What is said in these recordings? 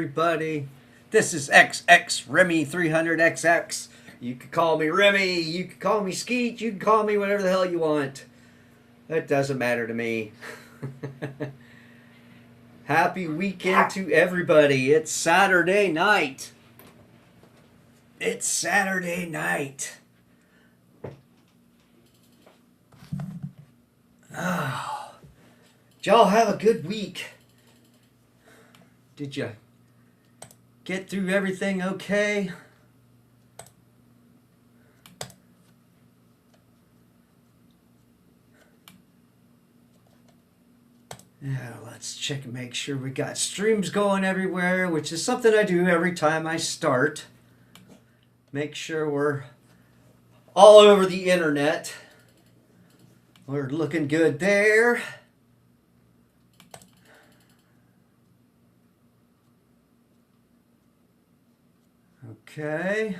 everybody. This is XXREMY300XX. You can call me Remy, you can call me Skeet, you can call me whatever the hell you want. That doesn't matter to me. Happy weekend to everybody. It's Saturday night. It's Saturday night. Oh, did y'all have a good week? Did you get through everything okay? Yeah, let's check and make sure we got streams going everywhere, which is something I do every time I start. Make sure we're all over the internet. We're looking good there. Okay.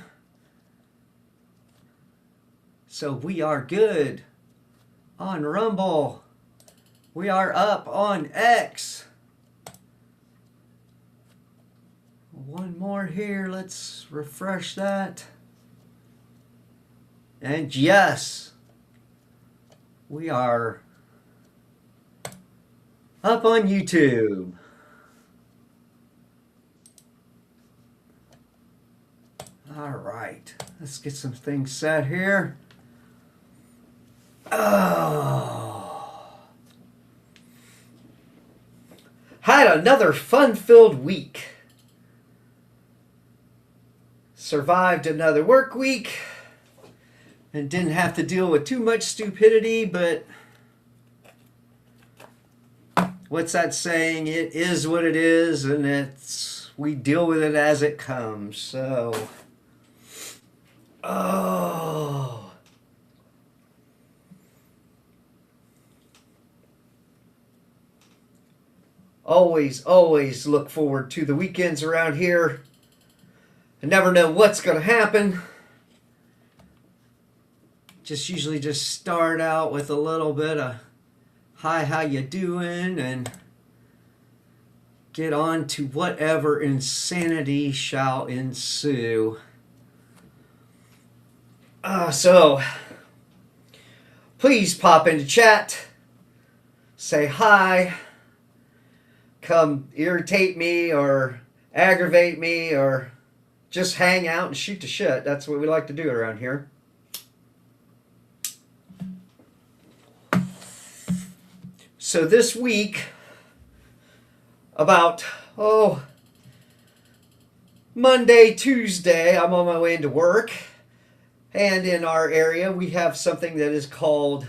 So we are good on Rumble. We are up on X. One more here. Let's refresh that. And yes, we are up on YouTube. All right, let's get some things set here. Oh, had another fun-filled week. Survived another work week and didn't have to deal with too much stupidity, but what's that saying? It is what it is, and we deal with it as it comes. So, oh, always look forward to the weekends around here. I never know what's going to happen. Usually just start out with a little bit of hi, how you doing, and get on to whatever insanity shall ensue. So please pop into chat, say hi, come irritate me or aggravate me or just hang out and shoot the shit. That's what we like to do around here. So this week, about, Monday, Tuesday, I'm on my way into work. And in our area, we have something that is called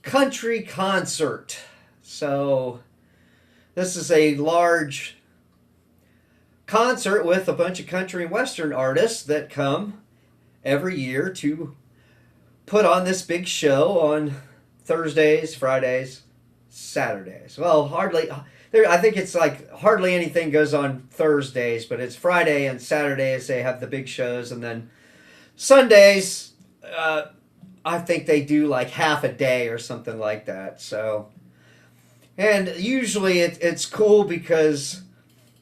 Country Concert. So this is a large concert with a bunch of country and western artists that come every year to put on this big show on Thursdays, Fridays, Saturdays. Well, I think it's like hardly anything goes on Thursdays, but it's Friday and Saturdays they have the big shows, and then Sundays, I think they do like half a day or something like that. So, and usually it's cool because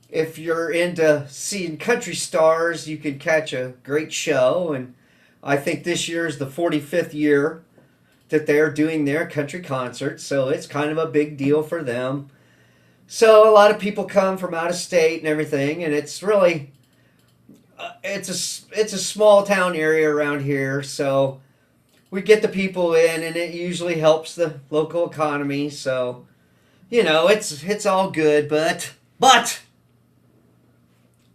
if you're into seeing country stars, you can catch a great show. And I think this year is the 45th year that they're doing their country concert, so it's kind of a big deal for them. So a lot of people come from out of state and everything, and it's really it's a small town area around here, so we get the people in, and it usually helps the local economy. So, it's all good, but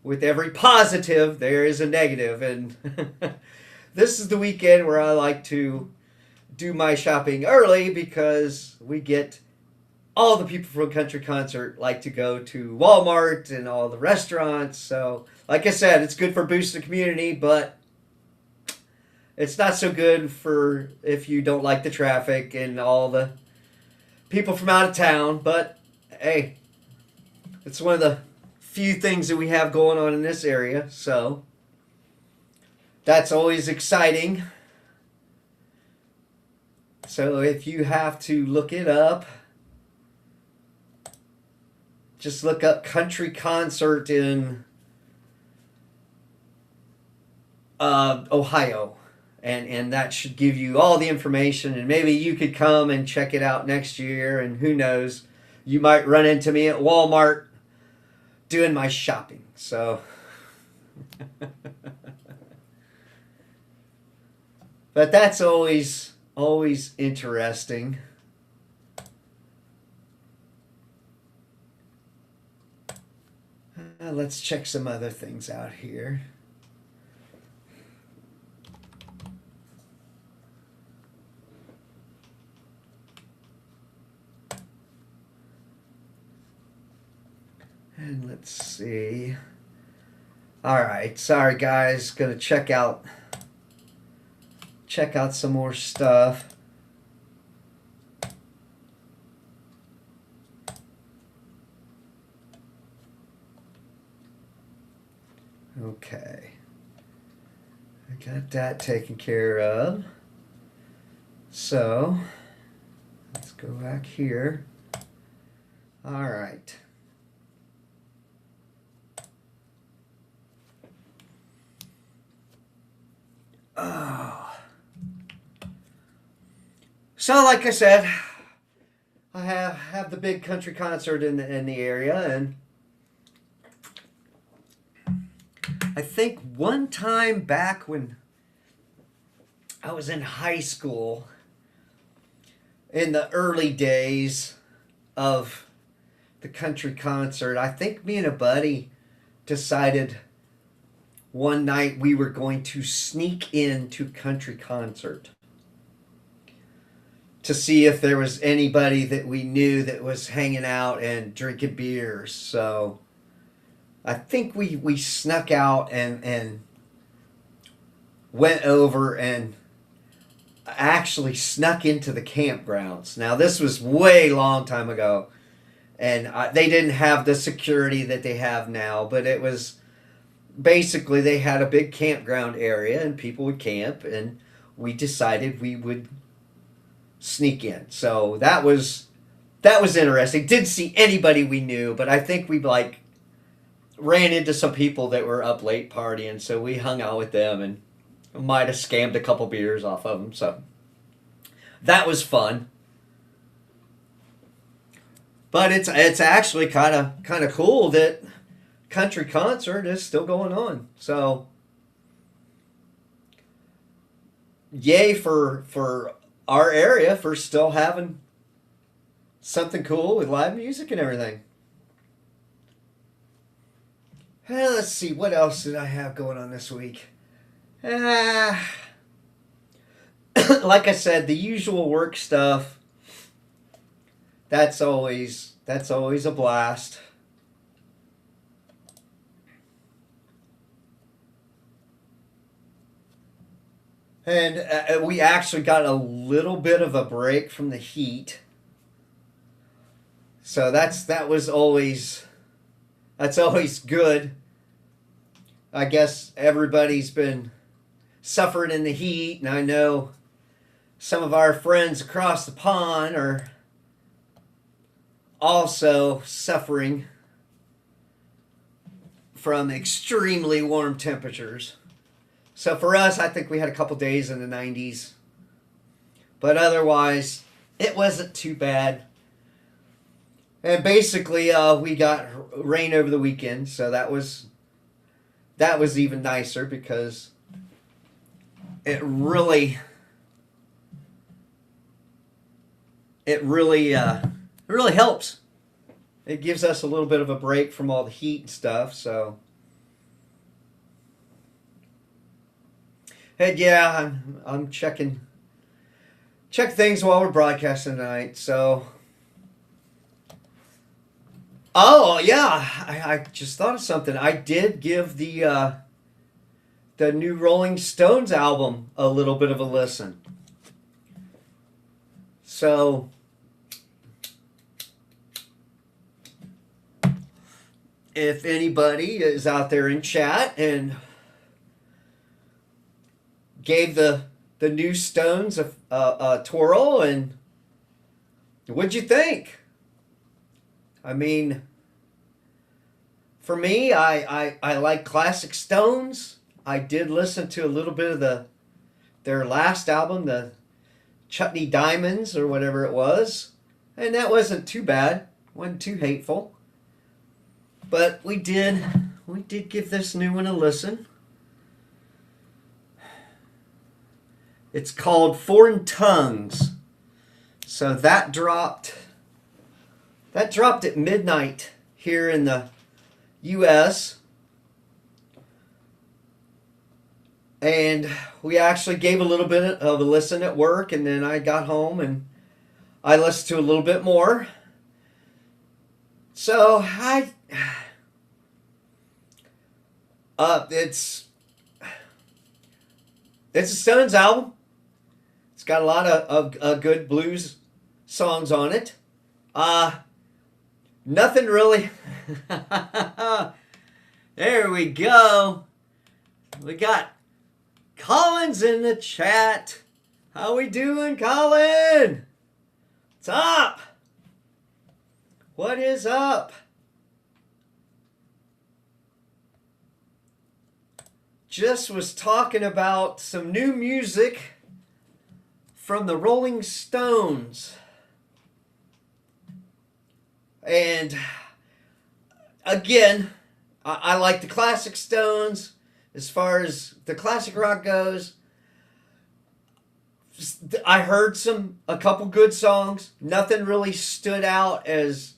with every positive there is a negative, and this is the weekend where I like to do my shopping early because we get all the people from Country Concert like to go to Walmart and all the restaurants. So, like I said, it's good for boosting the community, but it's not so good for if you don't like the traffic and all the people from out of town. But hey, it's one of the few things that we have going on in this area, so that's always exciting. So if you have to look it up, just look up country concert in Ohio. And that should give you all the information, and maybe you could come and check it out next year, and who knows, you might run into me at Walmart doing my shopping. So but that's always interesting. Let's check some other things out here. And let's see. All right, sorry guys, gonna check out some more stuff. Okay, I got that taken care of. So let's go back here. All right. Oh. So, like I said, I have the big country concert in the area, and I think one time back when I was in high school, in the early days of the country concert, I think me and a buddy decided one night we were going to sneak into country concert to see if there was anybody that we knew that was hanging out and drinking beers. So I think we snuck out and went over and actually snuck into the campgrounds. Now this was way long time ago, and they didn't have the security that they have now, but it was basically they had a big campground area and people would camp, and we decided we would sneak in. So that was interesting. Didn't see anybody we knew, but I think we ran into some people that were up late partying, so we hung out with them and might have scammed a couple beers off of them. So that was fun. But it's actually kind of cool that country concert is still going on. So yay for our area for still having something cool with live music and everything. Let's see, what else did I have going on this week? Like I said, the usual work stuff. That's always a blast. And we actually got a little bit of a break from the heat. So that's always good. I guess everybody's been suffering in the heat, and I know some of our friends across the pond are also suffering from extremely warm temperatures. So for us, I think we had a couple days in the 90s. But otherwise, it wasn't too bad. And basically, we got rain over the weekend, so that was even nicer because it really helps. It gives us a little bit of a break from all the heat and stuff, so. And yeah, I'm check things while we're broadcasting tonight. So, oh yeah, I just thought of something. I did give the new Rolling Stones album a little bit of a listen. So, if anybody is out there in chat and gave the new Stones a twirl, and what'd you think? I mean, for me, I like classic Stones. I did listen to a little bit of their last album, the Chutney Diamonds or whatever it was, and that wasn't too bad. Wasn't too hateful. But we did give this new one a listen. It's called Foreign Tongues. So that dropped at midnight here in the US. And we actually gave a little bit of a listen at work, and then I got home and I listened to a little bit more. So it's a Stones album. It's got a lot of good blues songs on it. Nothing really. There we go. We got Colin's in the chat. How we doing, Colin? What's up? What is up? Just was talking about some new music from the Rolling Stones. And again, I like the classic Stones. As far as the classic rock goes, I heard a couple good songs. Nothing really stood out as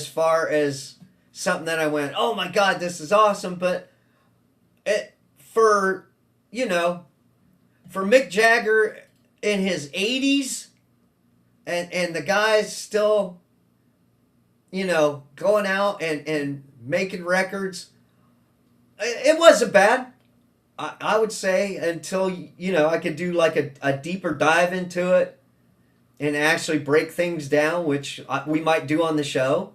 far as something that I went, oh my God, this is awesome. But for Mick Jagger in his 80s, and the guy's still, going out and making records, it wasn't bad. I would say, until I could do like a deeper dive into it and actually break things down, which we might do on the show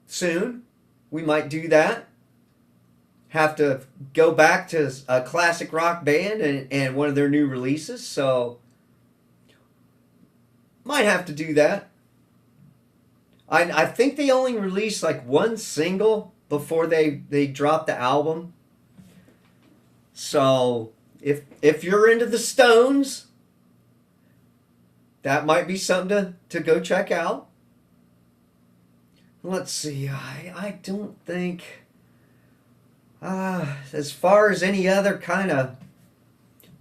soon. We might do that. Have to go back to a classic rock band and one of their new releases, so might have to do that. I think they only released like one single before they dropped the album. So if you're into the Stones, that might be something to go check out. Let's see. I don't think as far as any other kind of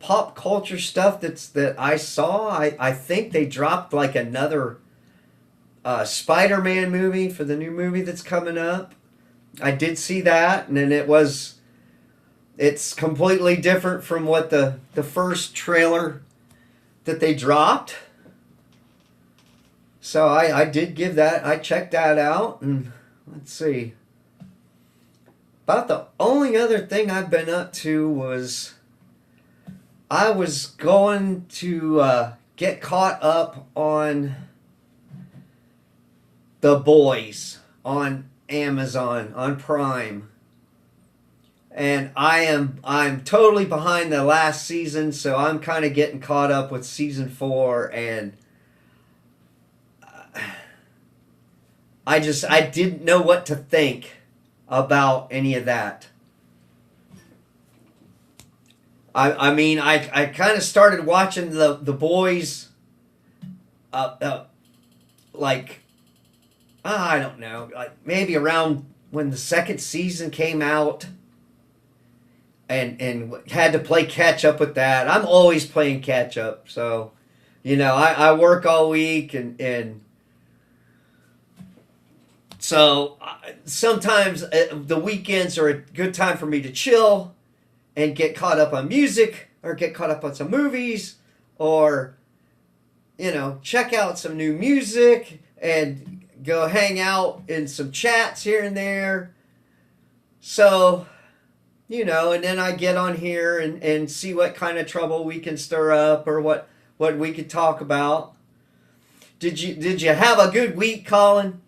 pop culture stuff that I saw, I think they dropped like another Spider-Man movie for the new movie that's coming up. I did see that, and then it's completely different from what the first trailer that they dropped. So I did give that, I checked that out, and let's see. About the only other thing I've been up to was I was going to get caught up on The Boys on Amazon, on Prime. And I'm totally behind the last season, so I'm kind of getting caught up with season 4, and I didn't know what to think about any of that. I kind of started watching the Boys I don't know, like maybe around when the second season came out, and had to play catch up with that. I'm always playing catch up, so I work all week, and so sometimes the weekends are a good time for me to chill and get caught up on music, or get caught up on some movies, or check out some new music and go hang out in some chats here and there. So and then I get on here and see what kind of trouble we can stir up, or what we could talk about. Did you have a good week, Colin?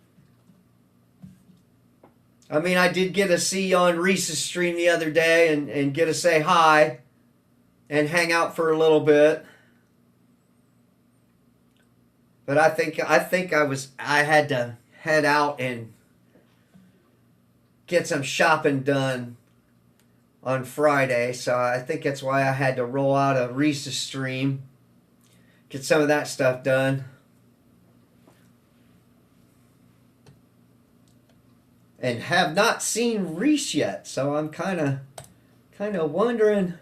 I did get to see you on Reese's stream the other day and get to say hi and hang out for a little bit. But I think I had to head out and get some shopping done on Friday, so I think that's why I had to roll out a Reese's stream, get some of that stuff done. And have not seen Reese yet, so I'm kind of wondering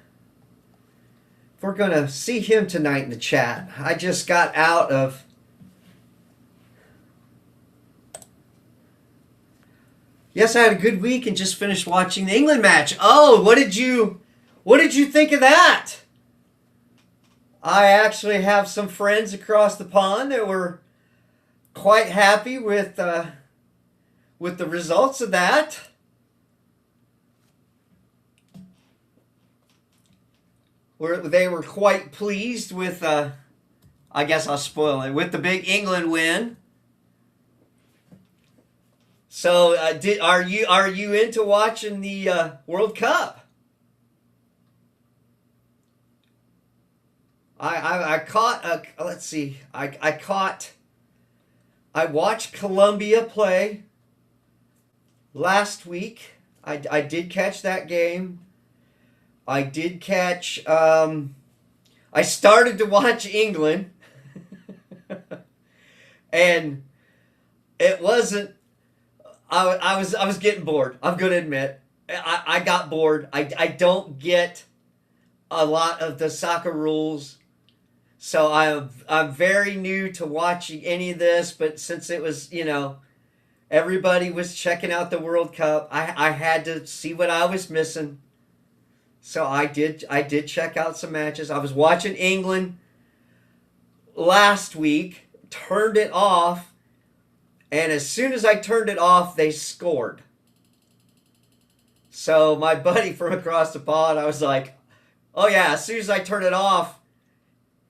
if we're gonna see him tonight in the chat. I just got out of Yes, I had a good week and just finished watching the England match. Oh, what did you think of that? I actually have some friends across the pond that were quite happy with the results of that. They were quite pleased with, I guess I'll spoil it, with the big England win. So, are you into watching the World Cup? I caught. Let's see. I watched Colombia play last week. I did catch that game. I did catch. I started to watch England, and it wasn't. I was getting bored. I'm going to admit, I got bored. I don't get a lot of the soccer rules, so I'm very new to watching any of this. But since it was, everybody was checking out the World Cup, I had to see what I was missing. So I did check out some matches. I was watching England last week, turned it off. And as soon as I turned it off, they scored. So my buddy from across the pond, I was like, oh yeah, as soon as I turn it off,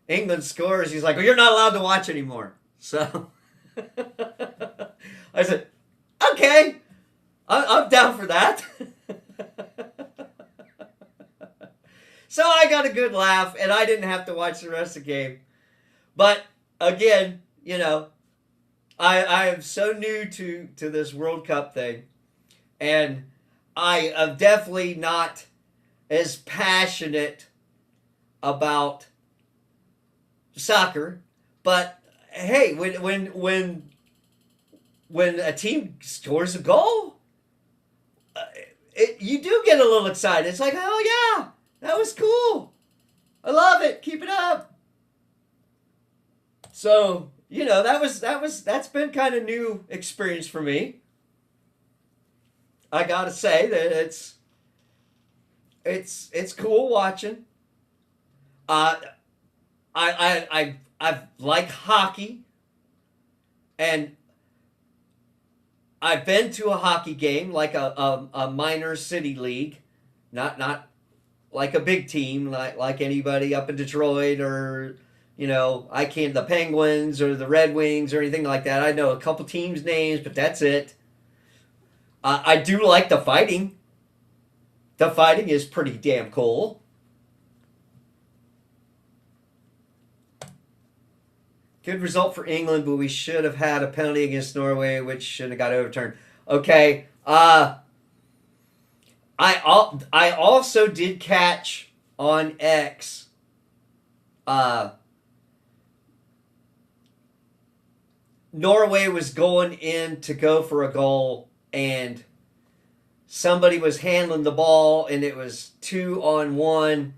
England scores. He's like, well, you're not allowed to watch anymore. So I said, okay, I'm down for that. So I got a good laugh, and I didn't have to watch the rest of the game. But again, I am so new to this World Cup thing, and I am definitely not as passionate about soccer. But hey, when a team scores a goal, you do get a little excited. It's like, oh yeah, that was cool. I love it. Keep it up. So. That's been kind of new experience for me. I gotta say that it's cool watching. I like hockey, and I've been to a hockey game, like a minor city league, not like a big team like anybody up in Detroit or. The Penguins or the Red Wings or anything like that. I know a couple teams' names, but that's it. I do like the fighting. The fighting is pretty damn cool. Good result for England, but we should have had a penalty against Norway, which shouldn't have got overturned. Okay. I also did catch on X. Norway was going in to go for a goal, and somebody was handling the ball, and it was 2-on-1,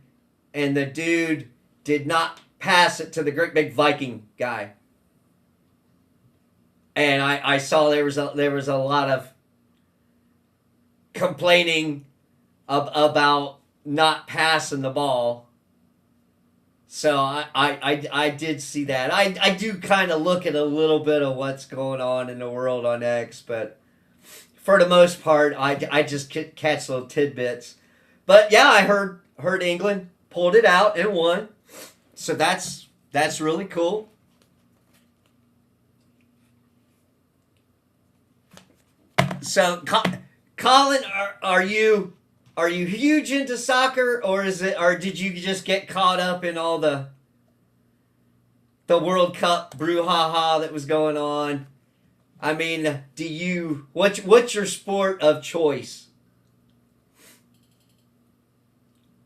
and the dude did not pass it to the great big Viking guy. And I saw there was a lot of complaining about not passing the ball. So I did see that. I do kind of look at a little bit of what's going on in the world on X, but for the most part, I just catch little tidbits. But yeah, I heard England pulled it out and won, so that's really cool. So, Colin, are you huge into soccer, or did you just get caught up in all the World Cup brouhaha that was going on? I mean, what's your sport of choice?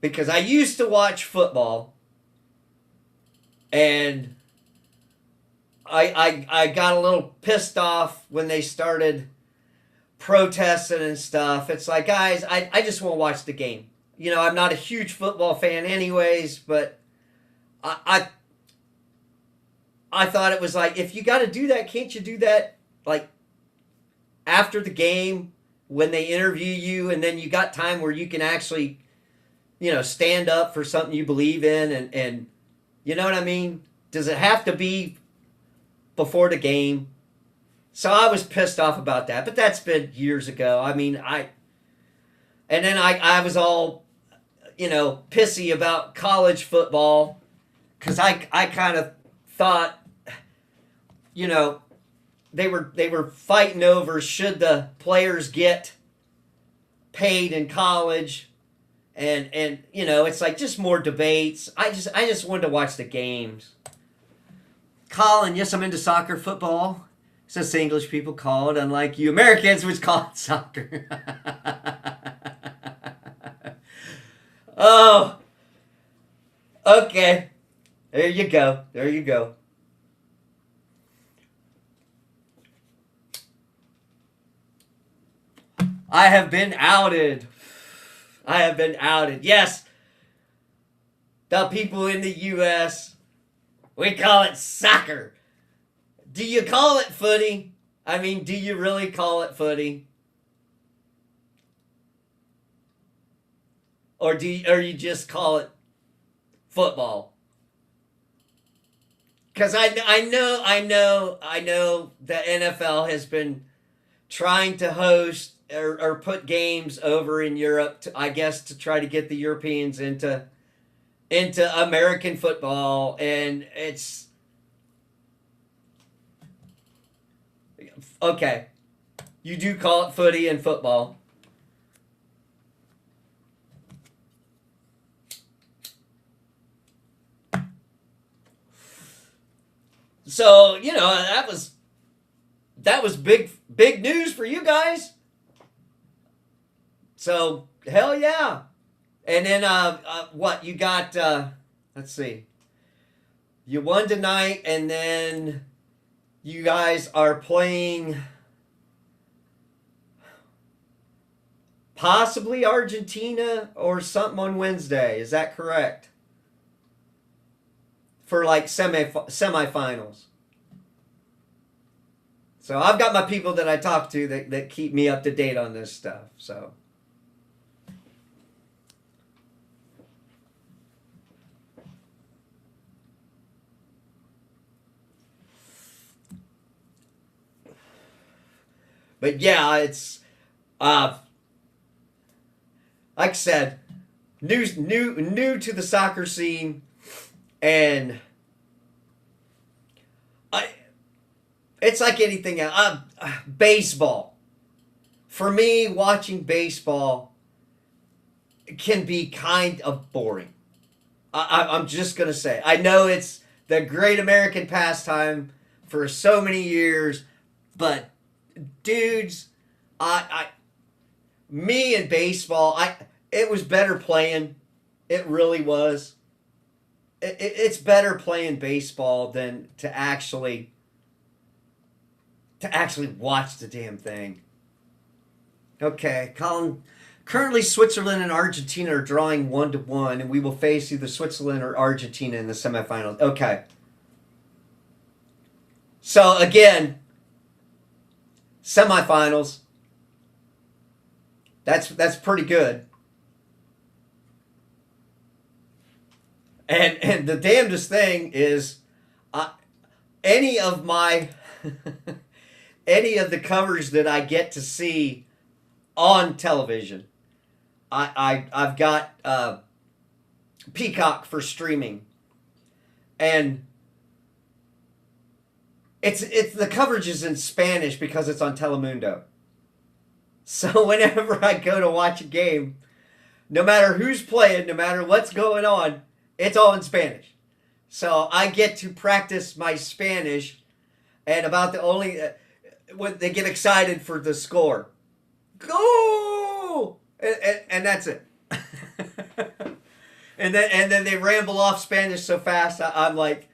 Because I used to watch football, and I got a little pissed off when they started protesting and stuff. It's like, guys, I just want to watch the game. You know, I'm not a huge football fan anyways, but I thought it was like, if you got to do that, can't you do that like after the game when they interview you, and then you got time where you can actually, you know, stand up for something you believe in, and you know what I mean? Does it have to be before the game? So I was pissed off about that, but that's been years ago. I mean, and then I was all, you know, pissy about college football because I kind of thought, you know, they were fighting over should the players get paid in college, and you know, it's like just more debates. I just wanted to watch the games. Colin, yes, I'm into soccer, football. It's just English people call it, unlike you Americans, which call it soccer. Oh, okay. There you go. There you go. I have been outed. I have been outed. Yes, the people in the U.S., we call it soccer. Do you call it footy? I mean, do you really call it footy? Or you just call it football? Because I know the NFL has been trying to host or put games over in Europe, I guess, to try to get the Europeans into American football, and it's okay. You do call it footy and football. So, you know, that was big news for you guys. So, hell yeah. And then what you got, let's see. You won tonight, and then you guys are playing possibly Argentina or something on Wednesday. Is that correct? For like semifinals. So I've got my people that I talk to that keep me up to date on this stuff. So. But yeah, it's like I said, new to the soccer scene, and it's like anything else. Baseball. For me, watching baseball can be kind of boring. I'm just gonna say. I know it's the great American pastime for so many years, but dudes, me and baseball, it was better playing. It really was. It's better playing baseball than to actually watch the damn thing. Okay, Colin. Currently, Switzerland and Argentina are drawing 1-1, and we will face either Switzerland or Argentina in the semifinals. Okay. So again, semifinals. That's pretty good. And the damnedest thing is, any of my any of the coverage that I get to see on television, I've got Peacock for streaming, and it's the coverage is in Spanish because it's on Telemundo. So whenever I go to watch a game, no matter who's playing, no matter what's going on, it's all in Spanish. So I get to practice my Spanish, and about the only when they get excited for the score. Go! And that's it. and then they ramble off Spanish so fast. I'm like,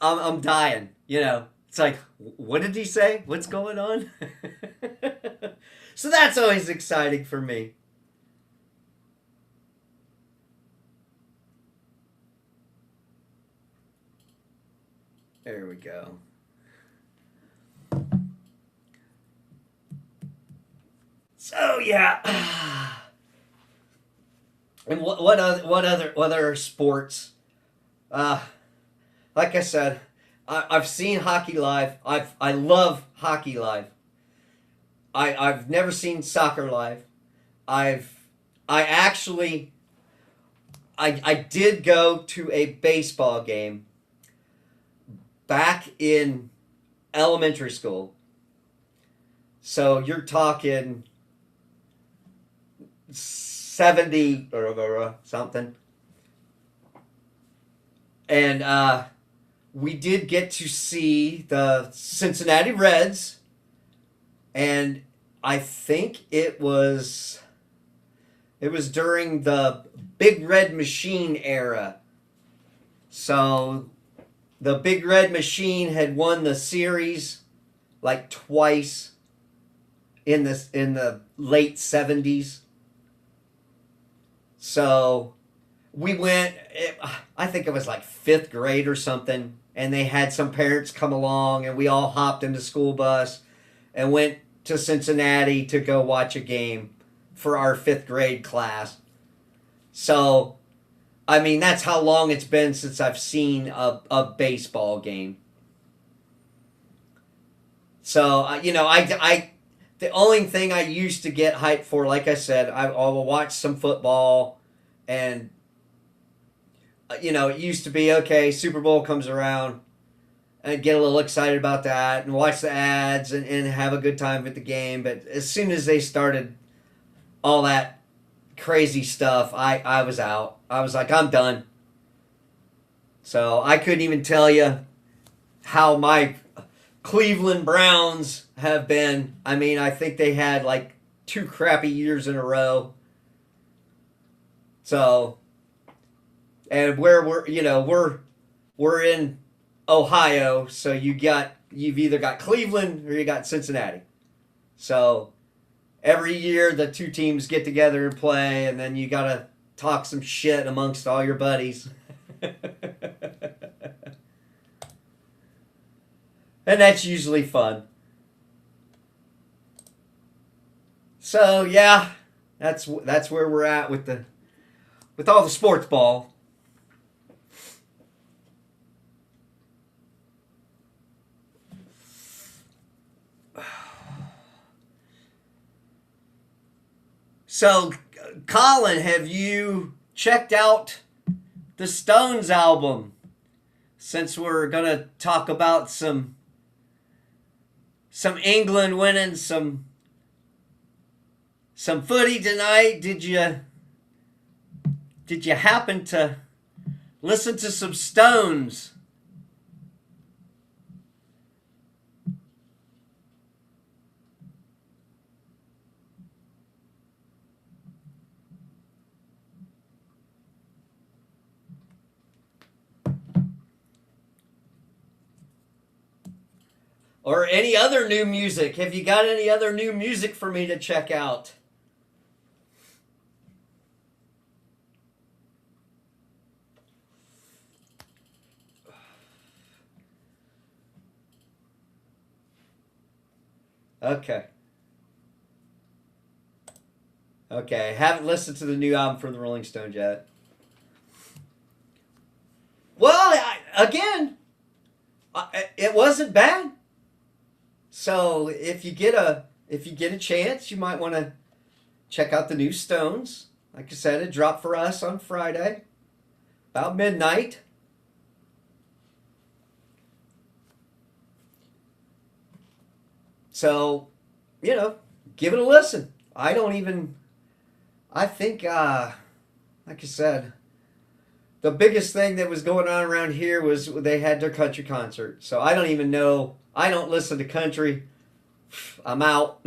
I'm dying. You know, it's like, what did he say? What's going on? So that's always exciting for me. There we go. So yeah. And what other sports? Uh, like I said, I've seen hockey live. I love hockey live. I've never seen soccer live. I've I actually I did go to a baseball game back in elementary school. So you're talking 70 or something. And we did get to see the Cincinnati Reds. And I think it was during the Big Red Machine era. So the Big Red Machine had won the series like twice in the late 70s. So we went, I think it was like 5th grade or something, and they had some parents come along, and we all hopped in the school bus and went to Cincinnati to go watch a game for our 5th grade class. So, I mean, that's how long it's been since I've seen a baseball game. So, the only thing I used to get hyped for, like I said, I will watch some football, and it used to be, okay, Super Bowl comes around, and get a little excited about that, and watch the ads, and have a good time with the game. But as soon as they started all that crazy stuff, I was out. I was like, I'm done. So I couldn't even tell you how my Cleveland Browns have been. I mean, I think they had like 2 crappy years in a row. So, and where we're in Ohio, so you've either got Cleveland or you got Cincinnati. So every year the 2 teams get together and play, and then you gotta talk some shit amongst all your buddies. And that's usually fun. So yeah, that's where we're at with all the sports ball. So, Colin, have you checked out the Stones album? Since we're gonna talk about some England winning some footy tonight, did you happen to listen to some Stones? Or any other new music? Have you got any other new music for me to check out? Okay. Okay. Haven't listened to the new album from the Rolling Stones yet. Well, it wasn't bad. So if you get a chance, you might want to check out the new Stones. Like I said, it dropped for us on Friday, about midnight. So, give it a listen. I think, like I said, the biggest thing that was going on around here was they had their country concert. So I don't even know. I don't listen to country. I'm out.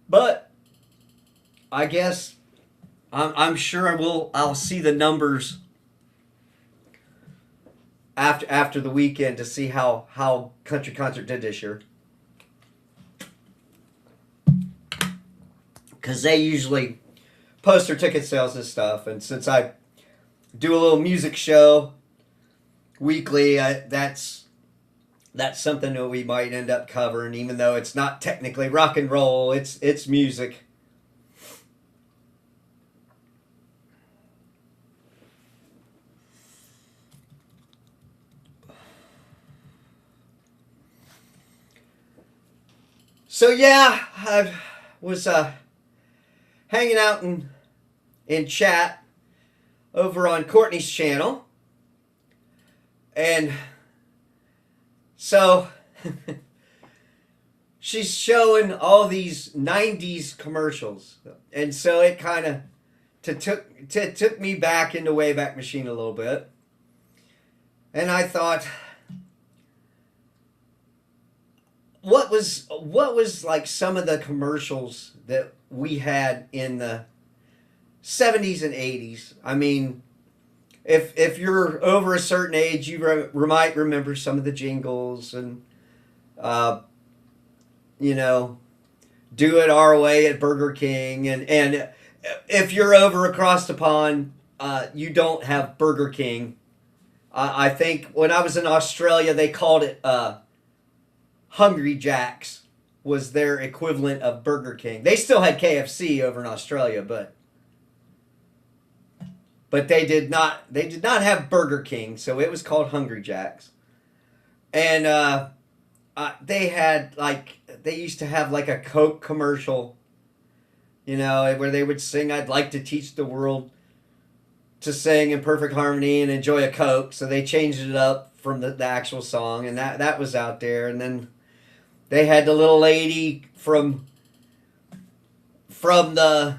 But I guess I'm sure I'll see the numbers after the weekend to see how Country Concert did this year. Because they usually post their ticket sales and stuff. And since I do a little music show weekly, that's something that we might end up covering, even though it's not technically rock and roll. It's music. So yeah, I was hanging out in chat over on Courtney's channel, and so she's showing all these 90s commercials, and so it kind of took me back into Wayback Machine a little bit, and I thought, what was like some of the commercials that we had in the 70s and 80s? I mean, if you're over a certain age, you might remember some of the jingles and, you know, do it our way at Burger King. And if you're over across the pond, you don't have Burger King. I think when I was in Australia, they called it Hungry Jack's was their equivalent of Burger King. They still had KFC over in Australia, but they did not have Burger King, so it was called Hungry Jack's. And they used to have like a Coke commercial, you know, where they would sing, "I'd like to teach the world to sing in perfect harmony and enjoy a Coke." So they changed it up from the actual song, and that was out there. And then they had the little lady from the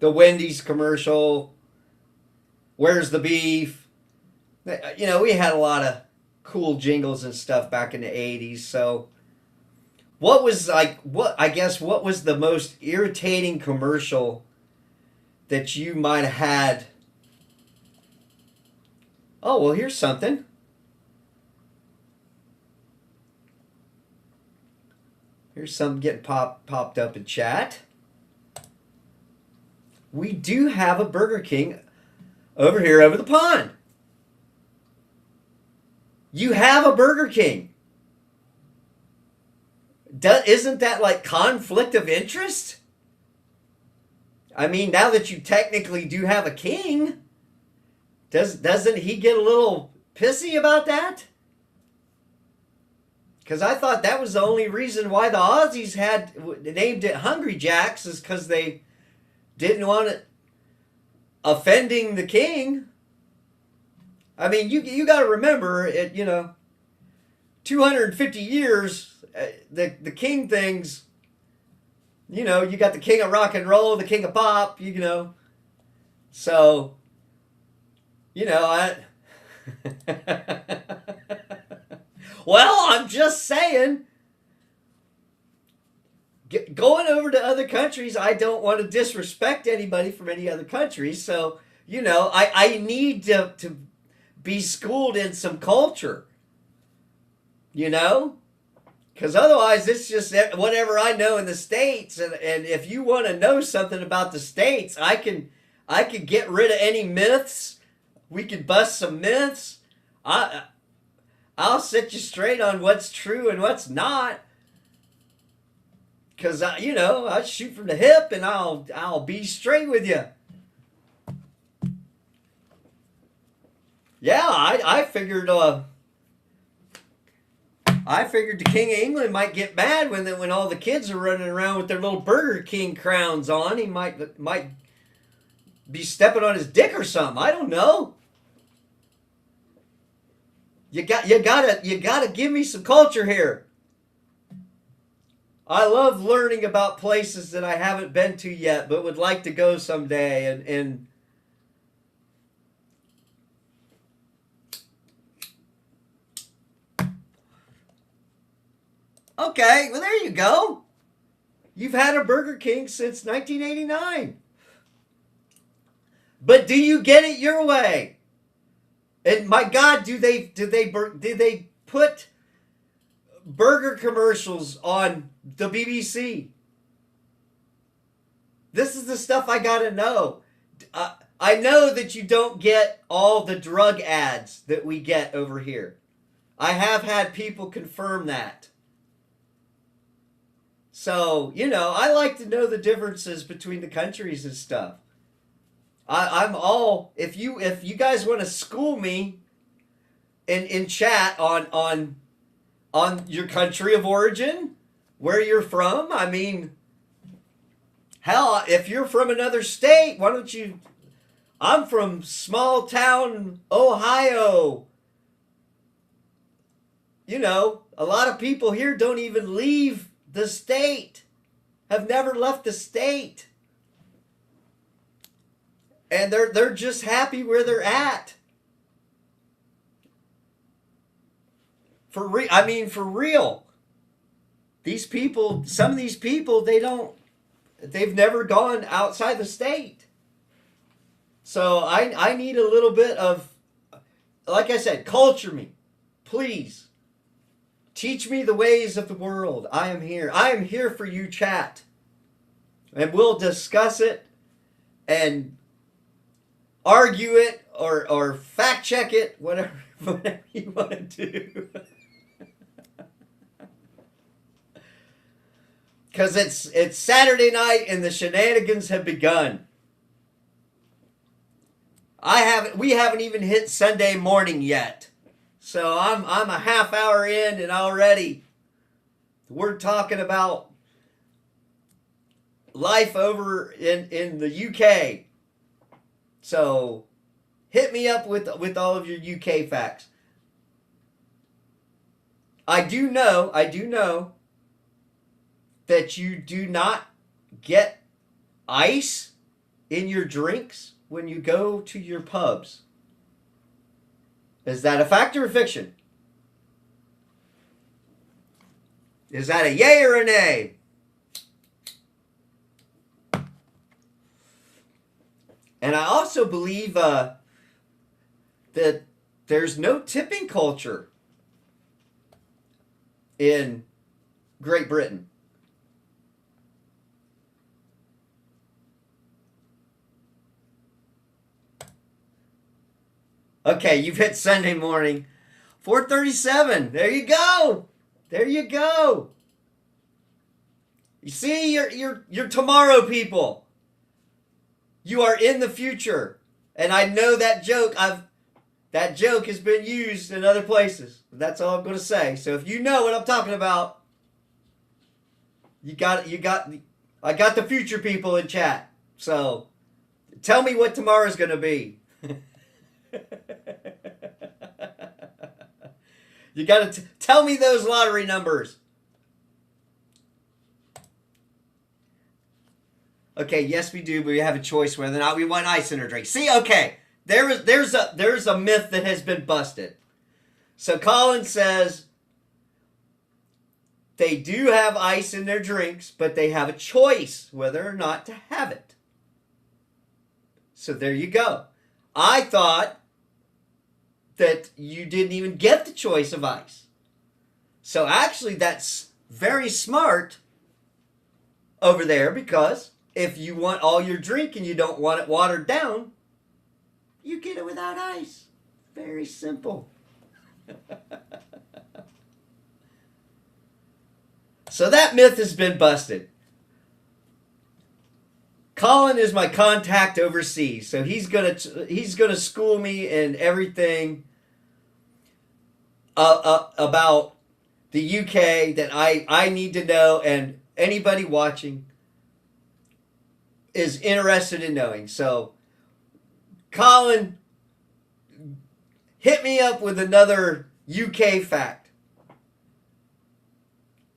Wendy's commercial, "Where's the beef?" You know, we had a lot of cool jingles and stuff back in the 80s. So what was the most irritating commercial that you might have had? Oh, well, here's something. Here's something getting popped up in chat. We do have a Burger King over here over the pond. You have a Burger King. Isn't that like conflict of interest? I mean, now that you technically do have a king, doesn't he get a little pissy about that? Because I thought that was the only reason why the Aussies had named it Hungry Jack's, is because they didn't want it offending the king. I mean, you got to remember, it, you know, 250 years, the king things, you know, you got the king of rock and roll, the king of pop, you know. So, you know, well, I'm just saying, going over to other countries, I don't want to disrespect anybody from any other countries. So, you know, I need to be schooled in some culture, you know, because otherwise it's just whatever I know in the States. And if you want to know something about the States, I can get rid of any myths. We can bust some myths. I'll set you straight on what's true and what's not. Because, you know, I shoot from the hip and I'll be straight with you. Yeah, I figured the King of England might get mad when all the kids are running around with their little Burger King crowns on. He might be stepping on his dick or something. I don't know. You gotta give me some culture here. I love learning about places that I haven't been to yet, but would like to go someday. And Okay, well, there you go. You've had a Burger King since 1989. But do you get it your way? And my God, do they put burger commercials on the BBC? This is the stuff I gotta know. I know that you don't get all the drug ads that we get over here. I have had people confirm that. So, I like to know the differences between the countries and stuff. I'm all if you guys want to school me in chat on your country of origin, where you're from. I mean, hell, if you're from another state, why don't you? I'm from small town Ohio. A lot of people here don't even leave the state, have never left the state. And they're just happy where they're at. For real. These people, some of these people, they've never gone outside the state. So I need a little bit of, like I said, culture me. Please. Teach me the ways of the world. I am here. I am here for you, chat. And we'll discuss it and argue it or fact check it, whatever you want to do. Because it's Saturday night and the shenanigans have begun. We haven't even hit Sunday morning yet. So I'm a half hour in and already we're talking about life over in the UK. So hit me up with all of your UK facts. I do know that you do not get ice in your drinks when you go to your pubs. Is that a fact or a fiction? Is that a yay or a nay? And I also believe that there's no tipping culture in Great Britain. Okay, you've hit Sunday morning. 4:37. There you go. There you go. You see, you're tomorrow people. You are in the future. And I know that joke has been used in other places. That's all I'm going to say. So if you know what I'm talking about, I got the future people in chat. So tell me what tomorrow's going to be. You got to tell me those lottery numbers. Okay, yes we do, but we have a choice whether or not we want ice in our drink. See, okay, there's a myth that has been busted. So Colin says they do have ice in their drinks, but they have a choice whether or not to have it. So there you go. I thought that you didn't even get the choice of ice. So actually that's very smart over there, because if you want all your drink and you don't want it watered down, you get it without ice. Very simple. So that myth has been busted. Colin is my contact overseas, so he's gonna school me in everything about the UK that I need to know, and anybody watching is interested in knowing. So, Colin, hit me up with another UK fact.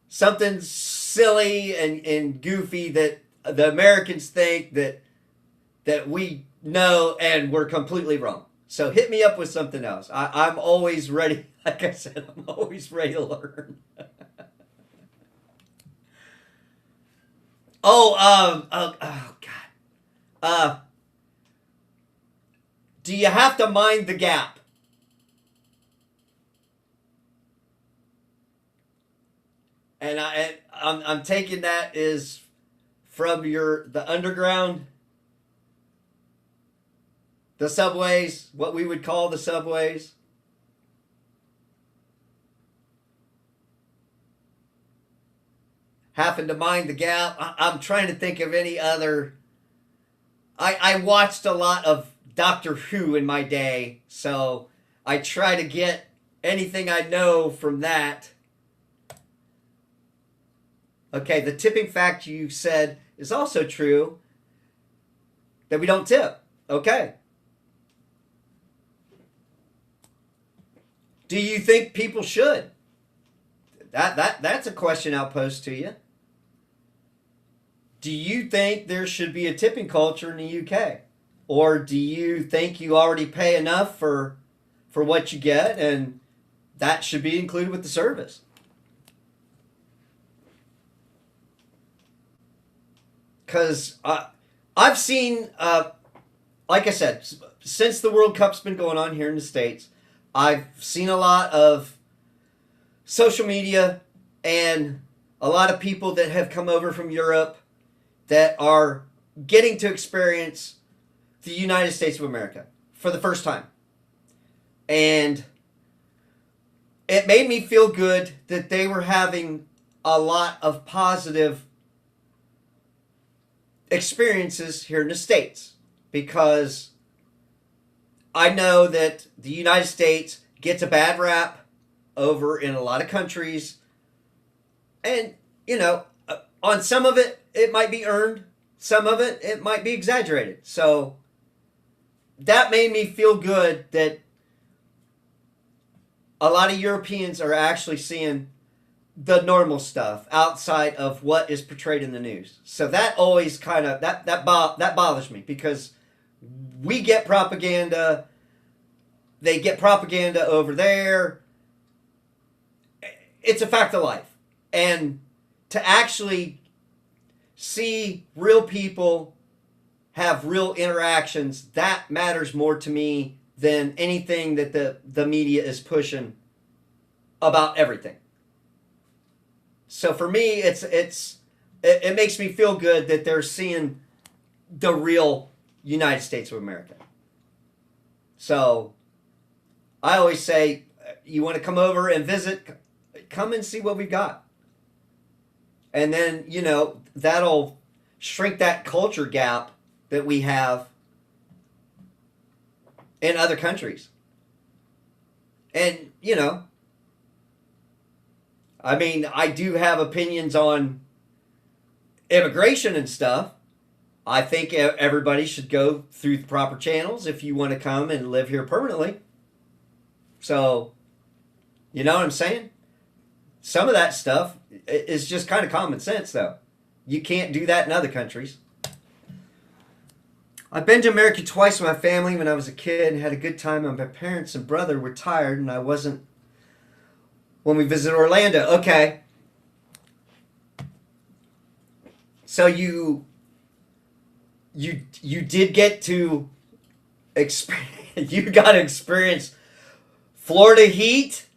Something silly and goofy that the Americans think that we know and we're completely wrong. So hit me up with something else. I'm always ready. Like I said, I'm always ready to learn. Oh, God. Uh, do you have to mind the gap? And I'm taking that is from the underground, the subways, what we would call the subways. Having to mind the gap. I'm trying to think of any other. I watched a lot of Doctor Who in my day, so I try to get anything I know from that. Okay, the tipping fact you said is also true, that we don't tip. Okay. Do you think people should? That's a question I'll pose to you. Do you think there should be a tipping culture in the UK? Or do you think you already pay enough for what you get and that should be included with the service? Because I've seen, like I said, since the World Cup's been going on here in the States, I've seen a lot of social media and a lot of people that have come over from Europe that are getting to experience the United States of America for the first time. And it made me feel good that they were having a lot of positive experiences here in the States, because I know that the United States gets a bad rap over in a lot of countries, and on some of it it might be earned, some of it might be exaggerated. So that made me feel good that a lot of Europeans are actually seeing the normal stuff outside of what is portrayed in the news. So that always kind of that bothers me, because we get propaganda, they get propaganda over there. It's a fact of life. And to actually see real people have real interactions, that matters more to me than anything that the media is pushing about everything. So for me, it makes me feel good that they're seeing the real United States of America. So I always say, you want to come over and visit, come and see what we've got. And then, that'll shrink that culture gap that we have in other countries. And, I do have opinions on immigration and stuff. I think everybody should go through the proper channels if you want to come and live here permanently. So, you know what I'm saying? Some of that stuff is just kind of common sense, though. You can't do that in other countries. I've been to America twice with my family when I was a kid and had a good time, and my parents and brother were tired, and I wasn't when we visited Orlando. Okay. So you did get to experience, you got to experience Florida heat?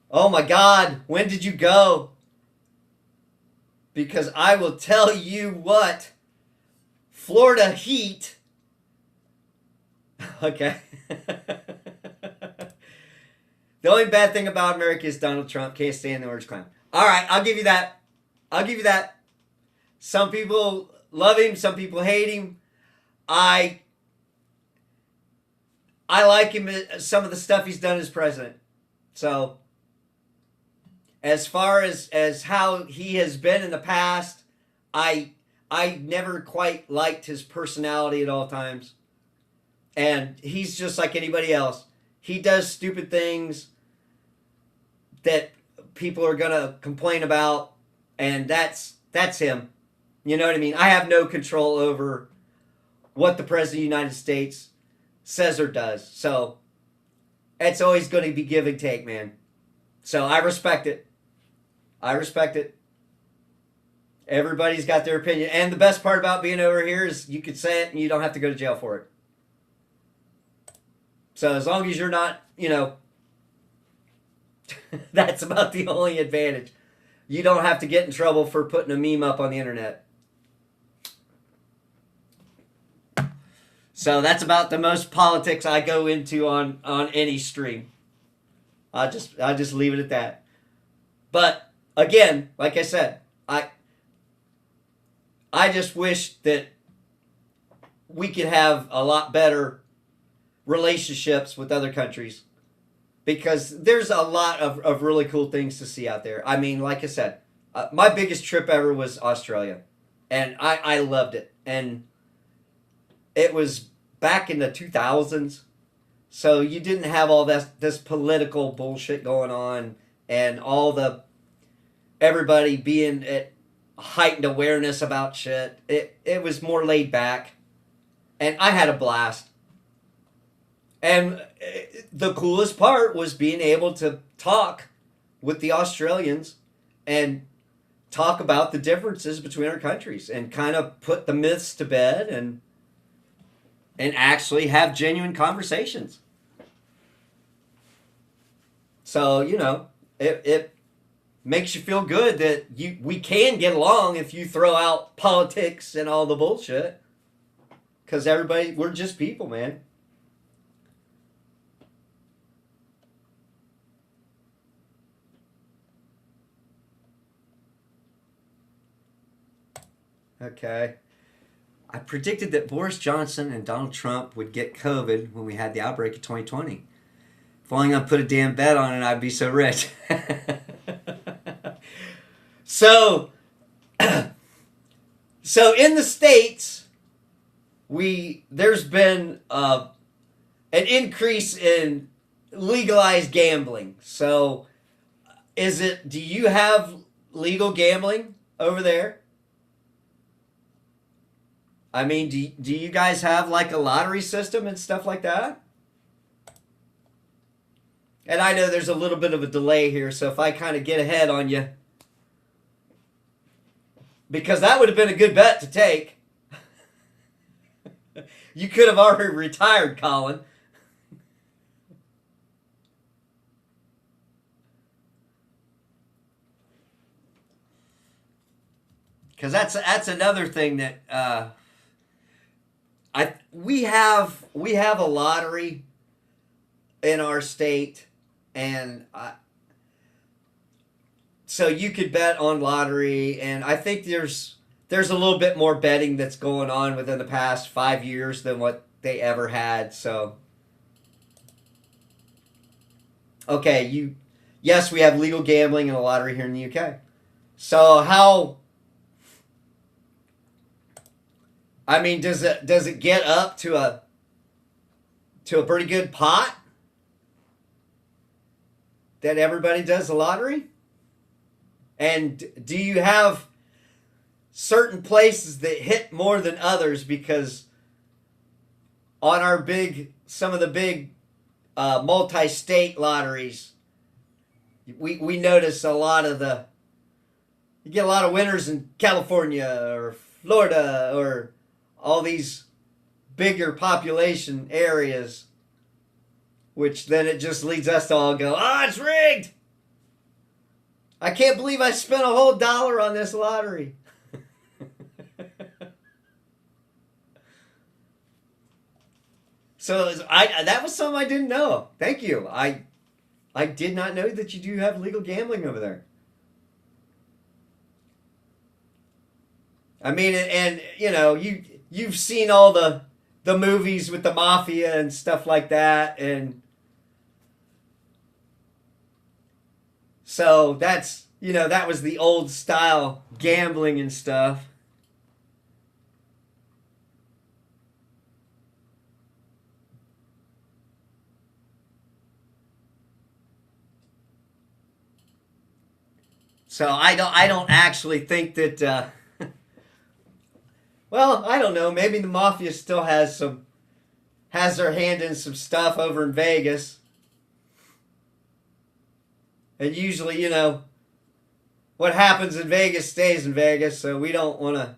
Oh my God, when did you go? Because I will tell you what, Florida heat. Okay. The only bad thing about America is Donald Trump can't stand the orange clown. All right, I'll give you that. I'll give you that. Some people love him, some people hate him. I like him, some of the stuff he's done as president. So, as far as how he has been in the past, I never quite liked his personality at all times. And he's just like anybody else. He does stupid things that people are going to complain about, and that's him. You know what I mean? I have no control over what the President of the United States says or does. So, it's always going to be give and take, man. So, I respect it. I respect it. Everybody's got their opinion. And the best part about being over here is you could say it and you don't have to go to jail for it. So as long as you're not, that's about the only advantage. You don't have to get in trouble for putting a meme up on the internet. So that's about the most politics I go into on any stream. I just leave it at that. But again, like I said, I just wish that we could have a lot better relationships with other countries, because there's a lot of really cool things to see out there. I mean, like I said, my biggest trip ever was Australia, and I loved it. And it was back in the 2000s, so you didn't have all this political bullshit going on and everybody being at heightened awareness about shit. It was more laid back, and I had a blast. And the coolest part was being able to talk with the Australians and talk about the differences between our countries and kind of put the myths to bed and actually have genuine conversations. So, it makes you feel good that we can get along if you throw out politics and all the bullshit. Because we're just people, man. Okay. I predicted that Boris Johnson and Donald Trump would get COVID when we had the outbreak of 2020. If only I put a damn bet on it, I'd be so rich. So in the States, there's been an increase in legalized gambling. So do you have legal gambling over there? I mean, do you guys have like a lottery system and stuff like that? And I know there's a little bit of a delay here, so if I kind of get ahead on you, because that would have been a good bet to take. You could have already retired, Colin. Because that's another thing that we have a lottery in our state, and so you could bet on lottery, and I think there's a little bit more betting that's going on within the past 5 years than what they ever had. So okay, yes, we have legal gambling and a lottery here in the UK. So I mean, does it get up to a pretty good pot that everybody does the lottery? And do you have certain places that hit more than others? Because on some of the big multi-state lotteries, we notice you get a lot of winners in California or Florida or all these bigger population areas, which then it just leads us to all go, it's rigged. I can't believe I spent a whole $1 on this lottery. So that was something I didn't know. Thank you. I did not know that you do have legal gambling over there. I mean, and you've seen all the movies with the mafia and stuff like that, and so that was the old style gambling and stuff. So I don't actually think that. Well, I don't know. Maybe the mafia still has their hand in some stuff over in Vegas. And usually, what happens in Vegas stays in Vegas, so we don't want to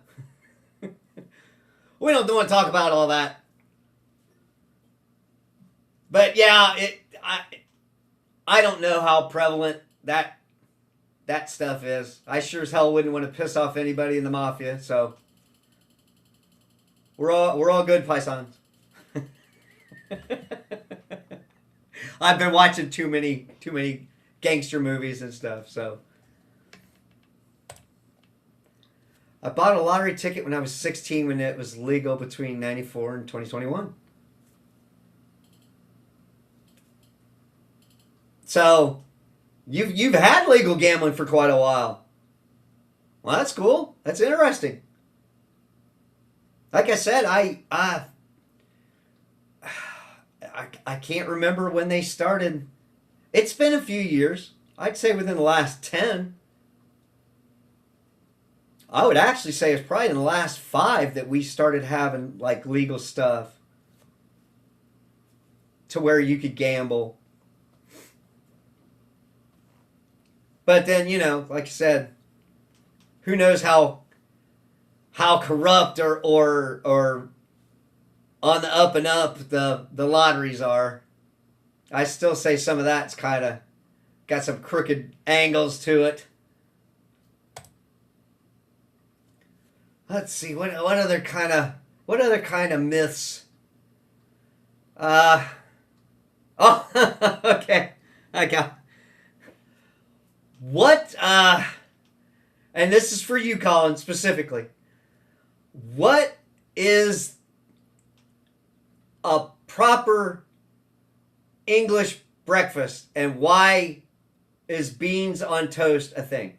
we don't want to talk about all that. But yeah, I don't know how prevalent that stuff is. I sure as hell wouldn't want to piss off anybody in the mafia, so we're all good, paisans. I've been watching too many gangster movies and stuff, so I bought a lottery ticket when I was 16 when it was legal between 94 and 2021. So you've had legal gambling for quite a while. Well, that's cool. That's interesting. Like I said, I can't remember when they started. It's been a few years. I'd say within the last 10. I would actually say it's probably in the last 5 that we started having like legal stuff to where you could gamble. But then, you know, like I said, who knows how corrupt or on the up and up the lotteries are. I still say some of that's kind of got some crooked angles to it. Let's see what other kind of myths. Okay, I got what and this is for you, Colin, specifically. What is a proper English breakfast, and why is beans on toast a thing?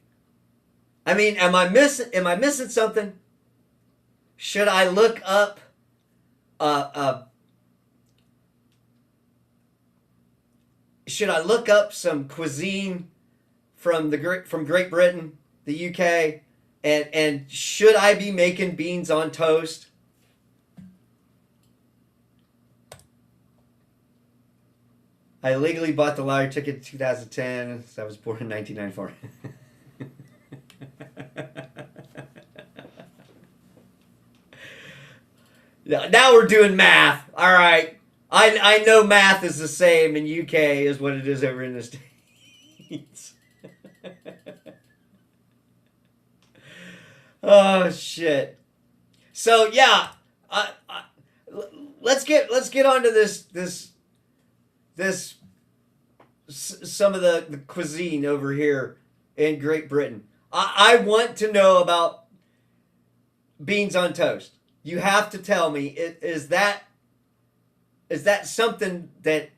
I mean, am I missing something? Should I look up some cuisine from Great Britain, the UK, and should I be making beans on toast? I legally bought the lottery ticket in 2010. So I was born in 1994. Now we're doing math. All right. I know math is the same in UK as what it is over in the States. Oh shit. So yeah, let's get onto this some of the cuisine over here in Great Britain. I want to know about beans on toast. You have to tell me, is that something that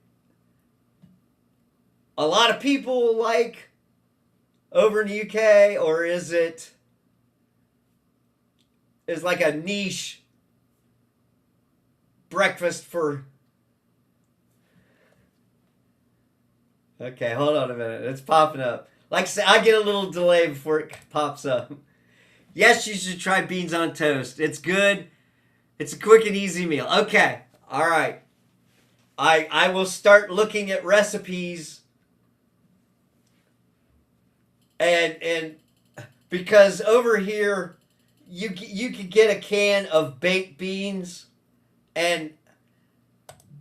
a lot of people like over in the UK, or is like a niche breakfast for... Okay, hold on a minute. It's popping up. Like I said, I get a little delay before it pops up. Yes, you should try beans on toast. It's good. It's a quick and easy meal. Okay. All right. I will start looking at recipes, and because over here you could get a can of baked beans, and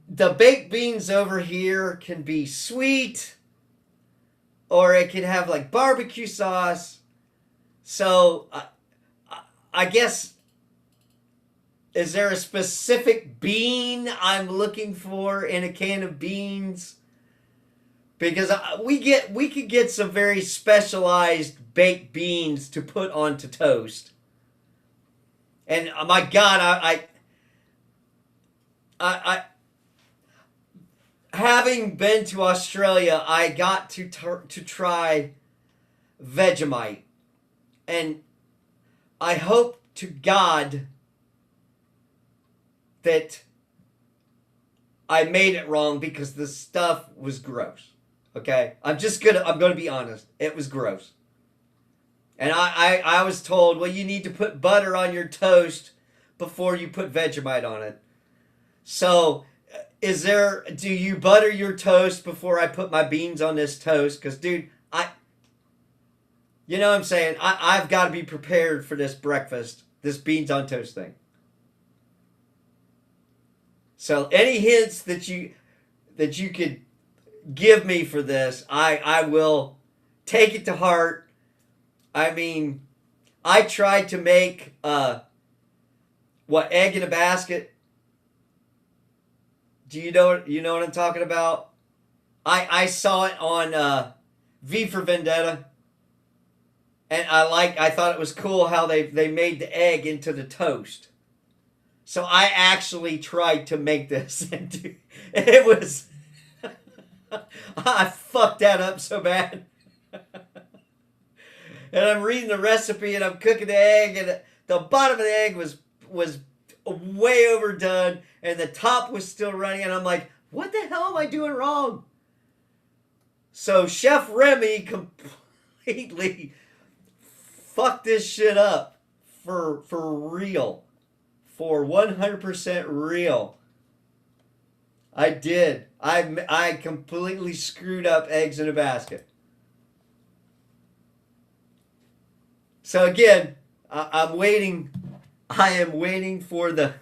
the baked beans over here can be sweet, or it can have like barbecue sauce. So I guess, is there a specific bean I'm looking for in a can of beans? Because we could get some very specialized baked beans to put onto toast. And my God, I having been to Australia, I got to try Vegemite, and I hope to God that I made it wrong, because the stuff was gross. Okay? I'm gonna be honest. It was gross. And I was told, well, you need to put butter on your toast before you put Vegemite on it. So, do you butter your toast before I put my beans on this toast? Because, dude, You know what I'm saying? I've got to be prepared for this breakfast, this beans on toast thing. So any hints that you could give me for this, I will take it to heart. I mean, I tried to make egg in a basket. Do you know what I'm talking about? I saw it on V for Vendetta, and I thought it was cool how they made the egg into the toast. So I actually tried to make this, and it was I fucked that up so bad. And I'm reading the recipe and I'm cooking the egg, and the bottom of the egg was way overdone, and the top was still running, and I'm like, what the hell am I doing wrong? So Chef Remy completely fucked this shit up for real. For 100% real. I did. I completely screwed up eggs in a basket. So again, I'm waiting. I am waiting for the.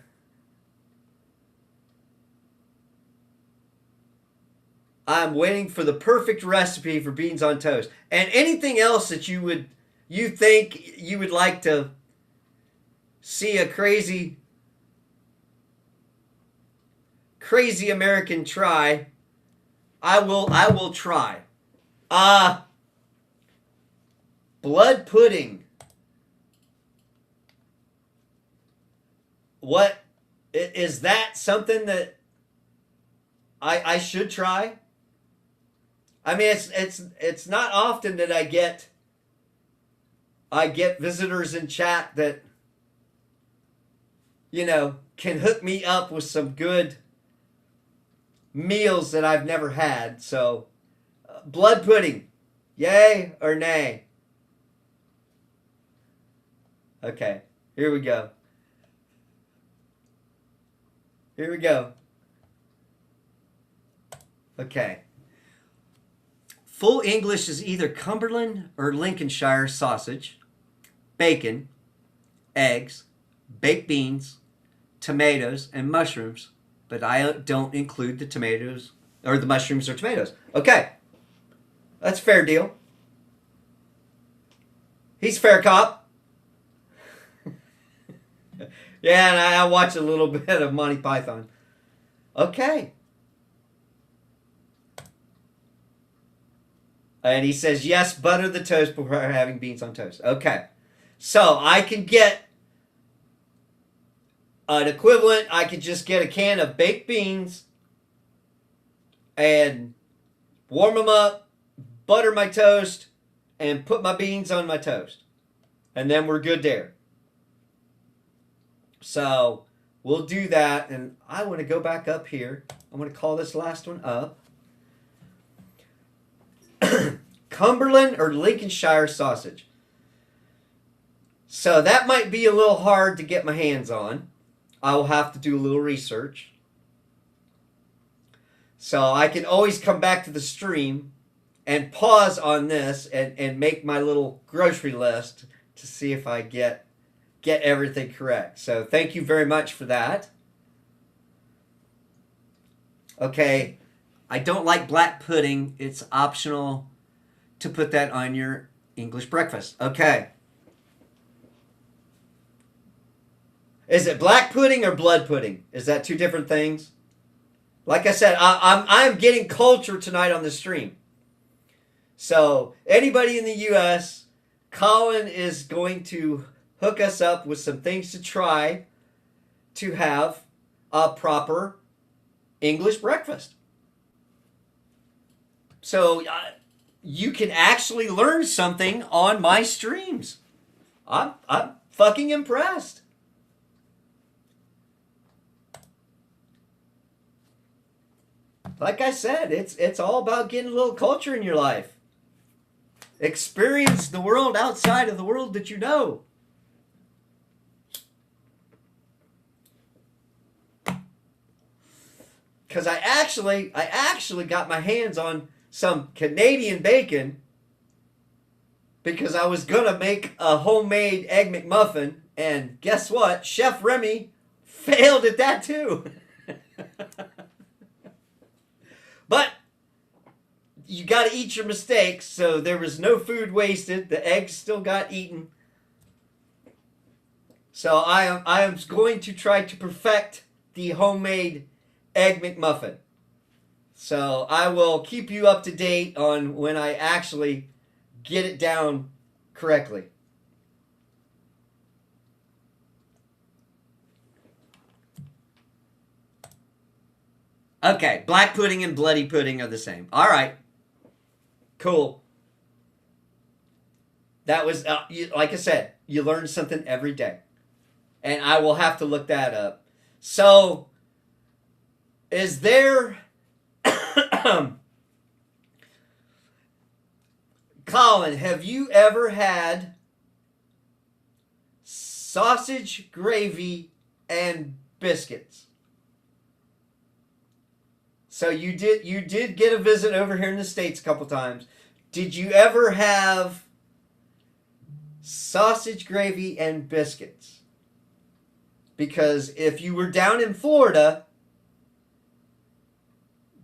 I'm waiting for the perfect recipe for beans on toast. And anything else that you think you would like to see a crazy American try, I will try. Blood pudding. What is that? Something that I should try? I mean, it's not often that I get visitors in chat that can hook me up with some good meals that I've never had. So, blood pudding, yay or nay? Okay, here we go. Here we go. Okay. Full English is either Cumberland or Lincolnshire sausage, bacon, eggs, baked beans, tomatoes, and mushrooms, but I don't include the tomatoes or the mushrooms or tomatoes. Okay. That's a fair deal. He's a fair cop. Yeah, and I watch a little bit of Monty Python. Okay. And he says, yes, butter the toast before having beans on toast. Okay. So I can get an equivalent. I could just get a can of baked beans and warm them up, butter my toast, and put my beans on my toast. And then we're good there. So we'll do that. And I want to go back up here. I want to call this last one up. Cumberland or Lincolnshire sausage. So that might be a little hard to get my hands on. I will have to do a little research. So I can always come back to the stream and pause on this and make my little grocery list to see if I get everything correct. So thank you very much for that. Okay, I don't like black pudding. It's optional to put that on your English breakfast. Okay. Is it black pudding or blood pudding? Is that two different things? Like I said, I'm getting culture tonight on the stream. So anybody in the U.S., Colin is going to hook us up with some things to try to have a proper English breakfast. So you can actually learn something on my streams. I'm fucking impressed. Like I said, it's all about getting a little culture in your life. Experience the world outside of the world that you know. Because I actually got my hands on some Canadian bacon because I was going to make a homemade Egg McMuffin, and guess what? Chef Remy failed at that too. But you got to eat your mistakes, so there was no food wasted. The eggs still got eaten. So I am going to try to perfect the homemade Egg McMuffin. So I will keep you up to date on when I actually get it down correctly. Okay, black pudding and bloody pudding are the same. All right, cool. That was, like I said, you learn something every day. And I will have to look that up. So, is there... Colin, have you ever had sausage, gravy, and biscuits? So you did get a visit over here in the States a couple times. Did you ever have sausage, gravy, and biscuits? Because if you were down in Florida,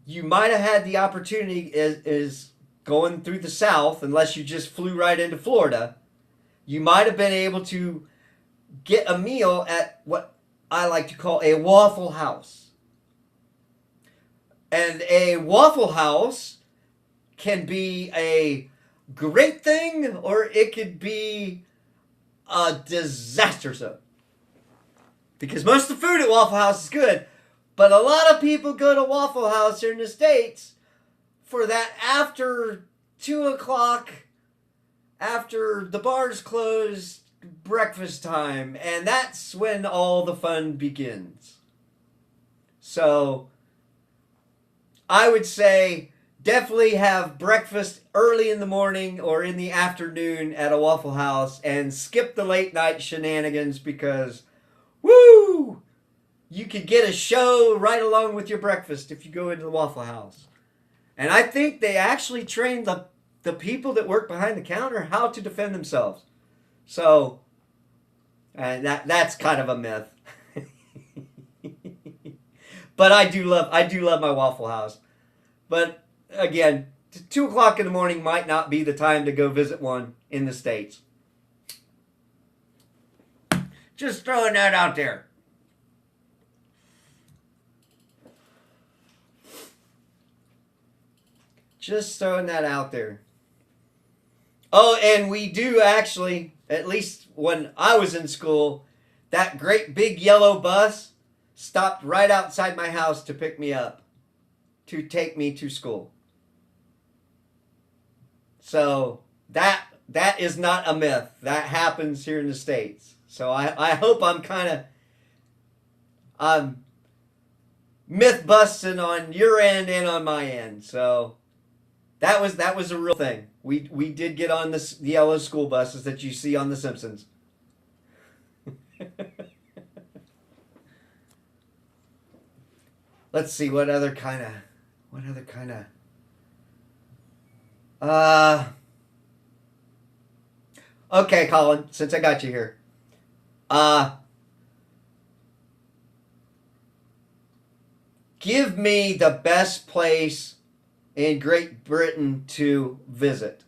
you might have had the opportunity is going through the South, unless you just flew right into Florida. You might have been able to get a meal at what I like to call a Waffle House. And a Waffle House can be a great thing, or it could be a disaster zone. Because most of the food at Waffle House is good, but a lot of people go to Waffle House here in the States for that after 2 o'clock, after the bars close, breakfast time, and that's when all the fun begins. So I would say definitely have breakfast early in the morning or in the afternoon at a Waffle House and skip the late night shenanigans, because woo! You could get a show right along with your breakfast if you go into the Waffle House. And I think they actually train the people that work behind the counter how to defend themselves. So, that's kind of a myth. But I do love my Waffle House. But again, 2 o'clock in the morning might not be the time to go visit one in the States. Just throwing that out there. Just throwing that out there. Oh, and we do actually, at least when I was in school, that great big yellow bus stopped right outside my house to pick me up, to take me to school. So that is not a myth. That happens here in the States. So I hope I'm kind of myth busting on your end and on my end. So that was a real thing. We did get on the yellow school buses that you see on The Simpsons. Let's see what other kind of okay, Colin, since I got you here. Give me the best place in Great Britain to visit.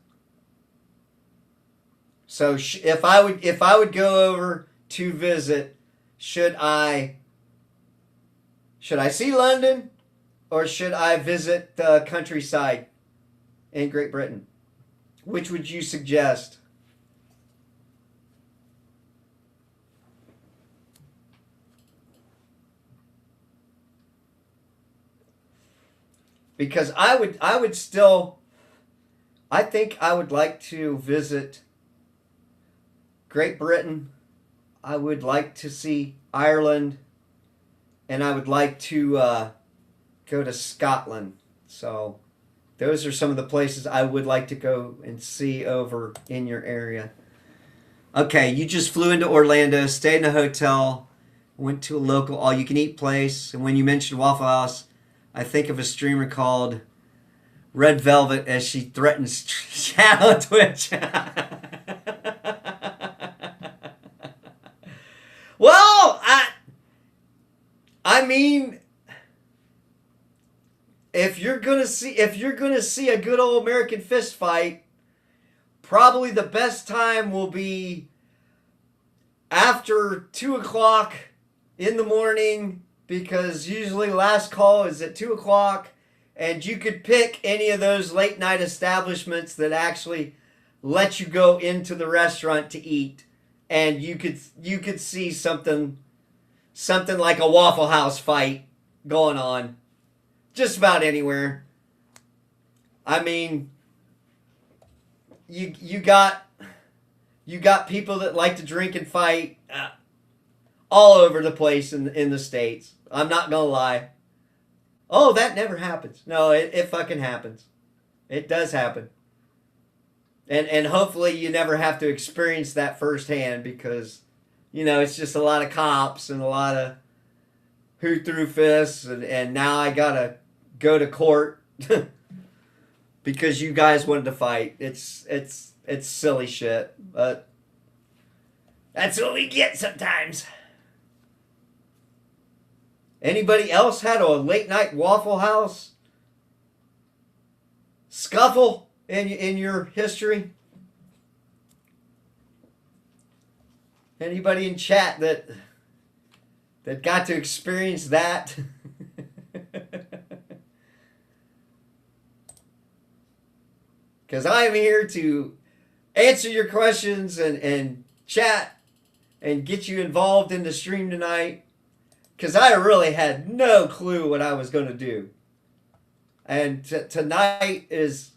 So if I would go over to visit, should I see London, or should I visit the countryside in Great Britain? Which would you suggest? Because I would still, I think I would like to visit Great Britain. I would like to see Ireland, and I would like to go to Scotland. So those are some of the places I would like to go and see over in your area. Okay, you just flew into Orlando, stayed in a hotel, went to a local all-you-can-eat place, and when you mentioned Waffle House, I think of a streamer called Red Velvet as she threatens Shadow Twitch. I mean, if you're gonna see a good old American fist fight, probably the best time will be after 2 o'clock in the morning, because usually last call is at 2 o'clock, and you could pick any of those late night establishments that actually let you go into the restaurant to eat, and you could see something like a Waffle House fight going on just about anywhere. I mean, you got people that like to drink and fight all over the place in the States. I'm not gonna lie. Oh, that never happens. No, it fucking happens. It does happen. And hopefully you never have to experience that firsthand, because, it's just a lot of cops and a lot of who threw fists, and now I gotta go to court because you guys wanted to fight. It's silly shit, but that's what we get sometimes. Anybody else had a late night Waffle House scuffle in your history? Anybody in chat that got to experience that? Because I am here to answer your questions and chat and get you involved in the stream tonight, because I really had no clue what I was going to do. And tonight it's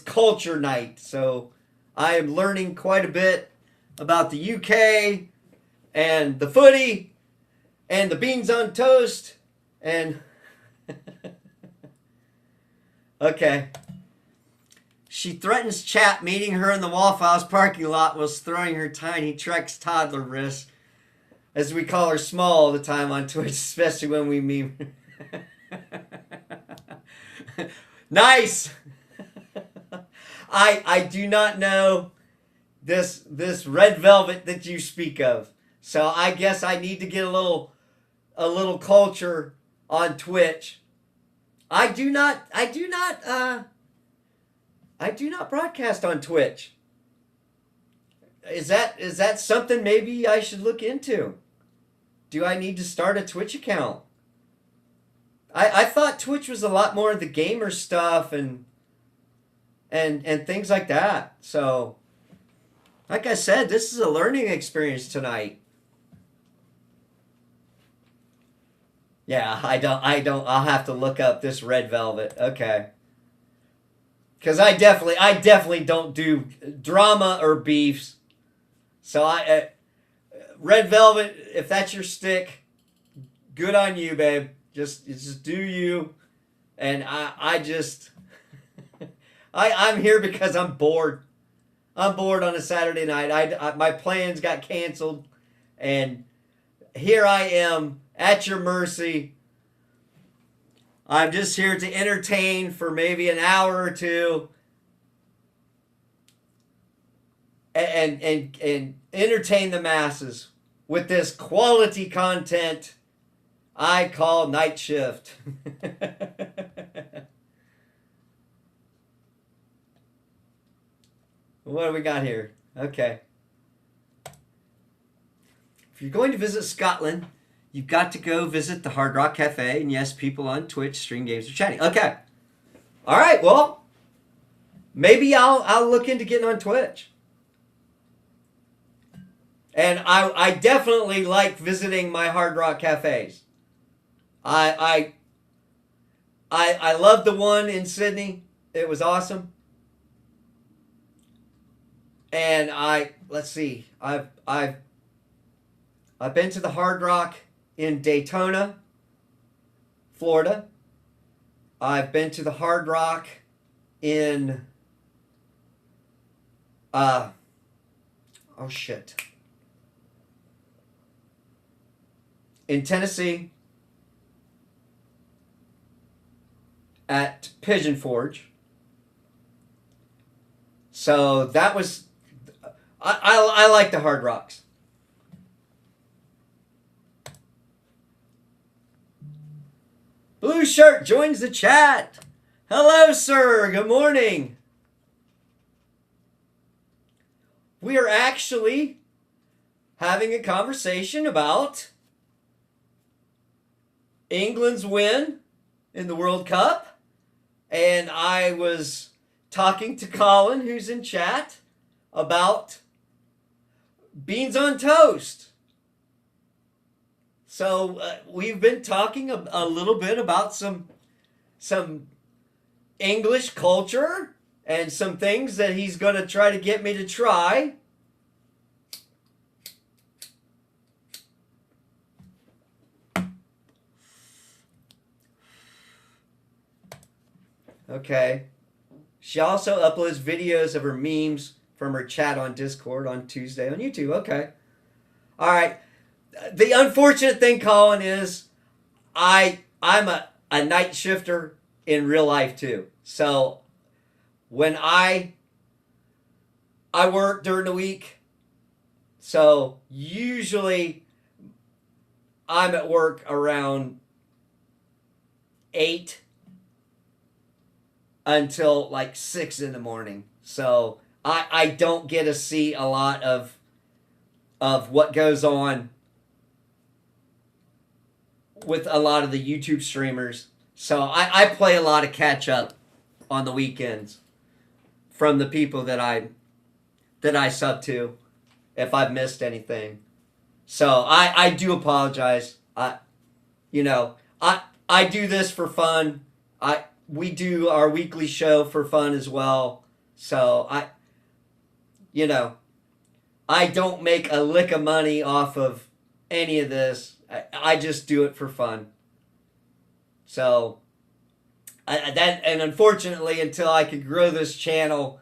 culture night, so I am learning quite a bit about the UK and the footy and the beans on toast and okay. She threatens chat meeting her in the Waffle House parking lot whilst throwing her tiny Trex toddler wrist, as we call her small all the time on Twitch, especially when we meme. Nice. I do not know this red velvet that you speak of, so I guess I need to get a little culture on Twitch. I do not broadcast on Twitch. Is that something maybe I should look into? Do I need to start a Twitch account? I thought Twitch was a lot more of the gamer stuff and things like that. So, like I said, this is a learning experience tonight. Yeah, I'll have to look up this red velvet. Okay. Because I definitely don't do drama or beefs. So red velvet, if that's your stick, good on you, babe. Just do you. And I'm here because I'm bored. I'm bored on a Saturday night. My plans got canceled, and here I am at your mercy. I'm just here to entertain for maybe an hour or two, and entertain the masses with this quality content I call Night Shift. What do we got here? Okay. If you're going to visit Scotland, you've got to go visit the Hard Rock Cafe, and yes, people on Twitch stream games or chatting. Okay. All right, well, maybe I'll look into getting on Twitch. And I definitely like visiting my Hard Rock Cafes. I loved the one in Sydney. It was awesome. And let's see. I've been to the Hard Rock in Daytona, Florida. I've been to the Hard Rock in in Tennessee at Pigeon Forge. So that was I like the Hard Rocks. Blue shirt joins the chat. Hello, sir. Good morning. We are actually having a conversation about England's win in the World Cup. And I was talking to Colin, who's in chat, about beans on toast. So we've been talking a little bit about some English culture and some things that he's going to try to get me to try. Okay. She also uploads videos of her memes from her chat on Discord on Tuesday on YouTube. Okay. All right. The unfortunate thing, Colin, is I'm a night shifter in real life too. So when I work during the week, so usually I'm at work around 8 until like 6 in the morning. So I don't get to see a lot of what goes on with a lot of the YouTube streamers. So I play a lot of catch up on the weekends from the people that I sub to if I've missed anything. So I do apologize. I do this for fun. We do our weekly show for fun as well. So I don't make a lick of money off of any of this. I just do it for fun. So and unfortunately, until I could grow this channel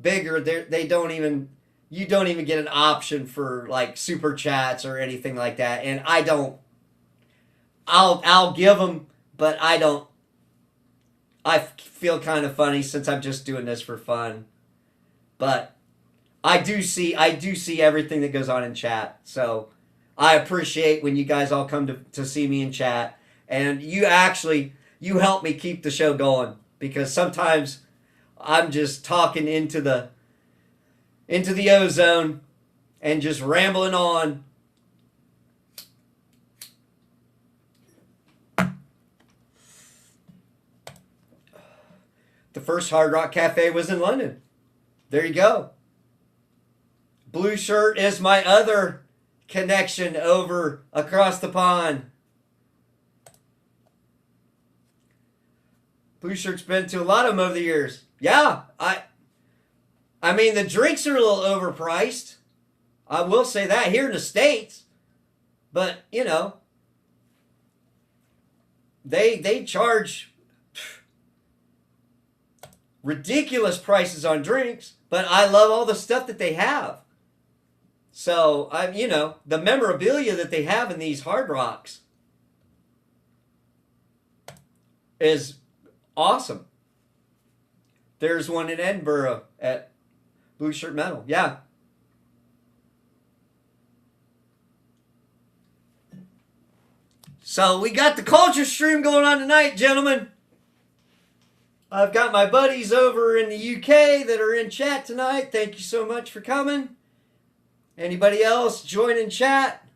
bigger, you don't even get an option for like super chats or anything like that. And I'll give them, but I don't. I feel kind of funny since I'm just doing this for fun. But I do see everything that goes on in chat. So I appreciate when you guys all come to see me in chat. And you help me keep the show going. Because sometimes I'm just talking into the ozone and just rambling on. The first Hard Rock Cafe was in London. There you go. Blue shirt is my other connection over across the pond. Blue shirt's been to a lot of them over the years. Yeah, I mean the drinks are a little overpriced. I will say that here in the States. But, they charge ridiculous prices on drinks, but I love all the stuff that they have. So, the memorabilia that they have in these Hard Rocks is awesome. There's one in Edinburgh at Blue Shirt Metal. Yeah. So, we got the culture stream going on tonight, gentlemen. I've got my buddies over in the UK that are in chat tonight. Thank you so much for coming. Anybody else joining chat?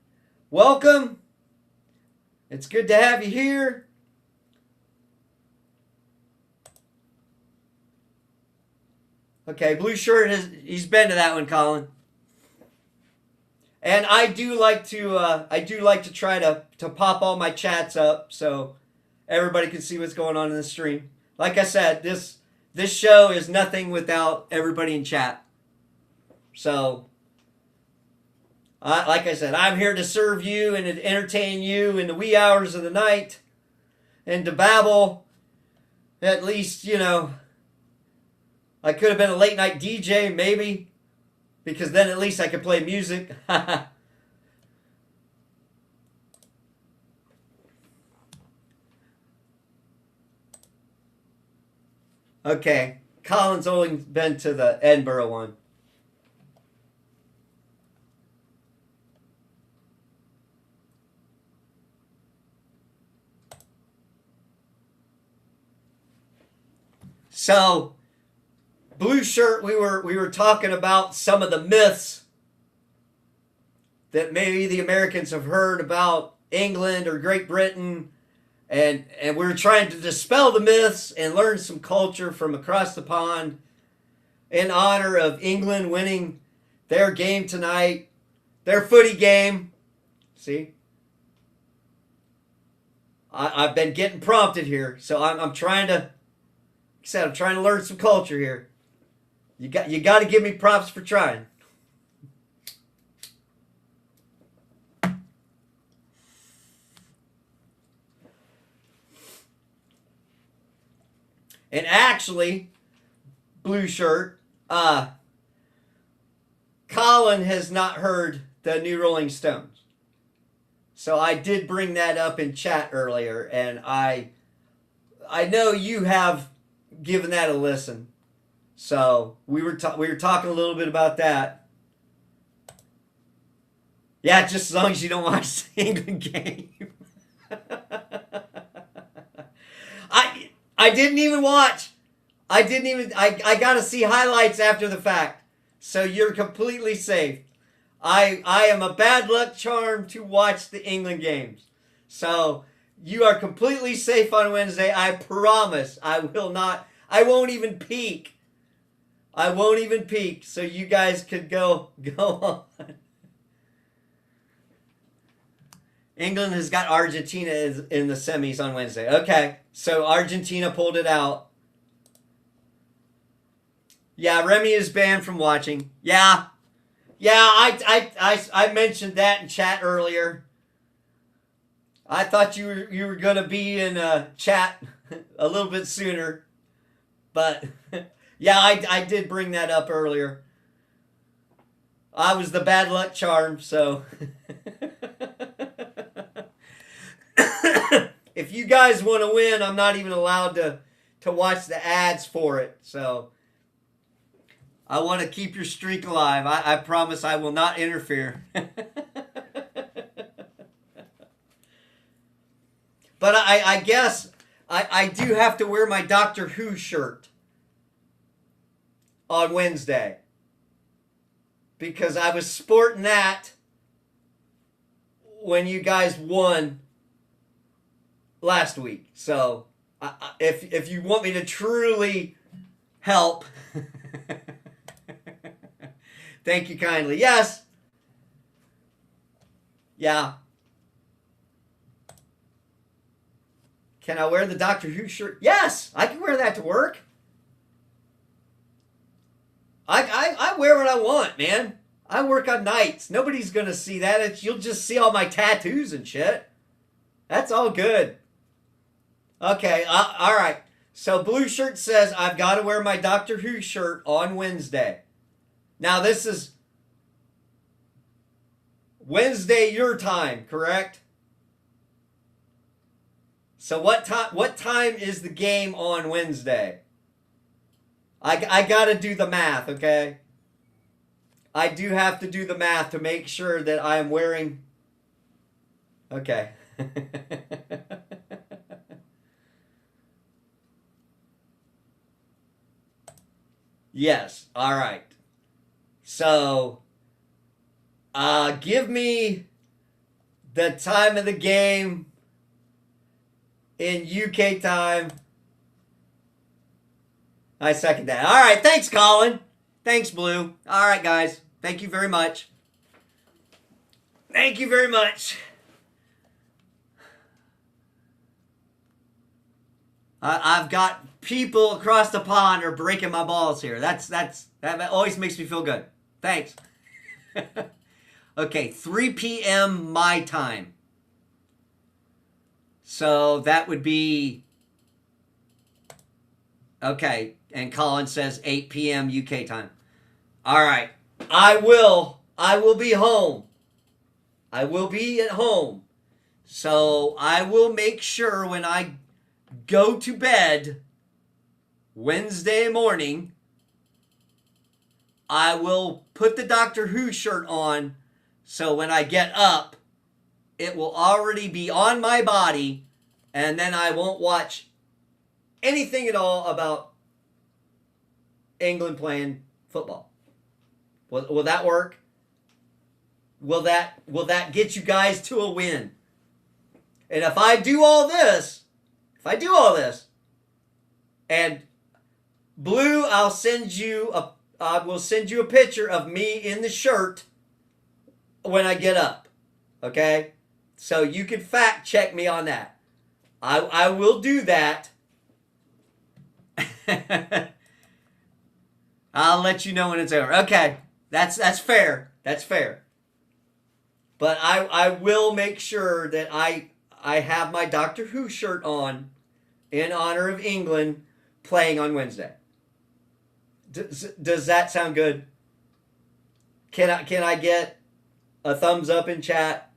Welcome. It's good to have you here. Okay, blue shirt he's been to that one, Colin. And I do like to try to pop all my chats up so everybody can see what's going on in the stream. Like I said, this show is nothing without everybody in chat. So, like I said, I'm here to serve you and to entertain you in the wee hours of the night and to babble. At least, I could have been a late night DJ, maybe, because then at least I could play music. Okay, Colin's only been to the Edinburgh one. So, Blue Shirt, we were talking about some of the myths that maybe the Americans have heard about England or Great Britain, and we're trying to dispel the myths and learn some culture from across the pond in honor of England winning their game tonight, their footy game. See? I've been getting prompted here, so I'm trying to, like I said, I'm trying to learn some culture here. You got to give me props for trying. And actually, Blue Shirt, Colin has not heard the new Rolling Stones. So I did bring that up in chat earlier, and I know you have given that a listen. So we were talking a little bit about that. Yeah, just as long as you don't watch the England game. I didn't even watch. I got to see highlights after the fact. So you're completely safe. I am a bad luck charm to watch the England games. So you are completely safe on Wednesday. I promise. I won't even peek. I won't even peek. So you guys could go on. England has got Argentina in the semis on Wednesday. Okay. So Argentina pulled it out. Yeah, Remy is banned from watching. Yeah. Yeah, I mentioned that in chat earlier. I thought you were going to be in chat a little bit sooner. But yeah, I did bring that up earlier. I was the bad luck charm, so if you guys want to win, I'm not even allowed to watch the ads for it. So I want to keep your streak alive. I promise I will not interfere. But I guess I do have to wear my Doctor Who shirt on Wednesday. Because I was sporting that when you guys won last week. So if you want me to truly help, thank you kindly. Yes. Yeah. Can I wear the Doctor Who shirt? Yes, I can wear that to work. I wear what I want, man. I work on nights. Nobody's going to see that. You'll just see all my tattoos and shit. That's all good. Okay, all right. So Blue Shirt says I've got to wear my Doctor Who shirt on Wednesday. Now this is Wednesday your time, correct? So what time is the game on Wednesday? I got to do the math, okay? I do have to do the math to make sure that I am wearing... Okay. Yes, all right. So, give me the time of the game in UK time. I second that. All right, thanks, Colin. Thanks, Blue. All right, guys. Thank you very much. Thank you very much. I've got people across the pond are breaking my balls here. That always makes me feel good. Thanks. Okay, 3 p.m. my time. So that would be... Okay, and Colin says 8 p.m. UK time. All right. I will be home. I will be at home. So I will make sure when I go to bed Wednesday morning, I will put the Doctor Who shirt on, so when I get up, it will already be on my body, and then I won't watch anything at all about England playing football. Will that work? Will that get you guys to a win? And if I do all this, and Blue, I will send you a picture of me in the shirt when I get up. Okay? So you can fact check me on that. I will do that. I'll let you know when it's over. Okay. That's fair. That's fair. But I will make sure that I have my Doctor Who shirt on in honor of England playing on Wednesday. Does that sound good? Can I get a thumbs up in chat?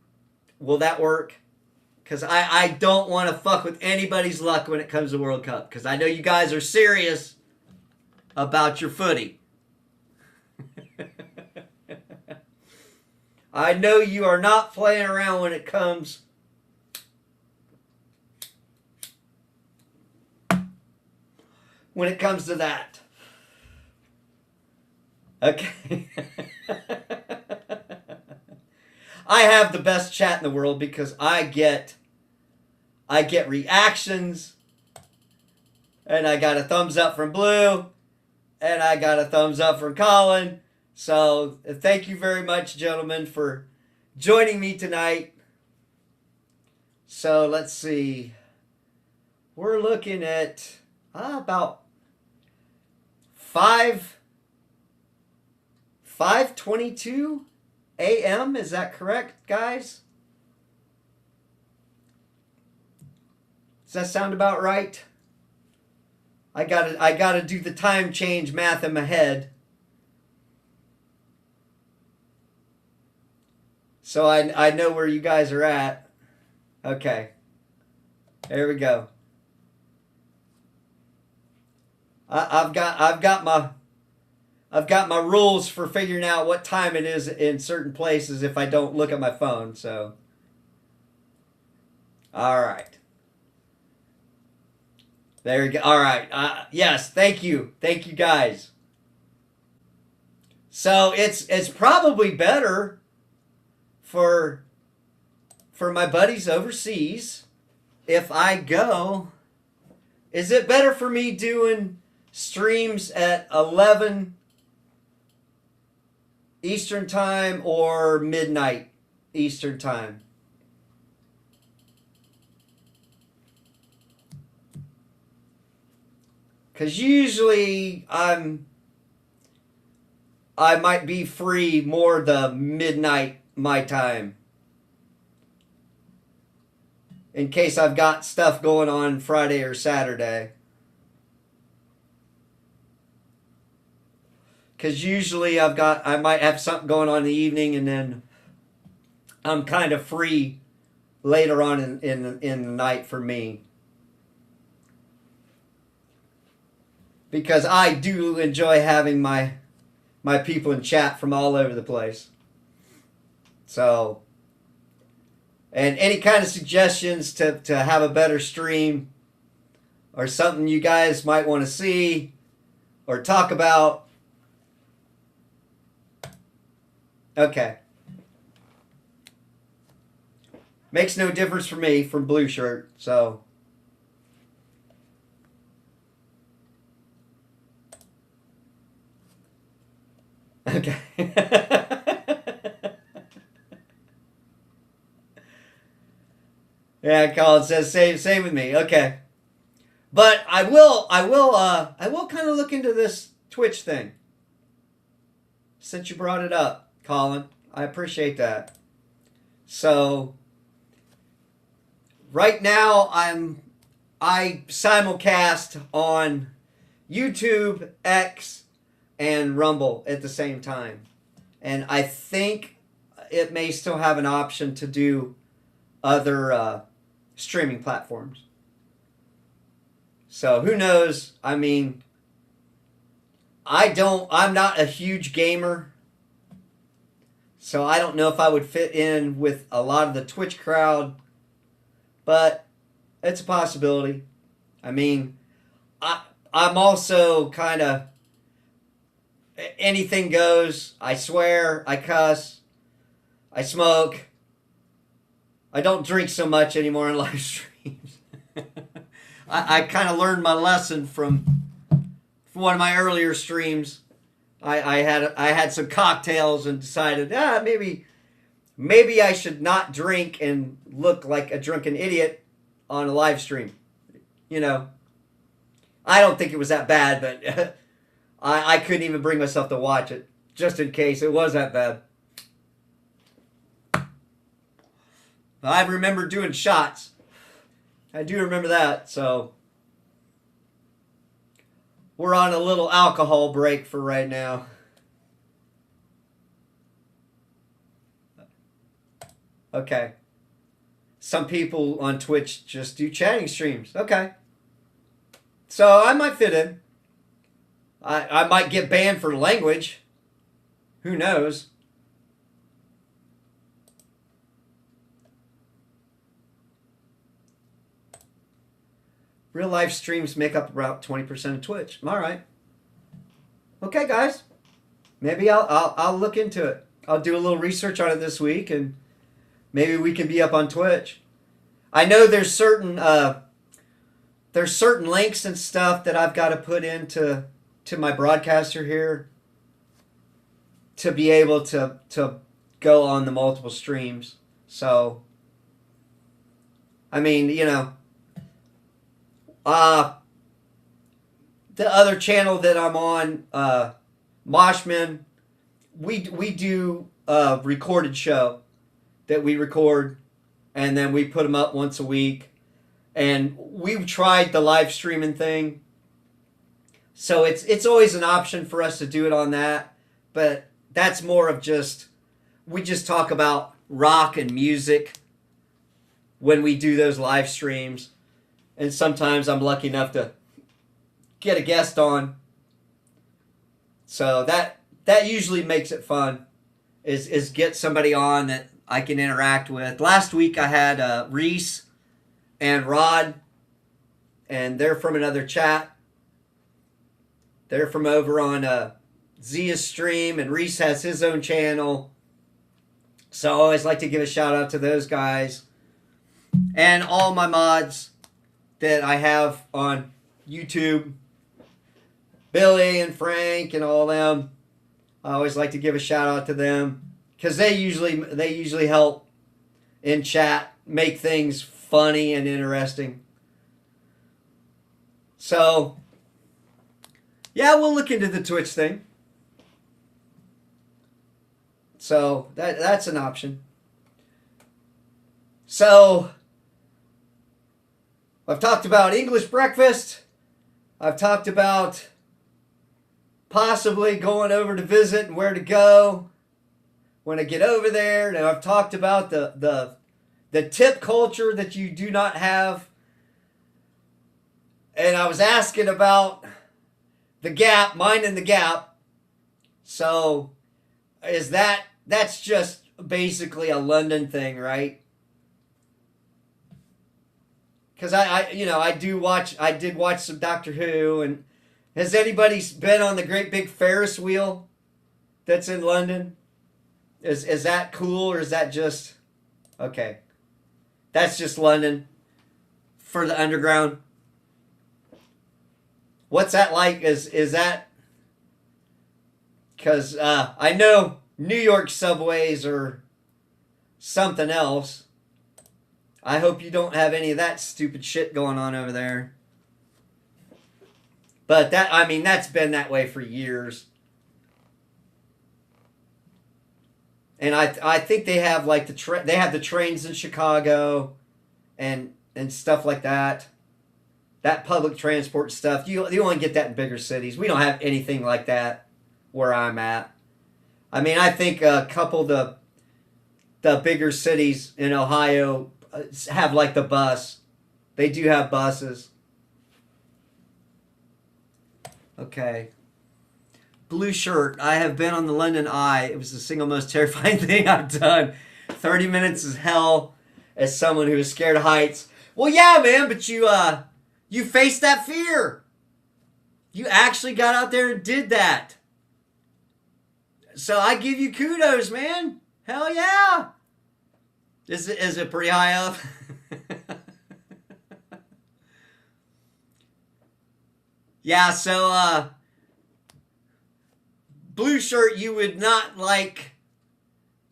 Will that work? Because I don't want to fuck with anybody's luck when it comes to World Cup. Because I know you guys are serious about your footy. I know you are not playing around when it comes to that. Okay. I have the best chat in the world because I get reactions, and I got a thumbs up from Blue, and I got a thumbs up from Colin. So thank you very much, gentlemen, for joining me tonight. So let's see. We're looking at about 5:22 a.m. Is that correct, guys? Does that sound about right? I gotta do the time change math in my head. So I know where you guys are at. Okay. There we go. I've got my rules for figuring out what time it is in certain places if I don't look at my phone. So, all right. There we go. All right. Yes. Thank you, guys. So it's probably better for my buddies overseas if I go. Is it better for me doing streams at 11 Eastern time or midnight Eastern time? Because usually I might be free more the midnight my time, in case I've got stuff going on Friday or Saturday. Because usually I might have something going on in the evening, and then I'm kind of free later on in the night for me. Because I do enjoy having my people in chat from all over the place. So, and any kind of suggestions to have a better stream, or something you guys might want to see or talk about. Okay. Makes no difference for me from Blue Shirt, so. Okay. Yeah, Colin says same with me. Okay. But I will kind of look into this Twitch thing. Since you brought it up, Colin. I appreciate that. So right now I simulcast on YouTube, X, and Rumble at the same time. And I think it may still have an option to do other streaming platforms. So who knows? I mean, I'm not a huge gamer, so I don't know if I would fit in with a lot of the Twitch crowd, but it's a possibility. I mean, I'm also kind of anything goes. I swear, I cuss, I smoke. I don't drink so much anymore in live streams. I kind of learned my lesson from one of my earlier streams. I had some cocktails and decided, maybe I should not drink and look like a drunken idiot on a live stream. You know, I don't think it was that bad, but I couldn't even bring myself to watch it, just in case it was that bad. I remember doing shots. I do remember that, so we're on a little alcohol break for right now. Okay. Some people on Twitch just do chatting streams. Okay. So I might fit in. I might get banned for language. Who knows? Real life streams make up about 20% of Twitch. All right. Okay, guys. Maybe I'll look into it. I'll do a little research on it this week, and maybe we can be up on Twitch. I know there's certain links and stuff that I've got to put into my broadcaster here to be able to go on the multiple streams. So, I mean, you know, the other channel that I'm on, Moshman, we do a recorded show that we record, and then we put them up once a week. And we've tried the live streaming thing, so it's always an option for us to do it on that. But that's more of we just talk about rock and music when we do those live streams. And sometimes I'm lucky enough to get a guest on. So that usually makes it fun, is get somebody on that I can interact with. Last week I had Reese and Rod, and they're from another chat. They're from over on Zia's stream, and Reese has his own channel. So I always like to give a shout out to those guys. And all my mods that I have on YouTube, Billy and Frank and all them. I always like to give a shout out to them, because they usually help in chat make things funny and interesting. So yeah, we'll look into the Twitch thing. So that's an option. So I've talked about English breakfast. I've talked about possibly going over to visit and where to go when I get over there. Now I've talked about the tip culture that you do not have. And I was asking about the Gap, minding the Gap. So that's just basically a London thing, right? Because I did watch some Doctor Who, and has anybody been on the great big Ferris wheel that's in London? Is that cool, or is that just okay? That's just London for the underground. What's that like? Is that because I know New York subways are something else. I hope you don't have any of that stupid shit going on over there. But that's been that way for years. And I think they have like they have the trains in Chicago and stuff like that. That public transport stuff. You only get that in bigger cities. We don't have anything like that where I'm at. I mean, I think a couple of the bigger cities in Ohio have like the bus. They do have buses. Okay. Blue shirt. I have been on the London Eye. It was the single most terrifying thing I've done. 30 minutes is hell as someone who is scared of heights. Well, yeah, man, but you faced that fear. You actually got out there and did that. So I give you kudos, man. Hell yeah. Is it pretty high up? Yeah, so blue shirt, you would not like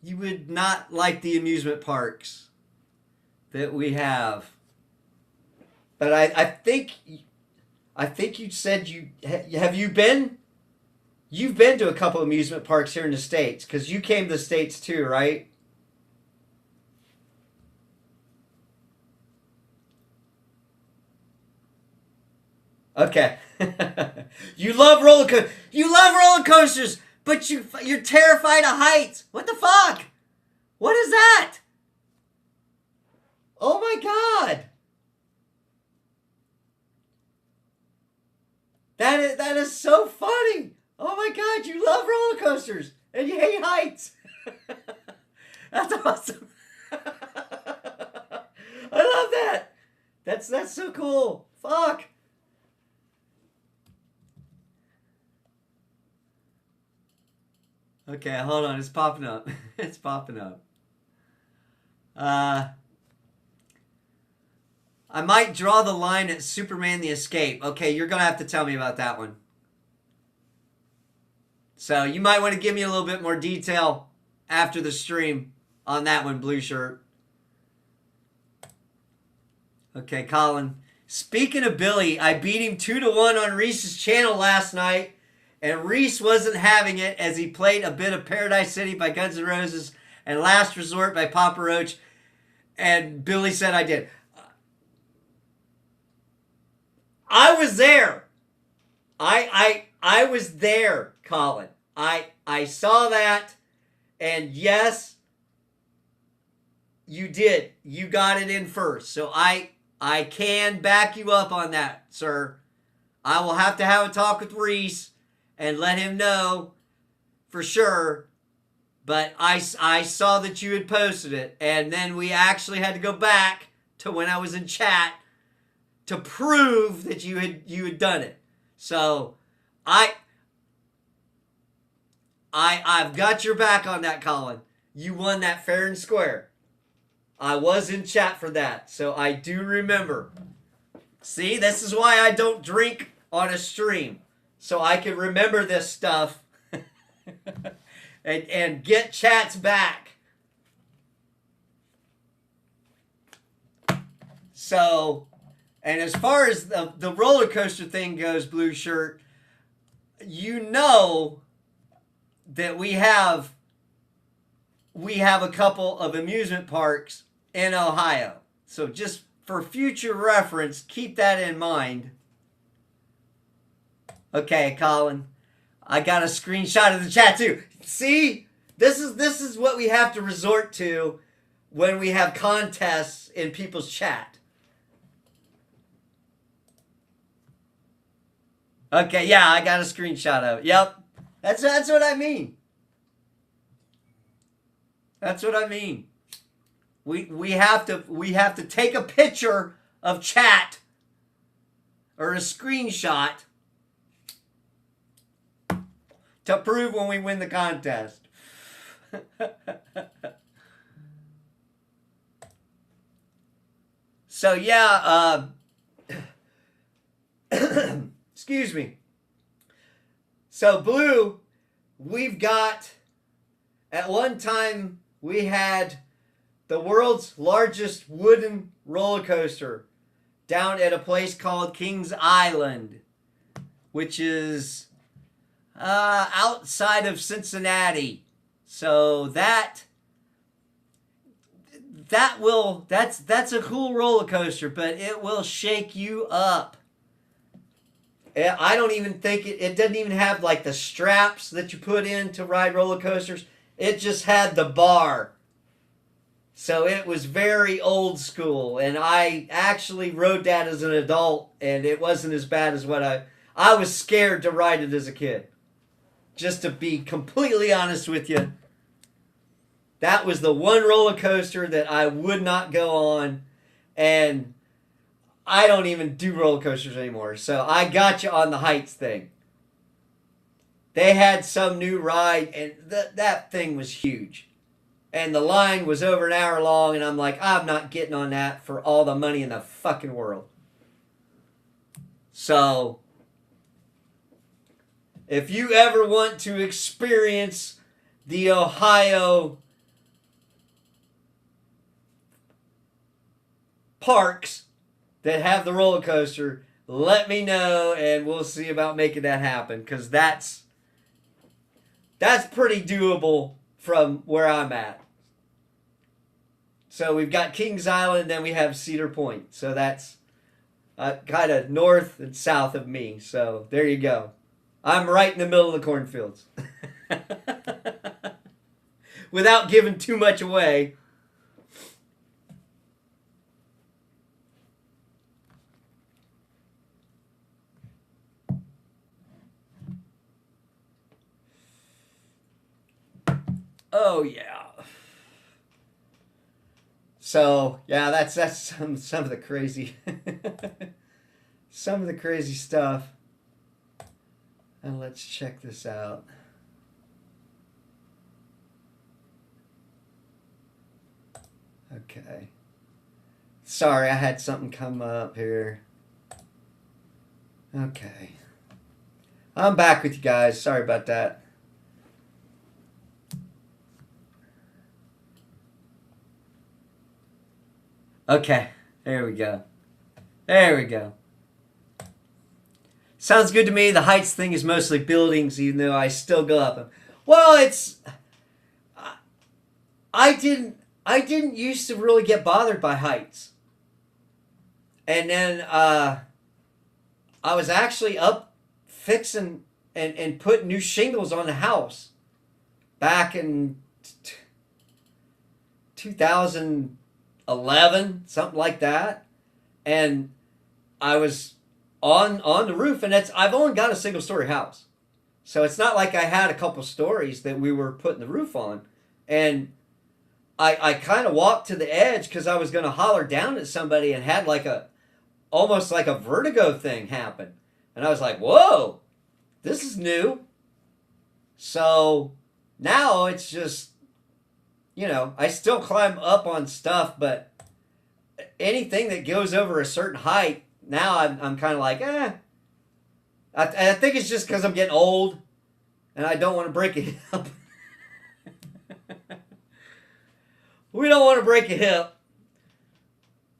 the amusement parks that we have. But I think you said have you been? You've been to a couple amusement parks here in the States because you came to the States too, right? Okay. You love roller coasters, but you're terrified of heights. What the fuck? What is that? Oh my god. That is so funny. Oh my god, you love roller coasters and you hate heights. That's awesome. I love that. That's so cool. Fuck. Okay, hold on. It's popping up. It's popping up. Uh, I might draw the line at Superman the Escape. Okay, you're gonna have to tell me about that one. So you might want to give me a little bit more detail after the stream on that one, blue shirt. Okay, Colin. Speaking of Billy, I beat him 2-1 on Reese's channel last night, and Reese wasn't having it as he played a bit of Paradise City by Guns N' Roses and Last Resort by Papa Roach, and Billy said I did. I was there. I was there, Colin. I saw that, and yes, you did. You got it in first. So I can back you up on that, sir. I will have to have a talk with Reese and let him know for sure. But I saw that you had posted it, and then we actually had to go back to when I was in chat to prove that you had done it. So I've got your back on that, Colin. You won that fair and square. I was in chat for that, so I do remember. See, this is why I don't drink on a stream, so I can remember this stuff and get chats back. So, and as far as the roller coaster thing goes, blue shirt, you know that we have a couple of amusement parks in Ohio. So just for future reference, keep that in mind. Okay, Colin. I got a screenshot of the chat too. See? This is what we have to resort to when we have contests in people's chat. Okay, yeah, I got a screenshot of it. Yep. That's what I mean. That's what I mean. We have to take a picture of chat or a screenshot to prove when we win the contest. So yeah, excuse me. So blue, we've got, at one time we had the world's largest wooden roller coaster down at a place called Kings Island, which is outside of Cincinnati. So that's a cool roller coaster, but it will shake you up. I don't even think it doesn't even have like the straps that you put in to ride roller coasters. It just had the bar. So it was very old school, and I actually rode that as an adult, and it wasn't as bad as what I was scared to ride it as a kid. Just to be completely honest with you, that was the one roller coaster that I would not go on, and I don't even do roller coasters anymore. So I got you on the heights thing. They had some new ride, and that thing was huge. And the line was over an hour long, and I'm like, I'm not getting on that for all the money in the fucking world. So, if you ever want to experience the Ohio parks that have the roller coaster, let me know, and we'll see about making that happen, because that's pretty doable from where I'm at. So we've got Kings Island, then we have Cedar Point. So that's kind of north and south of me. So there you go. I'm right in the middle of the cornfields. Without giving too much away. Oh yeah. So yeah, that's some of the crazy some of the crazy stuff. And let's check this out. Okay. Sorry, I had something come up here. Okay. I'm back with you guys. Sorry about that. Okay, there we go. There we go. Sounds good to me. The heights thing is mostly buildings, even though I still go up them. Well, it's... I didn't used to really get bothered by heights. And then I was actually up fixing and putting new shingles on the house back in 2011, something like that. And I was on the roof, and I've only got a single story house. So it's not like I had a couple stories that we were putting the roof on. And I kind of walked to the edge because I was going to holler down at somebody, and had almost like a vertigo thing happen. And I was like, whoa, this is new. So now it's just, I still climb up on stuff, but anything that goes over a certain height, now I'm kind of like, I think it's just because I'm getting old, and I don't want to break a hip. We don't want to break a hip.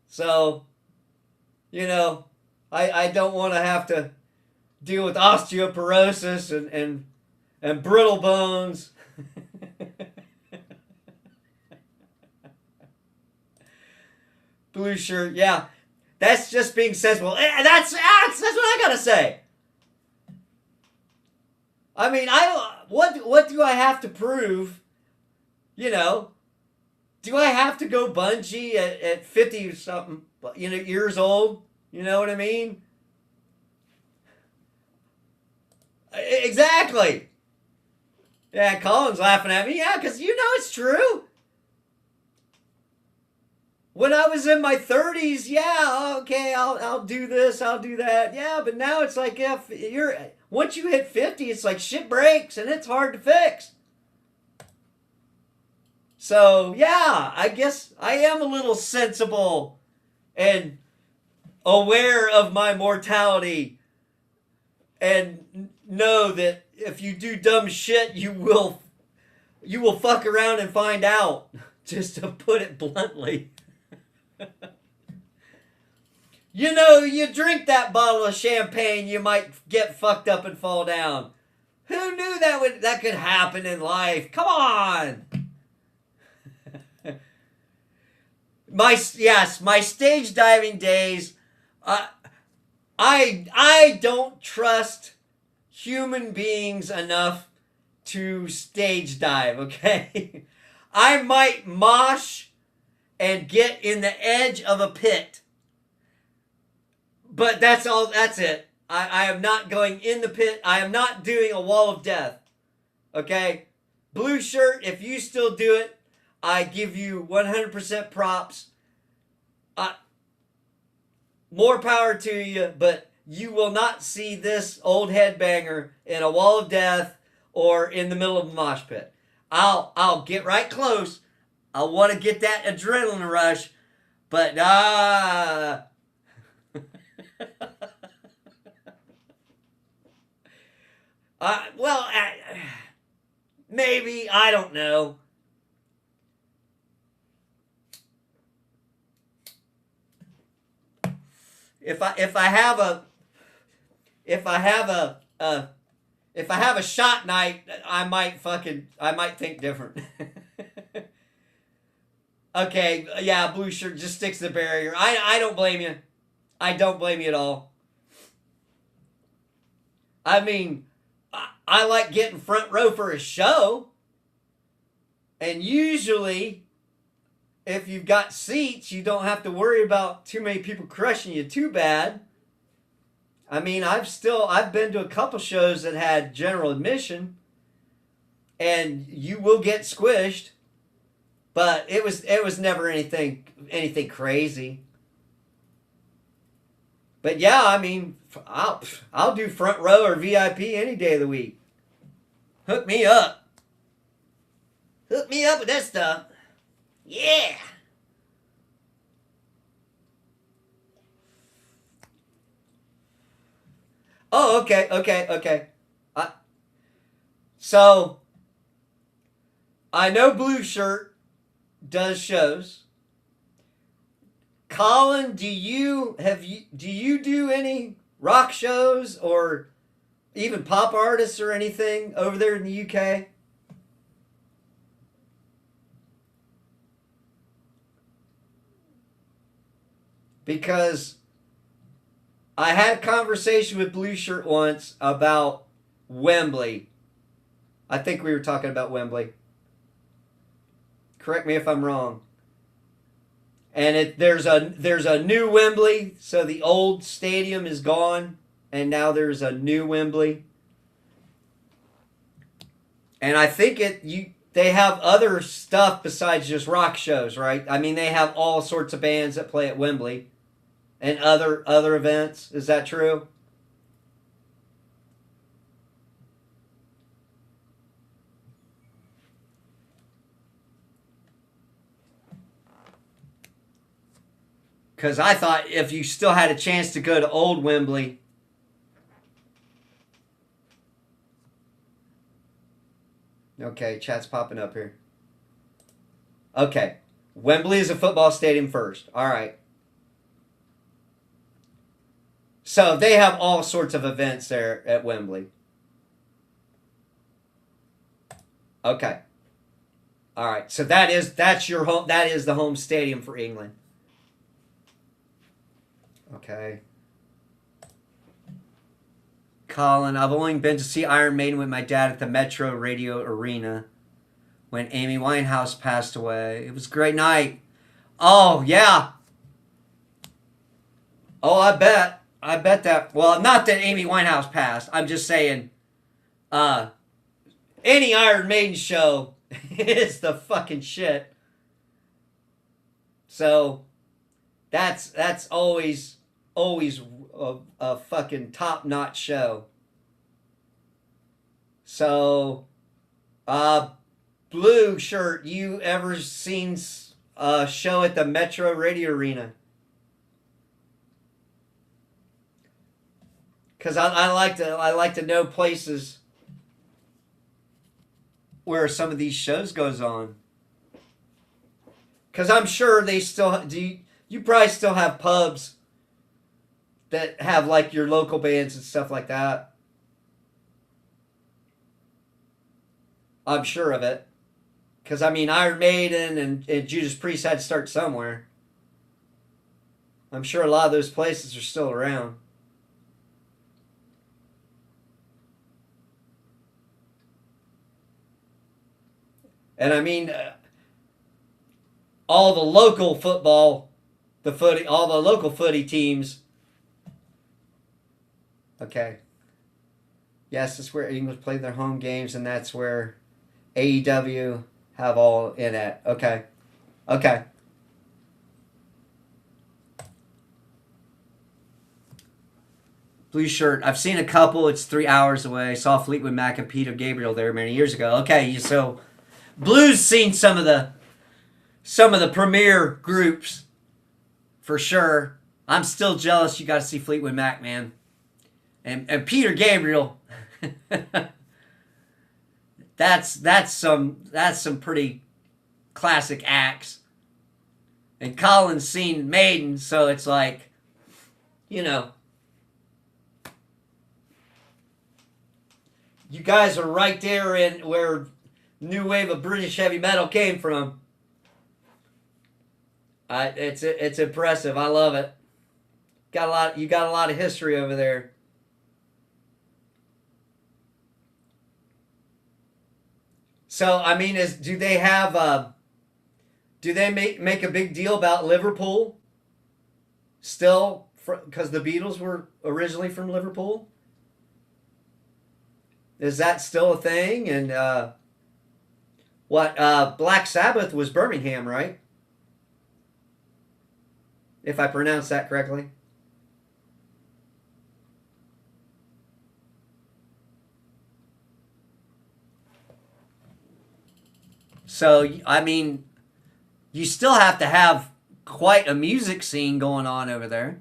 So, I don't want to have to deal with osteoporosis and brittle bones. Blue shirt, yeah. That's just being sensible. That's what I gotta say. I mean, what do I have to prove? Do I have to go bungee at 50 or something, years old? You know what I mean? Exactly. Yeah, Colin's laughing at me. Yeah, because it's true. When I was in my 30s, yeah, okay, I'll do this, I'll do that. Yeah, but now it's like once you hit 50, it's like shit breaks and it's hard to fix. So, yeah, I guess I am a little sensible and aware of my mortality, and know that if you do dumb shit, you will fuck around and find out, just to put it bluntly. You drink that bottle of champagne, you might get fucked up and fall down. Who knew that could happen in life? Come on. My stage diving days, I don't trust human beings enough to stage dive, okay? I might mosh and get in the edge of a pit, but that's it. I am not going in the pit. I am not doing a wall of death, okay? Blue shirt, if you still do it, I give you 100% props. More power to you, but you will not see this old headbanger in a wall of death or in the middle of a mosh pit. I'll get right close. I want to get that adrenaline rush, but well, maybe, I don't know. If I have a if I have a if I have a shot night, I might think different. Okay, yeah, blue shirt just sticks to the barrier. I don't blame you. I don't blame you at all. I mean, I like getting front row for a show. And usually, if you've got seats, you don't have to worry about too many people crushing you too bad. I mean, I've been to a couple shows that had general admission, and you will get squished, but it was never anything crazy. But yeah, I mean, I'll do front row or VIP any day of the week. Hook me up. Hook me up with that stuff. Yeah. Oh, okay. So I know Blue Shirt does shows. Colin, do you do any rock shows or even pop artists or anything over there in the UK? Because I had a conversation with Blue Shirt once about Wembley. I think we were talking about Wembley. Correct me if I'm wrong. And there's a new Wembley, so the old stadium is gone, and now there's a new Wembley. And I think they have other stuff besides just rock shows, right? I mean, they have all sorts of bands that play at Wembley, and other events. Is that true? Because I thought if you still had a chance to go to old Wembley. Okay, chat's popping up here. Okay. Wembley is a football stadium first. All right. So they have all sorts of events there at Wembley. Okay. All right. So that's your home. That is the home stadium for England. Okay. Colin, I've only been to see Iron Maiden with my dad at the Metro Radio Arena when Amy Winehouse passed away. It was a great night. Oh, yeah. Oh, I bet. I bet that. Well, not that Amy Winehouse passed. I'm just saying, any Iron Maiden show is the fucking shit. So, that's always a fucking top-notch show. So, Blue Shirt, you ever seen a show at the Metro Radio Arena? Because I like to know places where some of these shows goes on. Because I'm sure they still you probably still have pubs that have like your local bands and stuff like that. I'm sure of it. Because I mean, Iron Maiden and Judas Priest had to start somewhere. I'm sure a lot of those places are still around. And I mean, all the local football, all the local footy teams. Okay. Yes, that's where England play their home games, and that's where AEW have all in it. Okay. Okay. Blue Shirt. I've seen a couple. It's 3 hours away. Saw Fleetwood Mac and Peter Gabriel there many years ago. Okay, so Blue's seen some of the premier groups for sure. I'm still jealous you got to see Fleetwood Mac, man. And Peter Gabriel. that's some pretty classic acts. And Colin's seen Maiden, so it's like, you know, you guys are right there in where new wave of British heavy metal came from. It's impressive. I love it. You got a lot of history over there. So I mean, do they have? Do they make a big deal about Liverpool? Still, because the Beatles were originally from Liverpool. Is that still a thing? And Black Sabbath was Birmingham, right? If I pronounced that correctly. So, I mean, you still have to have quite a music scene going on over there.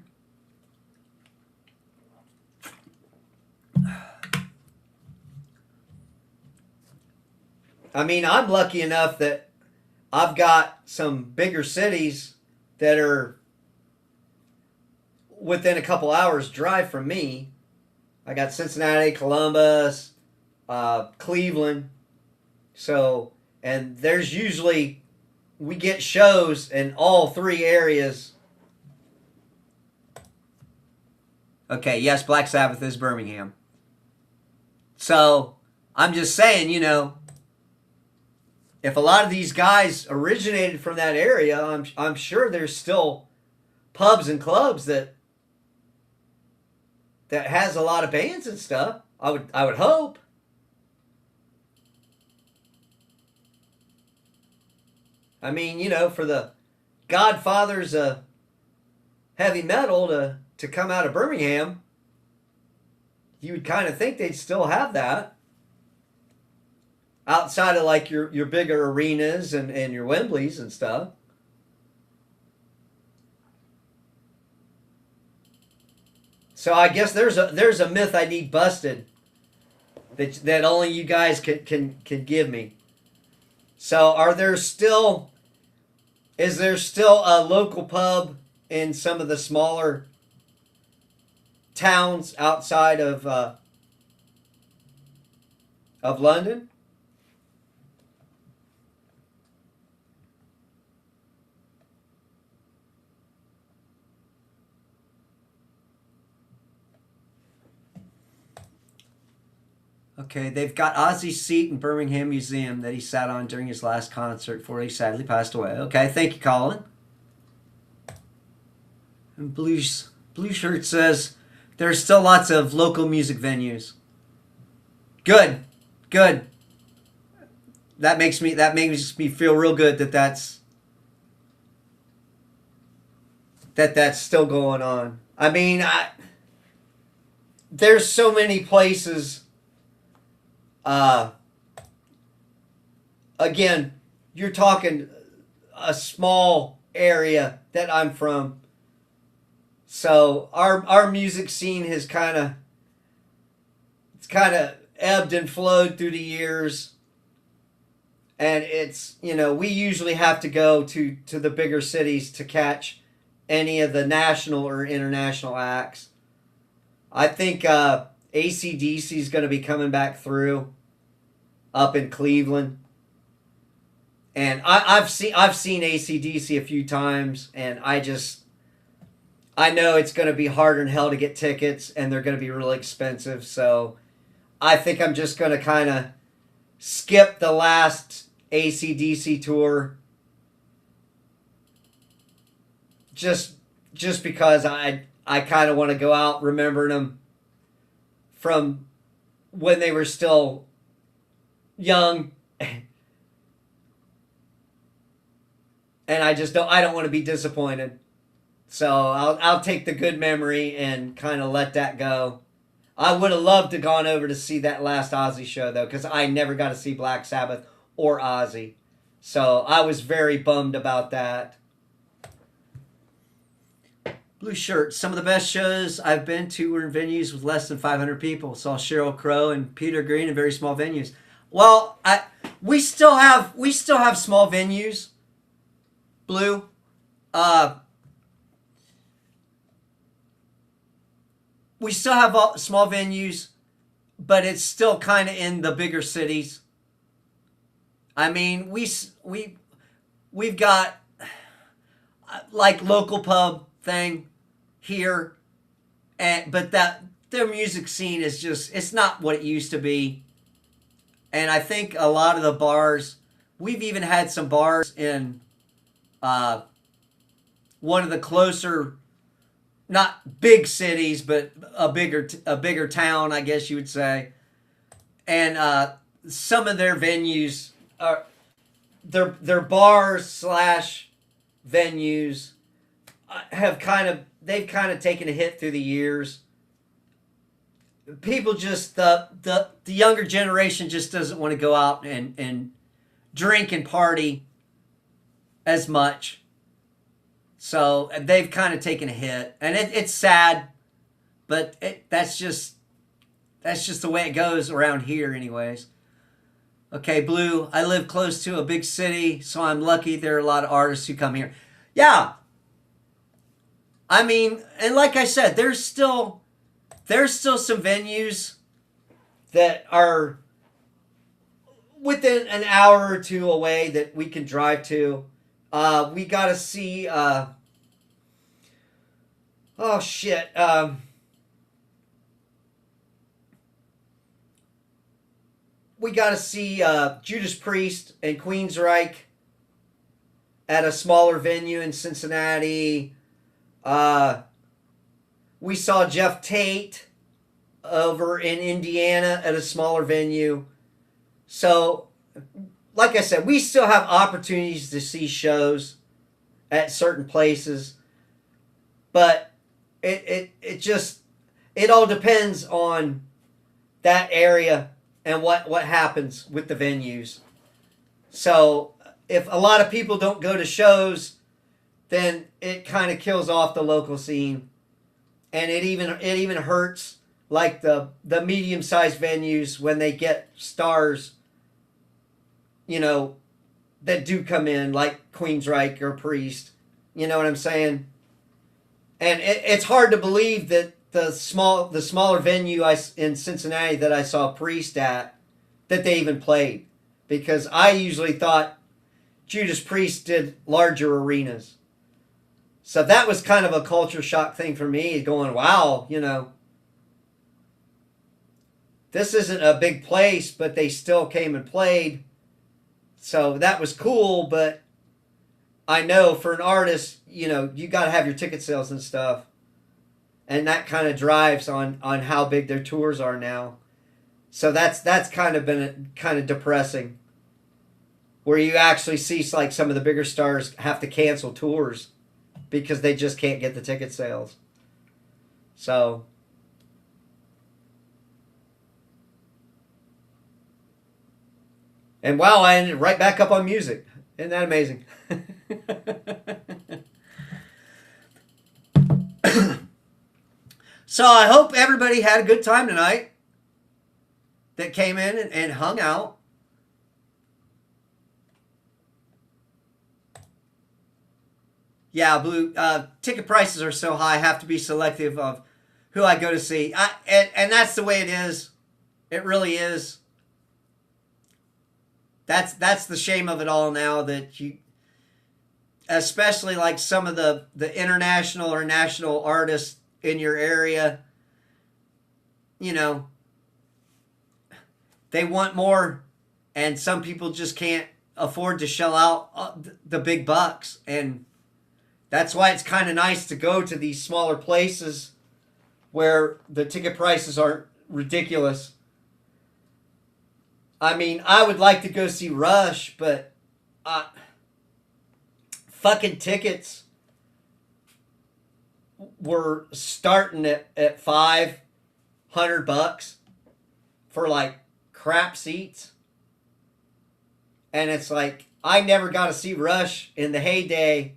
I mean, I'm lucky enough that I've got some bigger cities that are within a couple hours drive from me. I got Cincinnati, Columbus, Cleveland. So, and there's usually, we get shows in all three areas. Okay, yes, Black Sabbath is Birmingham. So, I'm just saying, if a lot of these guys originated from that area, I'm sure there's still pubs and clubs that has a lot of bands and stuff. I would hope. I mean, for the godfathers of heavy metal to come out of Birmingham, you would kind of think they'd still have that. Outside of like your bigger arenas and your Wembleys and stuff. So I guess there's a myth I need busted that only you guys can give me. So is there still a local pub in some of the smaller towns outside of London? Okay, they've got Ozzy's seat in Birmingham Museum that he sat on during his last concert before he sadly passed away. Okay, thank you, Colin. And Blue Shirt says there's still lots of local music venues. Good. That makes me feel real good that's still going on. I mean, there's so many places. Again, you're talking a small area that I'm from. So our music scene has kind of ebbed and flowed through the years. And it's, we usually have to go to the bigger cities to catch any of the national or international acts. I think AC/DC is going to be coming back through up in Cleveland, and I've seen AC/DC a few times, and I know it's going to be harder than hell to get tickets, and they're going to be really expensive. So I think I'm just going to kind of skip the last AC/DC tour, just because I kind of want to go out remembering them from when they were still young, and I don't want to be disappointed. So I'll take the good memory and kind of let that go. I would have loved to gone over to see that last Ozzy show though, because I never got to see Black Sabbath or Ozzy. So I was very bummed about that. Blue shirt. Some of the best shows I've been to were in venues with less than 500 people. Saw Sheryl Crow and Peter Green in very small venues. Well, we still have small venues. Blue. We still have small venues, but it's still kind of in the bigger cities. I mean, we've got like local pub thing here, but that their music scene is just, it's not what it used to be. And I think a lot of the bars, we've even had some bars in one of the closer, not big cities, but a bigger town, I guess you would say. And some of their venues are their bars slash venues they've kind of taken a hit through the years. People just the younger generation just doesn't want to go out and drink and party as much. So they've kind of taken a hit, and it's sad, but that's just the way it goes around here, anyways. Okay, Blue. I live close to a big city, so I'm lucky there are a lot of artists who come here. Yeah. I mean, and like I said, there's still some venues that are within an hour or two away that we can drive to. We got to see. Oh shit. We got to see Judas Priest and Queensryche at a smaller venue in Cincinnati. We saw Jeff Tate over in Indiana at a smaller venue. So, like I said, we still have opportunities to see shows at certain places, but it all depends on that area and what happens with the venues. So if a lot of people don't go to shows, then it kind of kills off the local scene, and it even hurts like the medium-sized venues when they get stars, you know, that do come in, like Queensryche or Priest. You know what I'm saying? And it's hard to believe that the smaller venue in Cincinnati that I saw Priest at, that they even played. Because I usually thought Judas Priest did larger arenas. So that was kind of a culture shock thing for me, going, wow, you know, this isn't a big place, but they still came and played. So that was cool, but I know for an artist, you know, you got to have your ticket sales and stuff. And that kind of drives on how big their tours are now. So that's kind of been kind of depressing. Where you actually see like some of the bigger stars have to cancel tours because they just can't get the ticket sales. So and wow, I ended right back up on music. Isn't that amazing? So I hope everybody had a good time tonight that came in and hung out. Yeah, Blue. Ticket prices are so high. I have to be selective of who I go to see. And that's the way it is. It really is. That's the shame of it all now, that you, especially like some of the international or national artists in your area, you know, they want more, and some people just can't afford to shell out the big bucks. And that's why it's kind of nice to go to these smaller places where the ticket prices aren't ridiculous. I mean, I would like to go see Rush, but fucking tickets were starting at $500 for like crap seats. And it's like, I never got to see Rush in the heyday.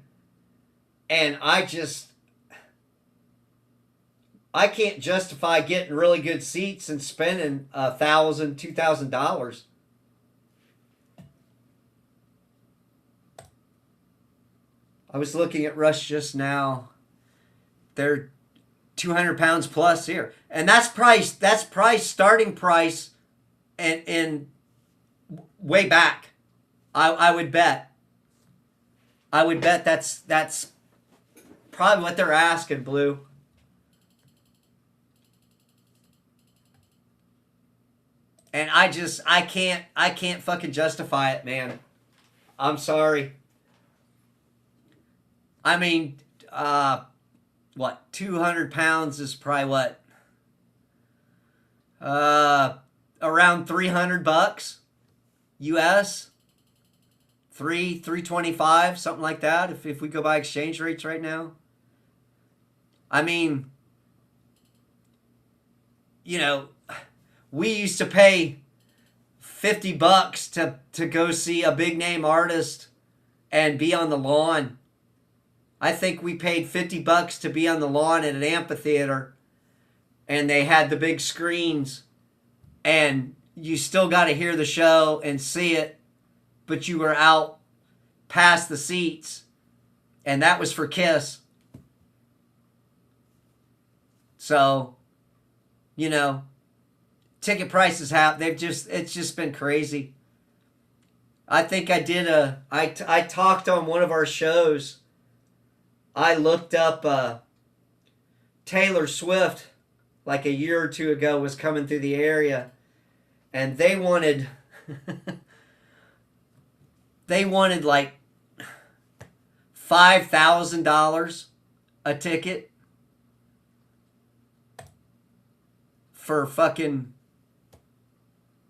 And I can't justify getting really good seats and spending $1,000, $2,000. I was looking at Rush just now. They're 200 pounds plus here, and that's price starting price, and way back. I would bet that's probably what they're asking, Blue. And I can't fucking justify it, man. I'm sorry. I mean, what, 200 pounds is probably what? Around $300 US. 325, something like that, if we go by exchange rates right now. I mean, you know, we used to pay $50 to go see a big name artist and be on the lawn. I think we paid $50 to be on the lawn at an amphitheater, and they had the big screens, and you still got to hear the show and see it, but you were out past the seats, and that was for Kiss. So, you know, ticket prices it's just been crazy. I think I talked on one of our shows. I looked up Taylor Swift like a year or two ago was coming through the area, and they wanted like $5,000 a ticket for fucking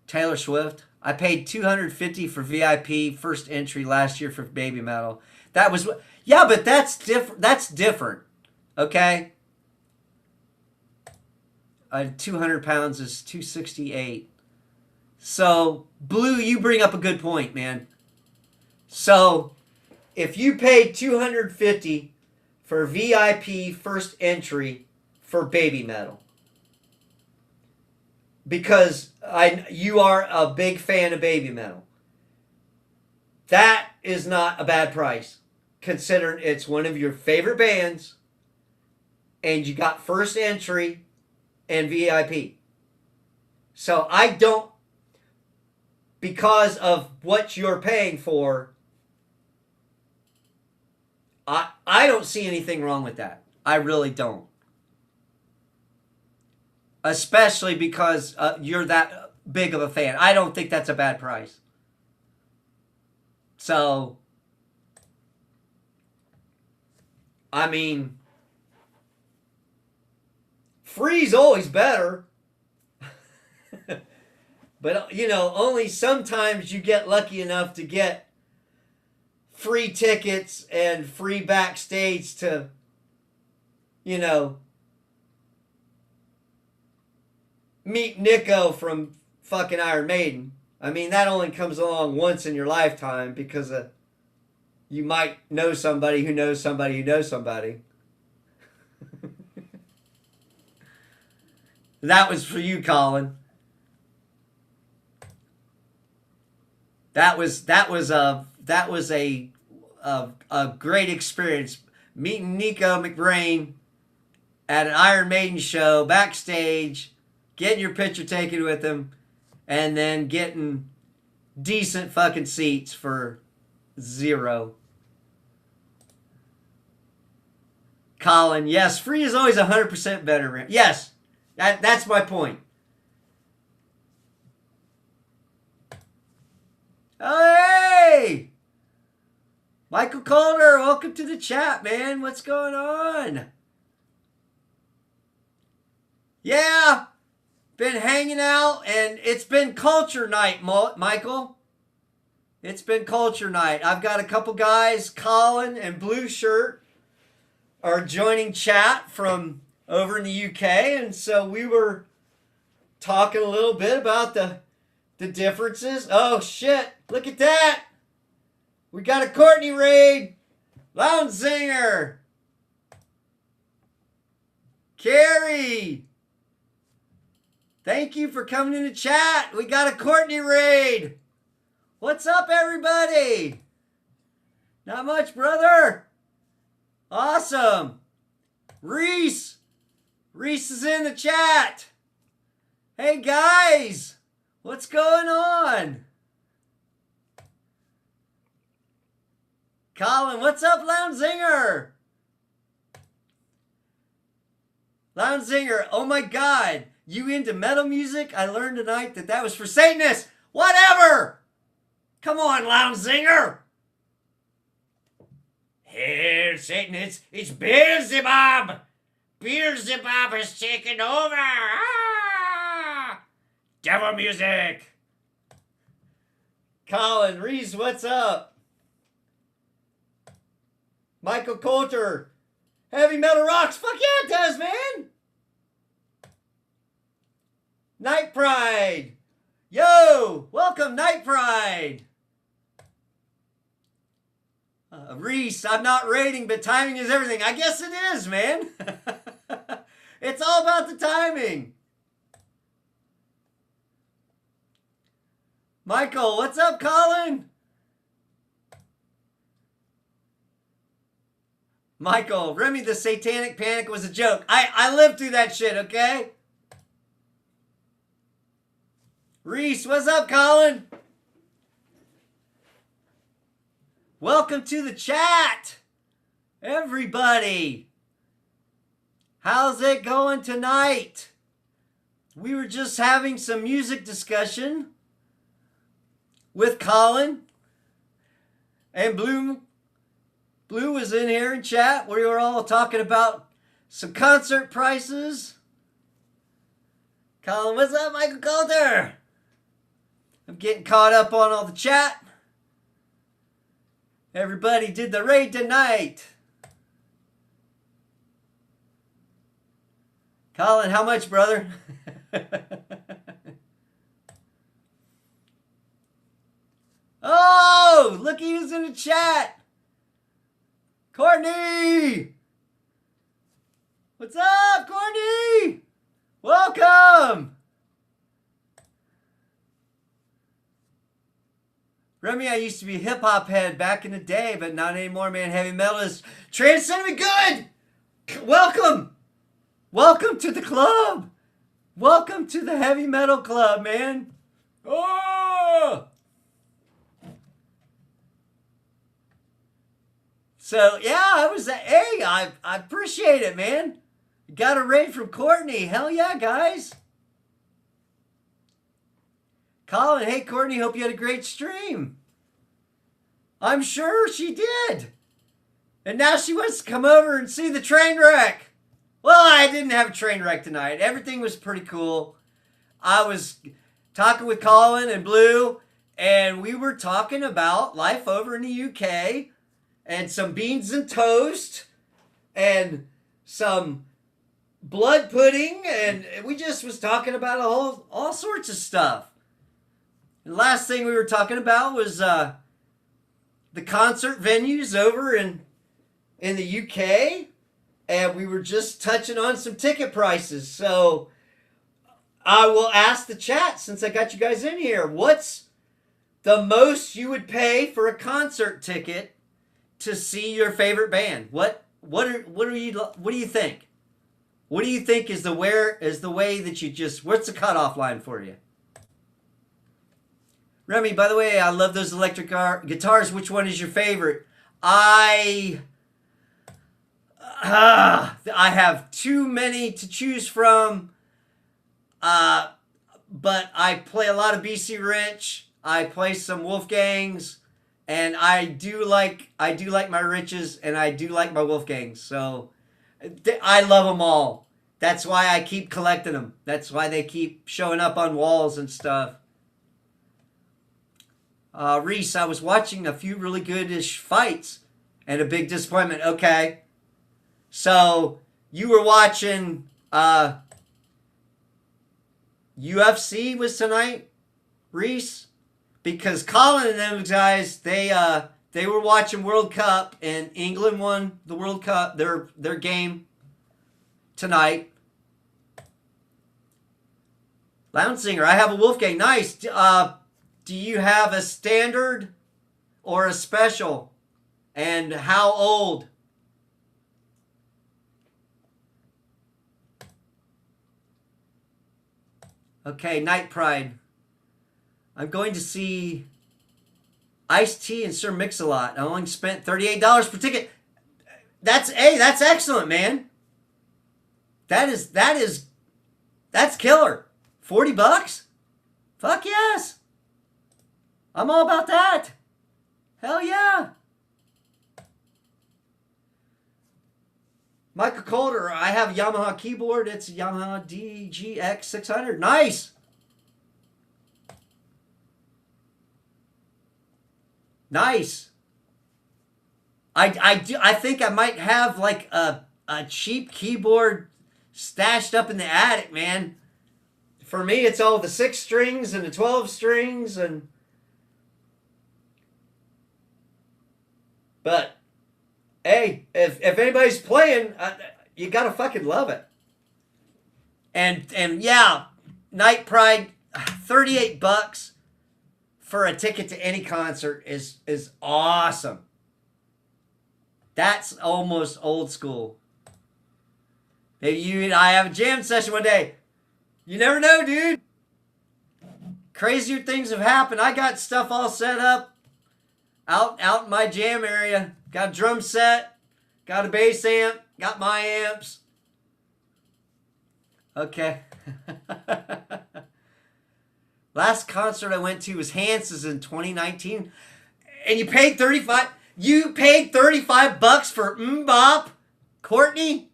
Taylor Swift. I paid $250 for VIP first entry last year for Baby Metal. That was, yeah, but that's different. That's different. Okay. 200 pounds is 268. So, Blue, you bring up a good point, man. So, if you paid $250 for VIP first entry for Baby Metal, because you are a big fan of Baby Metal, that is not a bad price, considering it's one of your favorite bands, and you got first entry and VIP. So I don't, because of what you're paying for, I don't see anything wrong with that. I really don't. Especially because you're that big of a fan. I don't think that's a bad price. So, I mean, free's always better. But, you know, only sometimes you get lucky enough to get free tickets and free backstage to, you know, meet Nico from fucking Iron Maiden. I mean, that only comes along once in your lifetime because you might know somebody who knows somebody who knows somebody. That was for you, Colin. That was a great experience, meeting Nico McBrain at an Iron Maiden show backstage, getting your picture taken with him, and then getting decent fucking seats for $0. Colin, yes, free is always 100% better. Yes, that's my point. Hey! Michael Calder, welcome to the chat, man. What's going on? Yeah, been hanging out, and it's been culture night, Michael. It's been culture night. I've got a couple guys, Colin and Blue Shirt, our joining chat from over in the UK, and so we were talking a little bit about the differences. Oh shit! Look at that! We got a Courtney raid, Lounge Singer, Carrie. Thank you for coming in the chat. We got a Courtney raid. What's up, everybody? Not much, brother. Awesome. Reese is in the chat. Hey, guys. What's going on? Colin, what's up, Lounge Singer? Lounge Singer, oh my God. You into metal music? I learned tonight that was for Satanists. Whatever. Come on, Lounge Singer. Here, Satan, it's Beelzebub. Beelzebub has taken over. Ah! Devil music. Colin, Reese, what's up? Michael Coulter, heavy metal rocks. Fuck yeah, it does, man. Night Pride. Yo, welcome, Night Pride. Reese, I'm not rating, but timing is everything. I guess it is, man. It's all about the timing. Michael, what's up, Colin? Michael, Remy, the satanic panic was a joke. I lived through that shit, okay? Reese, what's up, Colin? Welcome to the chat, everybody. How's it going tonight? We were just having some music discussion with Colin, and Blue was in here in chat. We were all talking about some concert prices. Colin, what's up, Michael Coulter? I'm getting caught up on all the chat. Everybody did the raid tonight. Colin, how much, brother? Oh, look who's in the chat. Courtney. What's up, Courtney? Welcome. Remy, I used to be a hip-hop head back in the day, but not anymore, man. Heavy metal is transcendent good. Welcome. Welcome to the club. Welcome to the heavy metal club, man. Oh! So, yeah, I appreciate it, man. Got a raid from Courtney. Hell yeah, guys. Colin, hey, Courtney, hope you had a great stream. I'm sure she did. And now she wants to come over and see the train wreck. Well, I didn't have a train wreck tonight. Everything was pretty cool. I was talking with Colin and Blue, and we were talking about life over in the UK and some beans and toast and some blood pudding, and we just was talking about all sorts of stuff. The last thing we were talking about was the concert venues over in the UK, and we were just touching on some ticket prices. So I will ask the chat, since I got you guys in here, what's the most you would pay for a concert ticket to see your favorite band? What do you think? What do you think is the way that you just, what's the cutoff line for you? Remy, by the way, I love those electric guitars. Which one is your favorite? I have too many to choose from. But I play a lot of BC Rich. I play some Wolfgangs, and I do like my Riches, and I do like my Wolfgangs. So I love them all. That's why I keep collecting them. That's why they keep showing up on walls and stuff. Reese, I was watching a few really good-ish fights and a big disappointment. Okay. So you were watching UFC was tonight, Reese? Because Colin and them guys, they were watching World Cup, and England won the World Cup, their game tonight. Lounge Singer, I have a Wolfgang. Nice. Do you have a standard or a special? And how old? Okay, Night Pride. I'm going to see Ice-T and Sir Mix-a-Lot. I only spent $38 per ticket. That's excellent, man. That's killer. $40? Fuck yes. I'm all about that. Hell yeah. Michael Calder, I have a Yamaha keyboard. It's a Yamaha DGX600. Nice. Nice. I think I might have like a cheap keyboard stashed up in the attic, man. For me, it's all the 6 strings and the 12 strings and... But, hey, if anybody's playing, you gotta fucking love it. And yeah, Night Pride, $38 for a ticket to any concert is awesome. That's almost old school. Maybe you and I have a jam session one day. You never know, dude. Crazier things have happened. I got stuff all set up out in my jam area. Got a drum set. Got a bass amp. Got my amps. Okay. Last concert I went to was Hans's in 2019. And you paid $35. You paid $35 for Mbop? Courtney?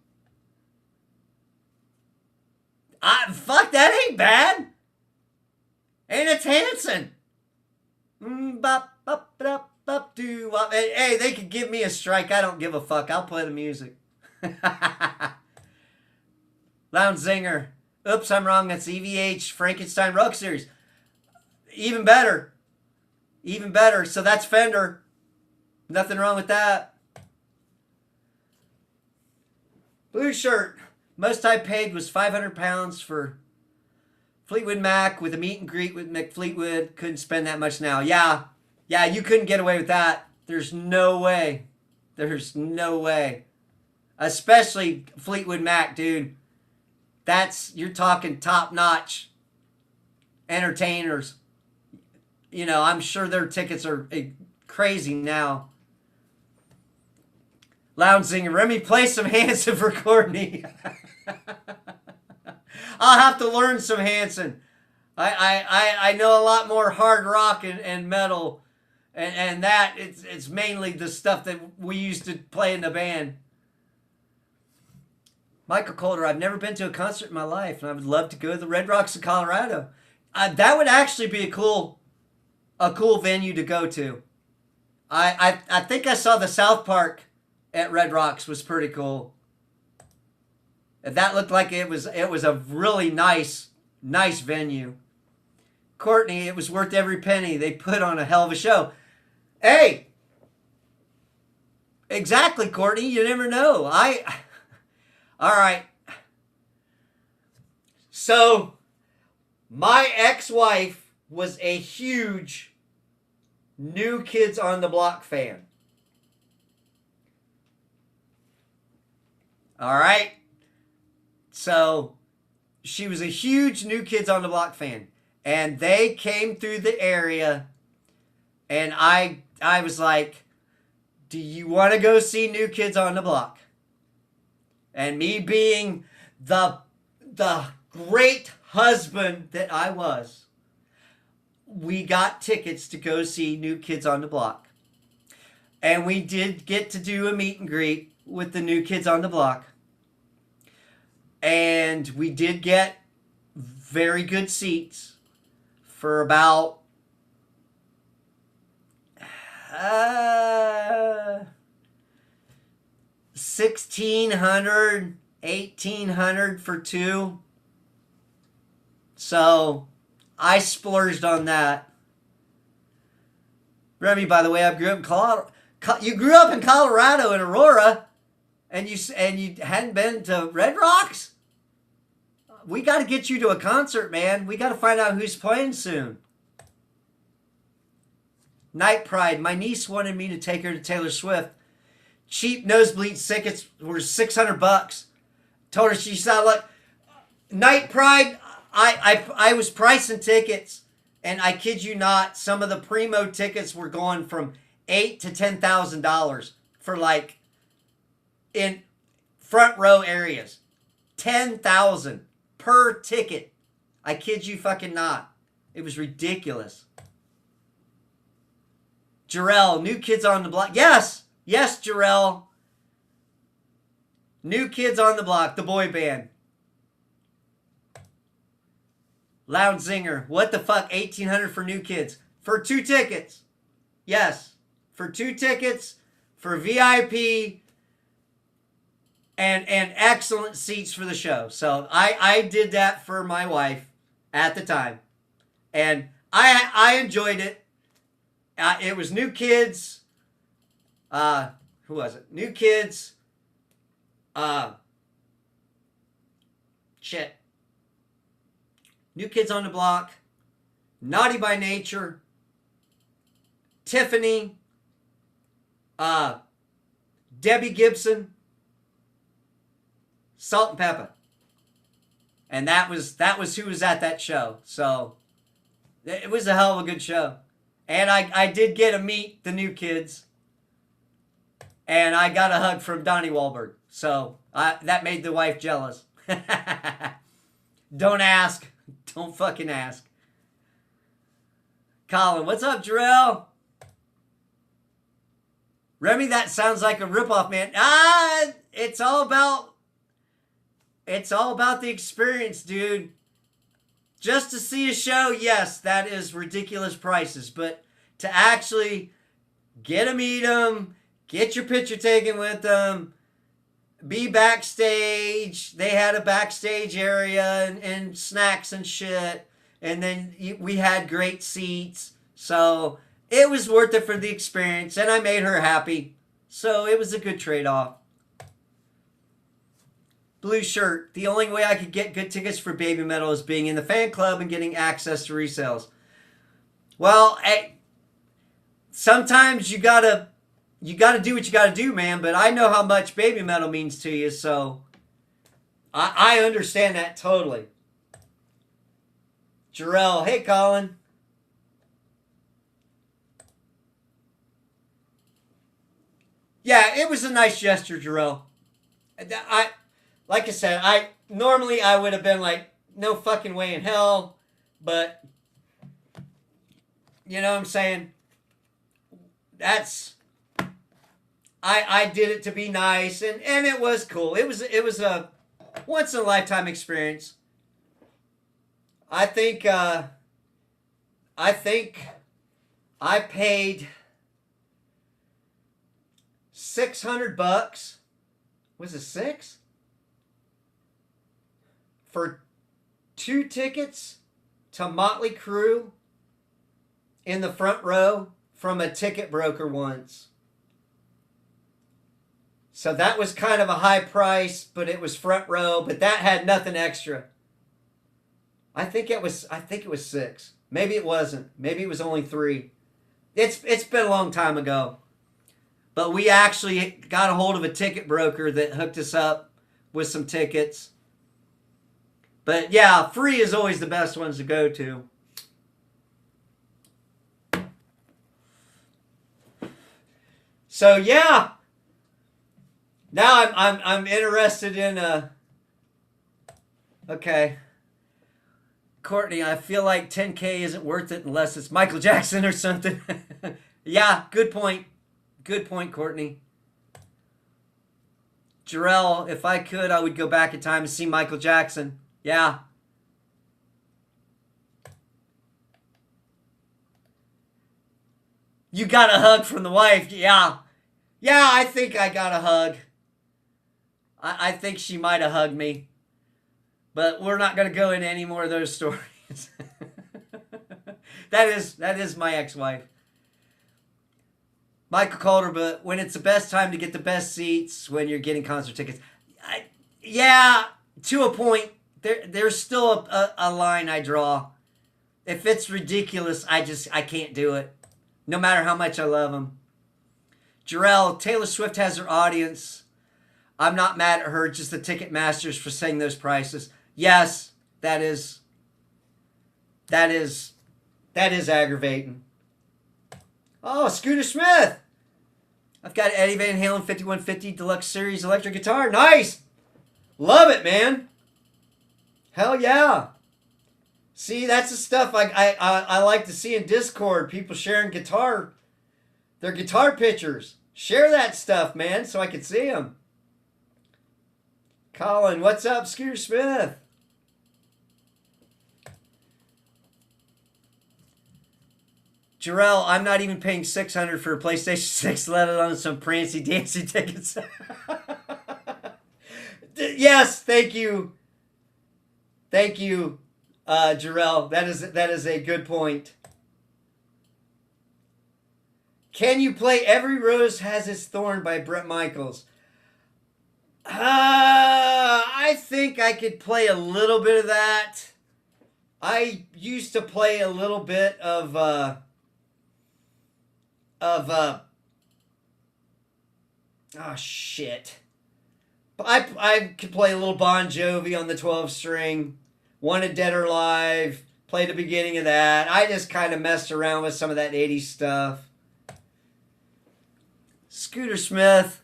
Fuck, that ain't bad. And it's Hanson. Bop, bop, bop, bop, doo, wop. Hey, they could give me a strike. I don't give a fuck. I'll play the music. Lounge Zinger. Oops, I'm wrong. That's EVH Frankenstein Rock Series. Even better. Even better. So that's Fender. Nothing wrong with that. Blue shirt. Most I paid was £500 for Fleetwood Mac with a meet and greet with Mick Fleetwood. Couldn't spend that much now. Yeah, you couldn't get away with that. There's no way. There's no way. Especially Fleetwood Mac, dude. You're talking top-notch entertainers. You know, I'm sure their tickets are crazy now. Lounge Singer, Remy, play some Hanson for Courtney. I'll have to learn some Hanson. I know a lot more hard rock and metal, and that it's mainly the stuff that we used to play in the band. Michael Calder, I've never been to a concert in my life, and I would love to go to the Red Rocks of Colorado. That would actually be a cool venue to go to. I think I saw the South Park at Red Rocks was pretty cool. That looked like it was a really nice venue. Courtney, it was worth every penny. They put on a hell of a show. Hey, exactly, Courtney. You never know. All right. So, my ex-wife was a huge New Kids on the Block fan. All right. So, she was a huge New Kids on the Block fan. And they came through the area. And I was like, do you want to go see New Kids on the Block? And me being the great husband that I was, we got tickets to go see New Kids on the Block. And we did get to do a meet and greet with the New Kids on the Block. And we did get very good seats for about $1,600, $1,800 for two. So I splurged on that. Remy, by the way, I grew up in Colorado. You grew up in Colorado in Aurora, and you hadn't been to Red Rocks? We got to get you to a concert, man. We got to find out who's playing soon. Night Pride. My niece wanted me to take her to Taylor Swift. Cheap nosebleed tickets were $600. Told her, she said, look, Night Pride, I was pricing tickets, and I kid you not, some of the primo tickets were going from $8,000 to $10,000 for like in front row areas. $10,000 per ticket. I kid you fucking not. It was ridiculous. Jarrell, New Kids on the Block. Yes, Jarrell. New Kids on the Block, the boy band. Loud Zinger, what the fuck? $1,800 for New Kids for 2 tickets. Yes, for 2 tickets for VIP and excellent seats for the show. So I did that for my wife at the time, and I enjoyed it. It was New Kids. Who was it? New Kids. New Kids on the Block. Naughty by Nature. Tiffany. Debbie Gibson. Salt and Pepper. And that was who was at that show. So it was a hell of a good show. And I did get to meet the New Kids. And I got a hug from Donnie Wahlberg. So that made the wife jealous. Don't ask. Don't fucking ask. Colin, what's up, Jarrell? Remy, that sounds like a ripoff, man. It's all about the experience, dude. Just to see a show, yes, that is ridiculous prices. But to actually get to meet them, get your picture taken with them, be backstage. They had a backstage area and snacks and shit. And then we had great seats. So it was worth it for the experience. And I made her happy. So it was a good trade-off. Blue shirt. The only way I could get good tickets for Baby Metal is being in the fan club and getting access to resales. Well, sometimes you gotta do what you gotta do, man. But I know how much Baby Metal means to you, so I understand that totally. Jarrell, hey Colin. Yeah, it was a nice gesture, Jarrell. Like I said, normally I would have been like, no fucking way in hell, but you know what I'm saying? I did it to be nice, and it was cool. It was a once in a lifetime experience. I think I paid $600. Was it 6? For 2 tickets to Motley Crue in the front row from a ticket broker once. So that was kind of a high price, but it was front row, but that had nothing extra. I think it was 6. Maybe it wasn't. Maybe it was only 3. It's been a long time ago. But we actually got a hold of a ticket broker that hooked us up with some tickets. But yeah, free is always the best ones to go to. So yeah. Now I'm interested in okay. Courtney, I feel like 10K isn't worth it unless it's Michael Jackson or something. Yeah, good point. Good point, Courtney. Jarrell, if I could, I would go back in time and see Michael Jackson. Yeah. You got a hug from the wife. Yeah. Yeah, I think I got a hug. I think she might have hugged me. But we're not going to go into any more of those stories. That is my ex-wife. Michael Calder, but when it's the best time to get the best seats when you're getting concert tickets. Yeah, to a point. There's still a line I draw. If it's ridiculous, I can't do it. No matter how much I love them. Jarrell, Taylor Swift has her audience. I'm not mad at her, just the ticket masters for setting those prices. Yes, that is aggravating. Oh, Scooter Smith. I've got Eddie Van Halen 5150 Deluxe Series electric guitar. Nice. Love it, man. Hell yeah. See, that's the stuff I like to see in Discord. People sharing their guitar pictures. Share that stuff, man, so I can see them. Colin, what's up, Scooter Smith? Jarrell, I'm not even paying $600 for a PlayStation 6, let alone some prancy dancy tickets. Yes, thank you. Thank you, Jarrell. That is a good point. Can you play Every Rose Has Its Thorn by Bret Michaels? I think I could play a little bit of that. I used to play a little bit of oh shit. I could play a little Bon Jovi on the 12 string. Wanted Dead or Alive. Play the beginning of that. I just kind of messed around with some of that 80s stuff. Scooter Smith.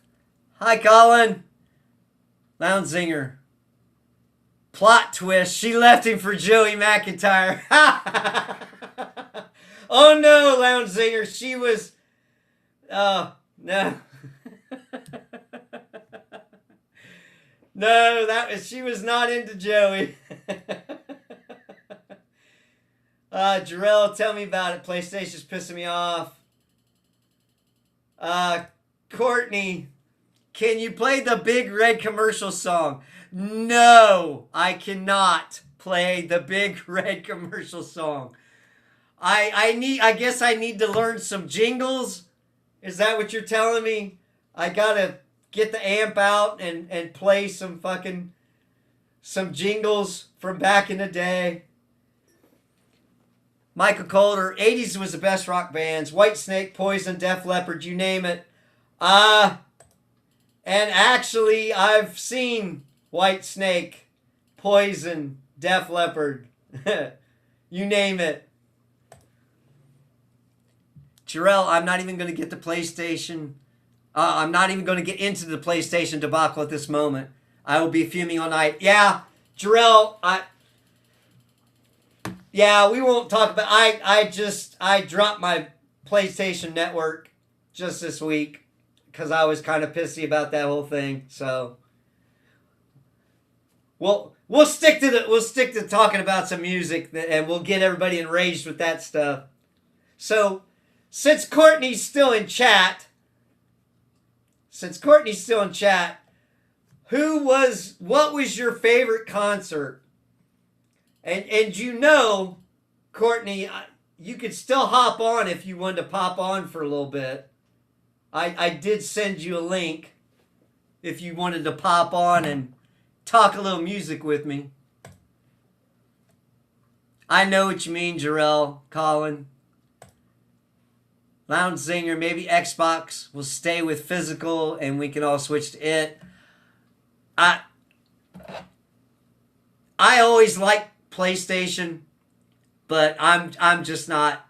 Hi, Colin. Lounge Zinger. Plot twist. She left him for Joey McIntyre. Oh no, Lounge Zinger. She was... Oh, no. No, she was not into Joey. Jarrell, tell me about it. PlayStation's pissing me off. Courtney, can you play the Big Red commercial song? No, I cannot play the Big Red commercial song. I guess I need to learn some jingles. Is that what you're telling me? I gotta get the amp out and play some jingles from back in the day. Michael Calder, 80s was the best rock bands. Whitesnake, Poison, Def Leppard, you name it. And actually, I've seen Whitesnake, Poison, Def Leppard. You name it. Jarrell, I'm not even going to get the PlayStation. I'm not even going to get into the PlayStation debacle at this moment. I will be fuming all night. Yeah, Jarrell, yeah, we won't talk about... I dropped my PlayStation Network just this week because I was kind of pissy about that whole thing. So we'll stick to talking about some music, and we'll get everybody enraged with that stuff. So since Courtney's still in chat, what was your favorite concert? And you know, Courtney, you could still hop on if you wanted to pop on for a little bit. I did send you a link if you wanted to pop on and talk a little music with me. I know what you mean, Jarrell, Colin. Lounge Zinger, maybe Xbox will stay with physical and we can all switch to it. I always liked PlayStation, but I'm just not...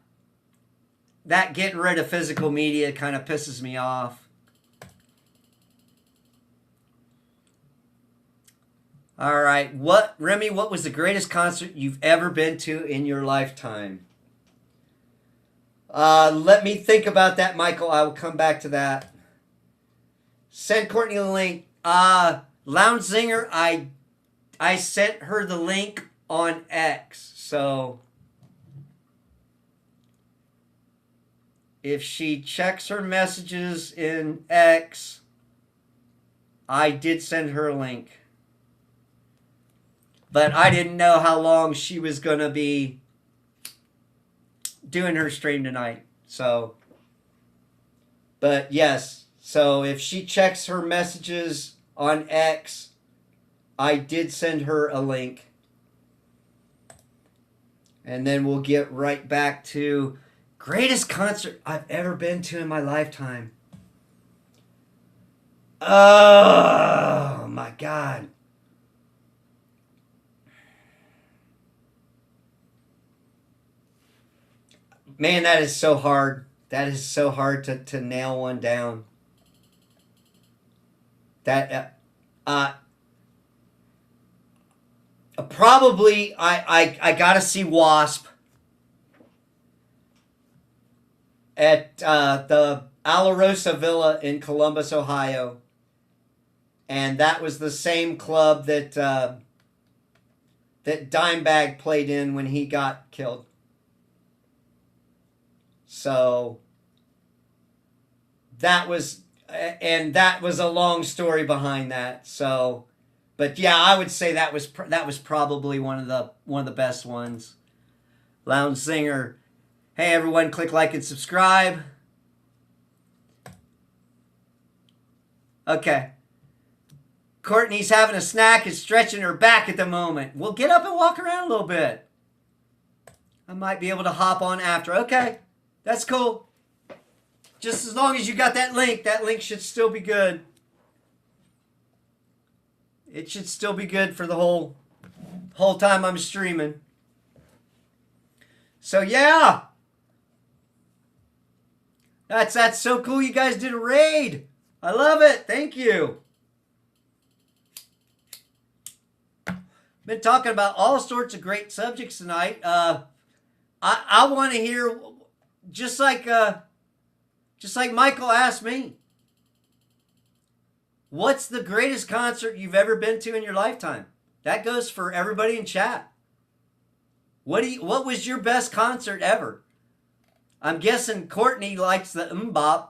That getting rid of physical media kind of pisses me off. All right, Remy, what was the greatest concert you've ever been to in your lifetime? Let me think about that, Michael. I will come back to that. Send Courtney the link. Lounge Zinger, I sent her the link on X. So if she checks her messages in X, I did send her a link. But I didn't know how long she was going to be doing her stream tonight. So, but yes. So if she checks her messages on X, I did send her a link. And then we'll get right back to greatest concert I've ever been to in my lifetime. Oh, my God. Man, that is so hard. That is so hard to nail one down. That, probably, I gotta see Wasp at the Alarosa Villa in Columbus, Ohio. And that was the same club that that Dimebag played in when he got killed. So that was a long story behind that. So, but yeah, I would say that was probably one of the best ones. Lounge Singer, hey everyone, click like and subscribe. Okay. Courtney's having a snack and stretching her back at the moment. We'll get up and walk around a little bit. I might be able to hop on after. Okay, that's cool. Just as long as you got that link should still be good. It should still be good for the whole time I'm streaming. So yeah. That's so cool you guys did a raid. I love it. Thank you. Been talking about all sorts of great subjects tonight. I want to hear, just like Michael asked me, what's the greatest concert you've ever been to in your lifetime? That goes for everybody in chat. What was your best concert ever? I'm guessing Courtney likes the Mbop.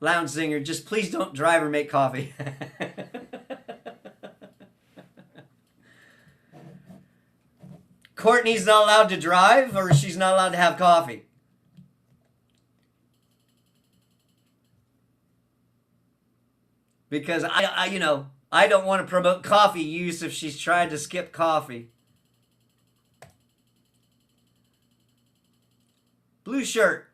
Lounge Singer, just please don't drive or make coffee. Courtney's not allowed to drive, or she's not allowed to have coffee? Because I don't want to promote coffee use if she's trying to skip coffee. Blue shirt.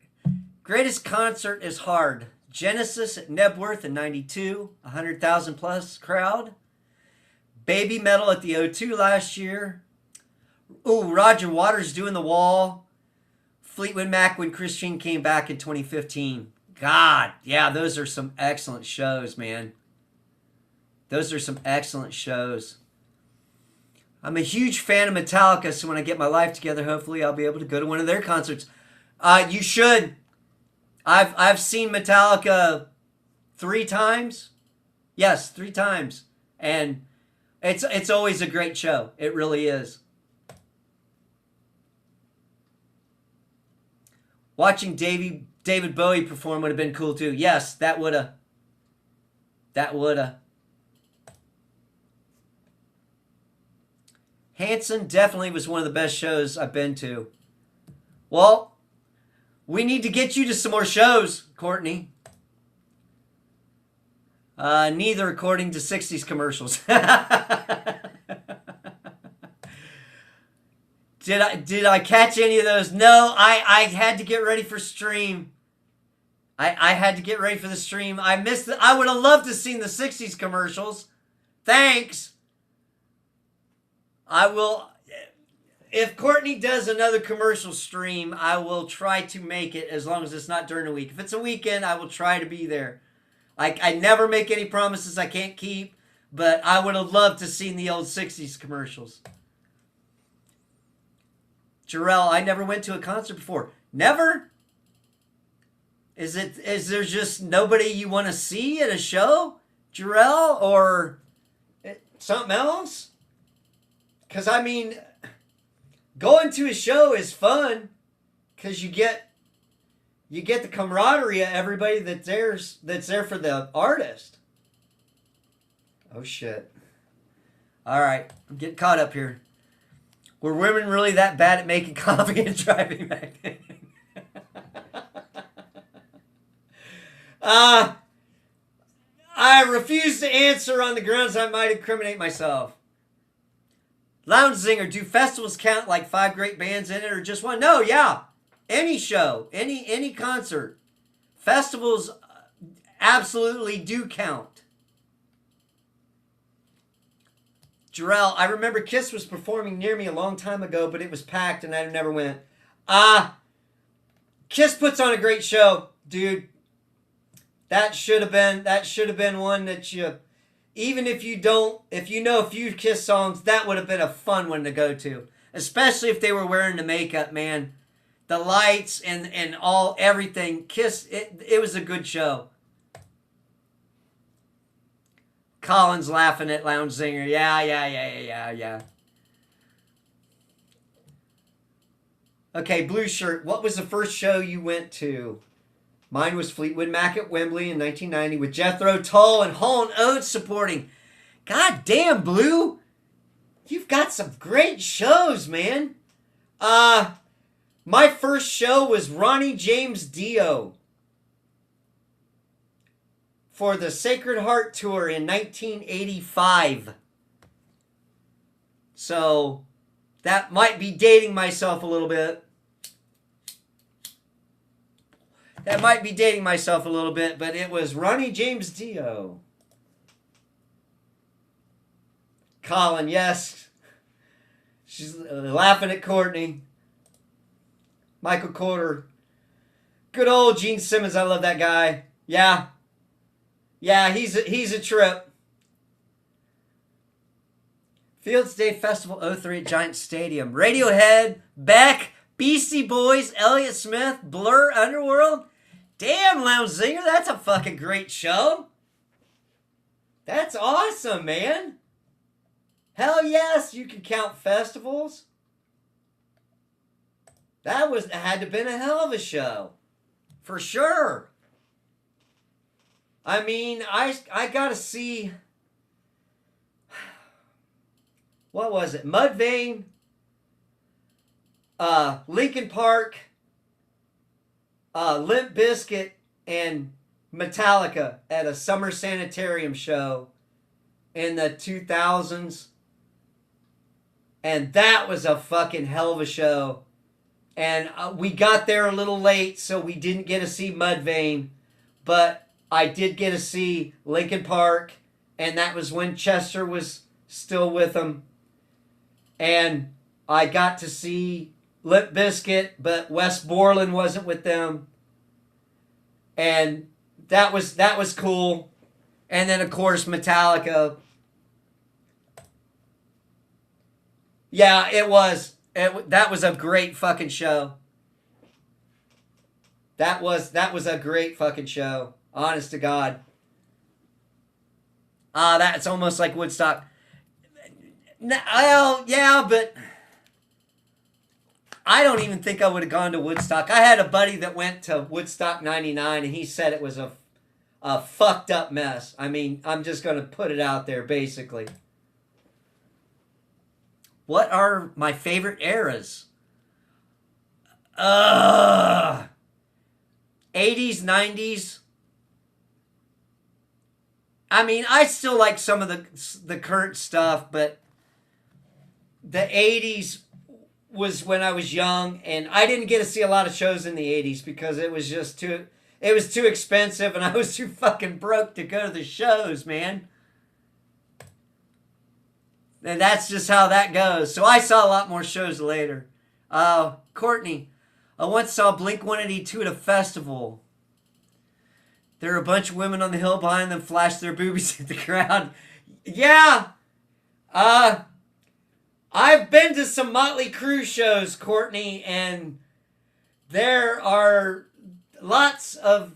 Greatest concert is hard. Genesis at Nebworth in 92, 100,000 plus crowd. Baby Metal at the O2 last year. Ooh, Roger Waters doing the Wall. Fleetwood Mac when Christine came back in 2015. God, yeah, those are some excellent shows, man. Those are some excellent shows. I'm a huge fan of Metallica, so when I get my life together, hopefully I'll be able to go to one of their concerts. You should. I've seen Metallica 3 times. Yes, 3 times. And it's always a great show. It really is. Watching David Bowie perform would have been cool too. Yes, that woulda. Hanson definitely was one of the best shows I've been to. Well, we need to get you to some more shows, Courtney. Neither according to 60s commercials. Did I catch any of those? No, I had to get ready for stream. I had to get ready for the stream. I missed it. I would have loved to have seen the 60s commercials. Thanks. I will, if Courtney does another commercial stream, I will try to make it as long as it's not during the week. If it's a weekend, I will try to be there. I never make any promises I can't keep, but I would have loved to have seen the old 60s commercials. Jarrell, I never went to a concert before. Never? Is there just nobody you want to see at a show, Jarrell, or something else? Because, I mean, going to a show is fun because you get you get the camaraderie of everybody that's there for the artist. Oh shit. Alright, I'm getting caught up here. Were women really that bad at making coffee and driving back then? I refuse to answer on the grounds I might incriminate myself. Lounge Zinger, do festivals count like 5 great bands in it or just one? No, yeah. Any show, any concert. Festivals absolutely do count. Jarrell, I remember Kiss was performing near me a long time ago, but it was packed and I never went. Kiss puts on a great show, dude. That should have been one that you, even if you know a few Kiss songs, that would have been a fun one to go to. Especially if they were wearing the makeup, man. The lights and all everything. Kiss, it was a good show. Colin's laughing at Lounge Zinger. Yeah. Okay, Blue Shirt, what was the first show you went to? Mine was Fleetwood Mac at Wembley in 1990 with Jethro Tull and Hall & Oates supporting. God damn, Blue. You've got some great shows, man. My first show was Ronnie James Dio for the Sacred Heart Tour in 1985. So, that might be dating myself a little bit. But it was Ronnie James Dio. Colin, yes. She's laughing at Courtney. Michael Corder. Good old Gene Simmons, I love that guy. Yeah, he's a trip. Fields Day Festival 03 at Giant Stadium. Radiohead, Beck, Beastie Boys, Elliott Smith, Blur, Underworld. Damn, Lounge Zinger, that's a fucking great show. That's awesome, man. Hell yes, you can count festivals. That had to have been a hell of a show. For sure. I mean, I gotta see... What was it? Mudvayne, Linkin Park, Limp Bizkit, and Metallica at a summer sanitarium show in the 2000s. And that was a fucking hell of a show. And we got there a little late, so we didn't get to see Mudvayne. But I did get to see Linkin Park, and that was when Chester was still with them. And I got to see Limp Bizkit, but Wes Borland wasn't with them. And that was cool. And then, of course, Metallica. Yeah, it was. That was a great fucking show. That was a great fucking show. Honest to God. That's almost like Woodstock. Well, yeah, but I don't even think I would have gone to Woodstock. I had a buddy that went to Woodstock 99, and he said it was a fucked up mess. I mean, I'm just going to put it out there, basically. What are my favorite eras? 80s, 90s. I mean, I still like some of the current stuff, but the 80s was when I was young, and I didn't get to see a lot of shows in the 80s because it was just too expensive, and I was too fucking broke to go to the shows, man. And that's just how that goes. So I saw a lot more shows later. Courtney, I once saw Blink-182 at a festival. There were a bunch of women on the hill behind them flash their boobies at the crowd. Yeah. I've been to some Motley Crue shows, Courtney, and there are lots of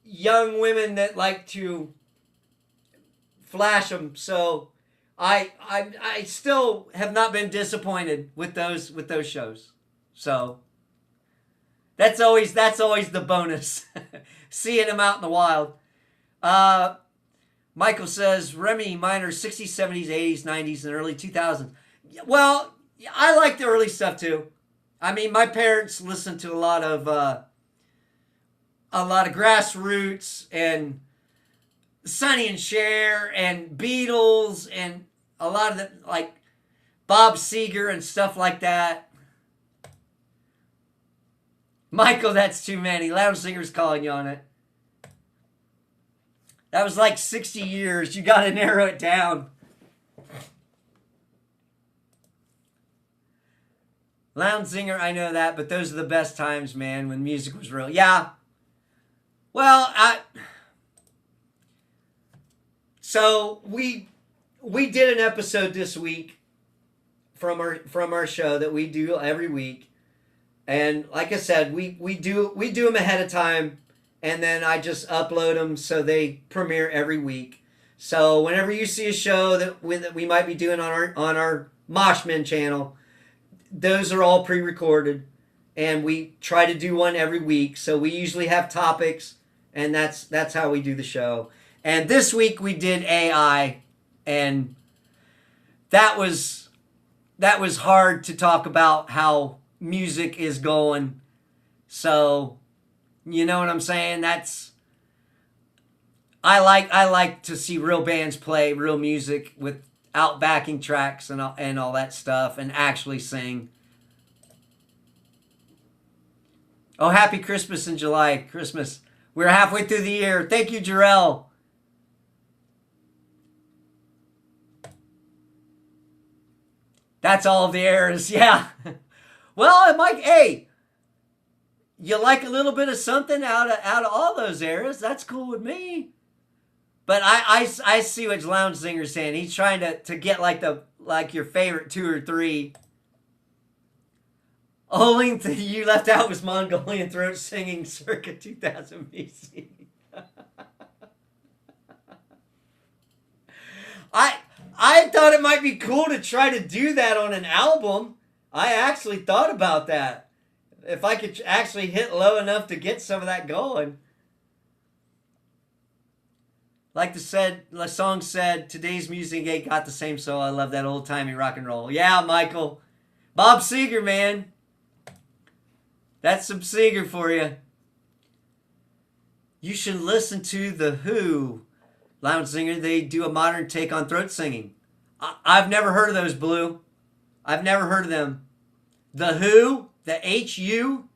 young women that like to flash them. So I still have not been disappointed with those shows. So That's always the bonus. Seeing him out in the wild. Uh, Michael says Remy Minor 60s, 70s, 80s, 90s, and early 2000s. Well, I like the early stuff too. I mean, my parents listened to a lot of Grassroots and Sonny and Cher and Beatles and a lot of the like Bob Seger and stuff like that. Michael, that's too many. Loud Singer's calling you on it. That was like 60 years. You got to narrow it down. Lounge Singer, I know that, but those are the best times, man, when music was real. Yeah. Well, so we did an episode this week from our show that we do every week, and like I said, we do them ahead of time, and then I just upload them so they premiere every week. So whenever you see a show that we might be doing on our Moshman channel, those are all pre-recorded, and we try to do one every week. So we usually have topics, and that's how we do the show. And this week we did AI, and that was hard to talk about how music is going. So, you know what I'm saying? I like to see real bands play real music without backing tracks and all that stuff, and actually sing. Oh, happy Christmas in July. Christmas. We're halfway through the year. Thank you, Jarrell. That's all of the eras. Yeah. Well, Mike, hey, you like a little bit of something out of all those eras? That's cool with me. But I see what Lounge Singer's saying. He's trying to get like your favorite two or three. Only thing you left out was Mongolian throat singing circa 2000 BC. I thought it might be cool to try to do that on an album. I actually thought about that. If I could actually hit low enough to get some of that going. Like the song said, today's music ain't got the same soul. I love that old-timey rock and roll. Yeah, Michael. Bob Seger, man. That's some Seger for you. You should listen to The Who, Lounge Singer. They do a modern take on throat singing. I've never heard of those, Blue. I've never heard of them. The Who, the H-U.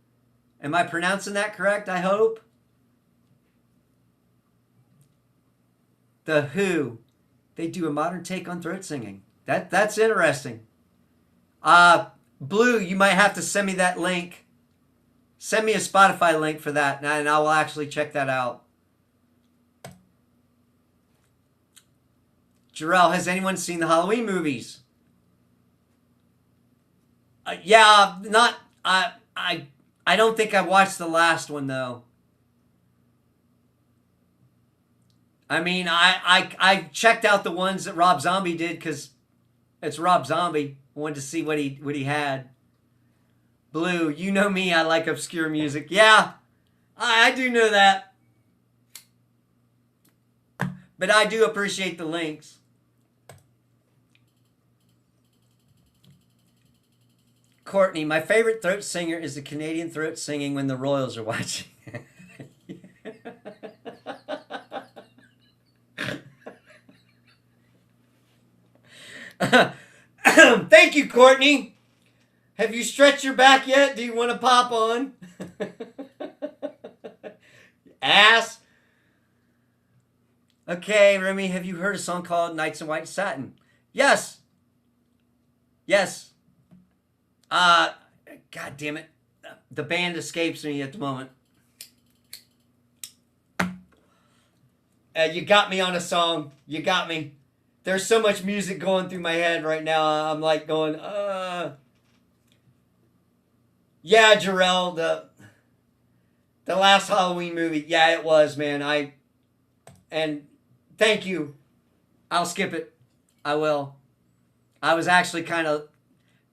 Am I pronouncing that correct, I hope? The Who. They do a modern take on throat singing. That's interesting. Blue, you might have to send me that link. Send me a Spotify link for that, and I will actually check that out. Jarrell, has anyone seen the Halloween movies? Yeah, not. I don't think I watched the last one though. I mean, I checked out the ones that Rob Zombie did because it's Rob Zombie. I wanted to see what he had. Blue, you know me. I like obscure music. Yeah, I do know that. But I do appreciate the links. Courtney, my favorite throat singer is the Canadian throat singing when the Royals are watching. Thank you, Courtney. Have you stretched your back yet? Do you want to pop on? Ass. Okay, Remy, have you heard a song called Nights in White Satin? Yes. Yes. God damn it. The band escapes me at the moment. You got me on a song. You got me. There's so much music going through my head right now. I'm like going, Yeah, Jarrell, the last Halloween movie. Yeah, it was, man. And thank you. I'll skip it. I will. I was actually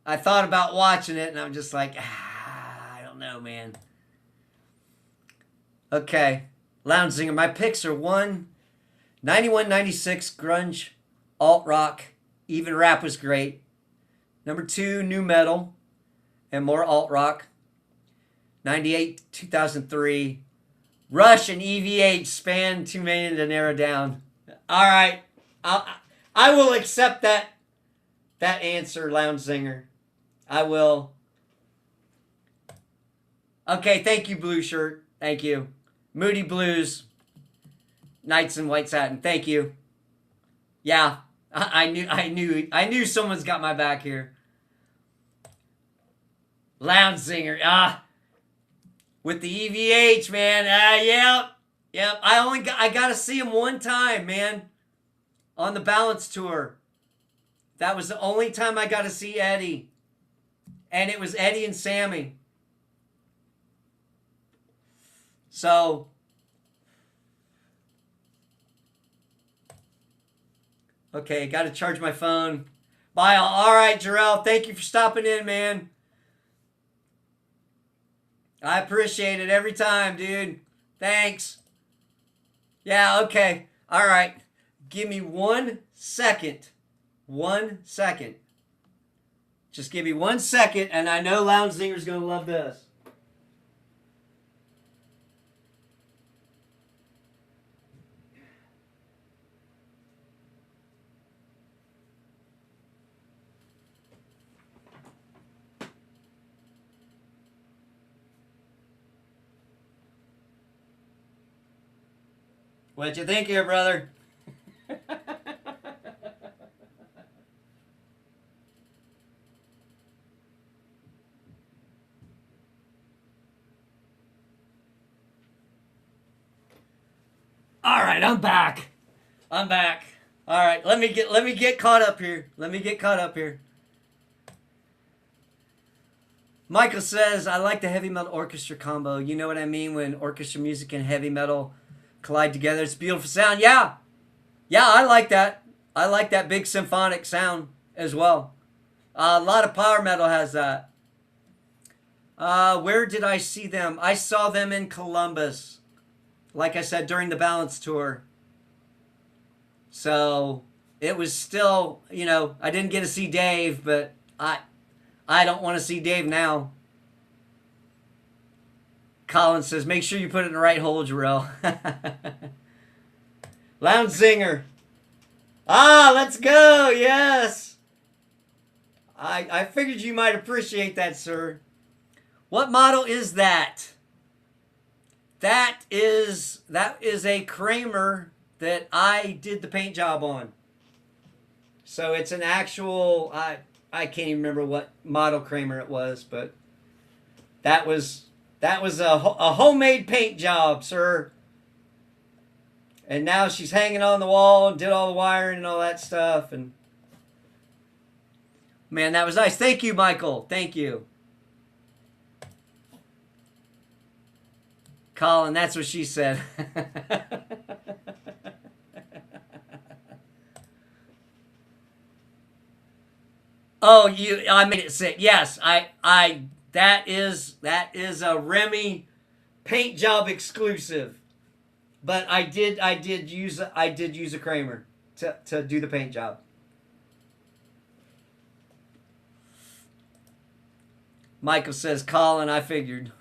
I thought about watching it, and I'm just like, I don't know, man. Okay. Lounge Singer. My picks are 91, 96 grunge, alt rock, even rap was great. Number 2, new metal and more alt rock. 98, 2003, Rush and EVH span 2 million to narrow down. All right, I will accept that answer, Lounge Singer. I will. Okay, thank you, Blue Shirt. Thank you. Moody Blues, Knights in White Satin. Thank you. Yeah, I knew someone's got my back here. Lounge Singer. With the EVH, man. Yep. I got to see him one time, man, on the Balance Tour. That was the only time I got to see Eddie, and it was Eddie and Sammy. So, okay, got to charge my phone. Bye. All right, Jarrell. Thank you for stopping in, man. I appreciate it every time, dude. Thanks. Yeah, okay. All right. Give me 1 second. 1 second. Just give me 1 second, and I know Lounge Singer's going to love this. What you think here, brother? All right, I'm back. All right, let me get caught up here. Michael says, I like the heavy metal orchestra combo. You know what I mean? When orchestra music and heavy metal collide together, it's a beautiful sound. Yeah, I like that. I like that big symphonic sound as well. A lot of power metal has that. Where did I see them? I saw them in Columbus. Like I said, during the Balance Tour. So it was still, I didn't get to see Dave, but I don't want to see Dave now. Colin says, make sure you put it in the right hole, Jarrell. Lounge Singer. Let's go. Yes. I figured you might appreciate that, sir. What model is that? That is a Kramer that I did the paint job on. So it's an actual, I can't even remember what model Kramer it was, but that was a homemade paint job, sir. And now she's hanging on the wall and did all the wiring and all that stuff. And man, that was nice. Thank you, Michael. Thank you. Colin, that's what she said. Oh, I made it sick. Yes, that is a Remy paint job exclusive. But I did use a Kramer to do the paint job. Michael says, Colin, I figured.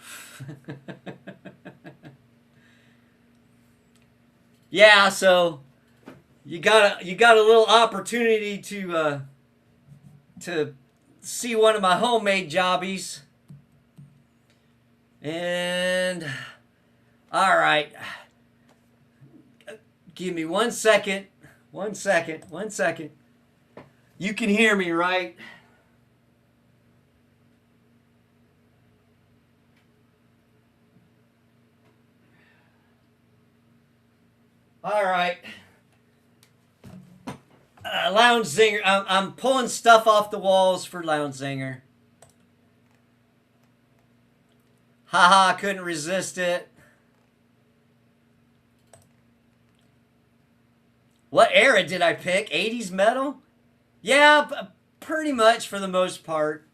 Yeah, so you got a little opportunity to see one of my homemade jobbies. And all right. Give me 1 second. 1 second. 1 second. You can hear me, right? All right. Lounge Singer. I'm pulling stuff off the walls for Lounge Singer. Haha, couldn't resist it. What era did I pick? 80s metal? Yeah, pretty much for the most part.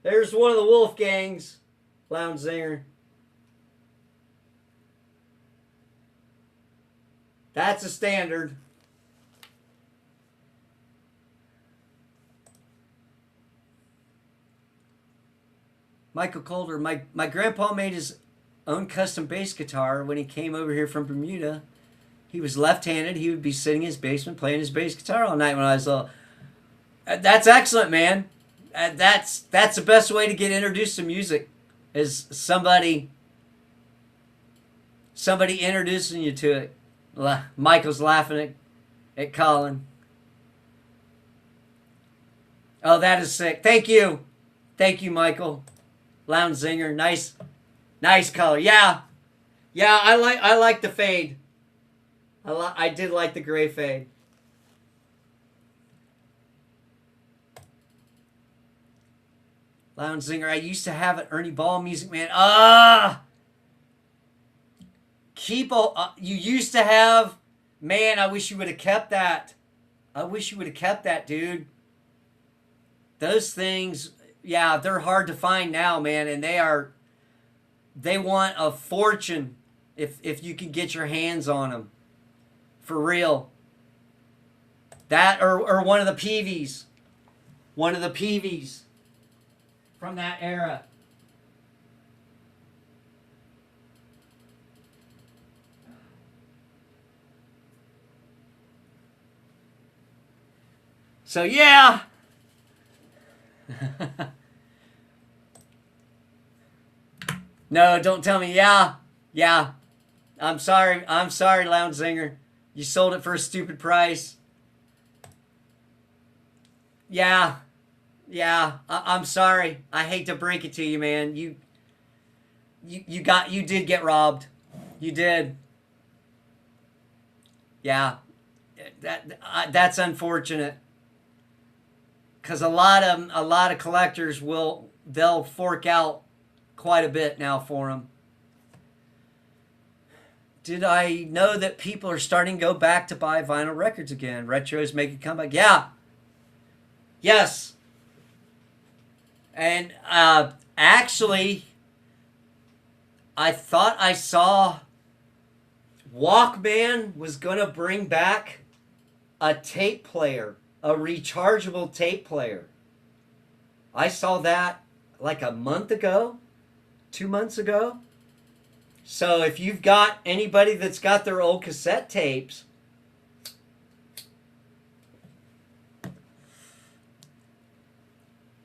There's one of the Wolfgangs. Lounge Zinger. That's a standard. Michael Calder. My grandpa made his own custom bass guitar when he came over here from Bermuda. He was left-handed. He would be sitting in his basement playing his bass guitar all night when I was little. That's excellent, man. That's the best way to get introduced to music, is somebody introducing you to it. Michael's laughing at Colin. Oh, that is sick. Thank you, Michael. Lounge Zinger, nice color. Yeah. I like the fade. I did like the gray fade. Lounge Zinger. I used to have an Ernie Ball Music Man. You used to have. Man, I wish you would have kept that. Dude. Those things, yeah, they're hard to find now, man, and they want a fortune if you can get your hands on them. For real. That or one of the Peavies. One of the Peavies from that era. So yeah. No, don't tell me. Yeah. I'm sorry, Lounge Zinger. You sold it for a stupid price. Yeah. I'm sorry. I hate to break it to you, man. You did get robbed. You did. Yeah. That's unfortunate. Because a lot of collectors they'll fork out quite a bit now for them. Did I know that people are starting to go back to buy vinyl records again? Retros make a comeback. Yeah. Yes. And actually, I thought I saw Walkman was going to bring back a tape player, a rechargeable tape player. I saw that like a month ago, 2 months ago. So if you've got anybody that's got their old cassette tapes,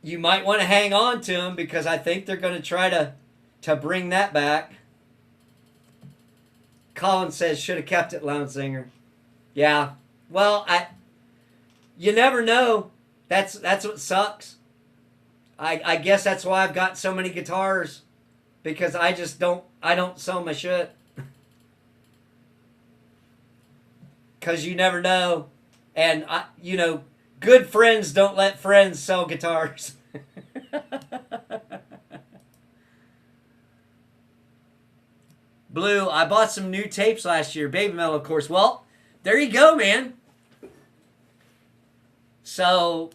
you might want to hang on to them, because I think they're going to try to bring that back. Colin says, should have kept it, Lounge Zinger. Yeah. Well, you never know. That's what sucks. I guess that's why I've got so many guitars, because I don't sell my shit. Because you never know. And good friends don't let friends sell guitars. Blue, I bought some new tapes last year. Baby Metal, of course. Well, there you go, man. So,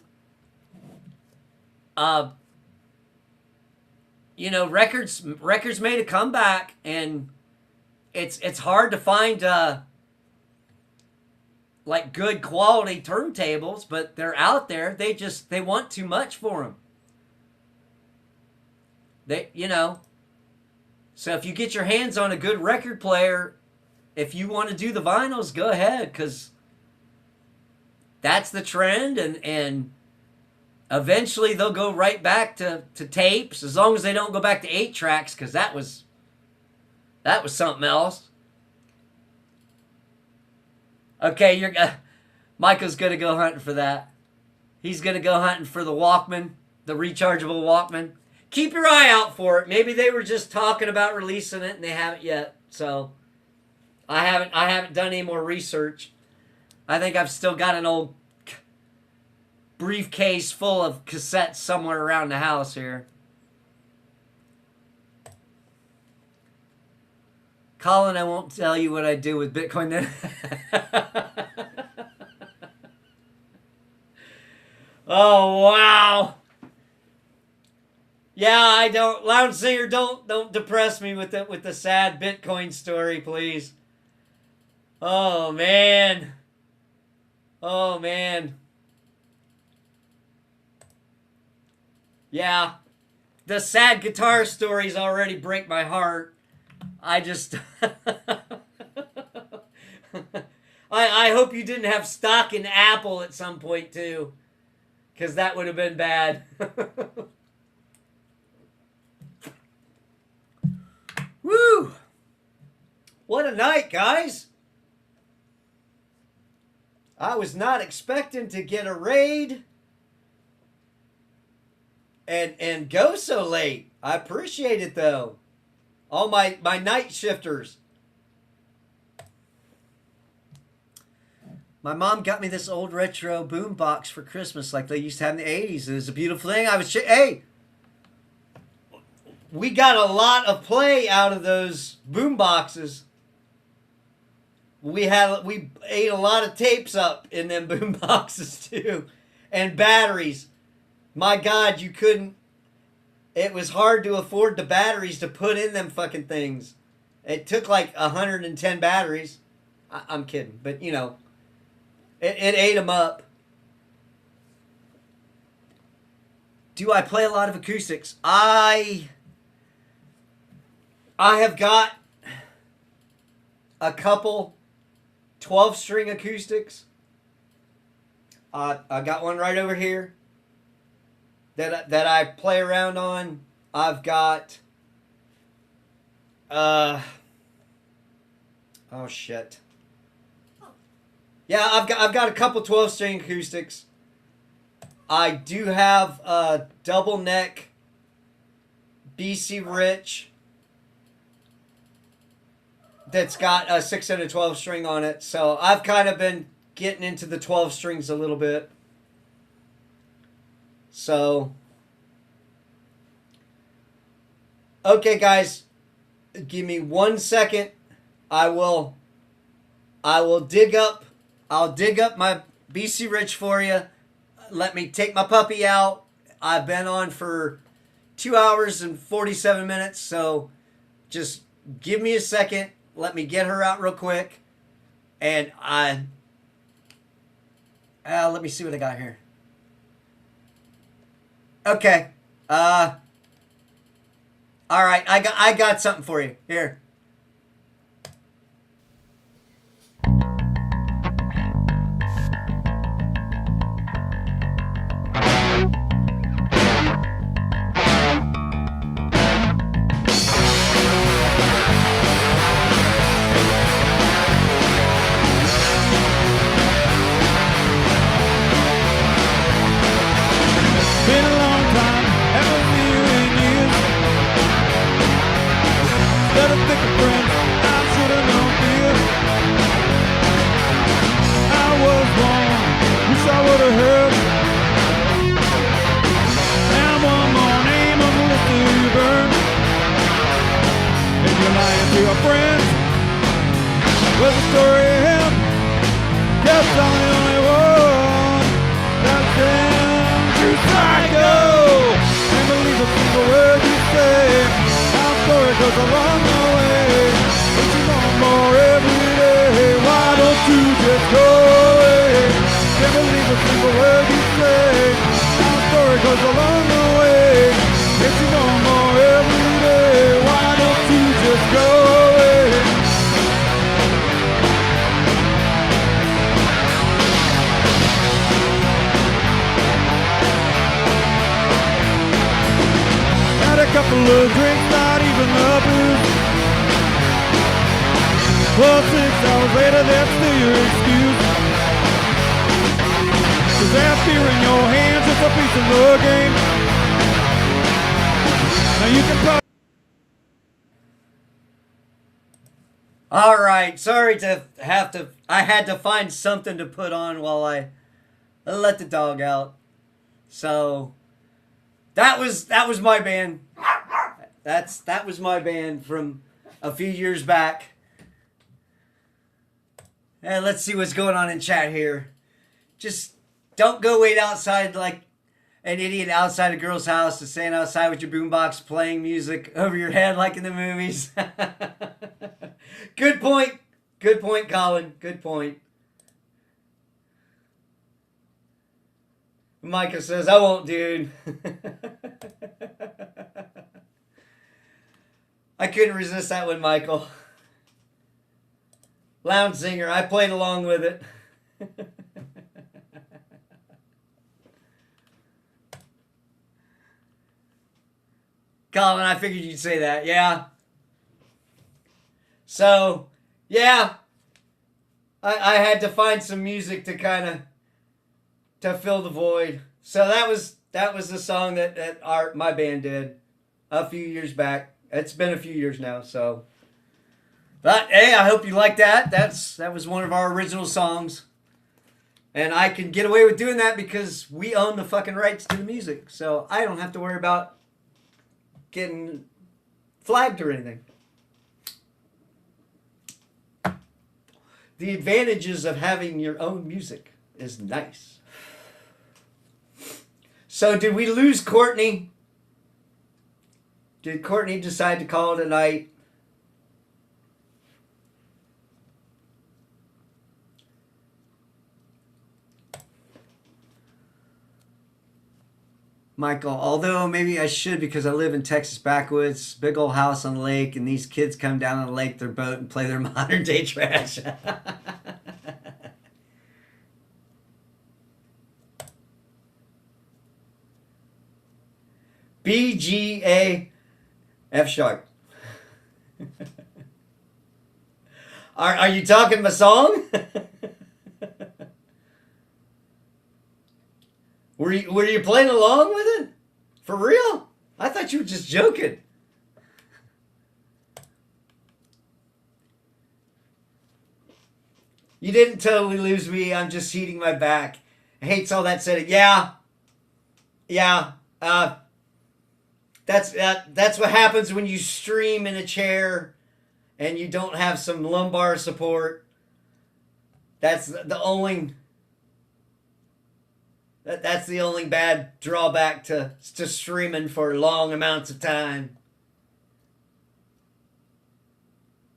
records made a comeback, and it's hard to find like good quality turntables, but they're out there. They want too much for them. So if you get your hands on a good record player, if you want to do the vinyls, go ahead, because that's the trend, and eventually they'll go right back to tapes, as long as they don't go back to 8 tracks, because that was something else. Okay, Michael's gonna go hunting for that. He's gonna go hunting for the Walkman, the rechargeable Walkman. Keep your eye out for it. Maybe they were just talking about releasing it and they haven't yet. So I haven't done any more research. I think I've still got an old briefcase full of cassettes somewhere around the house here. Colin, I won't tell you what I do with Bitcoin then. Oh, wow. Yeah, I don't. Lounge singer, don't depress me with the sad Bitcoin story, please. Oh man. Oh man. Yeah. The sad guitar stories already break my heart. I just I hope you didn't have stock in Apple at some point too. Cause that would have been bad. Woo! What a night, guys! I was not expecting to get a raid and go so late. I appreciate it though. All my night shifters. My mom got me this old retro boom box for Christmas like they used to have in the 80s. It was a beautiful thing. Hey, we got a lot of play out of those boom boxes. We ate a lot of tapes up in them boom boxes too, and batteries. My God, you couldn't. It was hard to afford the batteries to put in them fucking things. It took like 110 batteries. I'm kidding, but you know, it ate them up. Do I play a lot of acoustics? I have got a couple 12-string acoustics. I got one right over here that I play around on. I've got oh shit. Yeah, I've got a couple 12-string acoustics. I do have a double neck BC Rich that's got a 6 and a 12 string on it. So I've kind of been getting into the 12 strings a little bit. So, okay, guys, give me 1 second. I'll dig up my BC Rich for you. Let me take my puppy out. I've been on for 2 hours and 47 minutes, so just give me a second. Let me get her out real quick. And let me see what I got here. Okay. All right, I got something for you. Here. Been a long time, haven't seen you in years. Instead of thinking friends, I should have known fear. I was wrong, wish I would have heard. Now one more name on the list that you burn. If you're lying to your friends, where's the story end? Guess I'm the only one that's in. You psycho! Can't believe a single word you say. I'm sorry 'cause along the way, but you want more every day. Why don't you just go away? Can't believe a single word you say. I'm sorry 'cause along the way, but you want more every day. Why don't you just go away? A couple of drinks, not even the booze. Well, 6 hours later, that's still your excuse. 'Cause that beer in your hands is a piece of the game. Now you can probably. All right, sorry to have to. I had to find something to put on while I let the dog out. So that was my band. That was my band from a few years back. And let's see what's going on in chat here. Just don't go wait outside like an idiot outside a girl's house is staying outside with your boombox playing music over your head like in the movies. Good point. Good point, Colin. Good point. Micah says, I won't, dude. I couldn't resist that one, Michael. Lounge singer, I played along with it. Colin, I figured you'd say that, yeah. So, yeah. I had to find some music to kind of to fill the void. So that was the song that my band did a few years back. It's been a few years now, so. But hey, I hope you like that. That was one of our original songs. And I can get away with doing that because we own the fucking rights to the music. So I don't have to worry about getting flagged or anything. The advantages of having your own music is nice. So did we lose Courtney? Did Courtney decide to call it a night? Michael, although maybe I should because I live in Texas backwoods, big old house on the lake, and these kids come down on the lake, their boat, and play their modern day trash. BGA F sharp. Are you talking my song? Were you playing along with it? For real? I thought you were just joking. You didn't totally lose me. I'm just heating my back. Hates all that setting. Yeah. That's what happens when you stream in a chair and you don't have some lumbar support. That's the only bad drawback to streaming for long amounts of time.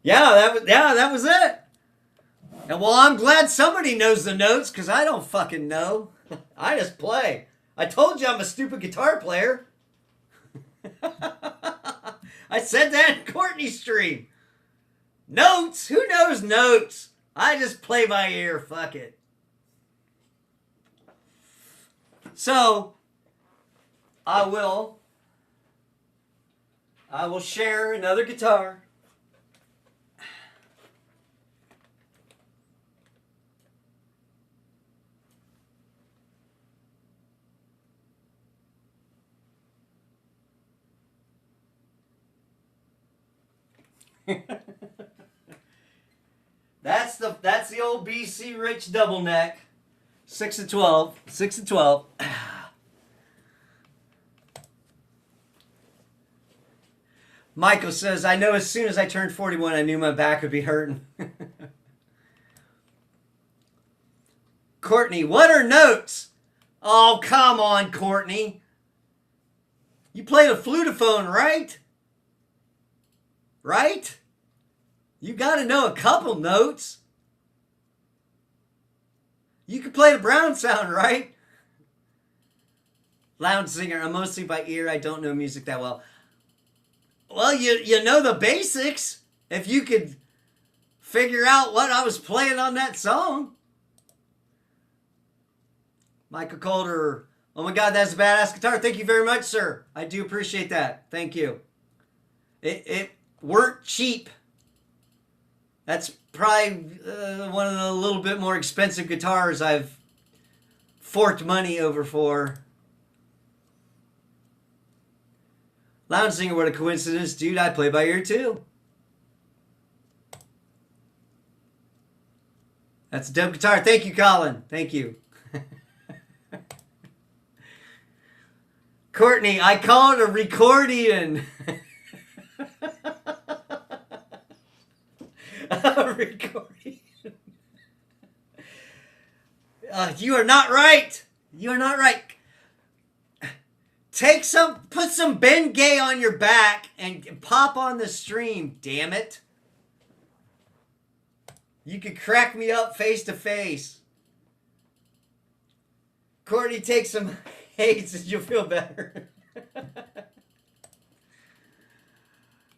Yeah, that was it. And well, I'm glad somebody knows the notes because I don't fucking know. I just play. I told you I'm a stupid guitar player. I said that in Courtney's stream. Notes? Who knows notes? I just play by ear. Fuck it. So, I will share another guitar. That's the old BC Rich double neck. 6 and 12. 6 and 12. Michael says, I know as soon as I turned 41, I knew my back would be hurting. Courtney, what are notes? Oh, come on, Courtney. You play the flutophone, right? Right? You got to know a couple notes. You can play the Brown sound, right? Lounge singer, I'm mostly by ear. I don't know music that well. Well, you know the basics. If you could figure out what I was playing on that song. Michael Calder, oh my God, that's a badass guitar. Thank you very much, sir. I do appreciate that. Thank you. It weren't cheap. That's probably one of the little bit more expensive guitars I've forked money over for. Lounge singer, what a coincidence. Dude, I play by ear too. That's a dope guitar. Thank you, Colin. Thank you. Courtney, I call it a recordian. A recordian. You are not right. You are not right. Put some Ben Gay on your back and pop on the stream, damn it. You could crack me up face to face. Courtney, take some hates and you'll feel better.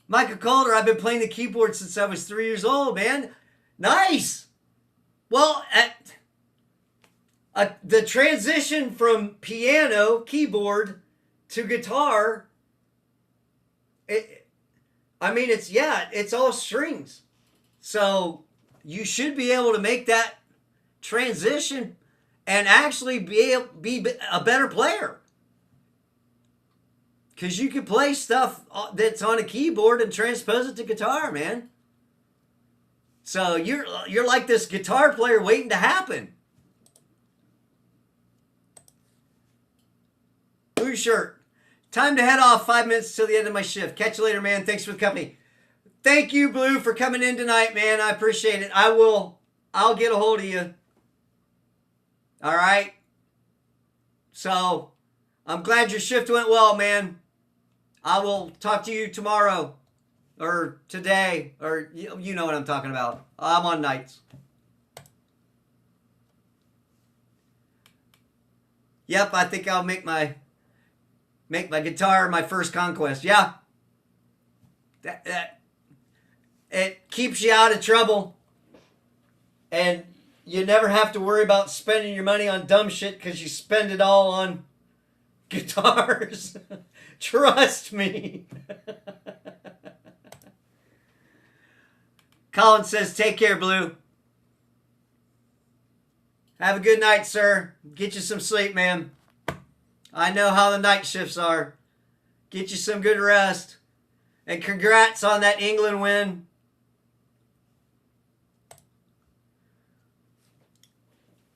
Michael Calder, I've been playing the keyboard since I was 3 years old, man. Nice. Well, the transition from piano, keyboard, to guitar, it's all strings. So you should be able to make that transition and actually be a better player. Because you can play stuff that's on a keyboard and transpose it to guitar, man. So you're like this guitar player waiting to happen. Blue shirt. Time to head off. 5 minutes till the end of my shift. Catch you later, man. Thanks for the company. Thank you, Blue, for coming in tonight, man. I appreciate it. I'll get a hold of you. All right? So, I'm glad your shift went well, man. I will talk to you tomorrow or today, or you know what I'm talking about. I'm on nights. Yep, I think I'll make my guitar my first conquest. Yeah. That it keeps you out of trouble. And you never have to worry about spending your money on dumb shit because you spend it all on guitars. Trust me. Colin says, take care, Blue. Have a good night, sir. Get you some sleep, man. I know how the night shifts are. Get you some good rest. And congrats on that England win.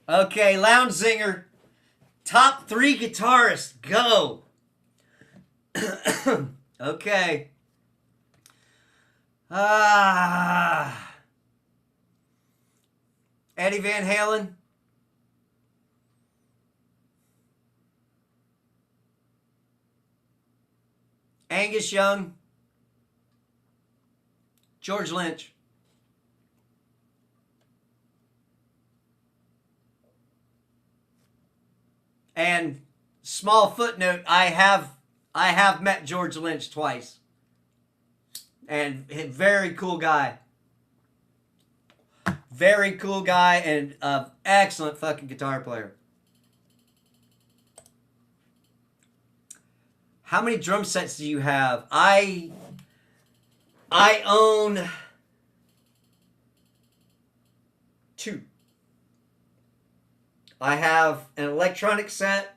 Okay, Lounge Zinger. Top 3 guitarists. Go. Okay. Eddie Van Halen. Angus Young. George Lynch. And small footnote, I have met George Lynch twice. And very cool guy. Very cool guy and excellent fucking guitar player. How many drum sets do you have? I own 2. I have an electronic set,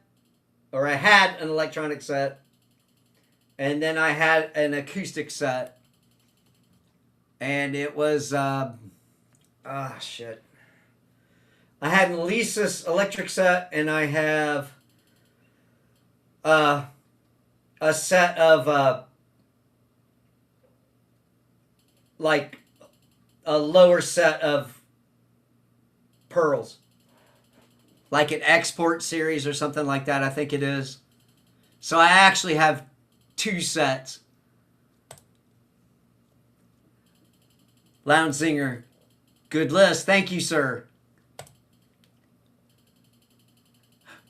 or I had an electronic set, and then I had an acoustic set. And it was, shit. I had an Alesis electric set, and I have a set of, like, a lower set of pearls. Like an export series or something like that, I think it is. So I actually have 2 sets. Lounge Singer. Good list. Thank you, sir.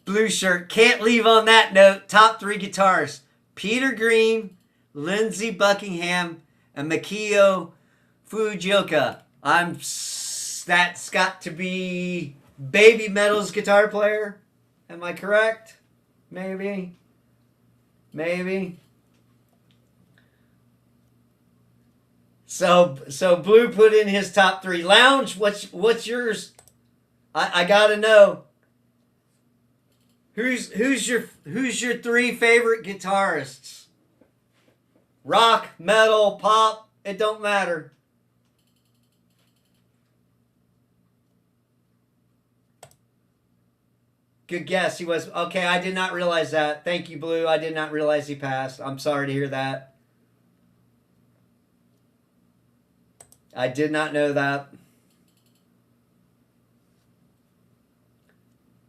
Blue shirt. Can't leave on that note. Top 3 guitarists. Peter Green, Lindsey Buckingham, and Mikio Fujioka. That's got to be Baby Metal's guitar player. Am I correct? Maybe. So Blue put in his top 3. Lounge, what's yours? I gotta know. Who's your 3 favorite guitarists? Rock, metal, pop, it don't matter. Good guess. He was okay. I did not realize that. Thank you, Blue. I did not realize he passed. I'm sorry to hear that. I did not know that.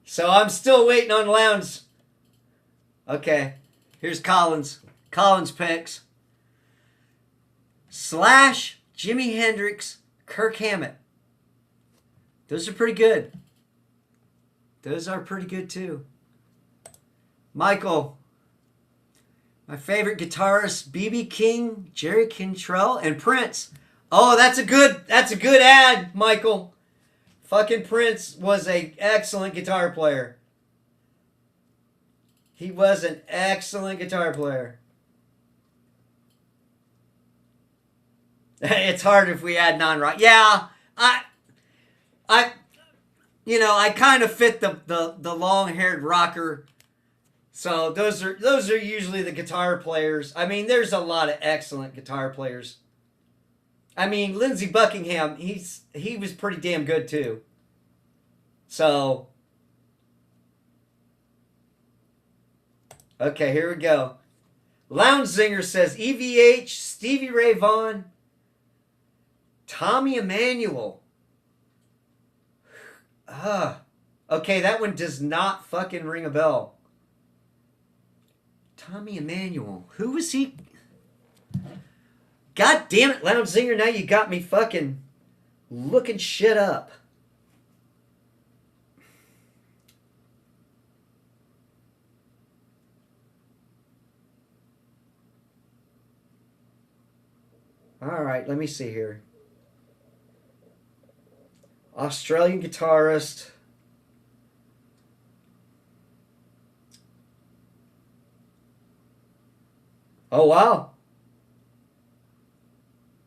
So I'm still waiting on Lounge. Okay. Here's Collins. Collins picks. Slash, Jimi Hendrix, Kirk Hammett. Those are pretty good. Those are pretty good too. Michael. My favorite guitarist, B.B. King, Jerry Cantrell, and Prince. Oh, that's a good ad, Michael. Fucking Prince was an excellent guitar player. He was an excellent guitar player. It's hard if we add non-rock. Yeah, I kind of fit the long-haired rocker. So those are usually the guitar players. I mean, there's a lot of excellent guitar players. I mean, Lindsey Buckingham, he was pretty damn good too. So, okay, here we go. Lounge Zinger says EVH, Stevie Ray Vaughan, Tommy Emmanuel. Okay, that one does not fucking ring a bell. Tommy Emmanuel. Who was he? God damn it, Lounge Zinger, now you got me fucking looking shit up. Alright, let me see here. Australian guitarist. Oh, wow.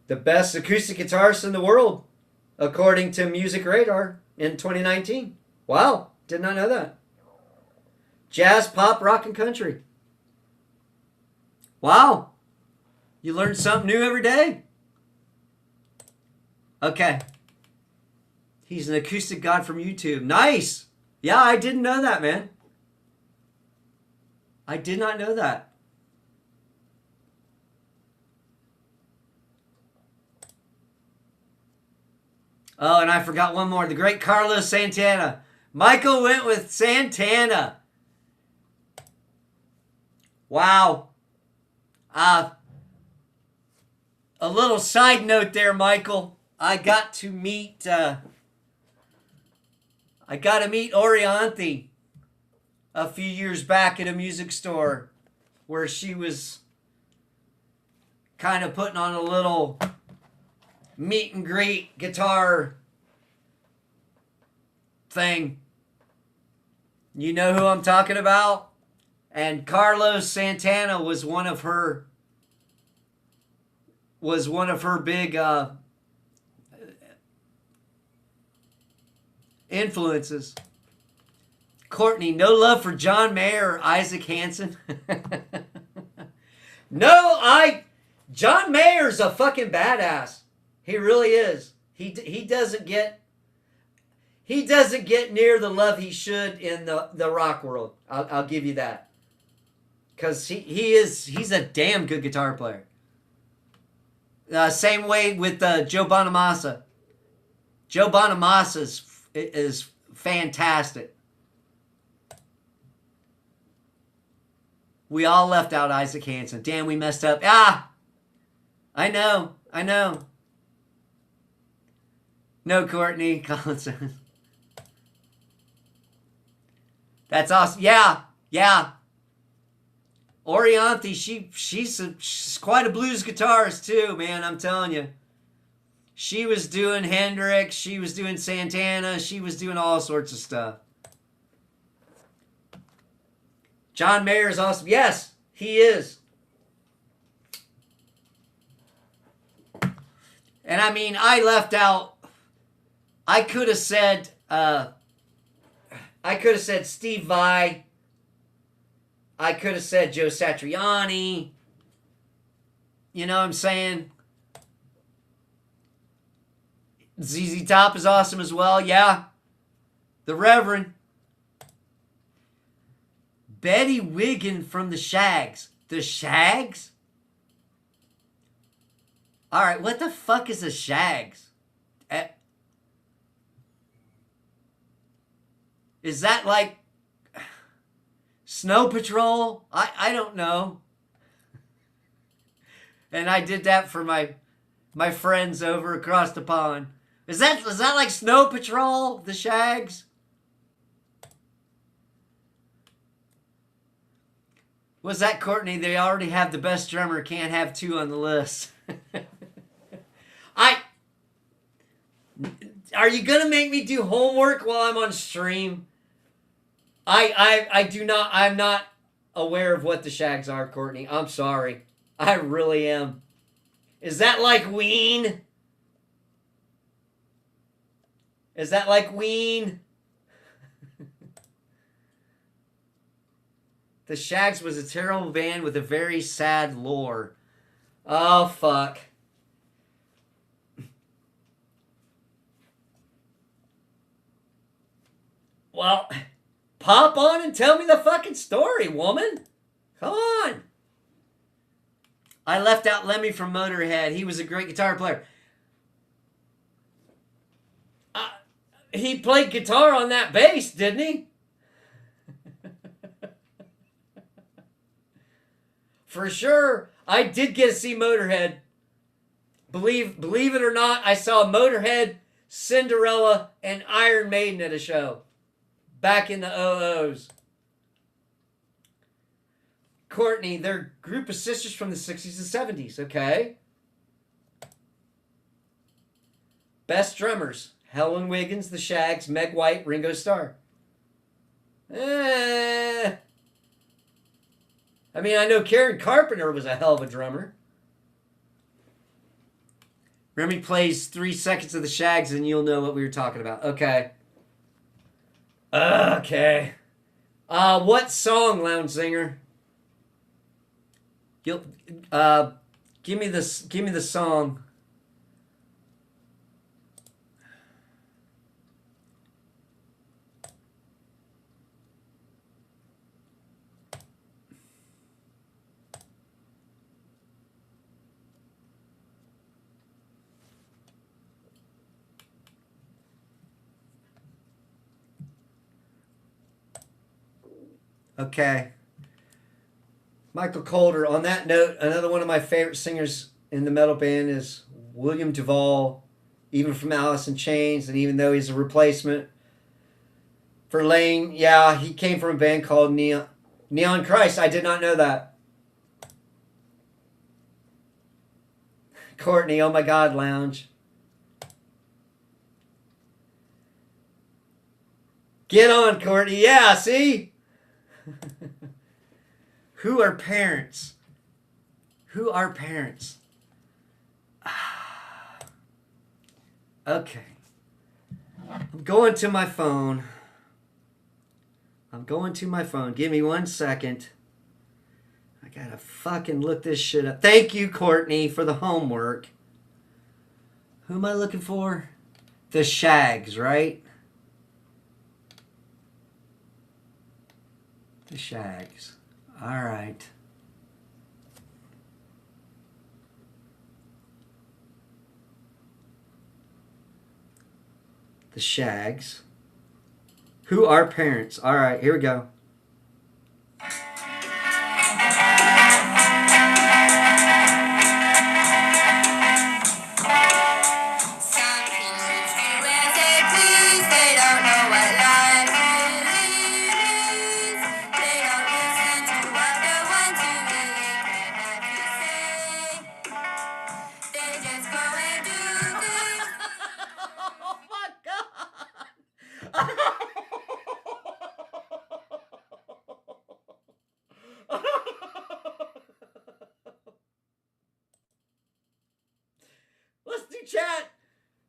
The best acoustic guitarist in the world, according to Music Radar in 2019. Wow, did not know that. Jazz, pop, rock, and country. Wow. You learn something new every day. Okay. He's an acoustic god from YouTube. Nice. Yeah, I didn't know that, man. I did not know that. Oh, and I forgot one more. The great Carlos Santana. Michael went with Santana. Wow. A little side note there, Michael. I got to meet Orianthi a few years back at a music store where she was kind of putting on a little meet and greet guitar thing. You know who I'm talking about? And Carlos Santana was one of her big influences. Courtney, no love for John Mayer or Isaac Hansen? John Mayer's a fucking badass. He really is. He doesn't get near the love he should in the rock world. I'll give you that. Because he's a damn good guitar player. Same way with Joe Bonamassa. Joe Bonamassa is fantastic. We all left out Isaac Hansen. Damn, we messed up. I know. No, Courtney Collinson. That's awesome. Yeah. Orianthi, she's quite a blues guitarist too, man. I'm telling you. She was doing Hendrix. She was doing Santana. She was doing all sorts of stuff. John Mayer is awesome. Yes, he is. And I mean, I left out. I could have said Steve Vai. I could have said Joe Satriani. You know what I'm saying? ZZ Top is awesome as well. Yeah. The Reverend. Betty Wiggin from the Shags. The Shags? Alright, what the fuck is the Shags? Is that like Snow Patrol? I don't know. And I did that for my friends over across the pond. Is that like Snow Patrol, the Shags? Was that Courtney? They already have the best drummer, can't have two on the list. Are you gonna make me do homework while I'm on stream? I'm not aware of what the Shags are, Courtney. I'm sorry. I really am. Is that like Ween? Is that like Ween? The Shags was a terrible band with a very sad lore. Oh, fuck. Well, pop on and tell me the fucking story, woman. Come on. I left out Lemmy from Motorhead. He was a great guitar player. He played guitar on that bass, didn't he? For sure. I did get to see Motorhead. Believe it or not, I saw Motorhead, Cinderella, and Iron Maiden at a show. Back in the 00s. Courtney, they're a group of sisters from the 60s and 70s, okay? Best drummers. Helen Wiggins, The Shags, Meg White, Ringo Starr. I mean, I know Karen Carpenter was a hell of a drummer. Remy plays 3 seconds of The Shags and you'll know what we were talking about. Okay. Okay. What song, Lounge Singer? You'll give me the song. Okay. Michael Colter. On that note, another one of my favorite singers in the metal band is William Duvall, even from Alice in Chains, and even though he's a replacement for Lane, yeah, he came from a band called Neon Christ. I did not know that. Courtney, oh my God, Lounge. Get on, Courtney. Yeah, see? Who are parents? Who are parents? Okay. I'm going to my phone. Give me 1 second. I gotta fucking look this shit up. Thank you, Courtney, for the homework. Who am I looking for? The Shags, right? The Shags. All right. The Shags. Who are parents? All right, here we go. Let's do chat.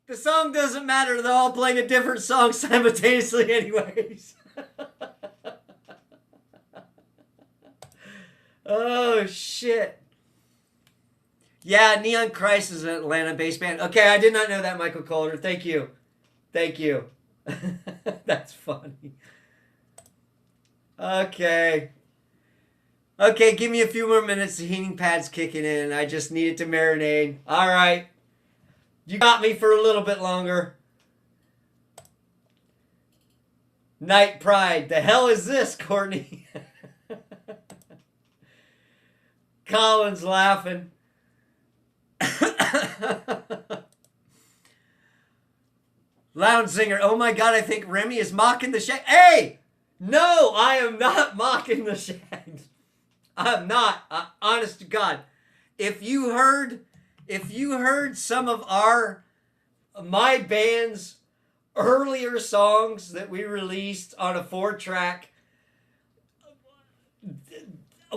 The song doesn't matter. They're all playing a different song simultaneously anyways. Oh, shit. Yeah, Neon Christ is an Atlanta-based band. Okay, I did not know that, Michael Calder. Thank you. Thank you. That's funny. Okay. Okay, give me a few more minutes. The heating pad's kicking in. I just need it to marinate. All right. You got me for a little bit longer. Night Pride. The hell is this, Courtney? Colin's laughing. Lounge singer, oh my God, I think Remy is mocking the Shags. Hey! No, I am not mocking the Shags. I'm not. Honest to God. If you heard some of my band's earlier songs that we released on a 4-track,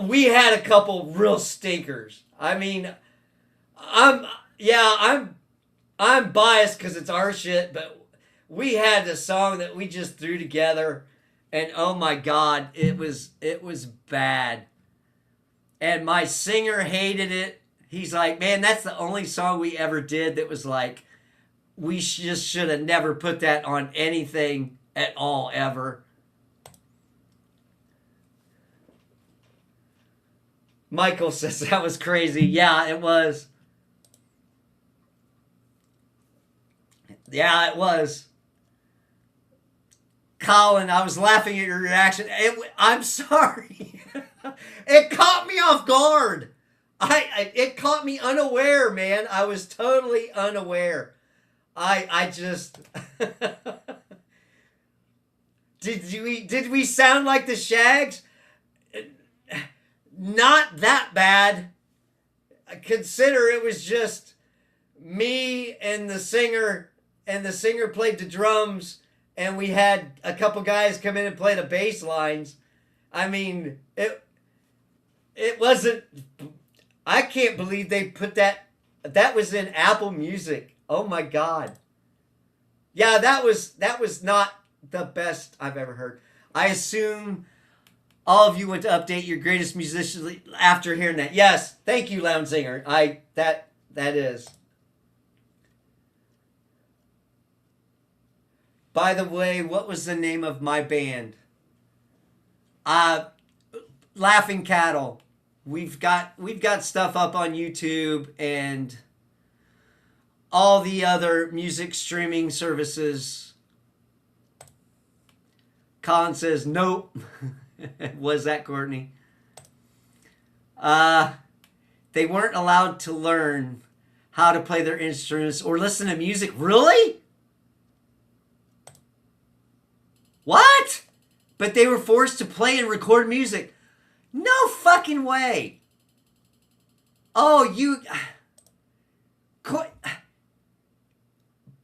we had a couple real stinkers. I mean, I'm biased because it's our shit, but we had a song that we just threw together, and oh my God, it was bad. And my singer hated it. He's like, man, that's the only song we ever did that was like, we just should have never put that on anything at all, ever. Michael says that was crazy. Yeah, it was. Yeah, it was. Colin, I was laughing at your reaction. I'm sorry. It caught me off guard. It caught me unaware, man. I was totally unaware. I just did we sound like the Shags? Not that bad. Consider it was just me and the singer played the drums, and we had a couple guys come in and play the bass lines. I mean, it wasn't. I can't believe they put that. That was in Apple Music. Oh my God. Yeah, that was not the best I've ever heard. I assume all of you went to update your greatest musicians after hearing that. Yes, thank you, Lounge Singer. That is. By the way, what was the name of my band? Laughing Cattle. We've got stuff up on YouTube and all the other music streaming services. Colin says, nope. Was that Courtney? They weren't allowed to learn how to play their instruments or listen to music. Really? What? But they were forced to play and record music. No fucking way. Oh, you...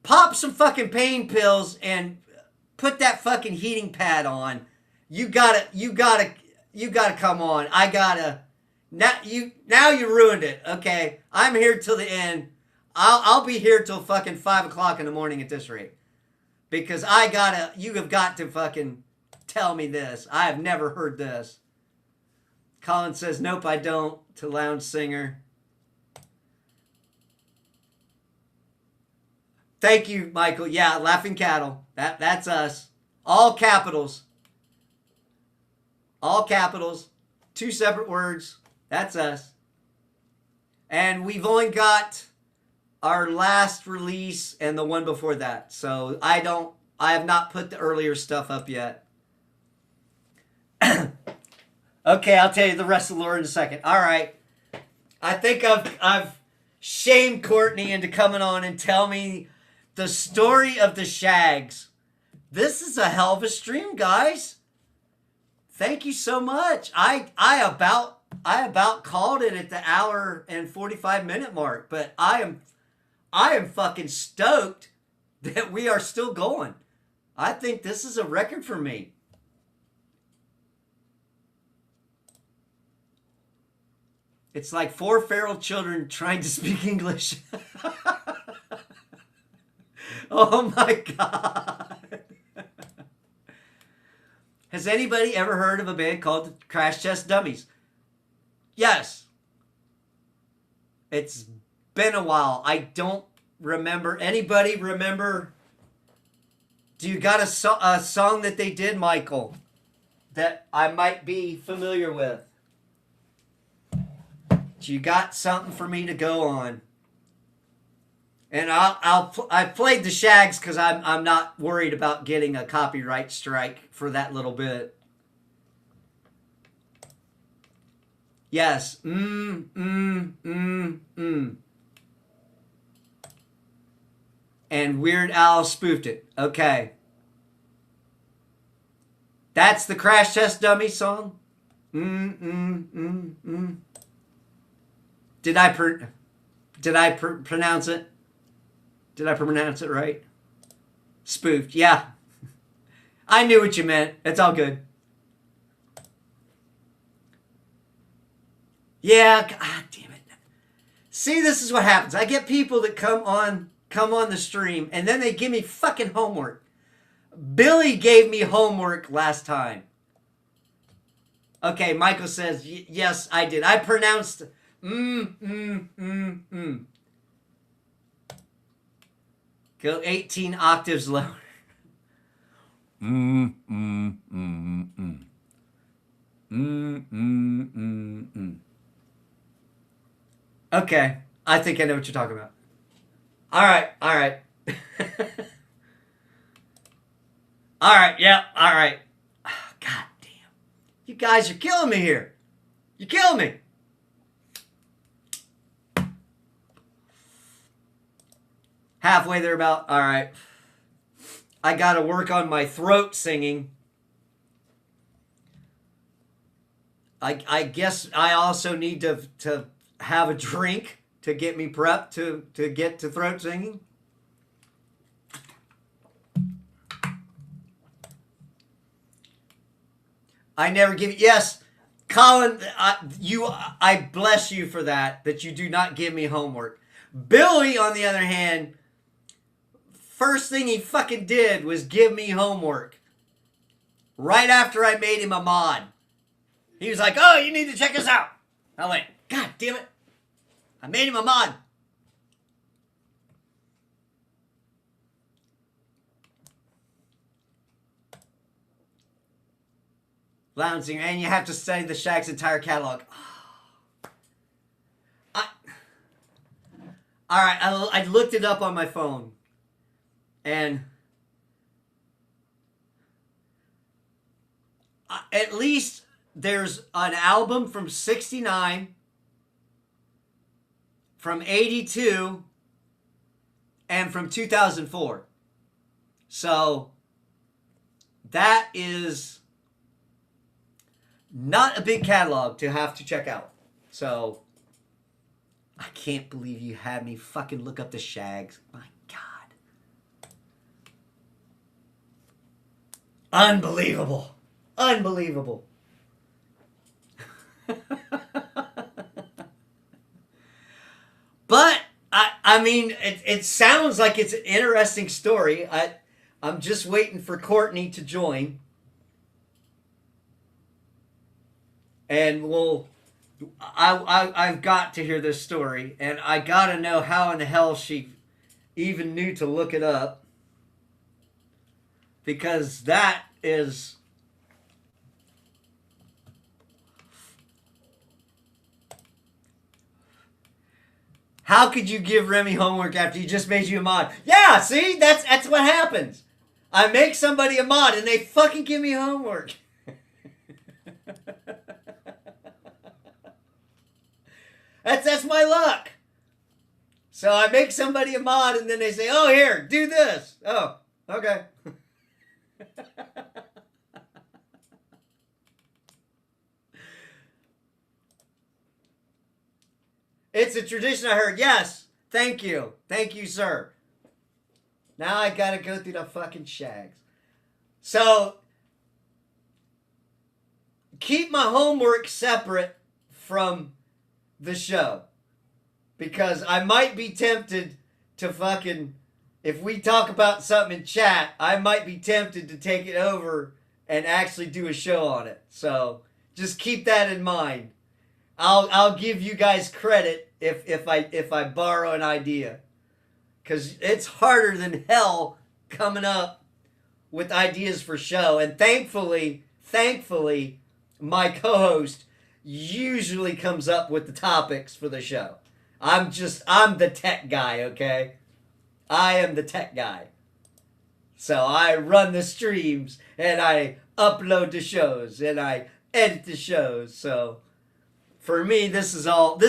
Pop some fucking pain pills and put that fucking heating pad on. You gotta come on. Now you ruined it. Okay, I'm here till the end. I'll be here till fucking 5 o'clock in the morning at this rate, because you have got to fucking tell me this. I have never heard this. Colin says, nope, I don't, to Lounge Singer. Thank you, Michael. Yeah, Laughing Cattle. That's us. All capitals. All capitals. 2 separate words. That's us. And we've only got our last release and the one before that. So I have not put the earlier stuff up yet. Okay, I'll tell you the rest of the lore in a second. All right. I think I've shamed Courtney into coming on and tell me the story of the Shags. This is a hell of a stream, guys. Thank you so much. I about called it at the hour and 45-minute mark, but I am fucking stoked that we are still going. I think this is a record for me. It's like 4 feral children trying to speak English. Oh my God. Has anybody ever heard of a band called the Crash Test Dummies? Yes. It's been a while. I don't remember. Anybody remember? Do you got a song that they did, Michael, that I might be familiar with? You got something for me to go on? And I played the Shags because I'm not worried about getting a copyright strike for that little bit. Yes. And Weird Al spoofed it. Okay. That's the Crash Test Dummy song? Did I pronounce it? Did I pronounce it right? Spoofed. Yeah. I knew what you meant. It's all good. Yeah, god damn it. See, this is what happens. I get people that come on the stream and then they give me fucking homework. Billy gave me homework last time. Okay, Michael says, yes, I did. I pronounced Go 18 octaves lower. Okay, I think I know what you're talking about. All right. All right, yeah, all right. Oh, god damn. You guys are killing me here. You're killing me. Halfway there about. All right. I got to work on my throat singing. I guess I also need to have a drink to get me prepped to get to throat singing. I never give. Yes, Colin, I bless you for that you do not give me homework. Billy, on the other hand, first thing he fucking did was give me homework. Right after I made him a mod. He was like, oh, you need to check this out. I went, god damn it. I made him a mod. Lounge singer, and you have to study the Shag's entire catalog. Alright, I looked it up on my phone. And at least there's an album from 69, from 82, and from 2004. So that is not a big catalog to have to check out. So I can't believe you had me fucking look up the Shags. My God. Unbelievable. Unbelievable. But I mean, it sounds like it's an interesting story. I'm just waiting for Courtney to join. And I've got to hear this story, and I gotta know how in the hell she even knew to look it up, because that is. How could you give Remy homework after he just made you a mod? Yeah, see, that's what happens. I make somebody a mod, and they fucking give me homework. That's my luck. So I make somebody a mod, and then they say, oh, here, do this. Oh, okay. It's a tradition, I heard. Yes. Thank you. Thank you, sir. Now I gotta go through the fucking Shags. So, keep my homework separate from the show, because I might be tempted to fucking, if we talk about something in chat, I might be tempted to take it over and actually do a show on it. So just keep that in mind. I'll give you guys credit if I borrow an idea, because it's harder than hell coming up with ideas for show. And thankfully my co-host usually comes up with the topics for the show. I'm the tech guy, okay? I am the tech guy. So I run the streams, and I upload the shows, and I edit the shows. So for me, this is all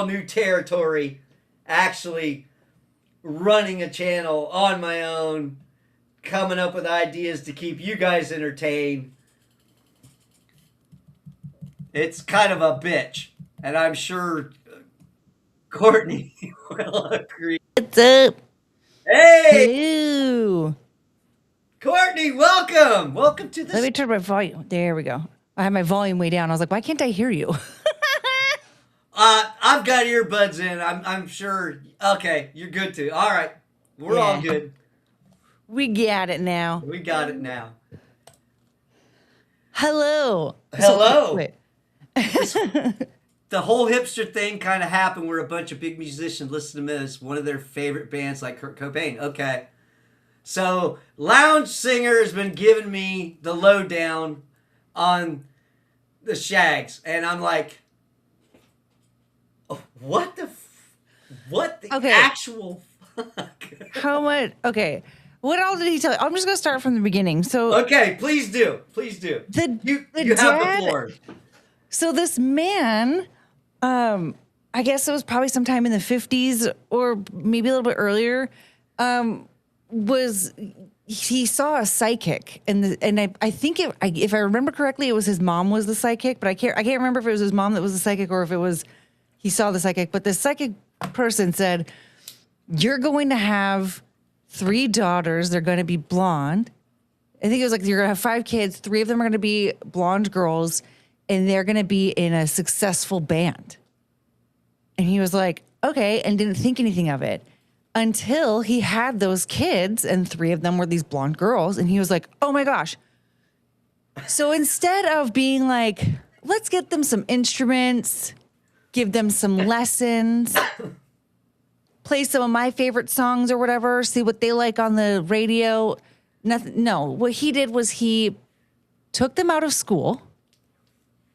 new territory. Actually, running a channel on my own, coming up with ideas to keep you guys entertained. It's kind of a bitch, and I'm sure Courtney will agree. What's up? Hey, Hello. Courtney, welcome. Welcome to Let the. me turn my volume. There we go. I had my volume way down. I was like, why can't I hear you? I've got earbuds in. I'm sure. Okay, you're good too. All right, we're all Yeah. good. We got it now. We got it now. Hello. Hello. Wait. The whole hipster thing kind of happened where a bunch of big musicians listened to him as one of their favorite bands, like Kurt Cobain. Okay. So, Lounge Singer has been giving me the lowdown on the Shags. And I'm like, oh, what the Okay. actual fuck? How much? Okay. What all did he tell you? I'm just going to start from the beginning. So, Okay, please do. Please do. the You have dad- the floor. So this man, I guess it was probably sometime in the 50s or maybe a little bit earlier, he saw a psychic, and I think if I remember correctly, it was his mom was the psychic, but I can't remember if it was his mom that was the psychic or if it was he saw the psychic. But the psychic person said, "You're going to have 3 daughters. They're going to be blonde. I think it was like you're going to have 5 kids. 3 of them are going to be blonde girls, and they're going to be in a successful band." And he was like, okay, and didn't think anything of it until he had those kids, and 3 of them were these blonde girls. And he was like, oh my gosh. So instead of being like, let's get them some instruments, give them some lessons, play some of my favorite songs or whatever, see what they like on the radio. Nothing. No, what he did was he took them out of school.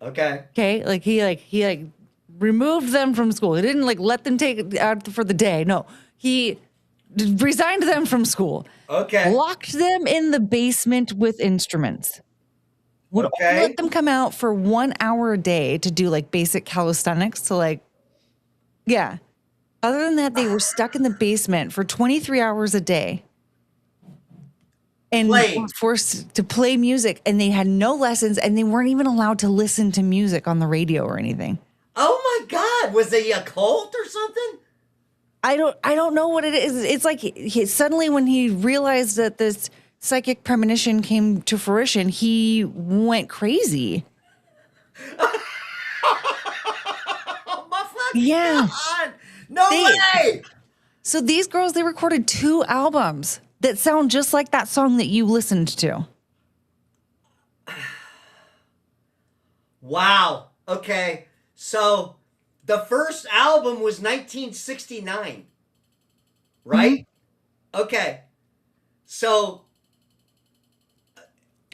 Okay. Okay, like he removed them from school. He didn't like let them take it out for the day. No, he resigned them from school. Okay. Locked them in the basement with instruments. Would Okay. only let them come out for 1 hour a day to do like basic calisthenics. So like, yeah. Other than that, they were stuck in the basement for 23 hours a day. And Playing. were forced to play music, and they had no lessons, and they weren't even allowed to listen to music on the radio or anything. Oh my God! Was they a cult or something? I don't know what it is. It's like suddenly when he realized that this psychic premonition came to fruition, he went crazy. Oh my fucking Yeah. God! No They- way! So these girls, they recorded 2 albums that sound just like that song that you listened to. Wow. Okay. So the first album was 1969, right? Okay. So.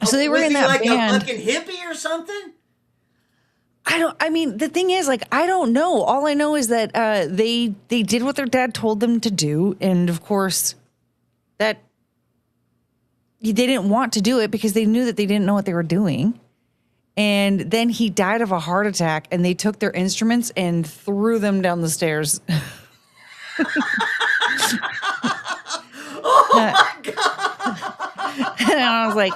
So they were was in he that like band. a fucking hippie or something? I mean, the thing is, like, I don't know. All I know is that they did what their dad told them to do. And of course, that they didn't want to do it because they knew that they didn't know what they were doing. And then he died of a heart attack, and they took their instruments and threw them down the stairs. Oh my God! And I was like,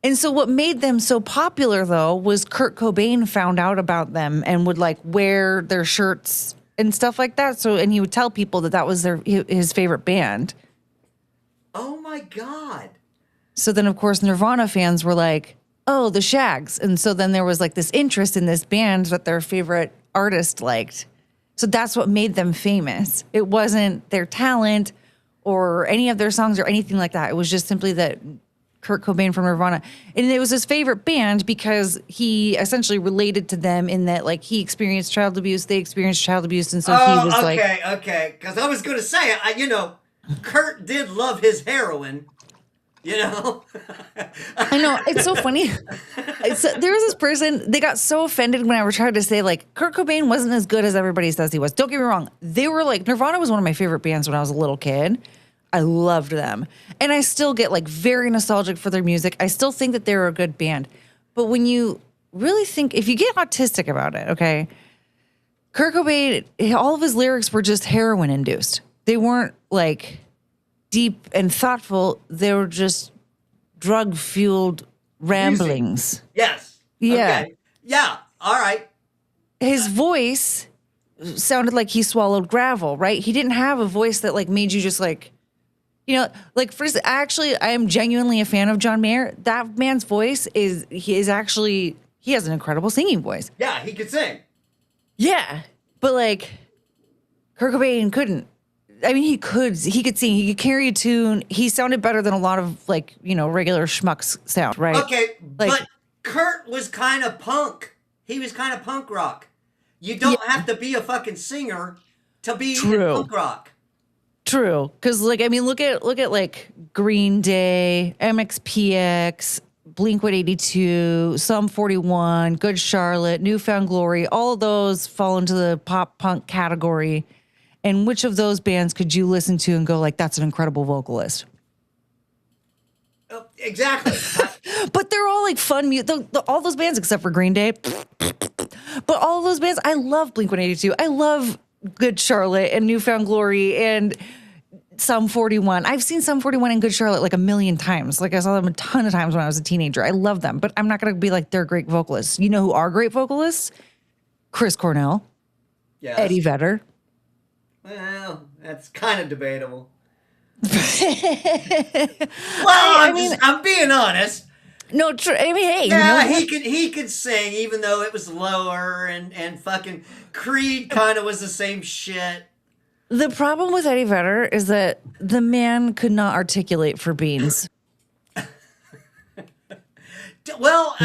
And so what made them so popular, though, was Kurt Cobain found out about them and would like wear their shirts and stuff like that. So, and he would tell people that that was his favorite band. Oh my God! So then, of course, Nirvana fans were like, oh, the Shags. And so then there was like this interest in this band that their favorite artist liked. So that's what made them famous. It wasn't their talent or any of their songs or anything like that. It was just simply that Kurt Cobain from Nirvana. And it was his favorite band because he essentially related to them in that, like, he experienced child abuse, they experienced child abuse. And so he was like, okay. Because I was going to say, Kurt did love his heroin. You know? I know. It's so funny. There was this person, they got so offended when I tried to say, like, Kurt Cobain wasn't as good as everybody says he was. Don't get me wrong. They were like, Nirvana was one of my favorite bands when I was a little kid. I loved them. And I still get, like, very nostalgic for their music. I still think that they're a good band. But when you really think if you get autistic about it, okay, Kurt Cobain, all of his lyrics were just heroin induced. They weren't like deep and thoughtful. They were just drug fueled ramblings. Yes. Yeah. Okay. Yeah. All right. His voice sounded like he swallowed gravel, right? He didn't have a voice that like made you just like, you know, like first, actually, I am genuinely a fan of John Mayer. That man's voice he has an incredible singing voice. Yeah, he could sing. Yeah. But like Kurt Cobain couldn't. I mean, he could sing, he could carry a tune. He sounded better than a lot of like, you know, regular schmucks sound, right? Okay, Like, but Kurt was kind of punk. He was kind of punk rock. You don't have to be a fucking singer to be in punk rock. True. Cause like, I mean, look at like Green Day, MXPX, Blink-182, Sum 41, Good Charlotte, Newfound Glory, all of those fall into the pop punk category. And which of those bands could you listen to and go like, that's an incredible vocalist? Exactly. But they're all like fun music. All those bands except for Green Day. But all those bands, I love Blink-182. I love Good Charlotte and Newfound Glory and Sum 41. I've seen Sum 41 and Good Charlotte like a million times. Like I saw them a ton of times when I was a teenager. I love them, but I'm not going to be like they're great vocalists. You know who are great vocalists? Chris Cornell, Yes. Eddie Vedder. Well, that's kind of debatable. Well, I'm being honest. No, I mean, hey, Yeah, you know, he could sing even though it was lower and fucking Creed kind of was the same shit. the problem with Eddie Vedder is that the man could not articulate for beans. Well,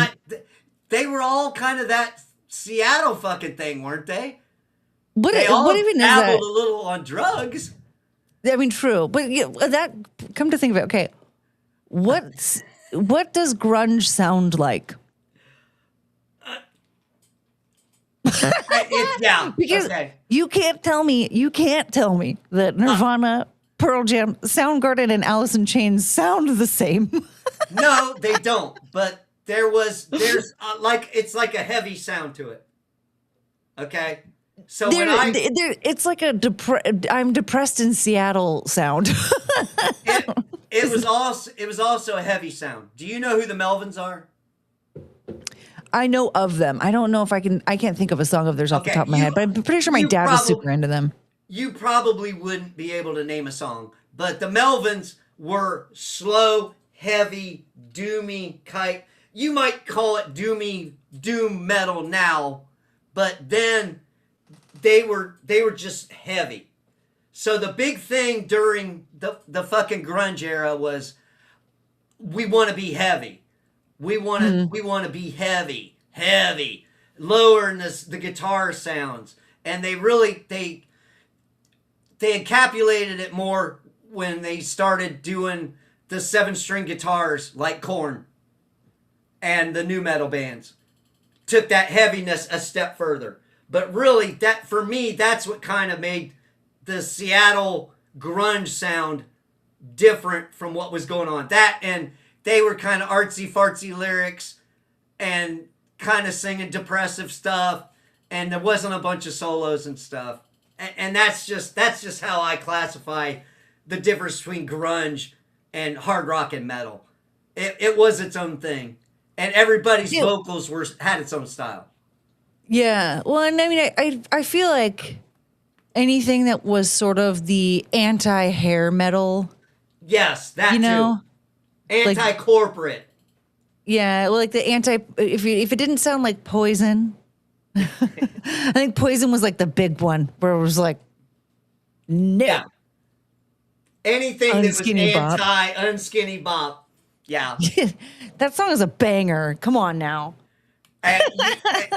they were all kind of that Seattle fucking thing, weren't they? What even is dabbled that? a little on drugs. I mean, true, but that come to think of it, okay, what does grunge sound like? Yeah, Because okay. you can't tell me that Nirvana, Pearl Jam, Soundgarden, and Alice in Chains sound the same. No, they don't. But there's like it's like a heavy sound to it. Okay, so It's like a I'm depressed in Seattle sound. it was also a heavy sound. Do you know who the Melvins are? I know of them. I don't know if I can't think of a song of theirs off the top of my head, but I'm pretty sure my dad was super into them. You probably wouldn't be able to name a song, but the Melvins were slow, heavy, doomy kite. You might call it doom metal now, but then they were just heavy. So the big thing during the fucking grunge era was we want to be heavy. We want to be heavy, lowering the guitar sounds, and they encapsulated it more when they started doing the 7-string guitars like Korn and the new metal bands. Took that heaviness a step further. But really, that for me, that's what kind of made the Seattle grunge sound different from what was going on. That and they were kind of artsy-fartsy lyrics and kind of singing depressive stuff, and there wasn't a bunch of solos and stuff. And that's just how I classify the difference between grunge and hard rock and metal. It was its own thing, and everybody's vocals had its own style. Yeah, well, and I mean, I feel like anything that was sort of the anti-hair metal. Yes, that too. Anti-corporate. Yeah, like the if it didn't sound like Poison, I think Poison was like the big one where it was like, no. Yeah. Anything Unskinny that was Bop. unskinny bop. Yeah. That song is a banger. Come on now. And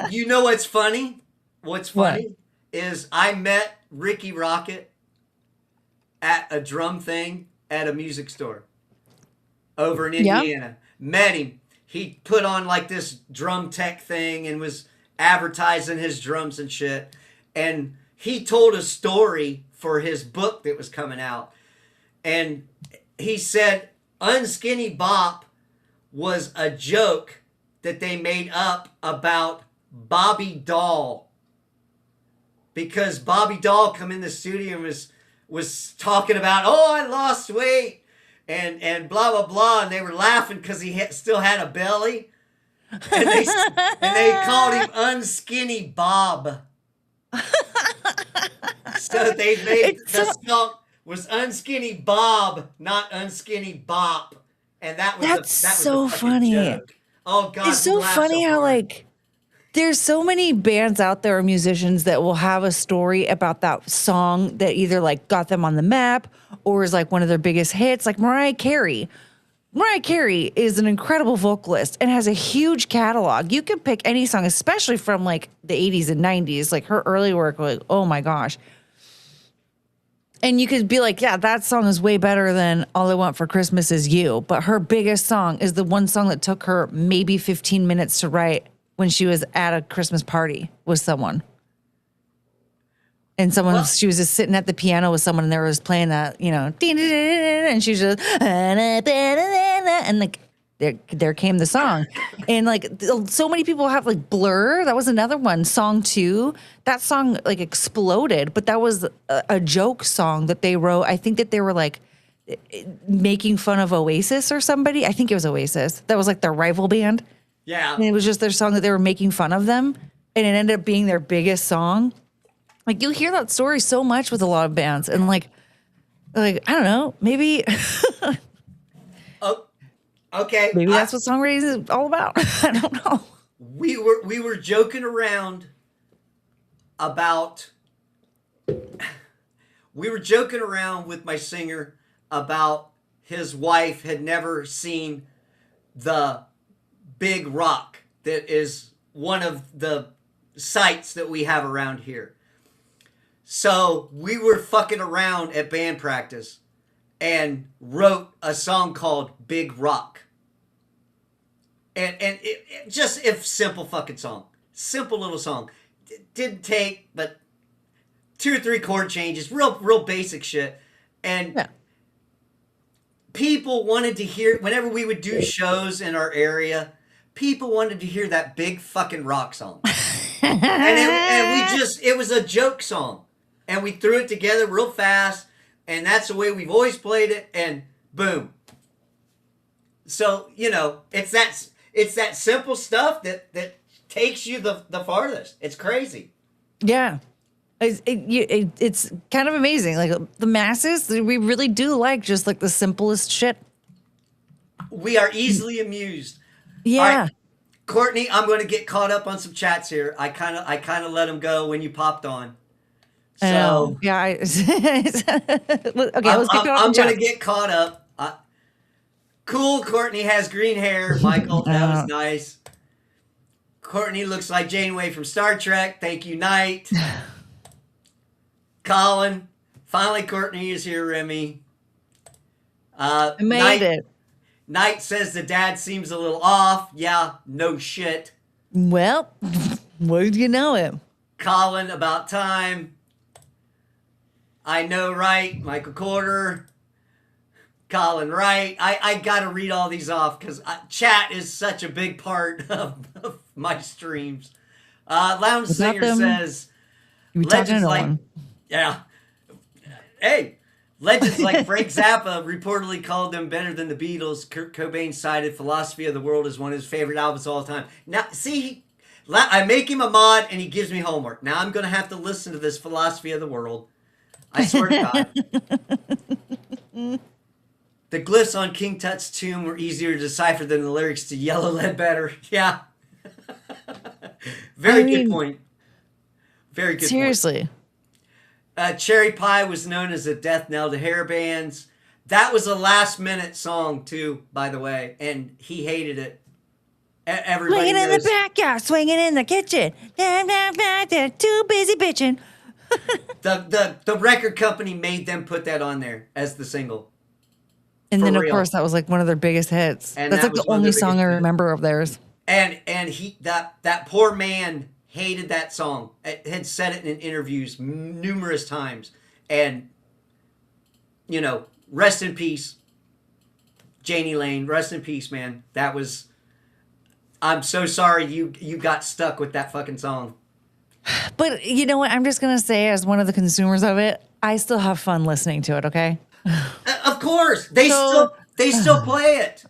you know what's funny? What's funny is I met Ricky Rocket at a drum thing at a music store over in Indiana. Met him. He put on like this drum tech thing and was advertising his drums and shit. And he told a story for his book that was coming out. And he said Unskinny Bop was a joke that they made up about Bobby Doll, because Bobby Doll come in the studio and was talking about, oh, I lost weight and blah blah blah, and they were laughing because he still had a belly, and they called him Unskinny Bob. So they made the song was Unskinny Bob, not Unskinny Bop, and that was so funny. Joke. Oh God, it's so funny how like there's so many bands out there or musicians that will have a story about that song that either like got them on the map or is like one of their biggest hits, like Mariah Carey. Mariah Carey is an incredible vocalist and has a huge catalog. You can pick any song, especially from like the 80s and 90s, like her early work, like, oh my gosh. And you could be like, yeah, that song is way better than All I Want for Christmas Is You. But her biggest song is the one song that took her maybe 15 minutes to write when she was at a Christmas party with someone. And she was just sitting at the piano with someone and they was playing that, you know, and she was just, and like, there came the song. And like, so many people have like Blur. That was another one. Song 2. That song like exploded, but that was a joke song that they wrote. I think that they were like making fun of Oasis or somebody. I think it was Oasis. That was like their rival band. Yeah. And it was just their song that they were making fun of them. And it ended up being their biggest song. Like you hear that story so much with a lot of bands, and like I don't know, maybe. Oh, okay. Maybe that's what songwriting is all about. I don't know. We were joking around about. We were joking around with my singer about his wife had never seen the Big Rock that is one of the sites that we have around here. So we were fucking around at band practice and wrote a song called Big Rock. And it just a simple fucking song. Simple little song. Didn't take but 2 or 3 chord changes. Real basic shit. And yeah. People wanted to hear, whenever we would do shows in our area, people wanted to hear that big fucking rock song. It was a joke song. And we threw it together real fast, and that's the way we've always played it, and boom. So, you know, it's that simple stuff that takes you the farthest. It's crazy. Yeah. It's kind of amazing. Like the masses, we really do like just like the simplest shit. We are easily amused. Yeah. All right, Courtney, I'm going to get caught up on some chats here. I kind of let them go when you popped on. So yeah, okay. Let's get I'm going to get caught up. Cool. Courtney has green hair. Michael, that was nice. Courtney looks like Janeway from Star Trek. Thank you, Knight. Colin, finally, Courtney is here. Remy, I made it. Knight says the dad seems a little off. Yeah, no shit. Well, where'd you know him? Colin, about time. I know, right? Michael Corder. Colin, right? I got to read all these off because chat is such a big part of my streams. Lounge Singer says, legends like, yeah. Hey, legends like Frank Zappa reportedly called them better than the Beatles. Kurt Cobain cited Philosophy of the World as one of his favorite albums of all time. Now, see, I make him a mod and he gives me homework. Now I'm going to have to listen to this Philosophy of the World. I swear to God. The glyphs on King Tut's tomb were easier to decipher than the lyrics to Yellow Ledbetter. Yeah. Very good point. Very good seriously. point. Cherry Pie was known as a death knell to hair bands. That was a last-minute song, too, by the way, and he hated it. Everybody swinging knows. in the backyard, swinging in the kitchen. They're too busy bitching. The record company made them put that on there as the single. And then, of course, that was like one of their biggest hits. And that's like the only song I remember of theirs. And he that poor man hated that song. Had said it in interviews numerous times. And, you know, rest in peace, Janie Lane. Rest in peace, man. That was I'm so sorry you got stuck with that fucking song. But you know what? I'm just gonna say, as one of the consumers of it, I still have fun listening to it. Okay. Of course, they still play it.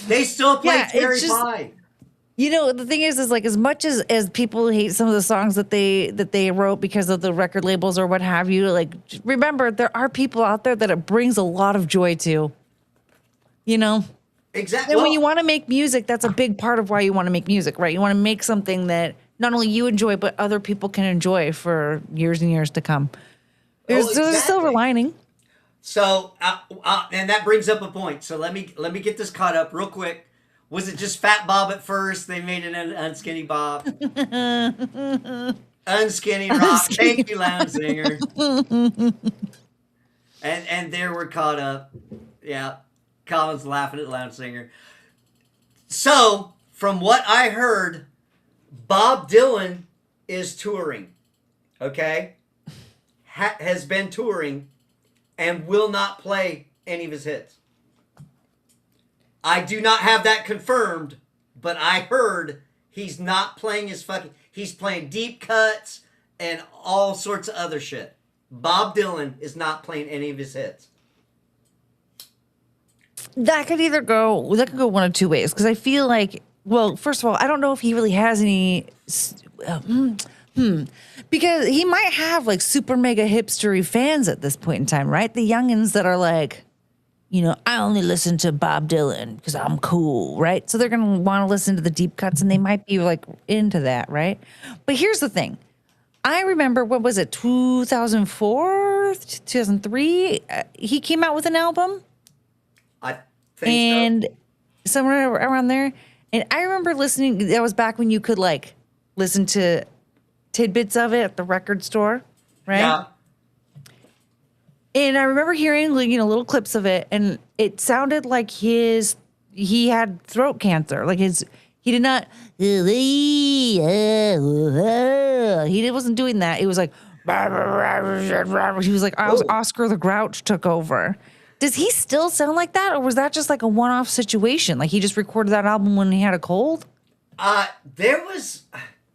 They still play Yeah, Cherry it's just- Pie. You know, the thing is like as much as people hate some of the songs that they wrote because of the record labels or what have you, like remember there are people out there that it brings a lot of joy to. You know? Exactly. And when you want to make music, that's a big part of why you want to make music, right? You want to make something that not only you enjoy, but other people can enjoy for years and years to come. There's a silver lining. So, and that brings up a point. So let me get this caught up real quick. Was it just Fat Bob at first? They made it an Unskinny Bob. Unskinny Rock. Thank you, Lounge Singer. and there we're caught up. Yeah. Colin's laughing at Lounge Singer. So, from what I heard, Bob Dylan is touring. Okay? Has been touring and will not play any of his hits. I do not have that confirmed, but I heard he's not playing he's playing deep cuts and all sorts of other shit. Bob Dylan is not playing any of his hits. That could go one of two ways. Because I feel like, well, first of all, I don't know if he really has any, because he might have like super mega hipstery fans at this point in time, right? The youngins that are like, you know, I only listen to Bob Dylan because I'm cool, right? So they're going to want to listen to the deep cuts and they might be like into that, right? But here's the thing. I remember, what was it, 2004, 2003? He came out with an album. I think somewhere around there. And I remember listening, that was back when you could like listen to tidbits of it at the record store, right? Yeah. And I remember hearing, you know, little clips of it, and it sounded like he had throat cancer. Like he did not, he wasn't doing that. It was like, he was like, Oscar the Grouch took over. Does he still sound like that? Or was that just like a one-off situation? Like he just recorded that album when he had a cold? There was,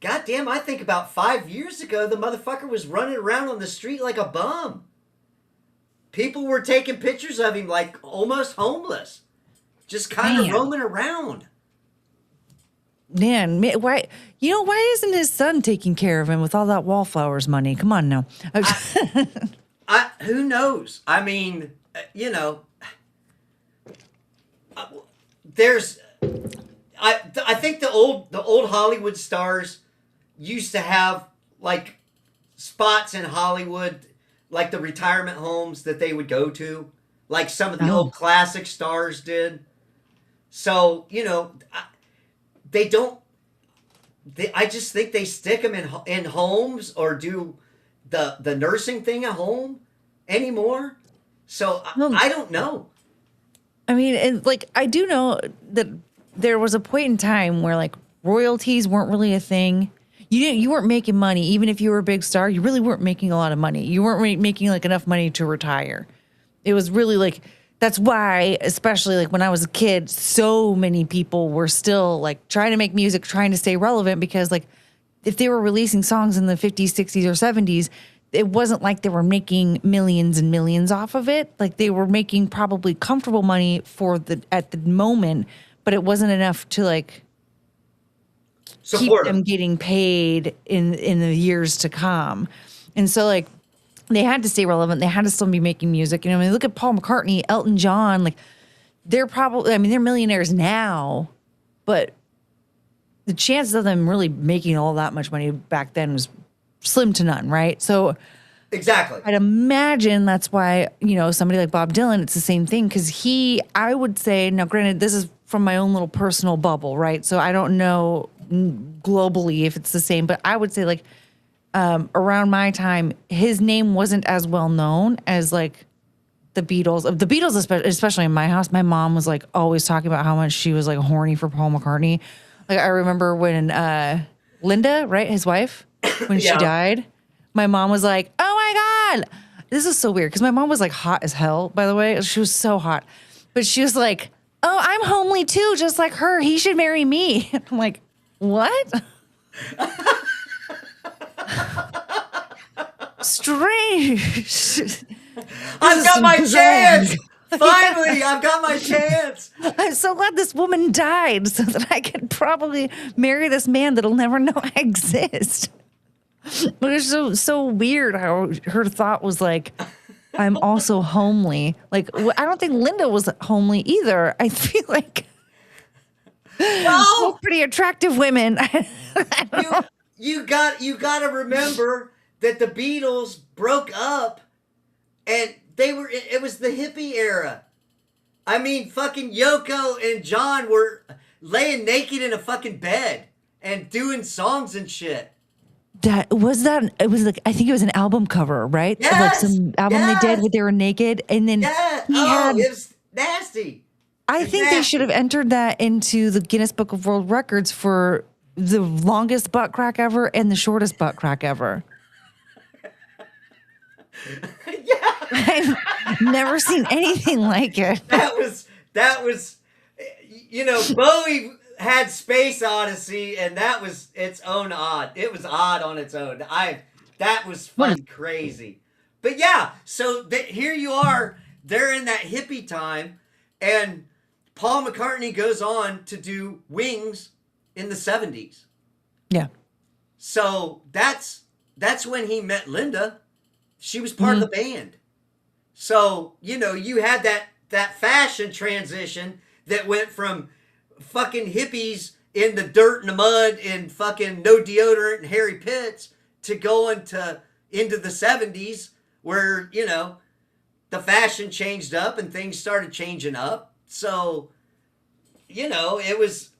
goddamn, I think about 5 years ago, the motherfucker was running around on the street like a bum. People were taking pictures of him like almost homeless. Just kind of roaming around. Man, why isn't his son taking care of him with all that Wallflowers money? Come on now. Who knows? I mean, you know, I think the old Hollywood stars used to have like spots in Hollywood, like the retirement homes that they would go to, like some of the old classic stars did. So, you know, I just think they stick them in homes or do the nursing thing at home anymore. So I don't know. I mean, and like, I do know that there was a point in time where like royalties weren't really a thing. You weren't making money, even if you were a big star. You really weren't making a lot of money. You weren't making like enough money to retire. It was really like, that's why, especially like when I was a kid, so many people were still like trying to make music, trying to stay relevant, because like if they were releasing songs in the 50s, 60s, or 70s, it wasn't like they were making millions and millions off of it. Like they were making probably comfortable money at the moment, but it wasn't enough to like keep them getting paid in the years to come. And so like they had to stay relevant. They had to still be making music. You know, I mean, look at Paul McCartney, Elton John, like they're millionaires now, but the chances of them really making all that much money back then was slim to none, right? So exactly, I'd imagine that's why, you know, somebody like Bob Dylan, it's the same thing. Because I would say, now granted, this is from my own little personal bubble, right? So I don't know globally if it's the same, but I would say like around my time, his name wasn't as well known as like the Beatles. The Beatles, especially in my house, my mom was like always talking about how much she was like horny for Paul McCartney. Like I remember when Linda, right, his wife, when she died, my mom was like, oh my God, this is so weird. Because my mom was like hot as hell, by the way. She was so hot. But she was like, oh, I'm homely too, just like her. He should marry me. I'm like, what? Strange. I've got my chance. Finally, I've got my chance. I'm so glad this woman died so that I could probably marry this man that'll never know I exist. But it's so weird how her thought was like, I'm also homely. Like, I don't think Linda was homely either. I feel like No, both pretty attractive women. you got to remember that the Beatles broke up, and it was the hippie era. I mean, fucking Yoko and John were laying naked in a fucking bed and doing songs and shit. It was like, I think it was an album cover, right? Of, like Yes, some album they did where they were naked, and then Yeah. he had. It was nasty. I think they should have entered that into the Guinness Book of World Records for the longest butt crack ever and the shortest butt crack ever. Yeah. I've never seen anything like it. That was, Bowie had Space Odyssey, and that was its own odd. It was odd on its own. That was fucking crazy. But yeah, so here you are. They're in that hippie time, and Paul McCartney goes on to do Wings in the 70s. Yeah. So that's when he met Linda. She was part of the band. So, you had that fashion transition that went from fucking hippies in the dirt and the mud and fucking no deodorant and hairy pits to going into the 70s where, the fashion changed up and things started changing up. So, it was...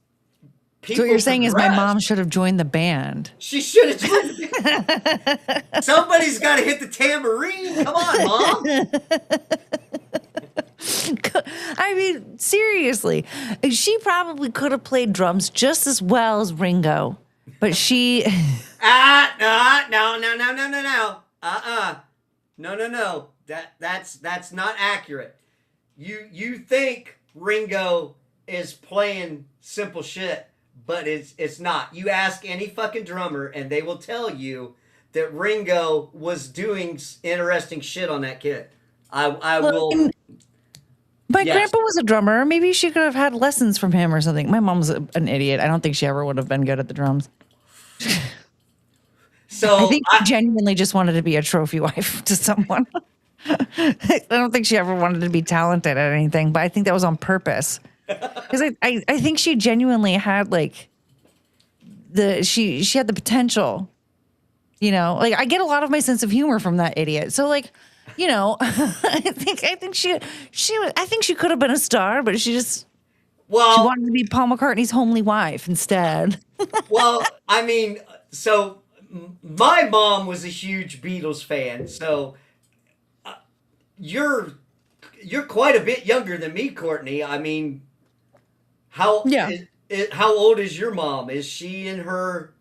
So what you're saying is my mom should have joined the band. She should have joined the band. Somebody's got to hit the tambourine. Come on, Mom. I mean, seriously, she probably could have played drums just as well as Ringo, but she... No. That's not accurate. You think Ringo is playing simple shit, but it's not. You ask any fucking drummer and they will tell you that Ringo was doing interesting shit on that kit. I will... My grandpa was a drummer. Maybe she could have had lessons from him or something. My mom's an idiot. I don't think she ever would have been good at the drums. So I think she genuinely just wanted to be a trophy wife to someone. I don't think she ever wanted to be talented at anything, but I think that was on purpose. Because I think she genuinely had like she had the potential, like I get a lot of my sense of humor from that idiot. So like, I think she could have been a star, but she wanted to be Paul McCartney's homely wife instead. Well, I mean, so my mom was a huge Beatles fan, so you're quite a bit younger than me, Courtney. I mean, how old is your mom? Is she in her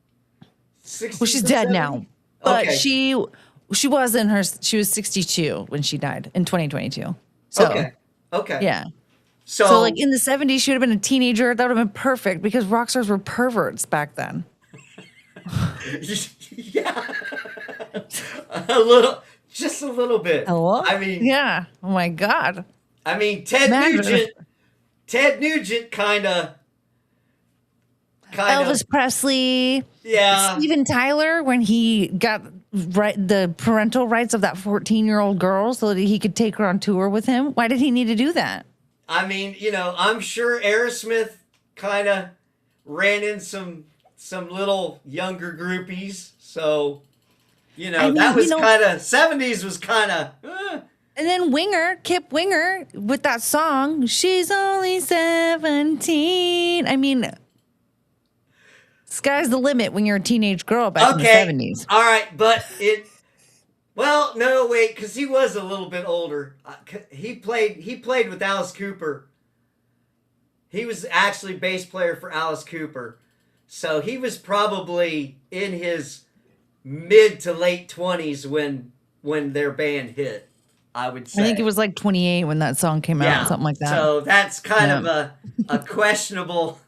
60s? Well, she's dead now, but she was 62 when she died in 2022. So okay, yeah. So like in the 70s, she would have been a teenager. That would have been perfect because rock stars were perverts back then. Yeah, just a little bit. Hello? I mean, yeah. Oh my God. I mean, Ted Nugent kind of. Elvis Presley. Yeah. Steven Tyler, when he got the parental rights of that 14-year-old girl so that he could take her on tour with him. Why did he need to do that? I mean, I'm sure Aerosmith kind of ran in some little younger groupies. So, that was kind of 70s was kind of. And then Kip Winger, with that song, She's Only 17. I mean, sky's the limit when you're a teenage girl back in the 70s. All right, but no, wait, because he was a little bit older. He played with Alice Cooper. He was actually bass player for Alice Cooper. So he was probably in his mid to late 20s when their band hit. I would say. I think it was like 28 when that song came out, something like that. So that's kind of a questionable.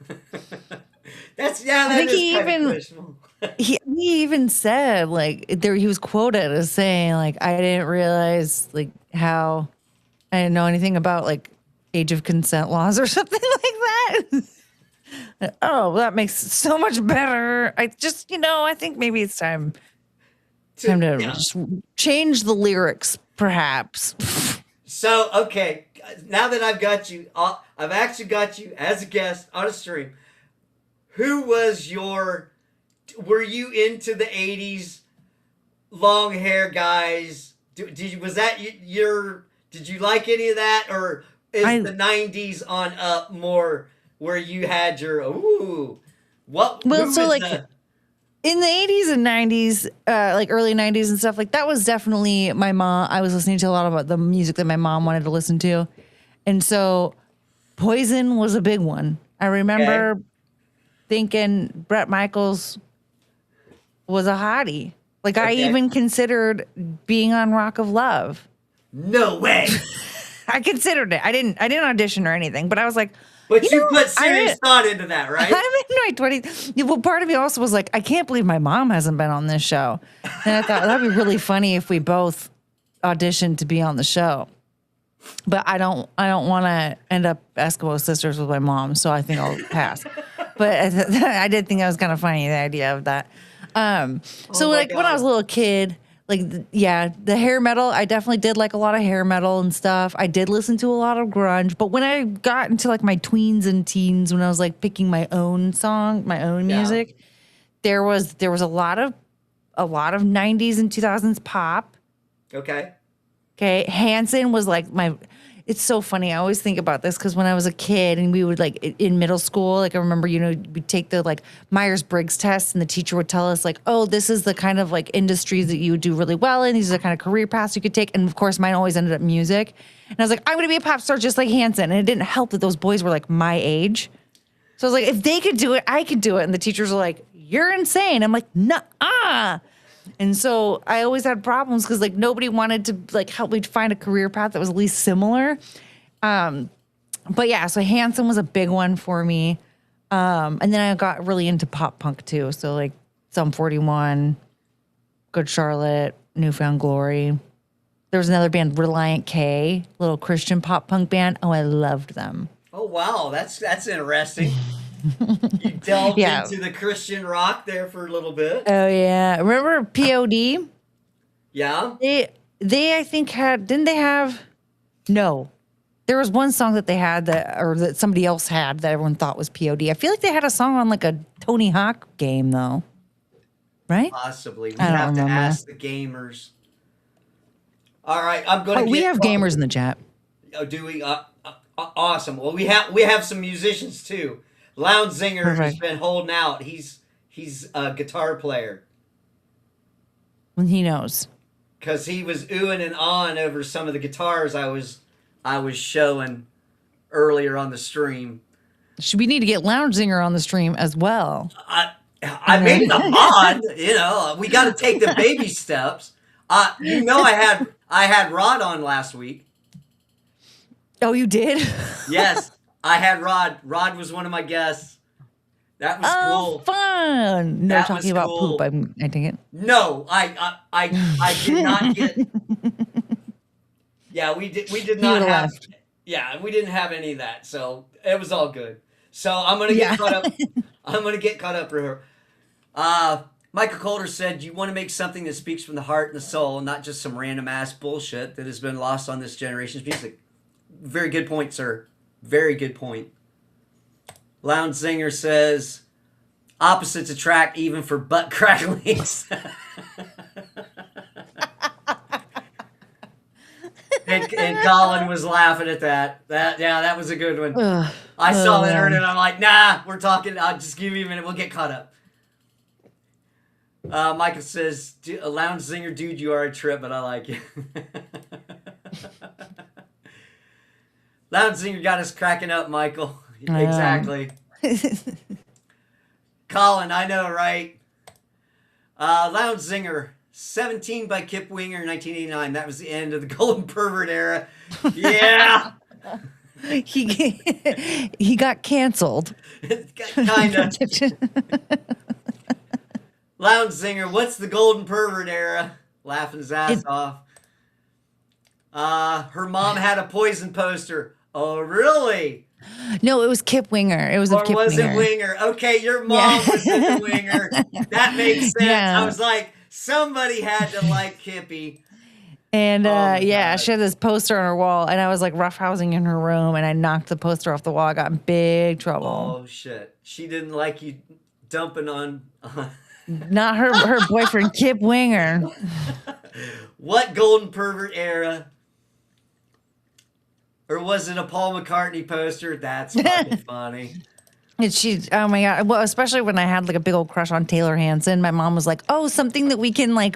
That think is he kind even- of questionable. He even said like he was quoted as saying like I didn't realize like how I didn't know anything about like age of consent laws or something like that. Oh, that makes it so much better. I just I think maybe it's time to just change the lyrics, perhaps. So okay, now that I've got you, I've actually got you as a guest on a stream. Who was your? Were you into the '80s long hair guys? Was that your? Did you like any of that, or is the '90s on up more where you had your What? Well, so like in the 80s and 90s, like early 90s and stuff, like that was definitely my mom. I was listening to a lot of the music that my mom wanted to listen to, and so Poison was a big one. I remember thinking Bret Michaels was a hottie. Like I even considered being on Rock of Love. No way. I considered it. I didn't audition or anything, but I was like, but you put serious thought into that, right? I'm in my 20s. Well, part of me also was like, I can't believe my mom hasn't been on this show. And I thought that'd be really funny if we both auditioned to be on the show. But I don't want to end up Eskimo sisters with my mom, so I think I'll pass. But I did think that was kind of funny, the idea of that. So like when I was a little kid, like the hair metal, I definitely did like a lot of hair metal and stuff. I did listen to a lot of grunge, but when I got into like my tweens and teens, when I was like picking my own song, my own music, there was a lot of 90s and 2000s pop. Okay. Hanson was like it's so funny. I always think about this because when I was a kid and we would like in middle school, like I remember, we'd take the like Myers-Briggs test and the teacher would tell us like, oh, this is the kind of like industries that you would do really well in. These are the kind of career paths you could take. And of course, mine always ended up music. And I was like, I'm going to be a pop star just like Hanson. And it didn't help that those boys were like my age. So I was like, if they could do it, I could do it. And the teachers were like, you're insane. I'm like, nah. And so I always had problems because like nobody wanted to like help me find a career path that was at least similar. But yeah, so Hanson was a big one for me. And then I got really into pop punk too. So like Sum 41, Good Charlotte, Newfound Glory. There was another band, Reliant K, little Christian pop punk band. Oh, I loved them. Oh wow, that's interesting. You delved into the Christian rock there for a little bit. Oh yeah, remember POD? Yeah. They I think didn't they have? No, there was one song that they had that somebody else had that everyone thought was POD. I feel like they had a song on like a Tony Hawk game though, right? Possibly. We have to ask the gamers. All right, I'm going to. We have gamers in the chat. Oh, do we? Awesome. Well, we have some musicians too. Lounge Zinger has been holding out. He's a guitar player. When he knows. Because he was oohing and ahhing over some of the guitars I was showing earlier on the stream. We need to get Lounge Zinger on the stream as well. I made it a mod. We got to take the baby steps. I had Rod on last week. Oh, you did? Yes. I had Rod. Rod was one of my guests. That was cool. Fun. No that talking about cool. poop. I think it. No, I did not get. Yeah, we did not have. Left. Yeah, we didn't have any of that, so it was all good. So I'm gonna get caught up. I'm gonna get caught up for her. Michael Calder said, "You want to make something that speaks from the heart and the soul, not just some random ass bullshit that has been lost on this generation's music." Very good point, sir. Very good point. Lounge Zinger says, opposites attract even for butt cracklings. and Colin was laughing at that. That was a good one. I saw that earlier and I'm like, nah, we're talking. I'll just give you a minute. We'll get caught up. Michael says, Lounge Zinger, dude, you are a trip, but I like you. Lounge Zinger got us cracking up, Michael. Exactly. Colin, I know, right? Lounge Zinger 17 by Kip Winger in 1989. That was the end of the Golden Pervert era. Yeah. He got canceled. Kind of. Lounge Singer, what's the Golden Pervert era? Laughing his ass off. Her mom had a Poison poster. Oh, really? No, it was Kip Winger. It was Or of Kip was Winger. it Winger? Okay, your mom was into Winger. That makes sense. Yeah. I was like, somebody had to like Kippy. And God. she had this poster on her wall, and I was like roughhousing in her room, and I knocked the poster off the wall. I got in big trouble. Oh, shit. She didn't like you dumping on... Not her boyfriend, Kip Winger. What Golden Pervert era? Or was it a Paul McCartney poster? That's fucking funny. And she, oh my God. Well, especially when I had like a big old crush on Taylor Hanson. My mom was like, oh, something that we can like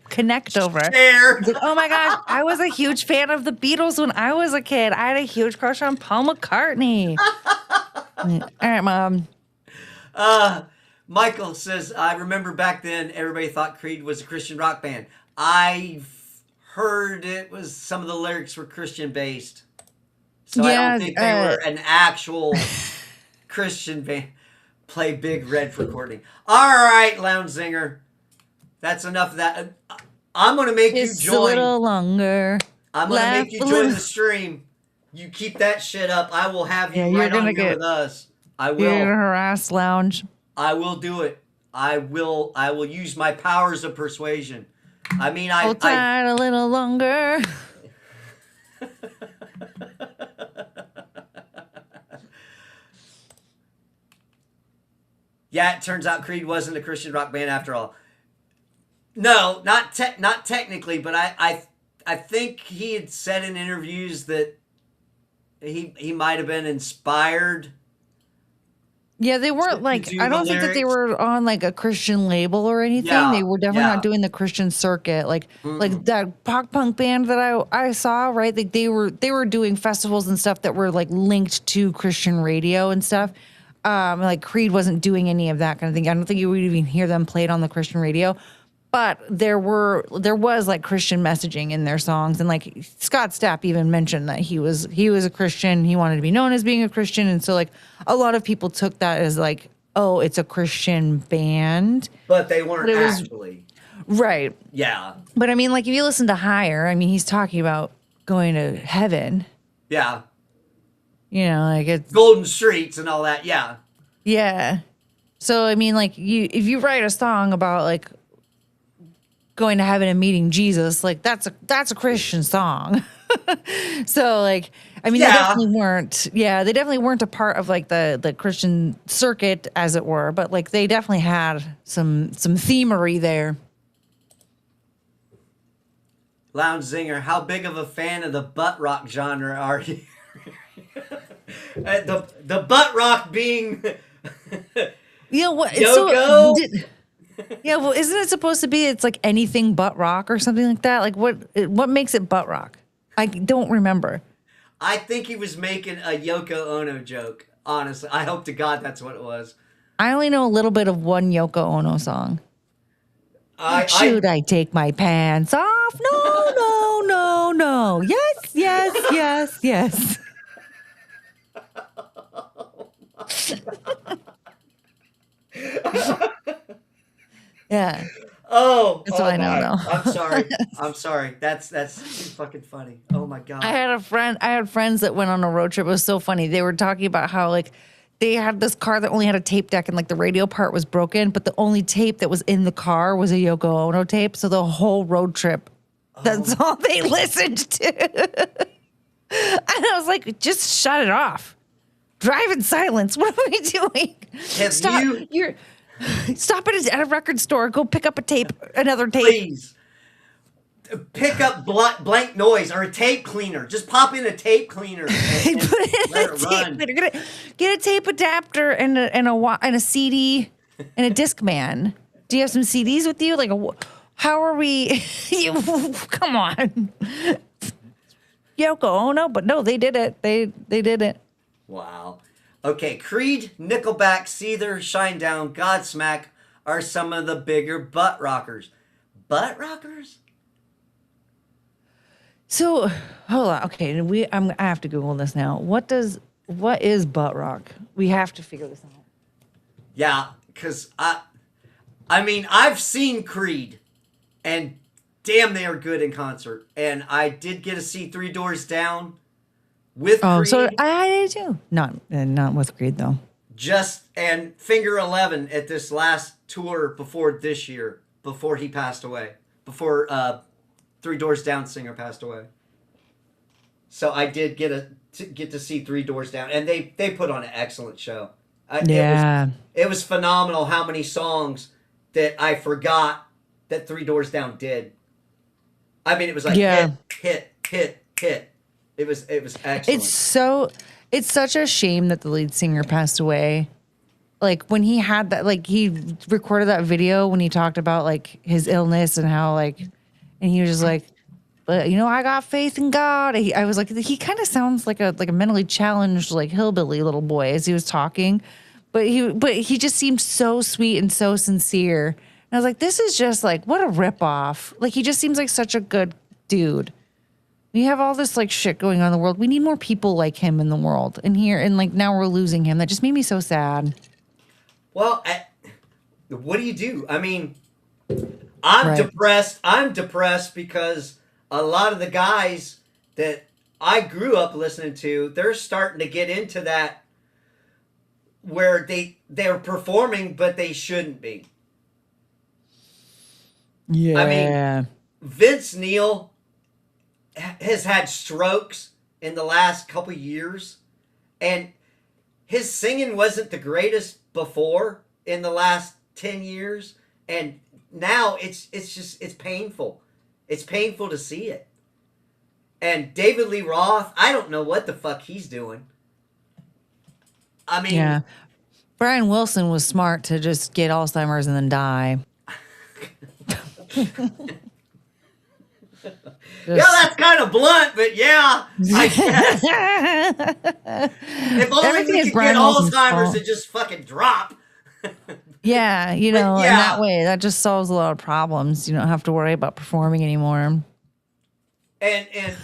connect over. There. Like, oh my gosh, I was a huge fan of the Beatles when I was a kid. I had a huge crush on Paul McCartney. All right, Mom. Michael says, I remember back then everybody thought Creed was a Christian rock band. I've heard it was some of the lyrics were Christian based. So I don't think they were an actual Christian band. Play Big Red for Courtney. All right, Lounge Singer. That's enough of that. I'm going to make Just you join. a little longer. I'm going to make you join the stream. You keep that shit up. I will have you right on here with us. I will. You're gonna harass Lounge. I will do it. I will use my powers of persuasion. I mean, Hold tight a little longer. Yeah, it turns out Creed wasn't a Christian rock band after all. No, not technically, but I think he had said in interviews that he might have been inspired. Yeah, they weren't like, I don't think that they were on like a Christian label or anything. Yeah, they were definitely not doing the Christian circuit. Like that pop punk band that I saw, right? Like they were doing festivals and stuff that were like linked to Christian radio and stuff. Like Creed wasn't doing any of that kind of thing. I don't think you would even hear them played on the Christian radio. But there was like Christian messaging in their songs, and like Scott Stapp even mentioned that he was a Christian. He wanted to be known as being a Christian, and so like a lot of people took that as like, oh, it's a Christian band. But they weren't actually. Right. Yeah. But I mean, like if you listen to Higher, I mean, he's talking about going to heaven. Yeah. You know, like it's Golden Streets and all that. Yeah. Yeah. So I mean, like if you write a song about like going to heaven and meeting Jesus, like that's a Christian song. So like, I mean, they definitely weren't a part of like the Christian circuit as it were, but like they definitely had some themery there. Lounge Singer, how big of a fan of the butt rock genre are you? the butt rock being Yeah, what Yoko? yeah, well, isn't it supposed to be it's like anything but rock or something like that? Like what makes it butt rock? I don't remember. I think he was making a Yoko Ono joke. Honestly, I hope to God that's what it was. I only know a little bit of one Yoko Ono song. Should I take my pants off? No, no, no, no. Yes, yes, yes, yes. Yeah. Oh, that's all I know. though. I'm sorry. That's too fucking funny. Oh my God. I had friends that went on a road trip. It was so funny. They were talking about how like they had this car that only had a tape deck and like the radio part was broken, but the only tape that was in the car was a Yoko Ono tape. So the whole road trip, that's all they listened to. And I was like, just shut it off. Drive in silence. What are we doing? Stop at a record store. Go pick up another tape. Please. Pick up blank noise or a tape cleaner. Just pop in a tape cleaner and Put it let in it a tape run. cleaner. Get a tape adapter and a CD and a Discman. Do you have some CDs with you? Like, how are we? Come on, Yoko Ono. But no, they did it. They did it. Wow. Okay, Creed, Nickelback, Seether, Shinedown, Godsmack are some of the bigger butt rockers. butt rockers? So hold on. Okay, I have to Google this now. What is butt rock? We have to figure this out. Yeah, because I mean, I've seen Creed, and damn, they are good in concert. And I did get to see Three Doors Down with Oh, Creed. so I did too. Not with Creed though. And Finger 11 at this last tour before this year, before he passed away, before Three Doors Down singer passed away. So I did get to see Three Doors Down, and they put on an excellent show. Yeah. It was phenomenal how many songs that I forgot that Three Doors Down did. I mean, it was like hit. It was excellent. It's such a shame that the lead singer passed away. Like when he had that, like he recorded that video when he talked about like his illness and how like, and he was just like, but you know, I got faith in God. I was like, he kind of sounds like a mentally challenged like hillbilly little boy as he was talking, but he just seemed so sweet and so sincere. And I was like, this is just like what a ripoff. Like he just seems like such a good dude. We have all this like shit going on in the world. We need more people like him in the world. And like now we're losing him. That just made me so sad. Well, what do you do? I mean, I'm depressed. I'm depressed because a lot of the guys that I grew up listening to, they're starting to get into that where they're performing, but they shouldn't be. Yeah. I mean, Vince Neil has had strokes in the last couple years, and his singing wasn't the greatest before in the last 10 years, and now it's painful. It's painful to see it. And David Lee Roth, I don't know what the fuck he's doing. I mean, yeah. Brian Wilson was smart to just get Alzheimer's and then die. Yeah, that's kind of blunt, but yeah, I guess. If only we could get Alzheimer's to just fucking drop. Yeah, you know, in that way, that just solves a lot of problems. You don't have to worry about performing anymore. And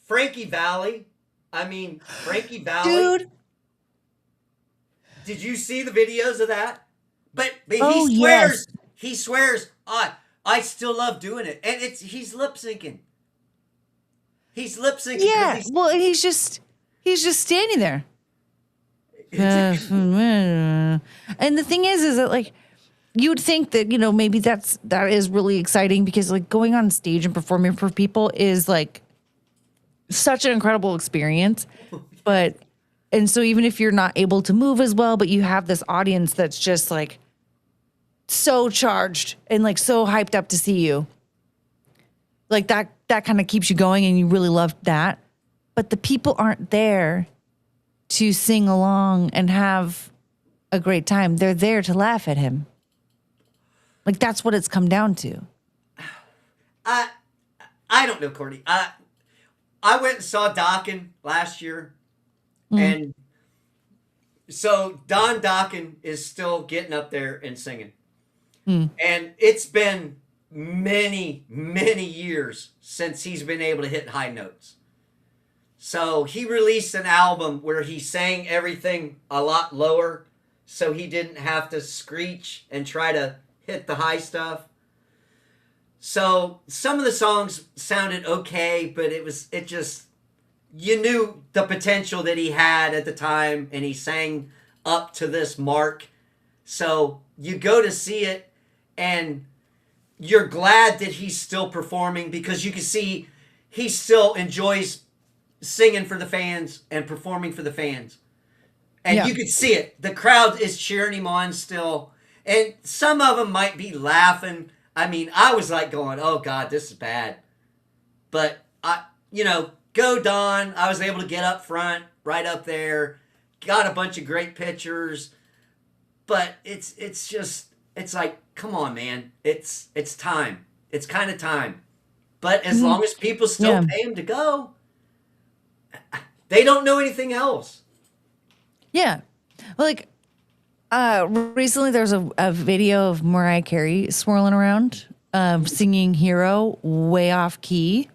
Frankie Valli, Dude. Did you see the videos of that? But he swears, I still love doing it. And he's lip syncing. He's lip syncing. Yeah, well, he's just standing there. And the thing is that like you would think that, you know, maybe that is really exciting because like going on stage and performing for people is like such an incredible experience. And so even if you're not able to move as well, but you have this audience that's just like so charged and like so hyped up to see you, like that kind of keeps you going and you really love that. But the people aren't there to sing along and have a great time. They're there to laugh at him. Like that's what it's come down to. I don't know, Courtney. I went and saw Dokken last year. And so Don Dokken is still getting up there and singing. And it's been many, many years since he's been able to hit high notes. So he released an album where he sang everything a lot lower so he didn't have to screech and try to hit the high stuff. So some of the songs sounded okay, but you knew the potential that he had at the time, and he sang up to this mark. So you go to see it, and you're glad that he's still performing because you can see he still enjoys singing for the fans and performing for the fans. And you could see it. The crowd is cheering him on still. And some of them might be laughing. I mean, I was like going, oh God, this is bad. But go Don. I was able to get up front, right up there. Got a bunch of great pictures. But it's like, come on, man. It's time. It's kind of time. But as long as people still pay him to go, they don't know anything else. Yeah. Like, recently there was a video of Mariah Carey swirling around singing Hero way off key.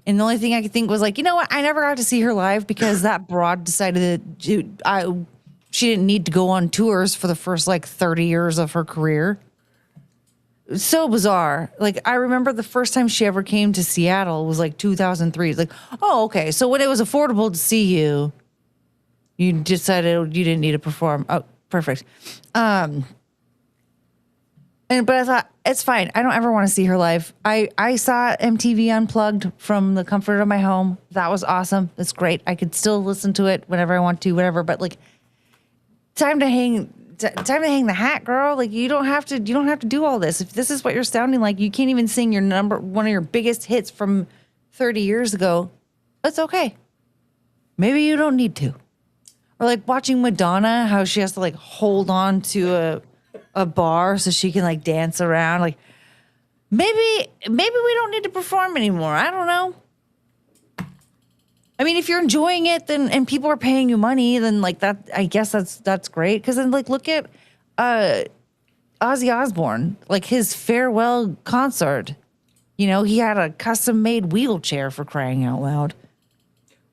And the only thing I could think was like, you know what? I never got to see her live because that broad decided that she didn't need to go on tours for the first like 30 years of her career. So bizarre. Like, I remember the first time she ever came to Seattle was like 2003. It's like, oh, okay. So when it was affordable to see you, you decided you didn't need to perform. Oh, perfect. But I thought, it's fine. I don't ever want to see her live. I saw MTV Unplugged from the comfort of my home. That was awesome. That's great. I could still listen to it whenever I want to, whatever. But like, time to hang the hat, girl. Like, you don't have to do all this. If this is what you're sounding like, you can't even sing one of your biggest hits from 30 years ago. That's okay. Maybe you don't need to. Or like watching Madonna, how she has to like hold on to a bar so she can like dance around. Like, maybe we don't need to perform anymore. I don't know. I mean, if you're enjoying it, then and people are paying you money, then like that, I guess that's great. Because then like look at Ozzy Osbourne, like his farewell concert. You know, he had a custom made wheelchair, for crying out loud,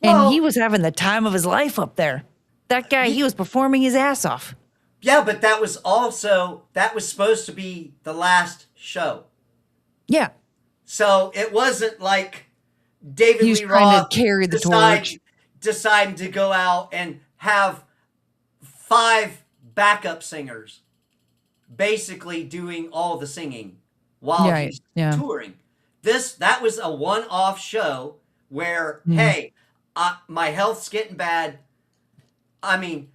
and he was having the time of his life up there. That guy, he was performing his ass off. Yeah, but that was supposed to be the last show. Yeah. So it wasn't like David He was Lee trying Roth to carry the torch. deciding to go out and have 5 backup singers basically doing all the singing while he's touring. That was a one-off show where, hey, my health's getting bad. I mean,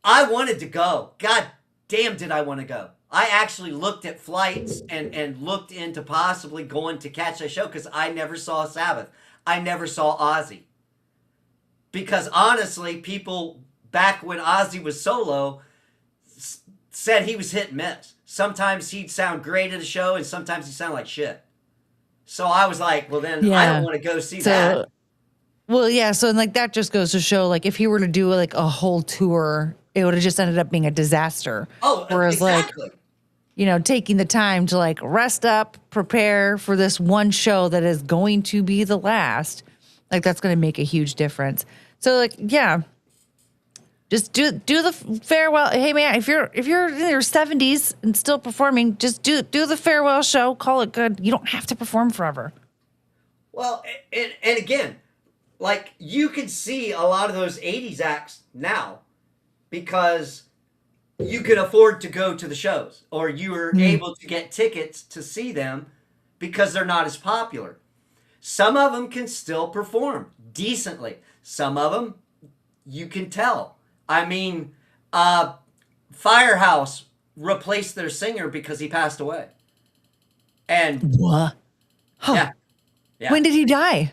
I wanted to go. God damn, did I want to go. I actually looked at flights and looked into possibly going to catch a show because I never saw Sabbath. I never saw Ozzy. Because honestly, people back when Ozzy was solo said he was hit and miss. Sometimes he'd sound great at a show and sometimes he'd sound like shit. So I was like, well then I don't want to go see that. Well, yeah. So like that just goes to show like if he were to do like a whole tour, it would have just ended up being a disaster. Oh, whereas exactly. like, you know, taking the time to like rest up, prepare for this one show that is going to be the last, like that's going to make a huge difference. So like, yeah, just do the farewell. Hey man, if you're in your 70s and still performing, just do the farewell show. Call it good. You don't have to perform forever. Well, and again, like you can see a lot of those 80s acts now because you could afford to go to the shows or you were able to get tickets to see them because they're not as popular. Some of them can still perform decently. Some of them you can tell. I mean, Firehouse replaced their singer because he passed away. And what? Huh. Yeah. When did he die?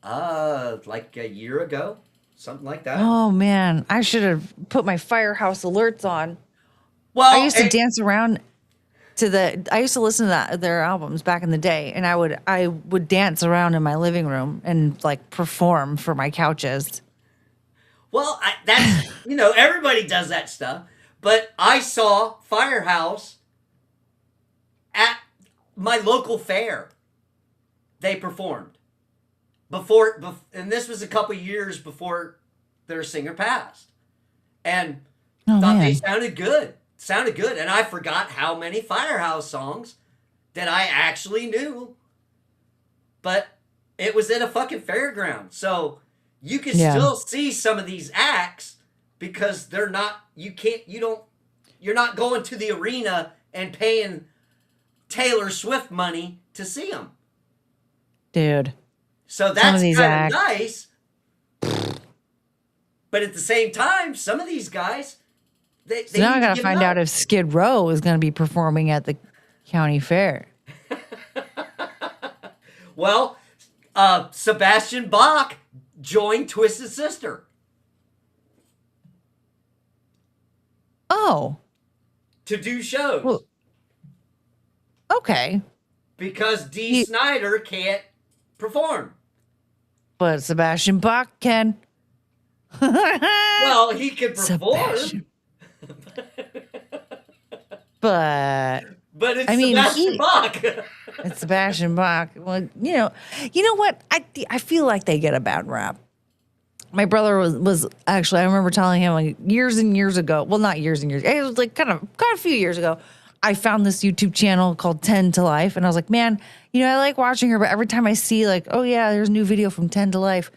Like a year ago, something like that. Oh man, I should have put my Firehouse alerts on. Well, I used to dance around to I used to listen to their albums back in the day, and I would dance around in my living room and like perform for my couches. Well, that's everybody does that stuff, but I saw Firehouse at my local fair. They performed. And this was a couple years before their singer passed, and thought they sounded good. And I forgot how many Firehouse songs that I actually knew, but it was at a fucking fairground, so you can still see some of these acts because they're not. You're not going to the arena and paying Taylor Swift money to see them, dude. So that's kind of nice. But at the same time, some of these guys, they now I got to find out if Skid Row is going to be performing at the county fair. Well, Sebastian Bach joined Twisted Sister. Oh. To do shows. Well, okay. Because Dee Snider can't perform. But Sebastian Bach can. Well, he can perform. But But it's I mean, Sebastian Bach. it's Sebastian Bach. Well, you know what? I feel like they get a bad rap. My brother was actually, I remember telling him like years and years ago. Well, not years and years. It was like kind of a few years ago. I found this YouTube channel called 10 to Life, and I was like, man, I like watching her, but every time I see like, oh yeah, there's a new video from 10 to Life,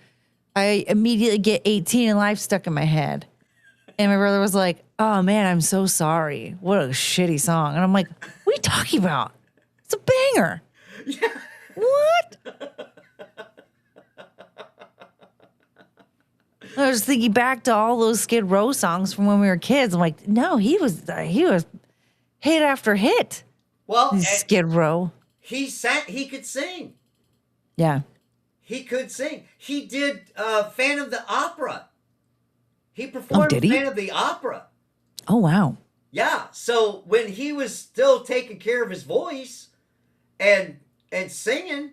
I immediately get 18 and Life stuck in my head. And my brother was like, oh man, I'm so sorry. What a shitty song. And I'm like, what are you talking about? It's a banger. Yeah. What? I was thinking back to all those Skid Row songs from when we were kids. I'm like, no, he was hit after hit. Well, Skid Row. he could sing. Yeah. He could sing. He did Fan of the Opera. He performed did he? Fan of the Opera. Oh wow. Yeah. So when he was still taking care of his voice and singing,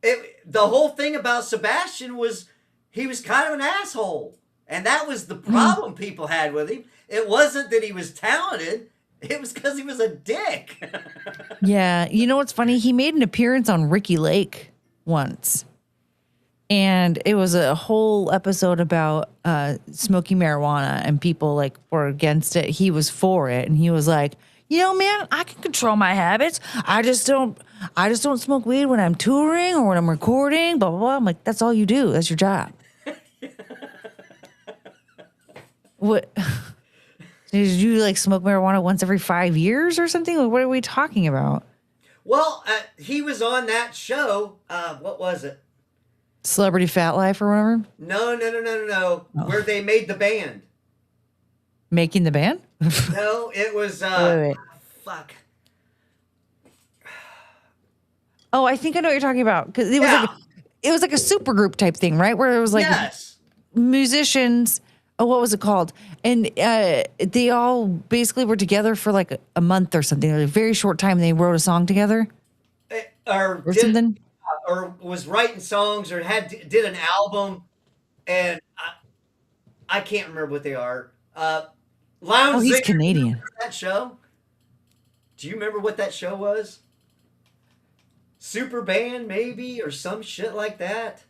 the whole thing about Sebastian was he was kind of an asshole. And that was the problem people had with him. It wasn't that he was talented. It was because he was a dick. Yeah. You know what's funny? He made an appearance on Ricky Lake once. And it was a whole episode about smoking marijuana, and people like were against it. He was for it, and he was like, man, I can control my habits. I just don't smoke weed when I'm touring or when I'm recording, blah blah blah. I'm like, that's all you do. That's your job. What? Did you like smoke marijuana once every 5 years or something? Like, what are we talking about? Well, he was on that show. What was it? Celebrity Fat Life or whatever? No. Where they made the band. Making the band? No, it was Wait. fuck. Oh, I think I know what you're talking about. Because it was like a super group type thing, right? Where it was like Yes. musicians. Oh, what was it called? And they all basically were together for like a month or something. Like a very short time. They wrote a song together or something. Or was writing songs or did an album, and I can't remember what they are. Lounge. Oh, he's Singer, Canadian. that show. Do you remember what that show was? Super Band, maybe, or some shit like that.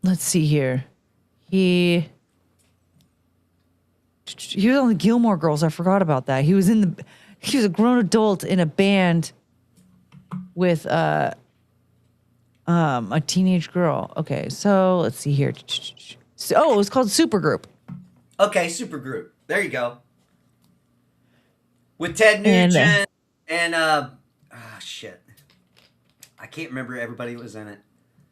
Let's see here. He was on the Gilmore Girls. I forgot about that. He was a grown adult in a band with a teenage girl. Okay, so let's see here. Oh, it was called Supergroup. Okay, Supergroup. There you go. With Ted Nugent and shit. I can't remember everybody that was in it.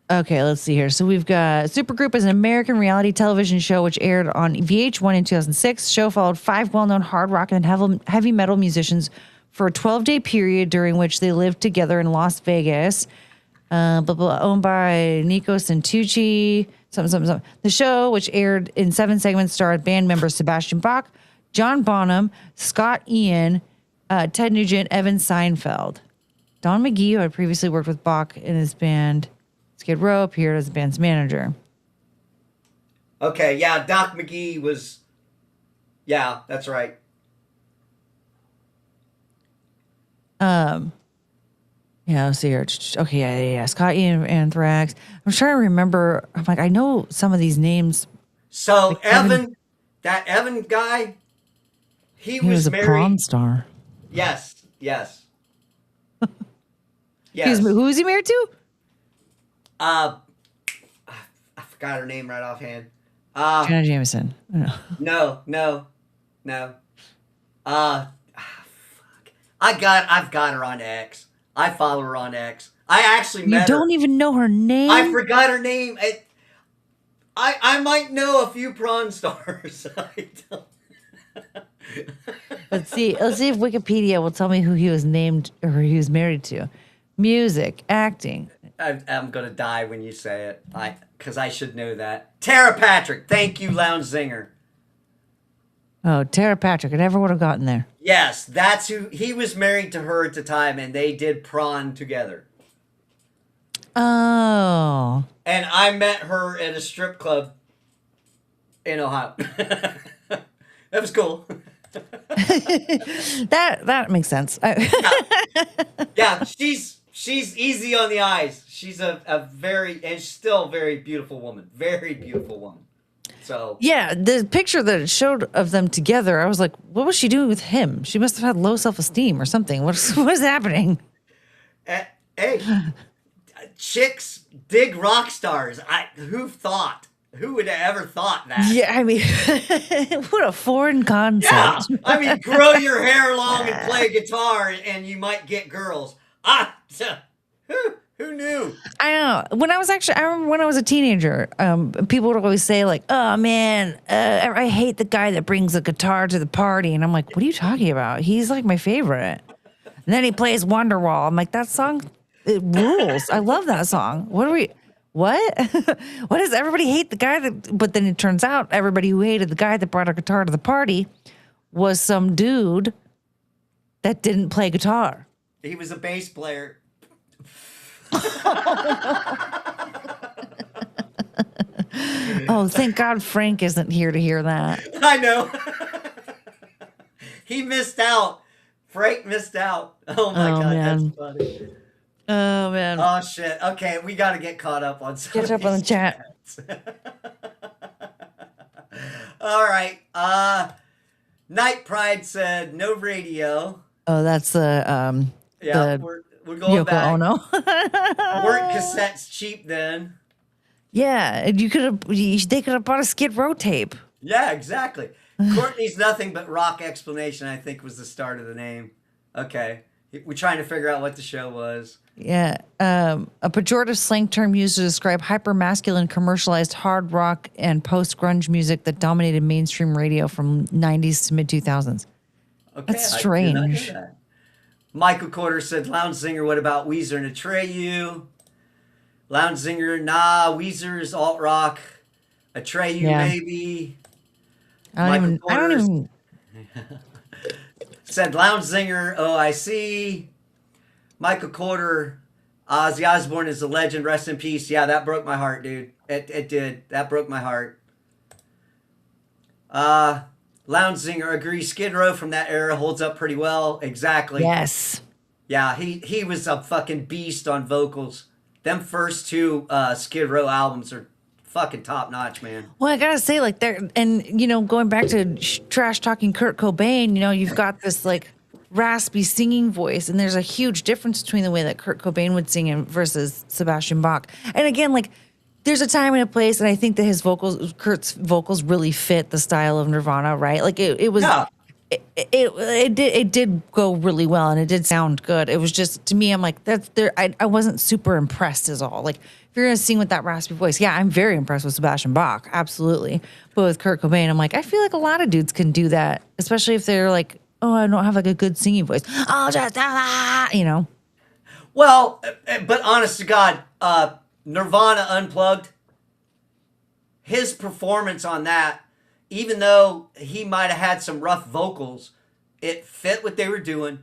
Okay, let's see here. So we've got Supergroup is an American reality television show which aired on VH1 in 2006. Show followed 5 well-known hard rock and heavy metal musicians for a 12-day period during which they lived together in Las Vegas. Owned by Nico Santucci. Something. The show, which aired in 7 segments, starred band members Sebastian Bach, John Bonham, Scott Ian, Ted Nugent, Evan Seinfeld. Don McGee, who had previously worked with Bach in his band Skid Row, appeared as the band's manager. Okay, yeah, Doc McGee was... Yeah, that's right. Yeah, let's see here. Okay, yeah. Scott Ian, Anthrax. I'm trying to remember. I'm like, I know some of these names. So Like Evan guy, he was a married. prom star. Yes. Yes. Who was he married to? I forgot her name right offhand. Jenna Jameson. No. Fuck. I've got her on X. I follow her on X. I actually met her. You don't even know her name? I forgot her name. I might know a few prawn stars. I don't. Let's see if Wikipedia will tell me who he was named or who he was married to. Music, acting. I'm gonna die when you say it. Because I should know that. Tara Patrick. Thank you, Lounge Singer. Oh, Tara Patrick. I never would have gotten there. Yes, that's who. He was married to her at the time, and they did prawn together. Oh. And I met her at a strip club in Ohio. That was cool. That makes sense. Yeah, she's easy on the eyes. She's a very, and still very beautiful woman. Very beautiful woman. So Yeah, the picture that it showed of them together, I was like, what was she doing with him? She must have had low self-esteem or something. What is happening? hey, chicks dig rock stars. Who thought? Who would have ever thought that? Yeah, I mean, what a foreign concept. Yeah, I mean, grow your hair long and play guitar, and you might get girls. Who knew? I know. I remember when I was a teenager, people would always say like, "Oh man, I hate the guy that brings a guitar to the party," and I'm like, "What are you talking about? He's like my favorite." And then he plays Wonderwall. I'm like, that song, it rules. I love that song. What? What does everybody hate the guy that? But then it turns out everybody who hated the guy that brought a guitar to the party was some dude that didn't play guitar. He was a bass player. Oh, thank God Frank isn't here to hear that. I know. He missed out. Frank missed out. Oh my God, man. that's funny. Oh man. Oh shit. Okay, we got to get caught up on some Catch of up on the these chat. chats. All right. Night Pride said no radio. Oh, that's the Yeah, the we're going Yoko back. Ono. Weren't cassettes cheap then? Yeah, and they could have bought a Skid Row tape. Yeah, exactly. Courtney's Nothing But Rock Explanation, I think, was the start of the name. Okay. We're trying to figure out what the show was. Yeah, a pejorative slang term used to describe hyper-masculine commercialized hard rock and post-grunge music that dominated mainstream radio from 90s to mid-2000s. Okay, That's I did not strange. hear that. Michael Quarter said, Lounge Singer, what about Weezer and Atreyu? Lounge Singer, nah, Weezer is alt rock. Atreyu, Yeah. maybe. I don't even. Said Lounge Singer, OIC. Michael Quarter, Ozzy Osbourne is a legend, rest in peace. Yeah, that broke my heart, dude. It did. That broke my heart. Lounge Singer, agree. Skid Row from that era holds up pretty well. Exactly. Yes. Yeah, he was a fucking beast on vocals. Them first two Skid Row albums are fucking top notch, man. Well, I gotta say, like, going back to trash talking Kurt Cobain, you've got this like raspy singing voice, and there's a huge difference between the way that Kurt Cobain would sing versus Sebastian Bach. And again, like, there's a time and a place, and I think that Kurt's vocals really fit the style of Nirvana, right? Like it was. Yeah. It did go really well, and it did sound good. It was just, to me, I'm like, that's there. I wasn't super impressed is all. Like, if you're gonna sing with that raspy voice, yeah, I'm very impressed with Sebastian Bach, absolutely. But with Kurt Cobain, I'm like, I feel like a lot of dudes can do that, especially if they're like, oh, I don't have like a good singing voice. I'll just, Well, but honest to God, Nirvana Unplugged, his performance on that, even though he might have had some rough vocals, it fit what they were doing,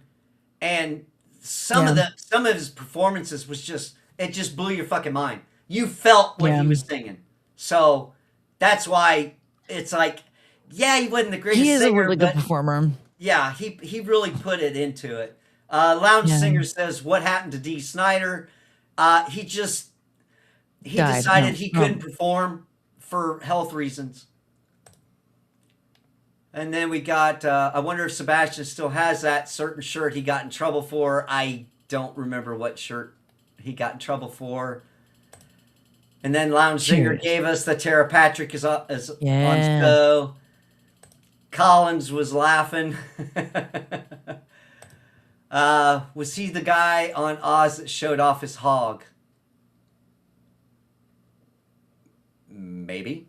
and some of his performances was just blew your fucking mind. You felt what he was singing, so that's why it's like, yeah, he wasn't the greatest. He is singer, a really good performer. Yeah, he really put it into it. Lounge Singer says, what happened to Dee Snider? He decided he couldn't perform for health reasons. And then we got, I wonder if Sebastian still has that certain shirt he got in trouble for. I don't remember what shirt he got in trouble for. And then Lounge Singer gave us the Tara Patrick is on show. Collins was laughing. Was he the guy on Oz that showed off his hog? Maybe.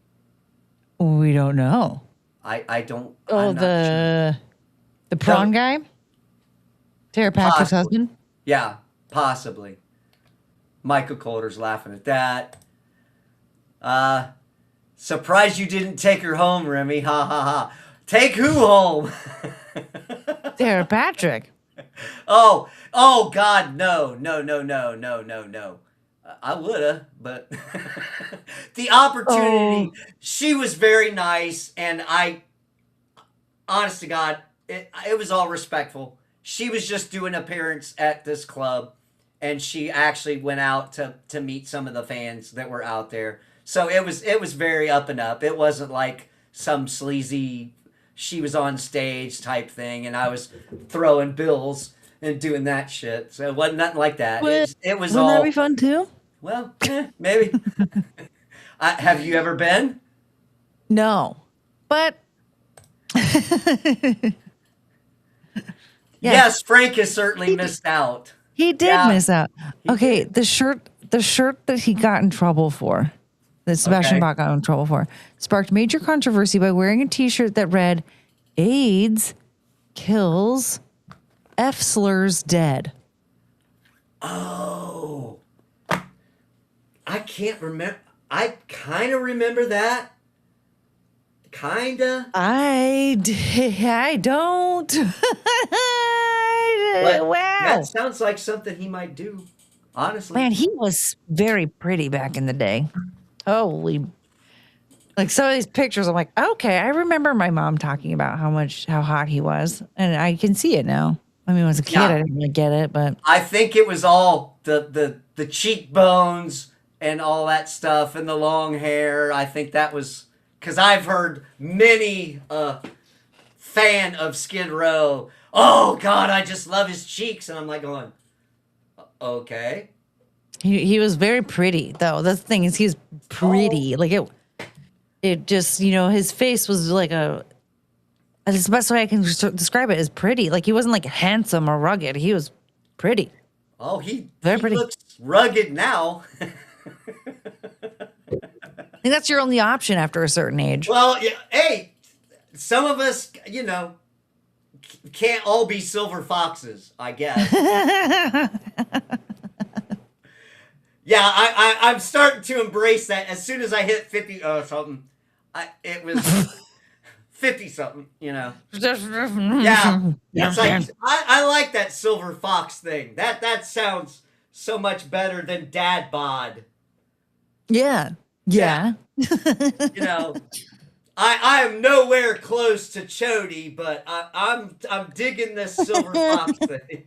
We don't know. I don't. Oh, the prawn guy? Tara Patrick's husband? Yeah, possibly. Michael Coulter's laughing at that. Surprised you didn't take her home, Remy. Ha ha ha. Take who home? Tara Patrick. Oh God, no. I woulda, but the opportunity, she was very nice, and honest to God, it was all respectful. She was just doing an appearance at this club, and she actually went out to meet some of the fans that were out there. So it was very up and up. It wasn't like some sleazy she was on stage type thing, and I was throwing bills and doing that shit. So it wasn't nothing like that. It was Wouldn't all that be fun too? well, maybe. Have you ever been? No, but Yes, Frank has certainly missed out. he did Yeah. miss out. Okay, the shirt that he got in trouble for, that Sebastian Okay. Bach got in trouble for, sparked major controversy by wearing a T-shirt that read "AIDS kills, F slurs dead." Oh, I can't remember. I kind of remember that. Kinda. I don't. But Wow. that sounds like something he might do. Honestly. Man, he was very pretty back in the day. Holy. Like some of these pictures, I'm like, okay, I remember my mom talking about how hot he was. And I can see it now. I mean, as a kid, Yeah. I didn't really get it, but I think it was all the cheekbones and all that stuff and the long hair. I think that was because I've heard many fan of Skid Row. Oh God, I just love his cheeks, and I'm like going, okay. he was very pretty though. That's the thing is he's pretty. Like it just, his face was like that's the best way I can describe it is pretty. Like he wasn't like handsome or rugged. He was pretty. Oh, he Very pretty. looks rugged now. I think that's your only option after a certain age. Well, yeah, hey, some of us, can't all be silver foxes, I guess. Yeah, I'm starting to embrace that. As soon as I hit 50 something, it was 50 something, Yeah, it's like I like that silver fox thing. That sounds so much better than dad bod. Yeah. I am nowhere close to Chody, but I'm digging this silver fox thing.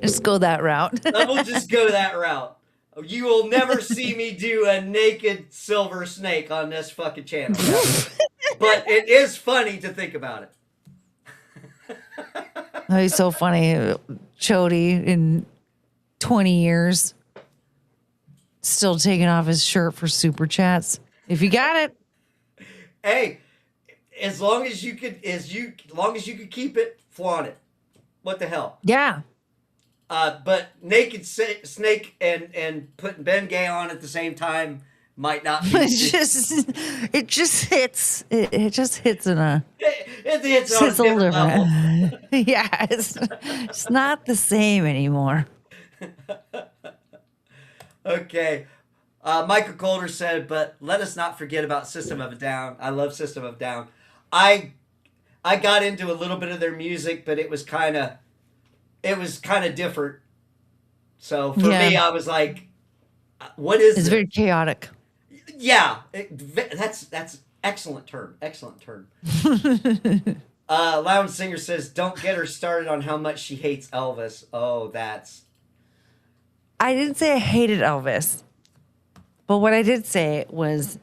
Just go that route. I will just go that route. You will never see me do a naked silver snake on this fucking channel. But it is funny to think about it. Oh, he's so funny. Chody in 20 years still taking off his shirt for super chats. If you got it. Hey, as long as you could keep it, flaunt it. What the hell? Yeah. But naked snake and putting Ben Gay on at the same time might not be. It just hits in a It hits on a different level. Yeah, it's not the same anymore. Okay. Michael Calder said, but let us not forget about System of a Down. I love System of a Down. I got into a little bit of their music, but it was kind of different. So for me, I was like, what is It's this? very chaotic. Yeah, that's excellent term. Excellent term. Lounge Singer says, don't get her started on how much she hates Elvis. Oh, I didn't say I hated Elvis, but what I did say was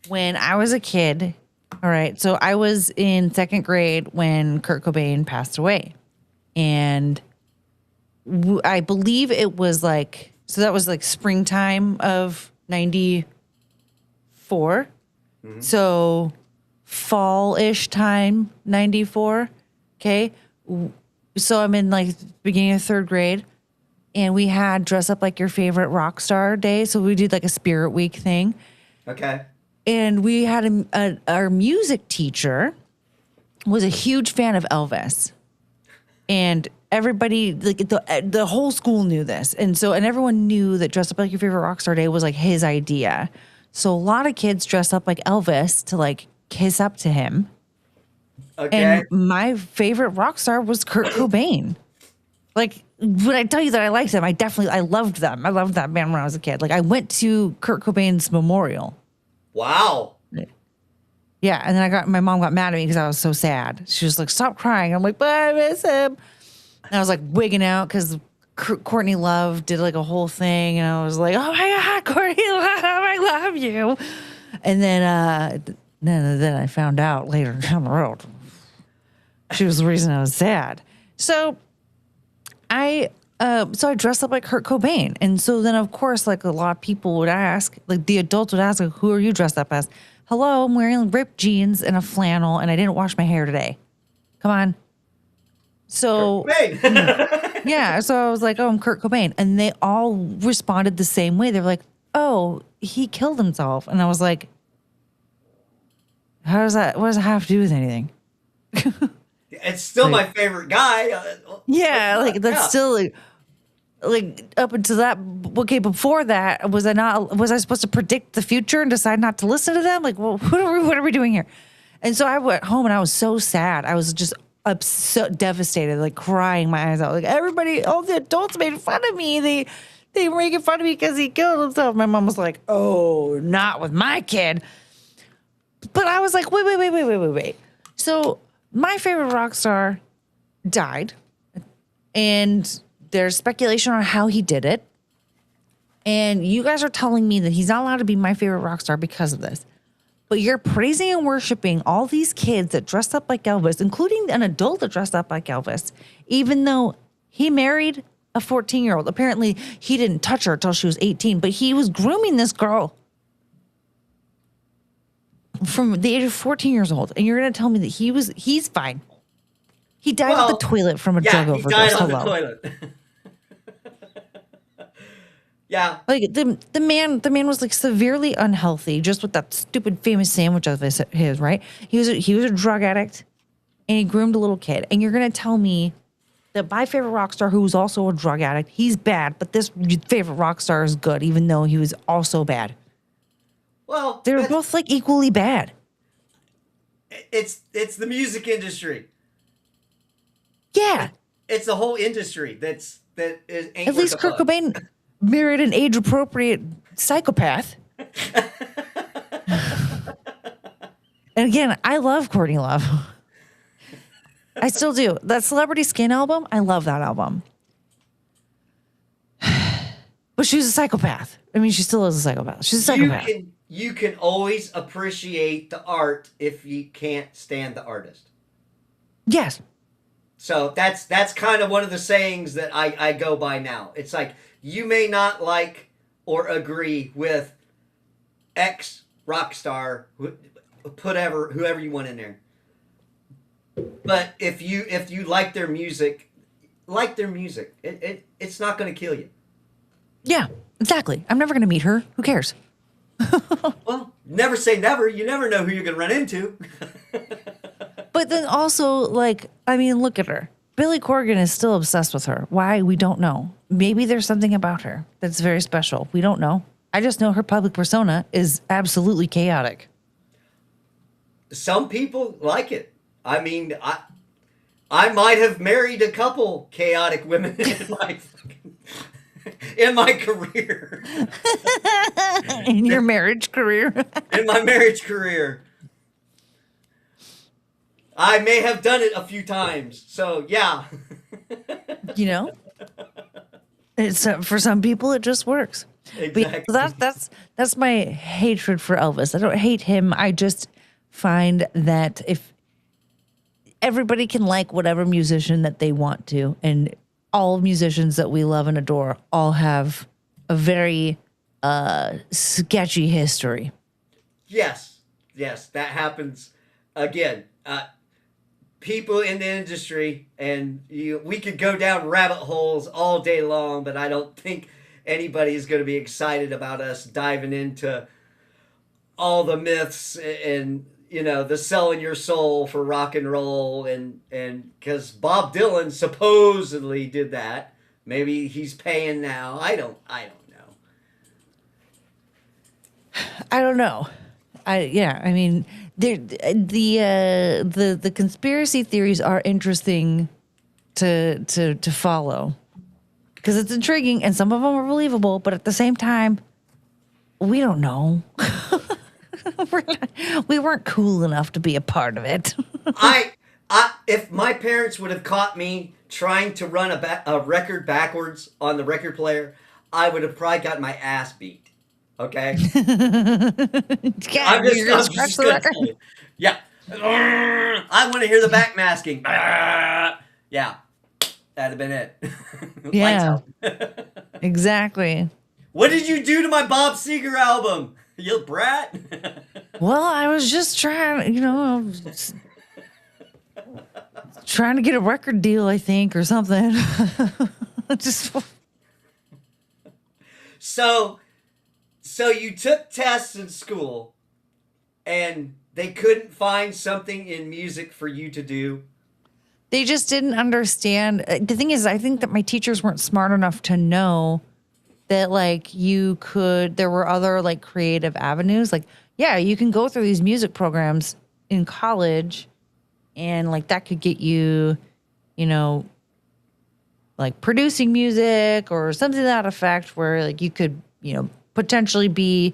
when I was a kid, all right, so I was in second grade when Kurt Cobain passed away. And I believe it was so that was springtime of 94. Mm-hmm. So fall-ish time, 94. Okay. So I'm in beginning of third grade. And we had dress up like your favorite rock star day. So we did a spirit week thing. Okay. And we had our music teacher was a huge fan of Elvis. And everybody, the whole school knew this. And everyone knew that dress up like your favorite rock star day was his idea. So a lot of kids dressed up like Elvis to kiss up to him. Okay. And my favorite rock star was Kurt Cobain. When I tell you that I liked them, I loved them. I loved that band when I was a kid. I went to Kurt Cobain's memorial. Wow. Yeah, and then my mom got mad at me because I was so sad. She was like, "Stop crying." I'm like, "But I miss him." And I was like wigging out because Courtney Love did like a whole thing, and I was like, "Oh my God, Courtney Love, I love you." And then I found out later down the road she was the reason I was sad. So I dressed up like Kurt Cobain, and so then of course, like a lot of people would ask, like the adults would ask, like, "Who are you dressed up as?" Hello, I'm wearing ripped jeans and a flannel, and I didn't wash my hair today. Come on. So, yeah. So I was like, "Oh, I'm Kurt Cobain." And they all responded the same way. They're like, "Oh, he killed himself." And I was like, what does that have to do with anything? It's still my favorite guy. Yeah. Like, that's still like up until that. Okay. Before that, was I supposed to predict the future and decide not to listen to them? Like, well, what are we doing here? And so I went home and I was so sad. I was just so devastated, like crying my eyes out. Like, everybody, all the adults made fun of me. They were making fun of me because he killed himself. My mom was like, "Oh, not with my kid." But I was like, wait. So my favorite rock star died, and there's speculation on how he did it. And you guys are telling me that he's not allowed to be my favorite rock star because of this. But you're praising and worshiping all these kids that dressed up like Elvis, including an adult that dressed up like Elvis, even though he married a 14-year-old. Apparently, he didn't touch her until she was 18, but he was grooming this girl from the age of 14 years old. And you're going to tell me that he's fine. He died on the toilet from a drug overdose. Yeah, he died on the toilet. Yeah. Like the man was like severely unhealthy just with that stupid famous sandwich of his, right? He was a drug addict and he groomed a little kid. And you're going to tell me that my favorite rock star, who was also a drug addict, he's bad, but this favorite rock star is good, even though he was also bad. Well, they were both like equally bad. It's the music industry. Yeah. It's the whole industry that is anchored. At least Kurt Cobain married an age-appropriate psychopath. And again, I love Courtney Love. I still do. That Celebrity Skin album, I love that album. But she was a psychopath. I mean, she still is a psychopath. She's a psychopath. You can always appreciate the art if you can't stand the artist. Yes. So that's kind of one of the sayings that I go by now. It's like, you may not like or agree with X rock star, whoever you want in there. But if you like their music, it's not going to kill you. Yeah, exactly. I'm never going to meet her. Who cares? Well, never say never. You never know who you're going to run into. But then also, like, I mean, look at her. Billy Corgan is still obsessed with her. Why? We don't know. Maybe there's something about her that's very special. We don't know. I just know her public persona is absolutely chaotic. Some people like it. I mean, I might have married a couple chaotic women in my career. In your marriage career? In my marriage career. I may have done it a few times. So, yeah. You know? It's for some people it just works. Exactly. But that's my hatred for Elvis. I don't hate him. I just find that if everybody can like whatever musician that they want to, and all musicians that we love and adore all have a very sketchy history. Yes, that happens again. People in the industry, and we could go down rabbit holes all day long, but I don't think anybody is going to be excited about us diving into all the myths and the selling your soul for rock and roll, and because Bob Dylan supposedly did that. Maybe he's paying now. I don't know. I don't know. I mean, the conspiracy theories are interesting to follow because it's intriguing and some of them are believable, but at the same time, we don't know. We weren't cool enough to be a part of it. I if my parents would have caught me trying to run a record backwards on the record player, I would have probably gotten my ass beat. Okay? I'm just gonna tell you. Yeah. I want to hear the backmasking. Yeah. That'd have been it. Yeah. Exactly. What did you do to my Bob Seger album? You brat. Well, I was just trying, trying to get a record deal, I think, or something. Just So you took tests in school and they couldn't find something in music for you to do? they just didn't understand. The thing is, I think that my teachers weren't smart enough to know that like there were other like creative avenues. Like, yeah, you can go through these music programs in college and like that could get you, like producing music or something to that effect where like you could, potentially be,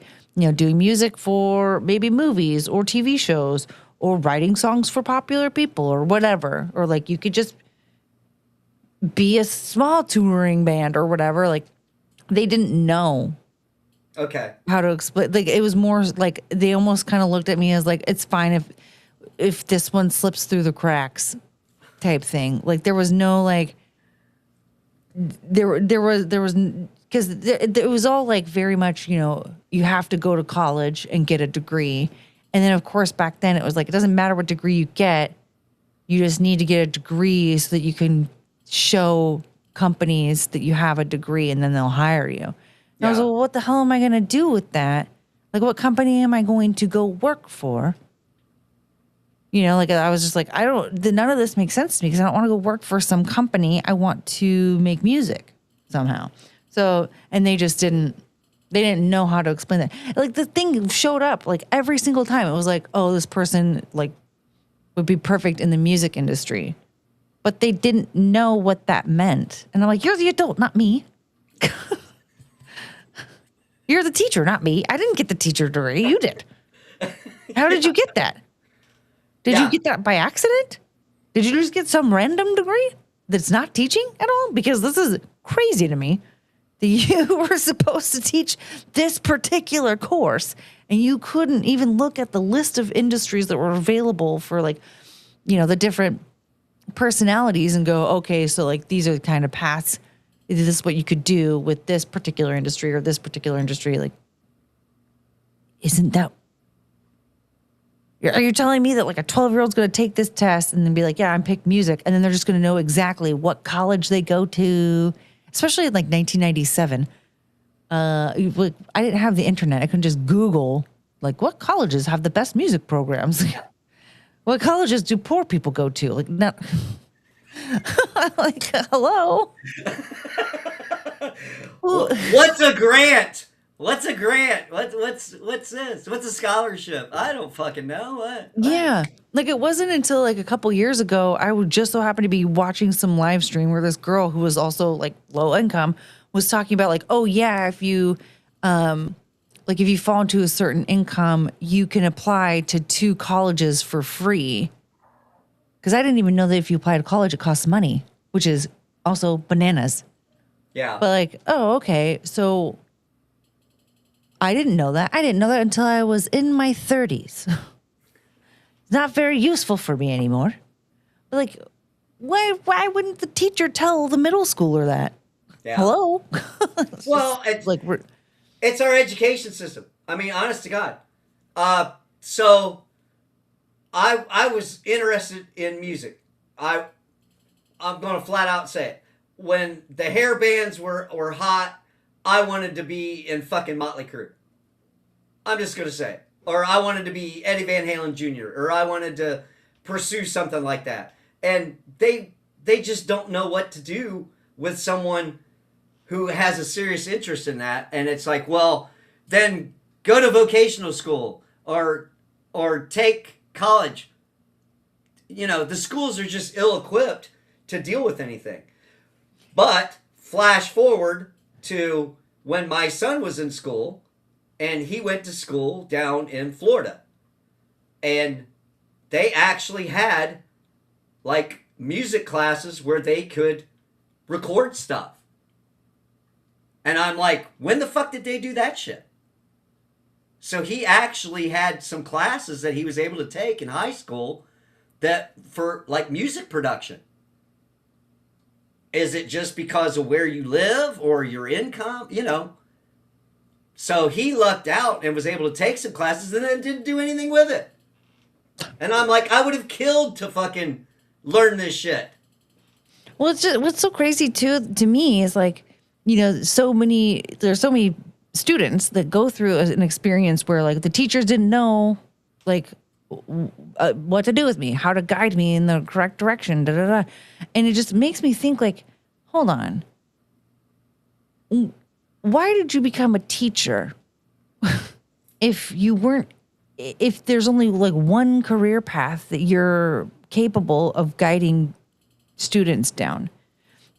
doing music for maybe movies or TV shows or writing songs for popular people or whatever. Or like you could just be a small touring band or whatever. Like they didn't know Okay. how to explain. Like it was more like they almost kind of looked at me as like, it's fine if this one slips through the cracks type thing. Like there was no like, there was because it was all like very much, you have to go to college and get a degree. And then of course back then it was like, it doesn't matter what degree you get. You just need to get a degree so that you can show companies that you have a degree and then they'll hire you. And I was like, well, what the hell am I going to do with that? Like what company am I going to go work for? Like I was just like, none of this makes sense to me because I don't want to go work for some company. I want to make music somehow. So, and they didn't know how to explain that. Like the thing showed up like every single time. It was like, oh, this person like would be perfect in the music industry, but they didn't know what that meant. And I'm like, you're the adult, not me. You're the teacher, not me. I didn't get the teacher degree. You did. How did you get that? Did you get that by accident? Did you just get some random degree that's not teaching at all? Because this is crazy to me that you were supposed to teach this particular course and you couldn't even look at the list of industries that were available for like, the different personalities and go, okay, so like these are the kind of paths. Is this what you could do with this particular industry or this particular industry? Like, isn't that... Are you telling me that like a 12-year-old's going to take this test and then be like, yeah, I'm picked music. And then they're just going to know exactly what college they go to, especially in like 1997. I didn't have the internet. I couldn't just Google like what colleges have the best music programs. What colleges do poor people go to? Like, not like, hello. What's a grant? What's a grant? What's this? What's a scholarship? I don't fucking know. What? Yeah. Like it wasn't until like a couple years ago, I would just so happen to be watching some live stream where this girl who was also like low income was talking about like, oh yeah, if you fall into a certain income, you can apply to 2 colleges for free. Cause I didn't even know that if you apply to college, it costs money, which is also bananas. Yeah. But like, oh, okay. So I didn't know that. I didn't know that until I was in my 30s. It's not very useful for me anymore. But like, why wouldn't the teacher tell the middle schooler that? Yeah. Hello? Well, it's our education system. I mean, honest to God. So I was interested in music. I'm going to flat out say it. When the hair bands were hot, I wanted to be in fucking Motley Crue. I'm just going to say it. Or I wanted to be Eddie Van Halen Jr. Or I wanted to pursue something like that. And they just don't know what to do with someone who has a serious interest in that. And it's like, well, then go to vocational school or take college. The schools are just ill-equipped to deal with anything. But flash forward to when my son was in school, and he went to school down in Florida. And they actually had like music classes where they could record stuff. And I'm like, when the fuck did they do that shit? So he actually had some classes that he was able to take in high school that for like music production. Is it just because of where you live or your income? You know. So he lucked out and was able to take some classes and then didn't do anything with it. And I'm like, I would have killed to fucking learn this shit. Well, it's just, what's so crazy too to me is like, you know, there's so many students that go through an experience where like the teachers didn't know like what to do with me, how to guide me in the correct direction, da da da, and it just makes me think like, hold on, why did you become a teacher if there's only like one career path that you're capable of guiding students down?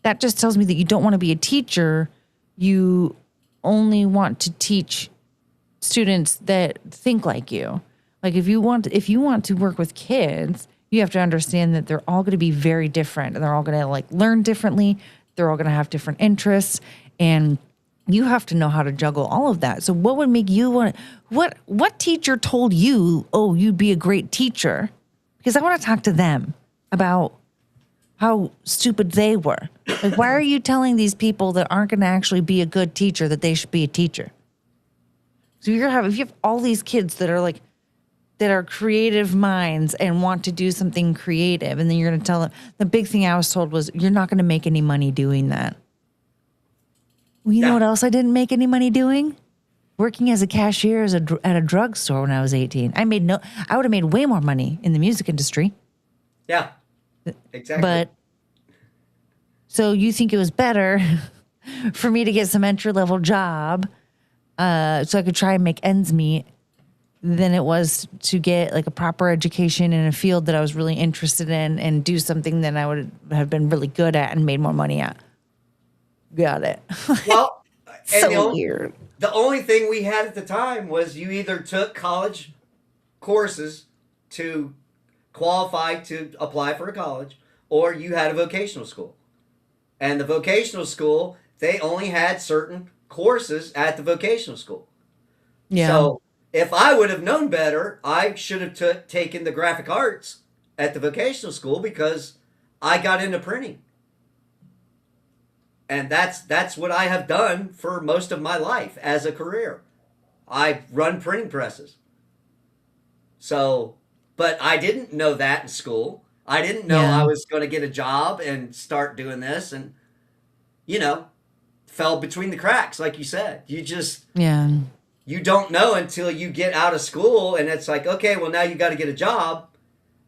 That just tells me that you don't want to be a teacher. You only want to teach students that think like you. Like if you want to work with kids, you have to understand that they're all going to be very different and they're all going to like learn differently. They're all going to have different interests, and you have to know how to juggle all of that. So what would make you want, what teacher told you, oh, you'd be a great teacher? Because I want to talk to them about how stupid they were. Like, why are you telling these people that aren't going to actually be a good teacher that they should be a teacher? So if you have all these kids that are creative minds and want to do something creative, and then you're going to tell them, the big thing I was told was, you're not going to make any money doing that. Well, you know what else I didn't make any money doing? Working as a cashier at a drugstore when I was 18. I would have made way more money in the music industry. Yeah, exactly. But so you think it was better for me to get some entry-level job so I could try and make ends meet than it was to get like a proper education in a field that I was really interested in and do something that I would have been really good at and made more money at. Got it. Well, so weird. The only thing we had at the time was you either took college courses to qualify to apply for a college, or you had a vocational school. And the vocational school, they only had certain courses at the vocational school. Yeah. So if I would have known better, I should have taken the graphic arts at the vocational school because I got into printing. And that's what I have done for most of my life as a career. I run printing presses. So, but I didn't know that in school. I didn't know I was going to get a job and start doing this, and, you know, fell between the cracks, like you said. You just, you don't know until you get out of school, and it's like, okay, well, now you got to get a job,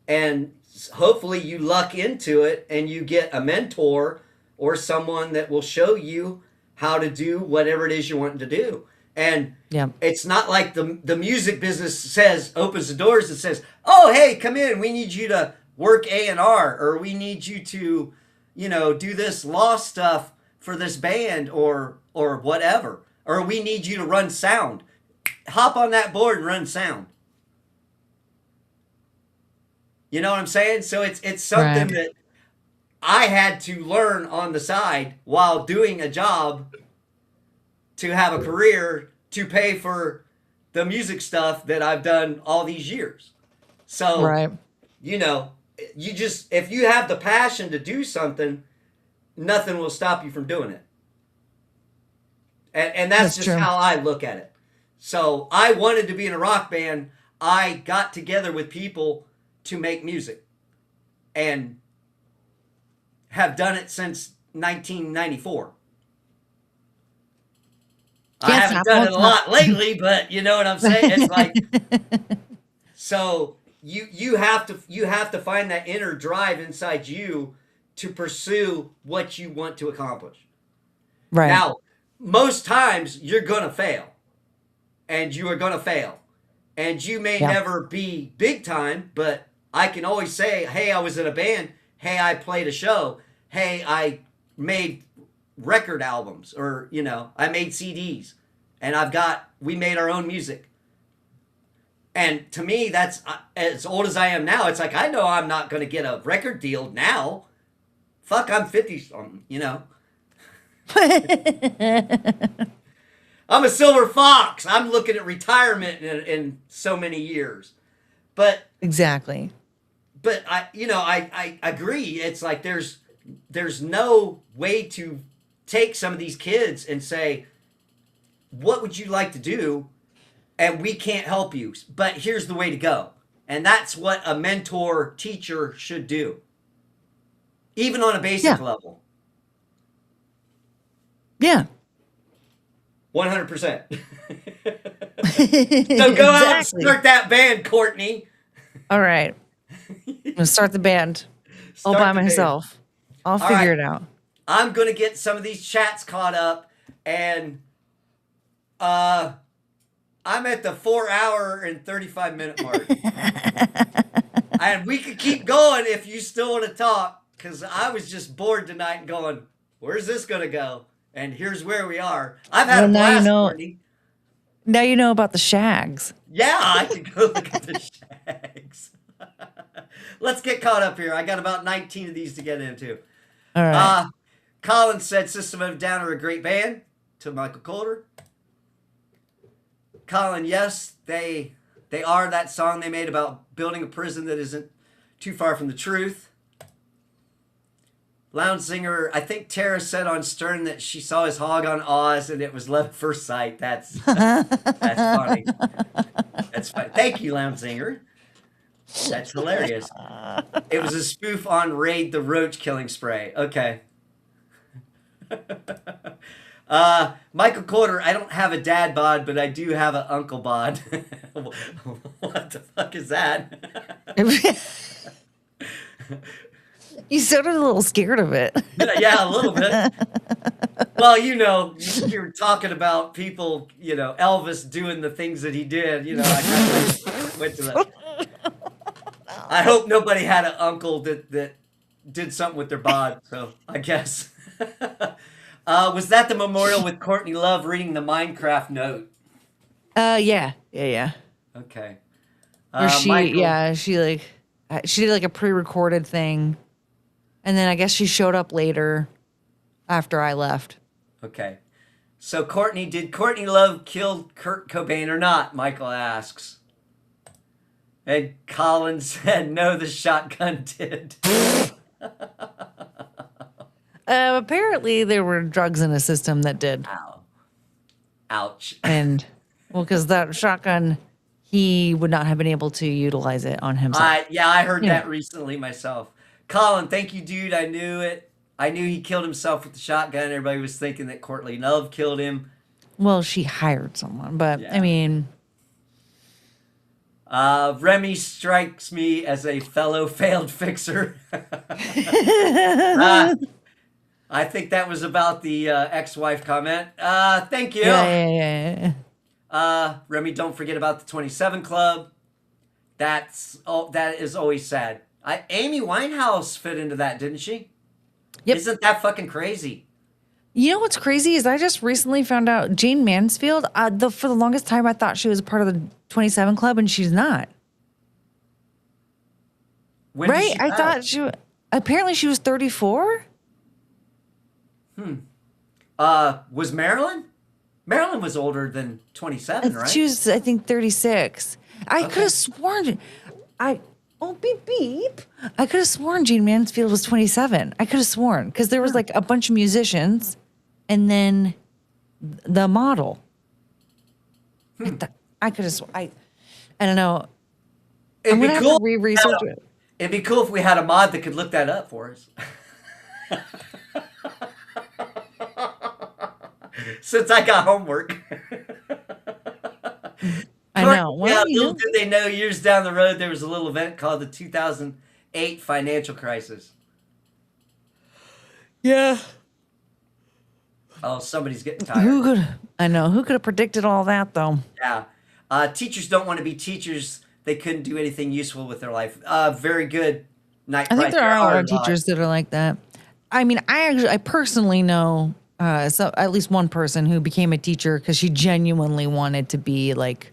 and hopefully you luck into it and you get a mentor or someone that will show you how to do whatever it is you're wanting to do. And it's not like the music business opens the doors and says, oh, hey, come in. We need you to work A&R, or we need you to, you know, do this law stuff for this band or whatever. Or we need you to run sound. Hop on that board and run sound. You know what I'm saying? So it's something that I had to learn on the side while doing a job to have a career to pay for the music stuff that I've done all these years. So, you know, you just, if you have the passion to do something, nothing will stop you from doing it. And that's just how I look at it. So I wanted to be in a rock band. I got together with people to make music and have done it since 1994. I haven't done it a lot lately, but you know what I'm saying? It's like, so you have to find that inner drive inside you to pursue what you want to accomplish. Right. Now, most times you're going to fail, and you are going to fail, and you may never be big time, but I can always say, hey, I was in a band. Hey, I played a show. Hey, I made record albums, or, you know, I made CDs. and we made our own music. And to me, that's as old as I am now. It's like, I know I'm not going to get a record deal now. Fuck, I'm 50, I'm a silver fox. I'm looking at retirement in so many years. But Exactly. But I agree. It's like there's no way to take some of these kids and say, what would you like to do? And we can't help you. But here's the way to go. And that's what a mentor teacher should do. Even on a basic level. Yeah. 100%. So go out and start that band, Courtney. All right. I'm gonna start the band all by myself. I'll figure it out. I'm gonna get some of these chats caught up, and I'm at the 4-hour and 35-minute mark. And we could keep going if you still want to talk, because I was just bored tonight and going, where's this gonna go? And here's where we are. I've had a blast, Courtney. Now you know about the shags. Yeah, I can go look at the shags. Let's get caught up here. I got about 19 of these to get into. All right. Colin said System of a Down are a great band to Michael Coulter. Colin, yes, they are that song they made about building a prison that isn't too far from the truth. Lounge Singer, I think Tara said on Stern that she saw his hog on Oz and it was love at first sight. That's funny. That's funny. Thank you, Lounge Singer. That's hilarious. It was a spoof on Raid the Roach Killing Spray. Okay. Michael Coulter, I don't have a dad bod, but I do have an uncle bod. What the fuck is that? You sounded a little scared of it. Yeah, a little bit. Well, you were talking about people, Elvis doing the things that he did. I kind of went to that. I hope nobody had an uncle that did something with their bod, so I guess. Was that the memorial with Courtney Love reading the Minecraft note? Yeah. Okay. Or she Michael, she did like a pre-recorded thing. And then I guess she showed up later after I left. Okay. So did Courtney Love kill Kurt Cobain or not? Michael asks. And Colin said, no, the shotgun did. Apparently there were drugs in a system that did. Ow. Ouch. And, because that shotgun, he would not have been able to utilize it on himself. I heard that recently myself. Colin, thank you, dude. I knew it. I knew he killed himself with the shotgun. Everybody was thinking that Courtney Love killed him. Well, she hired someone, but Yeah. I mean... Remy strikes me as a fellow failed fixer. I think that was about the ex-wife comment. Thank you. Yeah. Remy, don't forget about the 27 Club. That is always sad. Amy Winehouse fit into that, didn't she? Yep. Isn't that fucking crazy? You know what's crazy is I just recently found out Jane Mansfield, for the longest time I thought she was a part of the 27 Club, and she's not. When did Right? she I die? thought apparently she was 34. Was Marilyn? Marilyn was older than 27, right? She was, I think, 36. I could have sworn, beep, beep. I could have sworn Jane Mansfield was 27. I could have sworn, because there was like a bunch of musicians and then the model. I could have, I don't know. It'd I'm be going to cool. have to re-research it. It'd be cool if we had a mod that could look that up for us. Since I got homework. I know. Well, Little did they know, years down the road, there was a little event called the 2008 financial crisis. Yeah. Oh, somebody's getting tired. I know. Who could have predicted all that, though? Yeah. Teachers don't want to be teachers. They couldn't do anything useful with their life. Very good night. I think there are a lot of teachers that are like that. I mean, I personally know so at least one person who became a teacher because she genuinely wanted to be like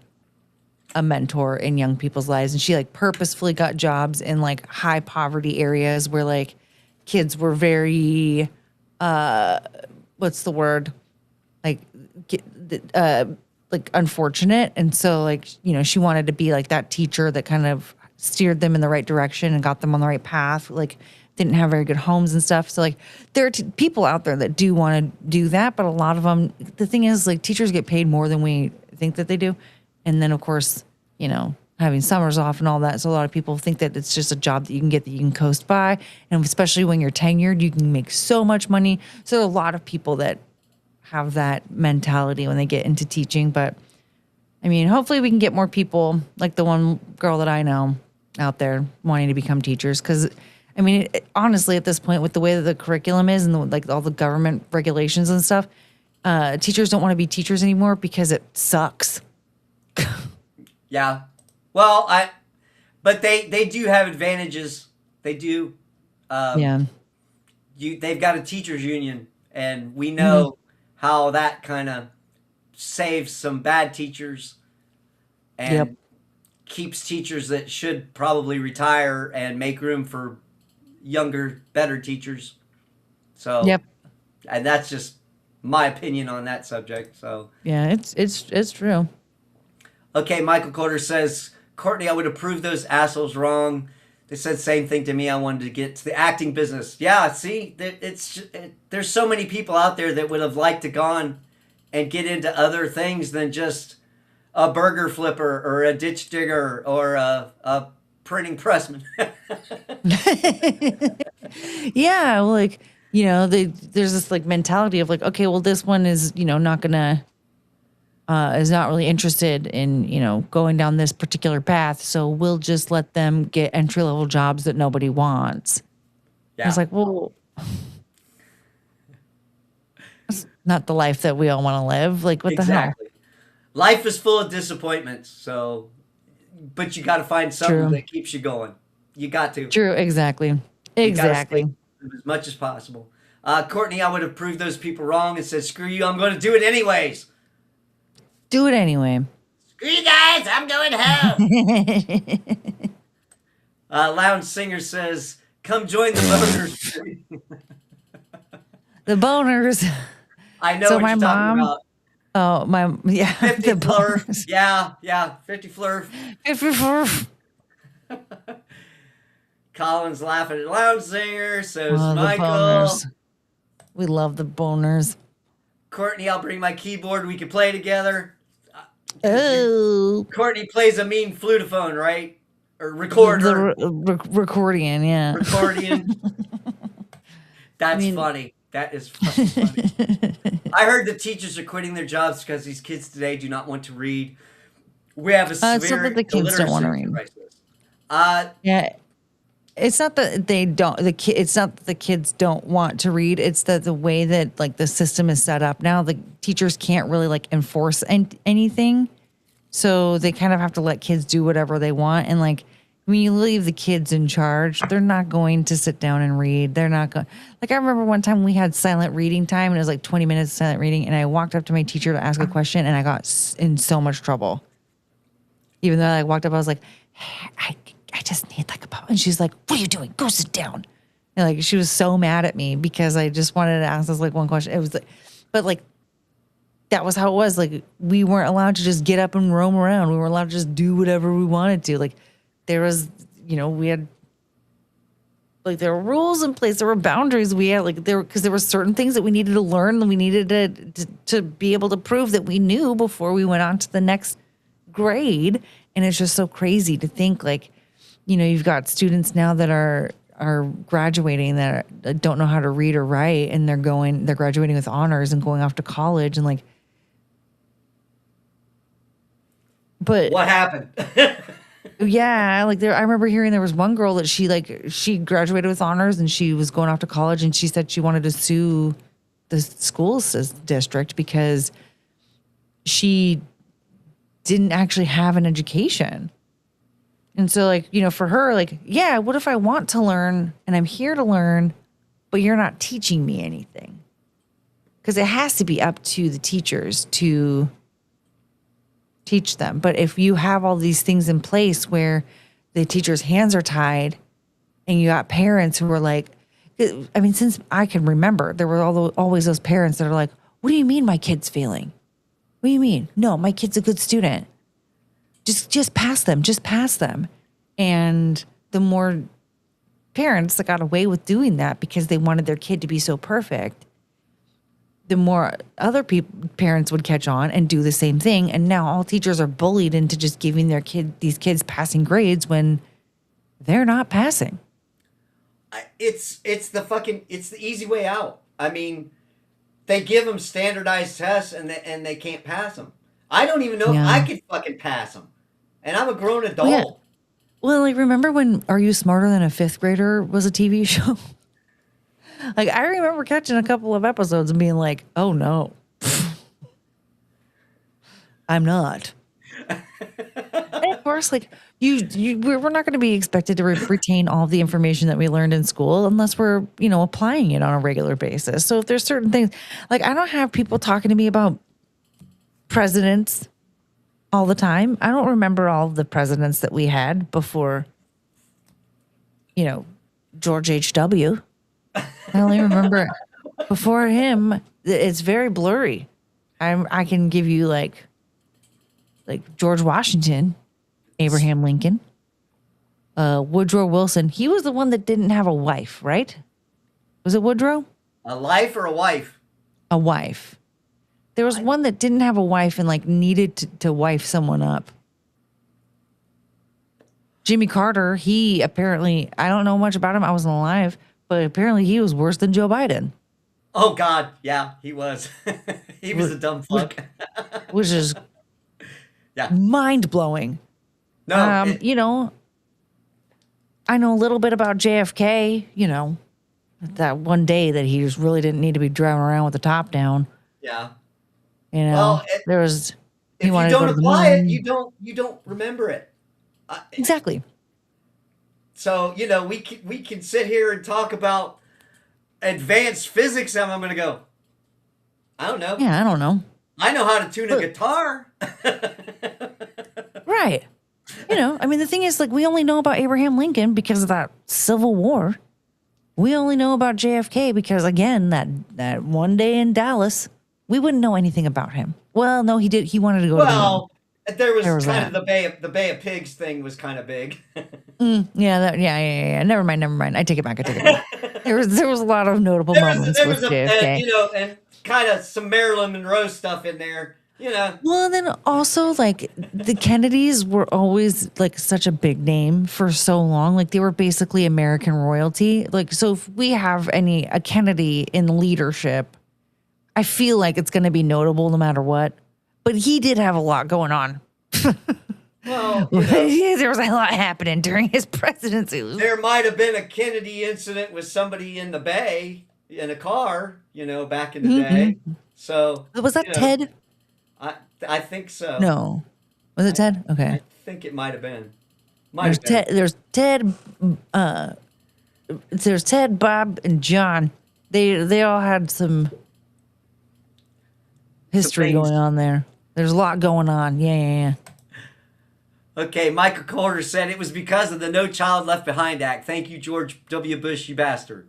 a mentor in young people's lives, and she like purposefully got jobs in like high poverty areas where like kids were very what's the word, like like unfortunate, and so like, you know, she wanted to be like that teacher that kind of steered them in the right direction and got them on the right path, like didn't have very good homes and stuff. So like there are people out there that do want to do that, but a lot of them, the thing is like teachers get paid more than we think that they do. And then of course, you know, having summers off and all that. So a lot of people think that it's just a job that you can get, that you can coast by. And especially when you're tenured, you can make so much money. So there are a lot of people that have that mentality when they get into teaching. But I mean, hopefully we can get more people like the one girl that I know out there wanting to become teachers. Cause I mean, honestly, at this point, with the way that the curriculum is and like all the government regulations and stuff, teachers don't want to be teachers anymore because it sucks. Yeah. Well, but they do have advantages. They do. Yeah. They've got a teachers union, and we know how that kind of saves some bad teachers and keeps teachers that should probably retire and make room for younger, better teachers. So, and that's just my opinion on that subject. So, yeah, it's true. Okay, Michael Coulter says, Courtney, I would have proved those assholes wrong. They said same thing to me. I wanted to get to the acting business. Yeah, see, there's so many people out there that would have liked to gone and get into other things than just a burger flipper or a ditch digger or a printing pressman. Yeah, like, you know, there's this like mentality of like, okay, well, this one is, you know, not gonna is not really interested in, you know, going down this particular path, so we'll just let them get entry level jobs that nobody wants. Yeah. It's like, well, it's not the life that we all want to live. Like, what the hell? Life is full of disappointments, so, but you got to find something that keeps you going. You got to. True, exactly. Exactly. As much as possible. Courtney, I would have proved those people wrong and said, screw you, I'm going to do it anyways. Do it anyway. Screw you guys, I'm going home. Lounge Singer says, come join the boners. The boners. I know so what you're talking about. Oh, 50 flurf. Yeah, 50 flurf. 50 flurf. Colin's laughing at Lounge Singer, so's Michael. We love the boners. Courtney, I'll bring my keyboard. We can play together. Oh. Courtney plays a mean flutophone, right? Or recorder. Recordian, yeah. Recordian. That's funny. That is fucking funny. I heard that teachers are quitting their jobs because these kids today do not want to read. We have a severe it's not that the kids don't want to read. Crisis. Yeah. It's not that they don't. It's not that the kids don't want to read. It's that the way that like the system is set up now, the teachers can't really like enforce anything, so they kind of have to let kids do whatever they want. And like when you leave the kids in charge, they're not going to sit down and read. They're not going. Like I remember one time we had silent reading time, and it was like 20 minutes of silent reading, and I walked up to my teacher to ask a question, and I got in so much trouble. Even though I walked up, I was like, hey, I just need like a pop. And she's like, what are you doing? Go sit down. And like, she was so mad at me because I just wanted to ask this like one question. It was like, but like, that was how it was. Like, we weren't allowed to just get up and roam around. We were allowed to just do whatever we wanted to. Like, there was, you know, we had, like, there were rules in place. There were boundaries. We had, like, because there were certain things that we needed to learn and we needed to be able to prove that we knew before we went on to the next grade. And it's just so crazy to think, like, you know, you've got students now that are graduating that don't know how to read or write, and they're graduating with honors and going off to college, and like, but what happened? Yeah, like I remember hearing there was one girl that she graduated with honors and she was going off to college, and she said she wanted to sue the school district because she didn't actually have an education. And so, like, you know, for her, like, yeah, what if I want to learn and I'm here to learn, but you're not teaching me anything? because it has to be up to the teachers to teach them. But if you have all these things in place where the teachers' hands are tied and you got parents who are like, I mean, since I can remember, there were always those parents that are like, what do you mean my kid's failing? What do you mean? No, my kid's a good student. Just pass them. Just pass them. And the more parents that got away with doing that because they wanted their kid to be so perfect, the more other parents would catch on and do the same thing. And now all teachers are bullied into just giving these kids passing grades when they're not passing. It's the easy way out. I mean, they give them standardized tests and they can't pass them. I don't even know if I could fucking pass them. And I'm a grown adult. Yeah. Well, like, remember when Are You Smarter Than a Fifth Grader was a TV show? Like, I remember catching a couple of episodes and being like, oh no, I'm not. And of course, like, we're not going to be expected to retain all of the information that we learned in school unless we're, applying it on a regular basis. So if there's certain things, like, I don't have people talking to me about presidents all the time. I don't remember all of the presidents that we had before, George H.W. I only remember before him. It's very blurry. I can give you like George Washington, Abraham Lincoln, Woodrow Wilson. He was the one that didn't have a wife, right? Was it Woodrow? A life or a wife? A wife. There was one that didn't have a wife and like needed to wife someone up. Jimmy Carter, he apparently, I don't know much about him. I wasn't alive, but apparently he was worse than Joe Biden. Oh God, yeah, he was. He was a dumb fuck. Which is mind blowing. No, I know a little bit about JFK. That one day that he just really didn't need to be driving around with the top down. Yeah. There was. If you don't apply it, you don't remember it. Exactly. So we can sit here and talk about advanced physics, and I'm going to go, I don't know. Yeah, I don't know. I know how to tune a guitar. Right. I mean, the thing is, like, we only know about Abraham Lincoln because of that Civil War. We only know about JFK because, again, that one day in Dallas, we wouldn't know anything about him. Well, no, he did. He wanted to go to the moon. There was kind of the Bay of Pigs thing was kind of big. Yeah. Never mind. I take it back. There was a lot of notable moments with JFK. And kind of some Marilyn Monroe stuff in there. Well, and then also, like, the Kennedys were always like such a big name for so long. Like, they were basically American royalty. Like, so if we have a Kennedy in leadership, I feel like it's going to be notable no matter what. But he did have a lot going on. Well, there was a lot happening during his presidency. There might have been a Kennedy incident with somebody in the Bay in a car, back in the day. So was that Ted? I think so. No, was it Ted? Okay, I think it might have been. There's Ted. There's Ted, Bob, and John. They all had some history going on there. There's a lot going on. Yeah. Okay, Michael Calder said it was because of the No Child Left Behind Act. Thank you, George W. Bush, you bastard.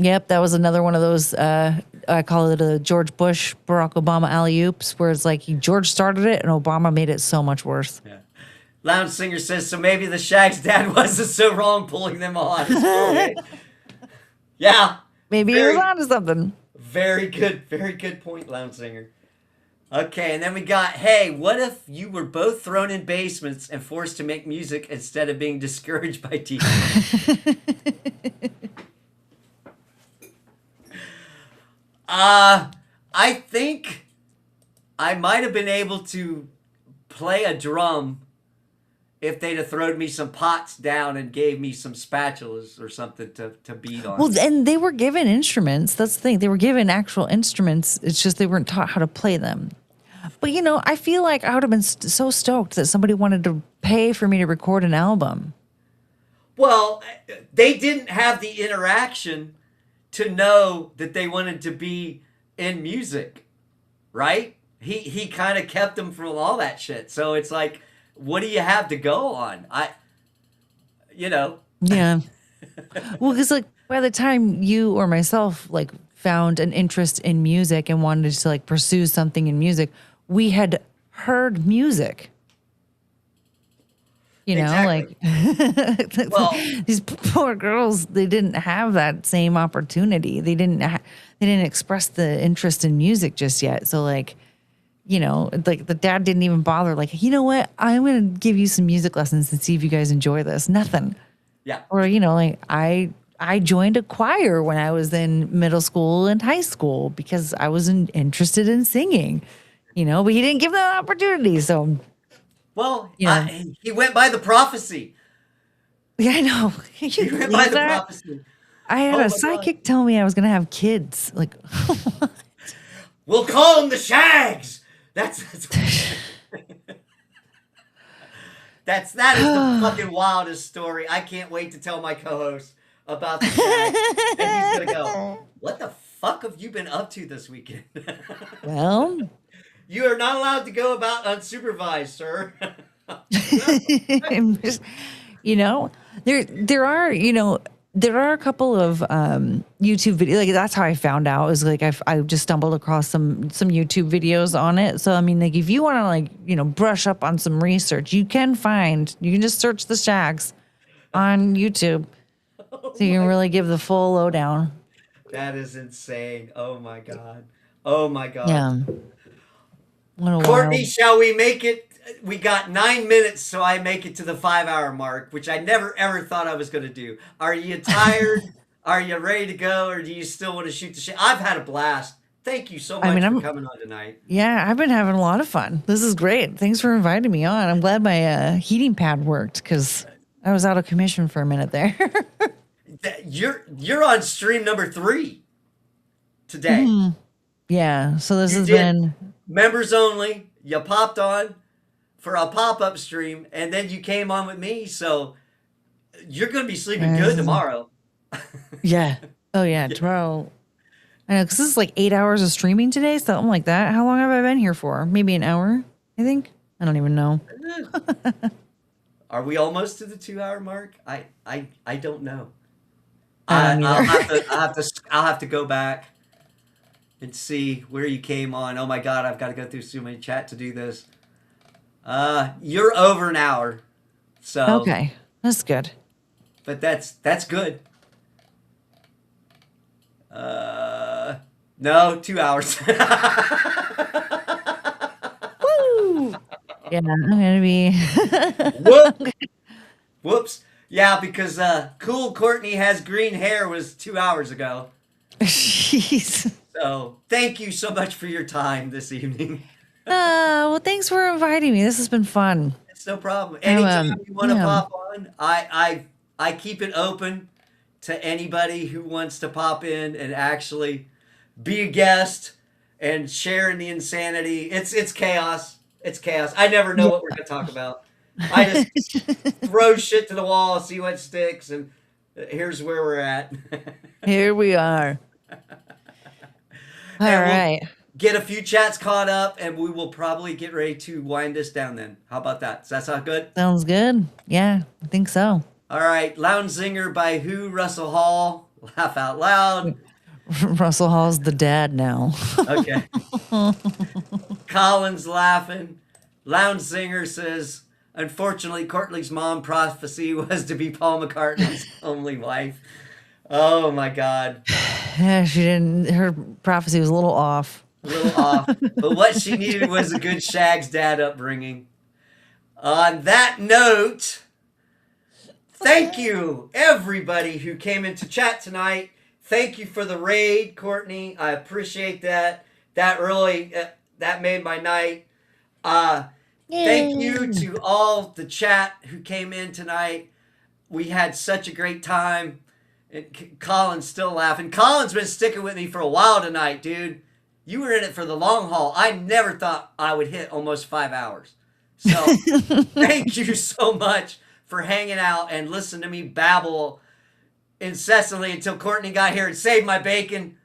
Yep, that was another one of those, I call it a George Bush, Barack Obama alley-oops, where it's like George started it and Obama made it so much worse. Yeah. Lounge Singer says, so maybe the Shag's dad wasn't so wrong pulling them on. Yeah. Maybe he was onto something. Very good point, Lounge Singer. Okay, and then we got, hey, what if you were both thrown in basements and forced to make music instead of being discouraged by teachers? I think I might have been able to play a drum if they'd have thrown me some pots down and gave me some spatulas or something to beat on. Well, and they were given instruments. That's the thing. They were given actual instruments. It's just they weren't taught how to play them. But, I feel like I would have been so stoked that somebody wanted to pay for me to record an album. Well, they didn't have the interaction to know that they wanted to be in music, right? He kind of kept them from all that shit. So it's like, what do you have to go on? Yeah. Well, because like by the time you or myself like found an interest in music and wanted to like pursue something in music, we had heard music. Exactly. Like Well, these poor girls, they didn't have that same opportunity. They didn't express the interest in music just yet. So like, like the dad didn't even bother. Like, you know what? I'm going to give you some music lessons and see if you guys enjoy this. Nothing. yeah. Or, like I joined a choir when I was in middle school and high school because I was interested in singing, but he didn't give that opportunity. So, Well, Yeah. he went by the prophecy. yeah, I know. Can He you went by believe the that? prophecy. I had Oh a my psychic tell me I was going to have kids. Like, We'll call them the Shags. That is the fucking wildest story. I can't wait to tell my co-host about the Shags. And he's gonna go, "What the fuck have you been up to this weekend?" well, You are not allowed to go about unsupervised, sir. I'm just, there are a couple of YouTube videos. Like that's how I found out. Is like I just stumbled across some YouTube videos on it. So I mean, like if you want to like brush up on some research, you can just search the Shags on YouTube, so you can really give the full lowdown. That is insane. Oh my god. Oh my god. Yeah. What a Courtney, wild- shall we make it? We got 9 minutes, so I make it to the 5-hour mark, which I never ever thought I was going to do. Are you tired? Are you ready to go, or do you still want to shoot the shit? I've had a blast. Thank you so much for coming on tonight. Yeah, I've been having a lot of fun. This is great. Thanks for inviting me on. I'm glad my heating pad worked because I was out of commission for a minute there. You're on stream number 3 today. Yeah, so this You has did. been Members only. You popped on for a pop-up stream, and then you came on with me, so you're going to be sleeping good tomorrow. yeah. Oh yeah, tomorrow. I know because this is like 8 hours of streaming today, something like that. How long have I been here for? Maybe an hour, I think. I don't even know. Are we almost to the 2-hour mark? I don't know. I don't I'll have to go back and see where you came on. Oh my god, I've got to go through so many chat to do this. You're over an hour. So Okay, that's good. But that's good. No, 2 hours. Woo! Yeah, I'm gonna be. Whoops. Yeah, because cool Courtney has green hair was 2 hours ago. Jeez. So thank you so much for your time this evening. Well, thanks for inviting me. This has been fun. It's no problem. Anytime you want to yeah. pop on, I keep it open to anybody who wants to pop in and actually be a guest and share in the insanity. It's chaos. It's chaos. I never know what we're going to talk about. I just throw shit to the wall, see what sticks, and here's where we're at. Here we are. All right. Get a few chats caught up, and we will probably get ready to wind this down then. How about that? Does that sound good? Sounds good. Yeah, I think so. All right. Lounge Zinger by who? Russell Hall. Laugh out loud. Russell Hall's the dad now. Okay. Colin's laughing. Lounge Zinger says, unfortunately, Courtney's mom prophecy was to be Paul McCartney's only wife. Oh my God. Yeah, she didn't. Her prophecy was a little off. A little off. But what she needed was a good Shag's dad upbringing. On that note, thank you, everybody who came into chat tonight. Thank you for the raid, Courtney. I appreciate that. That really, that made my night. Thank you to all the chat who came in tonight. We had such a great time. And Colin's still laughing. Colin's been sticking with me for a while tonight, dude. You were in it for the long haul. I never thought I would hit almost 5 hours. So thank you so much for hanging out and listening to me babble incessantly until Courtney got here and saved my bacon.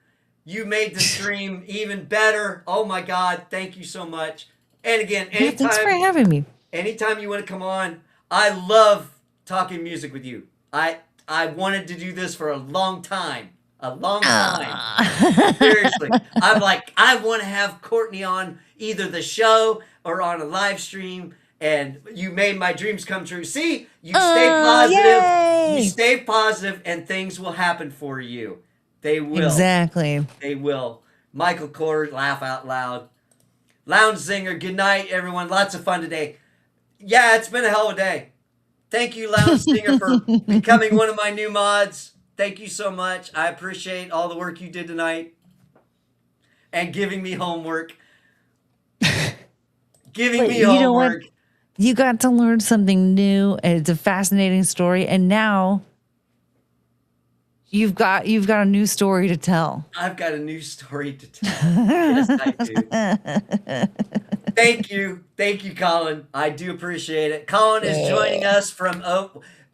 You made the stream even better. Oh my God. Thank you so much. And again, Yeah, thanks for anytime, having me. anytime you want to come on, I love talking music with you. I wanted to do this for a long time. A long time. Seriously. I'm like, I want to have Courtney on either the show or on a live stream. And you made my dreams come true. See, you stay positive. Yay! You stay positive and things will happen for you. They will. Exactly. They will. Michael Kors, laugh out loud. Lounge Singer, good night, everyone. Lots of fun today. Yeah, it's been a hell of a day. Thank you, Lounge Singer, for becoming one of my new mods. Thank you so much. I appreciate all the work you did tonight and giving me homework. Giving me You know what? homework. You got to learn something new, and it's a fascinating story. And now you've got a new story to tell. I've got a new story to tell. Yes, I do. Thank you. Thank you, Colin. I do appreciate it. Colin is joining us from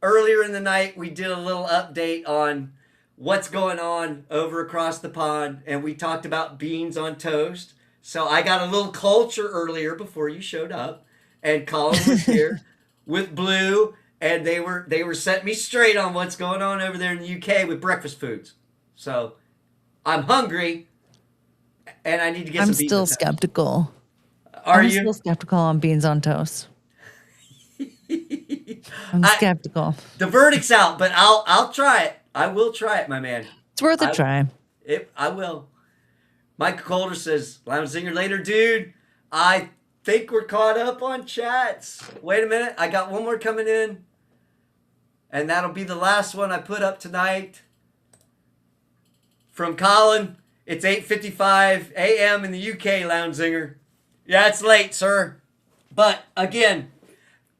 earlier in the night. We did a little update on what's going on over across the pond, and we talked about beans on toast. So I got a little culture earlier before you showed up, and Colin was here with Blue, and they were setting me straight on what's going on over there in the UK with breakfast foods. So I'm hungry, and I need to get some beans. I'm still on toast. skeptical. Are I'm you? still skeptical on beans on toast. I'm skeptical. The verdict's out, but I'll try it. I will try it, my man. It's worth a try. I will. Mike Calder says, Lounge Singer later, dude. I think we're caught up on chats. Wait a minute. I got one more coming in. And that'll be the last one I put up tonight. From Colin. It's 8:55 a.m. in the UK, Lounge Singer. Yeah, it's late, sir. But again,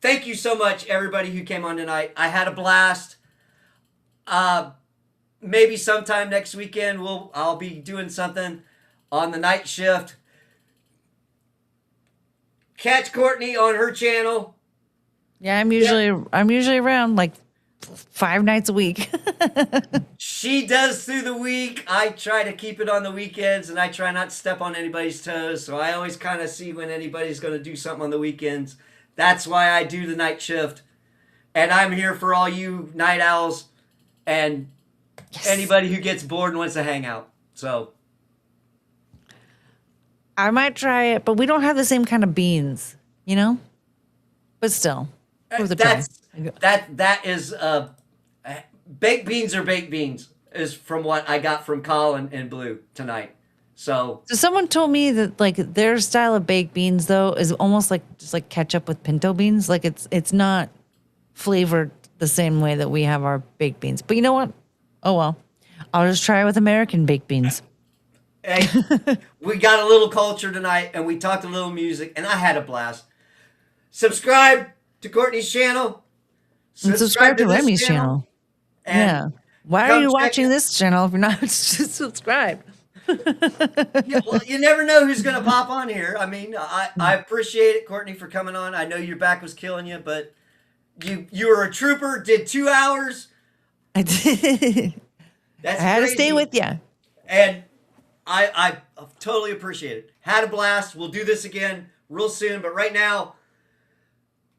thank you so much, everybody who came on tonight. I had a blast. Maybe sometime next weekend I'll be doing something on the night shift. Catch Courtney on her channel. Yeah, I'm usually around like 5 nights a week. She does through the week. I try to keep it on the weekends, and I try not to step on anybody's toes. So I always kind of see when anybody's going to do something on the weekends. That's why I do the night shift. And I'm here for all you night owls and anybody who gets bored and wants to hang out. So I might try it, but we don't have the same kind of beans, you know? But still, worth a try. That is baked beans are baked beans is from what I got from Colin and Blue tonight. So someone told me that like their style of baked beans though is almost like just like ketchup with pinto beans. Like it's not flavored the same way that we have our baked beans. But you know what? Oh well. I'll just try it with American baked beans. Hey, we got a little culture tonight and we talked a little music and I had a blast. Subscribe to Courtney's channel. And subscribe to this Remy's channel. Yeah. Why are you watching this channel if you're not subscribed? Yeah, well, you never know who's going to pop on here. I mean, I appreciate it, Courtney, for coming on. I know your back was killing you, but you were a trooper, did 2 hours. I did. That's I had crazy. to stay with you. And I totally appreciate it. Had a blast. We'll do this again real soon. But right now,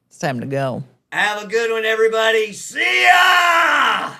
It's time to go. have a good one, everybody. See ya!